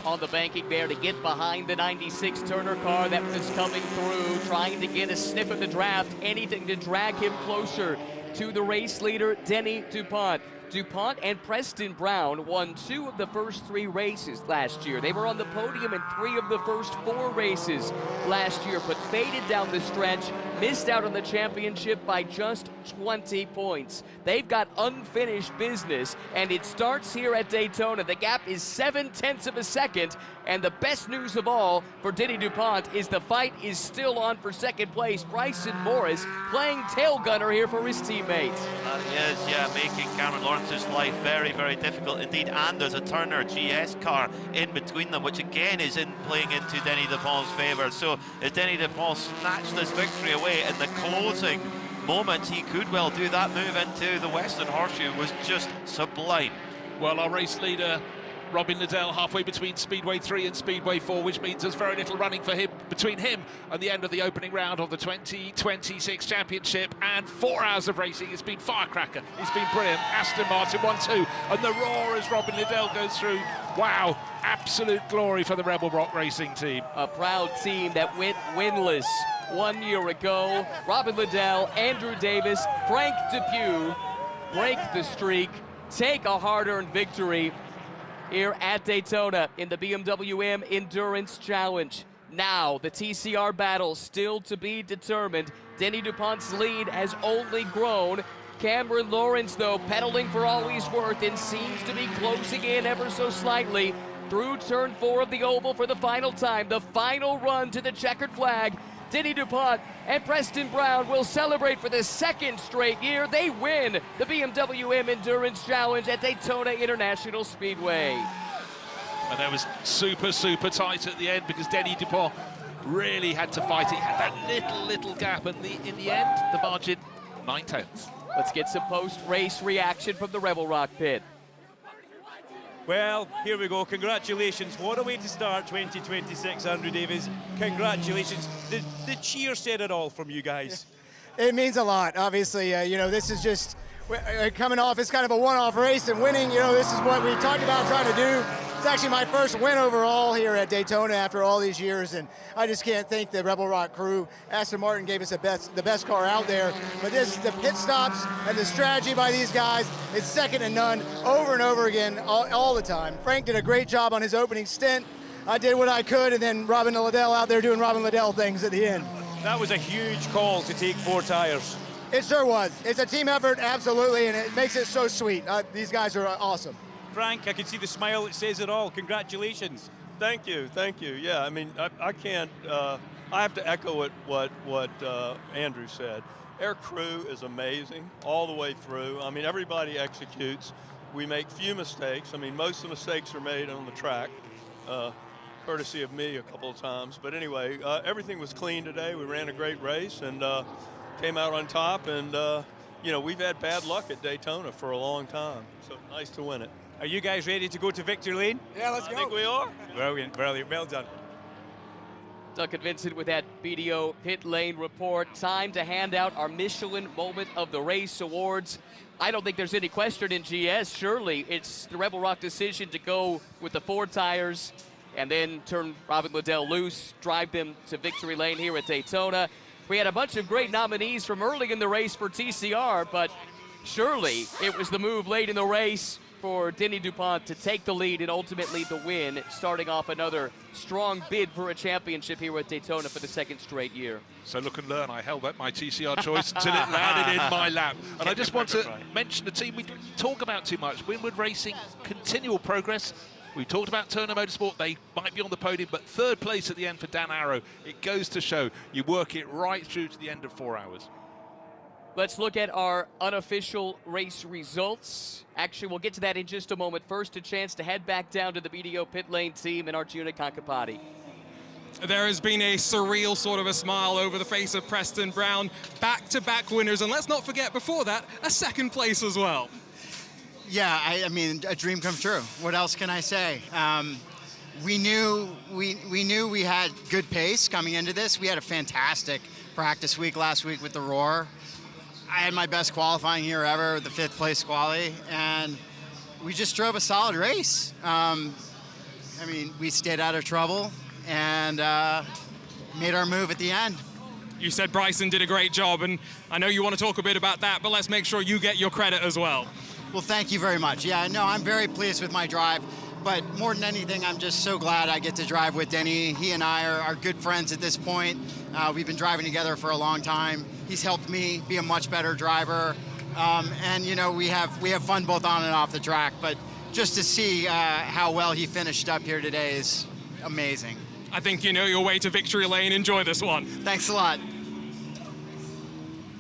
on the banking there to get behind the 96 Turner car that was coming through, trying to get a sniff of the draft, anything to drag him closer to the race leader, Denny DuPont. DuPont and Preston Brown won 2 of the first 3 races last year. They were on the podium in 3 of the first 4 races last year, but faded down the stretch, missed out on the championship by just 20 points. They've got unfinished business, and it starts here at Daytona. The gap is 0.7 of a second, and the best news of all for Denny DuPont is the fight is still on for second place. Bryson Morris playing tail gunner here for his teammates. He is, yeah, making Cameron Lawrence's life very, very difficult indeed. And there's a Turner GS car in between them, which again is playing into Denny DuPont's favour. So as Denny DuPont snatched this victory away in the closing moments, he could well do that move into the Western Horseshoe. Was just sublime. Well, our race leader Robin Liddell halfway between Speedway 3 and Speedway 4, which means there's very little running for him between him and the end of the opening round of the 2026 Championship. And 4 hours of racing. It's been firecracker. It's been brilliant. Aston Martin 1-2, and the roar as Robin Liddell goes through. Wow, absolute glory for the Rebel Rock Racing team. A proud team that went winless 1 year ago. Robin Liddell, Andrew Davis, Frank Depew break the streak, take a hard-earned victory here at Daytona in the BMW M Endurance Challenge. Now, the TCR battle still to be determined. Denny DuPont's lead has only grown. Cameron Lawrence, though, pedaling for all he's worth and seems to be closing in ever so slightly. through turn 4 of the oval for the final time. The final run to the checkered flag. Denny DuPont and Preston Brown will celebrate for the second straight year. They win the BMW M Endurance Challenge at Daytona International Speedway. And that was super, super tight at the end because Denny DuPont really had to fight it. He had that little gap, and in the end, the margin, 9/10. Let's get some post-race reaction from the Rebel Rock pit. Well, here we go. Congratulations. What a way to start 2026, Andrew Davies. Congratulations. The cheer said it all from you guys. It means a lot, obviously. This is just coming off. It's kind of a one-off race, and winning, this is what we talked about trying to do. It's actually my first win overall here at Daytona after all these years, and I just can't thank the Rebel Rock crew. Aston Martin gave us the best car out there, but the pit stops and the strategy by these guys is second to none over and over again all the time. Frank did a great job on his opening stint. I did what I could, and then Robin Liddell out there doing Robin Liddell things at the end. That was a huge call to take 4 tires. It sure was. It's a team effort, absolutely, and it makes it so sweet. These guys are awesome. Frank, I can see the smile. It says it all. Congratulations. Thank you. Yeah, I mean, I can't. I have to echo what Andrew said. Our crew is amazing all the way through. I mean, everybody executes. We make few mistakes. I mean, most of the mistakes are made on the track, courtesy of me a couple of times. But anyway, everything was clean today. We ran a great race and came out on top. And we've had bad luck at Daytona for a long time, so nice to win it. Are you guys ready to go to victory lane? Yeah, let's go. go. I think we are. Brilliant. Well done. Duncan Vincent with that BDO pit lane report. Time to hand out our Michelin Moment of the Race awards. I don't think there's any question in GS. Surely it's the Rebel Rock decision to go with the 4 tires and then turn Robin Liddell loose, drive them to victory lane here at Daytona. We had a bunch of great nominees from early in the race for TCR, but surely it was the move late in the race for Denny DuPont to take the lead and ultimately the win, starting off another strong bid for a championship here at Daytona for the second straight year. So look and learn, I held up my TCR choice until it landed in my lap. And I just want to mention the team we didn't talk about too much. Winward Racing, continual progress. We talked about Turner Motorsport, they might be on the podium, but 3rd place at the end for Dan Arrow. It goes to show you work it right through to the end of 4 hours. Let's look at our unofficial race results. Actually, we'll get to that in just a moment. First, a chance to head back down to the BDO pit lane team and Arjuna Kankapati. There has been a surreal sort of a smile over the face of Preston Brown. Back-to-back winners, and let's not forget, before that, a 2nd place as well. Yeah, I mean, a dream come true. What else can I say? We knew we had good pace coming into this. We had a fantastic practice week last week with the Roar. I had my best qualifying year ever, the 5th place quali, and we just drove a solid race. We stayed out of trouble and made our move at the end. You said Bryson did a great job, and I know you want to talk a bit about that, but let's make sure you get your credit as well. Well, thank you very much. Yeah, no, I'm very pleased with my drive, but more than anything, I'm just so glad I get to drive with Denny. He and I are good friends at this point. We've been driving together for a long time. He's helped me be a much better driver, and we have fun both on and off the track. But just to see how well he finished up here today is amazing. I think you know your way to victory lane. Enjoy this one. Thanks a lot.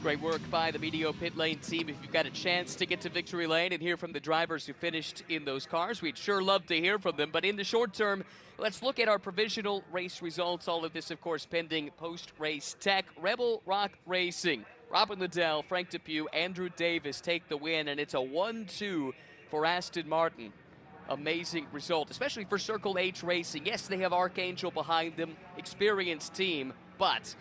Great work by the BDO pit lane team. If you've got a chance to get to victory lane and hear from the drivers who finished in those cars, we'd sure love to hear from them. But in the short term, let's look at our provisional race results. All of this, of course, pending post-race tech. Rebel Rock Racing, Robin Liddell, Frank Depew, Andrew Davis take the win, and it's a 1-2 for Aston Martin. Amazing result, especially for Circle H Racing. Yes, they have Archangel behind them, experienced team, but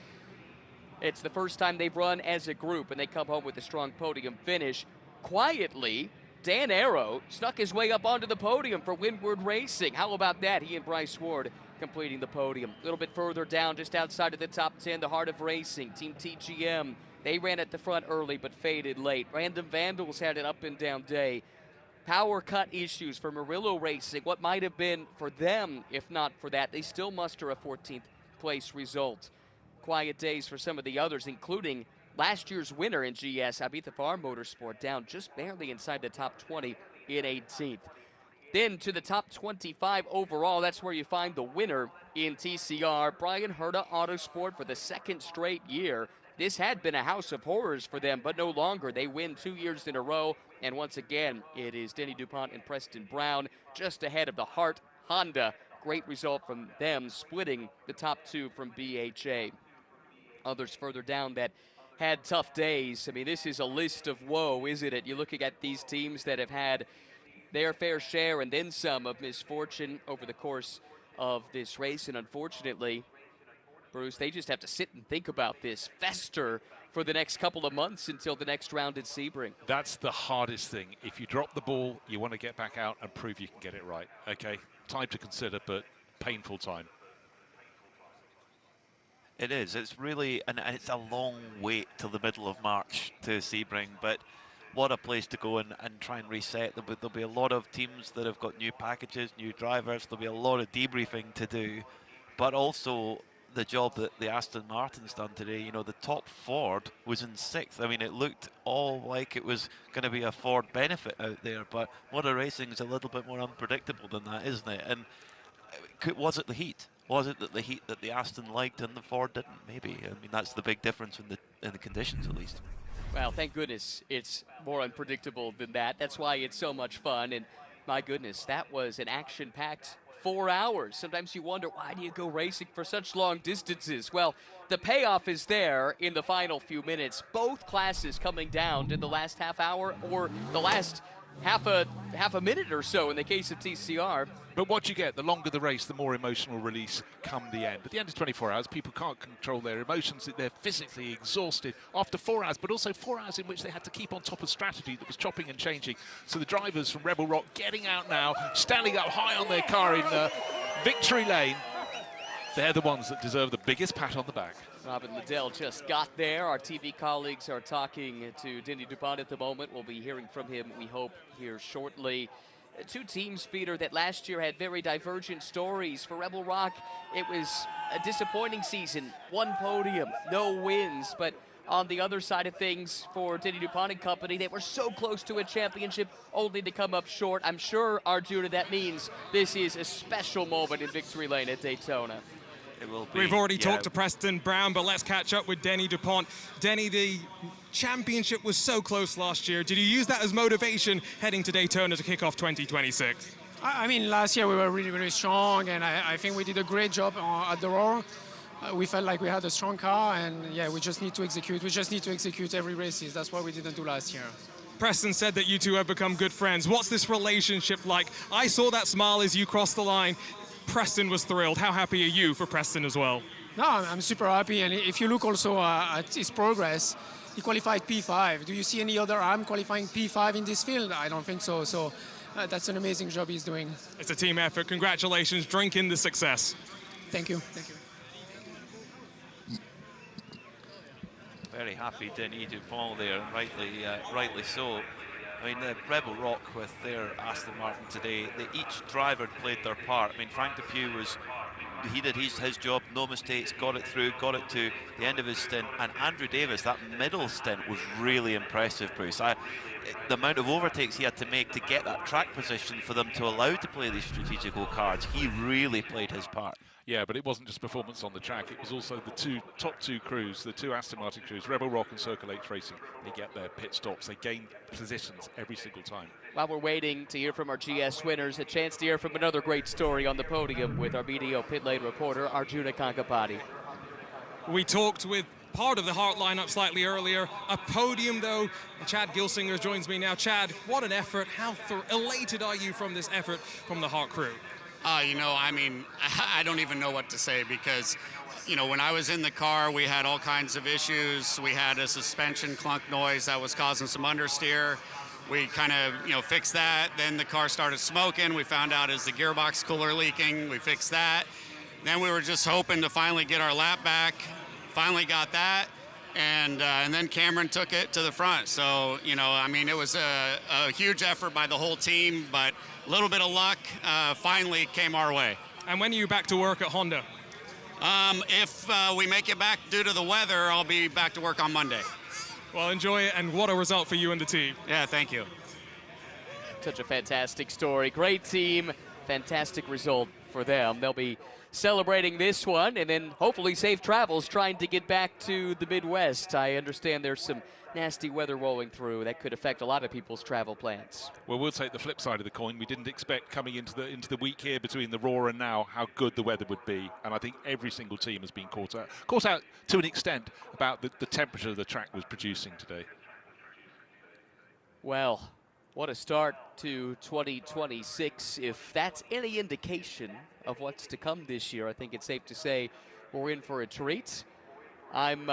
it's the first time they've run as a group, and they come home with a strong podium finish. Quietly, Dan Arrow snuck his way up onto the podium for Winward Racing. How about that? He and Bryce Ward completing the podium. A little bit further down, just outside of the top 10, the Heart of Racing, Team TGM. They ran at the front early but faded late. Random Vandals had an up and down day. Power cut issues for Murillo Racing. What might have been for them, if not for that, they still muster a 14th place result. Quiet days for some of the others, including last year's winner in GS, Abitha Farm Motorsport, down just barely inside the top 20 in 18th. Then to the top 25 overall, that's where you find the winner in TCR, Brian Herta Autosport for the second straight year. This had been a house of horrors for them, but no longer. They win 2 years in a row, and once again, it is Denny DuPont and Preston Brown just ahead of the Hart Honda. Great result from them, splitting the top two from BHA. Others further down that had tough days. I mean, this is a list of woe, isn't it? You're looking at these teams that have had their fair share and then some of misfortune over the course of this race, and unfortunately, Bruce, they just have to sit and think about this, fester for the next couple of months until the next round at Sebring. That's the hardest thing. If you drop the ball, you want to get back out and prove you can get it right. Okay, time to consider, but painful time. It is. It's really, and it's a long wait till the middle of March to Sebring, but what a place to go and try and reset. There'll be a lot of teams that have got new packages, new drivers. There'll be a lot of debriefing to do, but also the job that the Aston Martin's done today. You know, the top Ford was in 6th. I mean, it looked all like it was going to be a Ford benefit out there, but motor racing is a little bit more unpredictable than that, isn't it? And was it the heat? Was it that the heat that the Aston liked and the Ford didn't? Maybe. I mean, that's the big difference in the conditions, at least. Well, thank goodness it's more unpredictable than that. That's why it's so much fun. And my goodness, that was an action-packed 4 hours. Sometimes you wonder, why do you go racing for such long distances? Well, the payoff is there in the final few minutes. Both classes coming down in the last half hour or the last half a minute or so in the case of TCR. But what you get, the longer the race, the more emotional release come the end. At the end of 24 hours, people can't control their emotions. They're physically exhausted after 4 hours, but also 4 hours in which they had to keep on top of strategy that was chopping and changing. So the drivers from Rebel Rock getting out now, standing up high on their car in victory lane. They're the ones that deserve the biggest pat on the back. Robin Liddell just got there. Our TV colleagues are talking to Denny DuPont at the moment. We'll be hearing from him, we hope, here shortly. Two teams, Peter, that last year had very divergent stories. For Rebel Rock, it was a disappointing season. One podium, no wins. But on the other side of things, for Denny DuPont and company, they were so close to a championship, only to come up short. I'm sure, Arjuna, that means this is a special moment in victory lane at Daytona. It will be. We've already talked to Preston Brown, but let's catch up with Denny DuPont. Denny, the championship was so close last year. Did you use that as motivation heading to Daytona to kick off 2026? I mean, last year we were really, really strong, and I think we did a great job at the Roar. We felt like we had a strong car, and yeah, we just need to execute. We just need to execute every races. That's what we didn't do last year. Preston said that you two have become good friends. What's this relationship like? I saw that smile as you crossed the line. Preston was thrilled. How happy are you for Preston as well? No, I'm super happy, and if you look also at his progress, he qualified P5. Do you see any other AM qualifying P5 in this field? I don't think so. So that's an amazing job he's doing. It's a team effort. Congratulations. Drink in the success. Thank you. Thank you. Very happy Denny DuPont there, and rightly so. I mean, the Rebel Rock with their Aston Martin today, each driver played their part. I mean, Frank Depew he did his job, no mistakes, got it through, got it to the end of his stint. And Andrew Davis, that middle stint was really impressive, Bruce. The amount of overtakes he had to make to get that track position for them to allow to play these strategical cards, he really played his part. Yeah, but it wasn't just performance on the track. It was also the top two crews, the two Aston Martin crews, Rebel Rock and Circle H Racing. They get their pit stops. They gain positions every single time. While we're waiting to hear from our GS winners, a chance to hear from another great story on the podium with our BDO pit lane reporter, Arjuna Kankapati. We talked with part of the Hart lineup slightly earlier. A podium, though. Chad Gilsinger joins me now. Chad, what an effort. How elated are you from this effort from the Hart crew? You know, I mean, I don't even know what to say because, you know, when I was in the car, we had all kinds of issues. We had a suspension clunk noise that was causing some understeer. We kind of, you know, fixed that. Then the car started smoking. We found out is the gearbox cooler leaking. We fixed that. Then we were just hoping to finally get our lap back. Finally got that. And then Cameron took it to the front. So, you know, I mean, it was a huge effort by the whole team, but a little bit of luck finally came our way. And when are you back to work at Honda? If we make it back due to the weather, I'll be back to work on Monday. Well, enjoy it, and what a result for you and the team. Yeah, thank you. Such a fantastic story. Great team, fantastic result for them. They'll be celebrating this one and then hopefully safe travels trying to get back to the Midwest. I understand there's some nasty weather rolling through that could affect a lot of people's travel plans. Well, we'll take the flip side of the coin. We didn't expect coming into the week here between the Raw and now how good the weather would be, and I think every single team has been caught out to an extent about the temperature the track was producing today. Well, what a start to 2026. If that's any indication of what's to come this year, I think it's safe to say we're in for a treat. I'm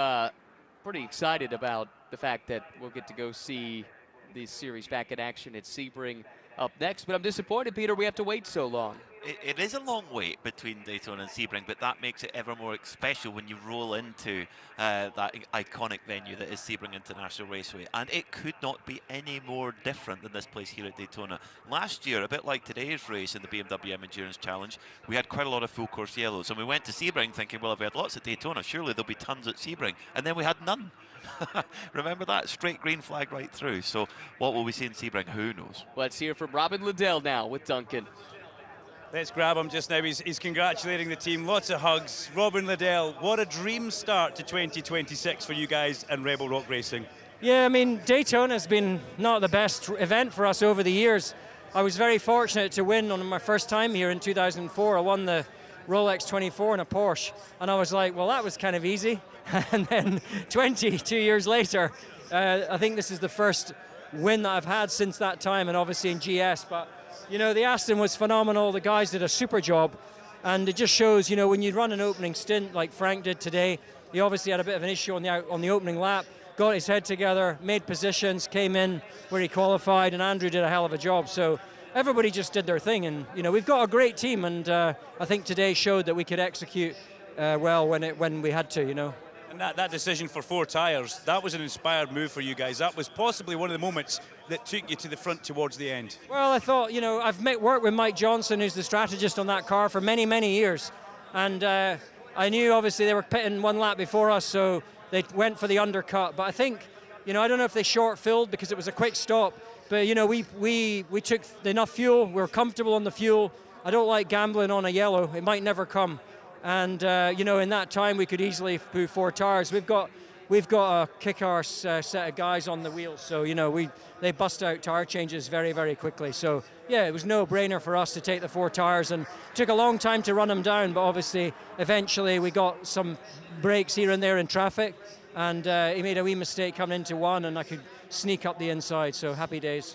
pretty excited about the fact that we'll get to go see this series back in action at Sebring up next, but I'm disappointed, Peter, we have to wait so long. It is a long wait between Daytona and Sebring, but that makes it ever more special when you roll into that iconic venue that is Sebring International Raceway. And it could not be any more different than this place here at Daytona. Last year, a bit like today's race in the BMW M Endurance Challenge, we had quite a lot of full course yellows. And we went to Sebring thinking, well, if we had lots at Daytona, surely there'll be tons at Sebring. And then we had none. Remember that? Straight green flag right through. So what will we see in Sebring? Who knows? Let's hear from Robin Liddell now with Duncan. Let's grab him just now. He's congratulating the team. Lots of hugs. Robin Liddell, what a dream start to 2026 for you guys and Rebel Rock Racing. Yeah, I mean, Daytona's been not the best event for us over the years. I was very fortunate to win on my first time here in 2004. I won the Rolex 24 in a Porsche, and I was like, well, that was kind of easy. And then 22 years later, I think this is the first win that I've had since that time, and obviously in GS. But you know, the Aston was phenomenal. The guys did a super job, and it just shows, you know, when you run an opening stint like Frank did today, he obviously had a bit of an issue on the opening lap, got his head together, made positions, came in where he qualified, and Andrew did a hell of a job. So everybody just did their thing, and you know, we've got a great team, and I think today showed that we could execute well when we had to, you know. And that decision for 4 tyres, that was an inspired move for you guys. That was possibly one of the moments that took you to the front towards the end. Well, I thought, you know, I've worked with Mike Johnson, who's the strategist on that car, for many, many years. And I knew, obviously, they were pitting 1 lap before us, so they went for the undercut. But I think, you know, I don't know if they short-filled because it was a quick stop. But, you know, we took enough fuel. We were comfortable on the fuel. I don't like gambling on a yellow. It might never come. And you know, in that time we could easily move 4 tires. We've got a kick-ass set of guys on the wheels, so you know they bust out tire changes very, very quickly. So yeah, it was no brainer for us to take the 4 tires, and it took a long time to run them down. But obviously, eventually we got some breaks here and there in traffic, and he made a wee mistake coming into one, and I could sneak up the inside. So happy days.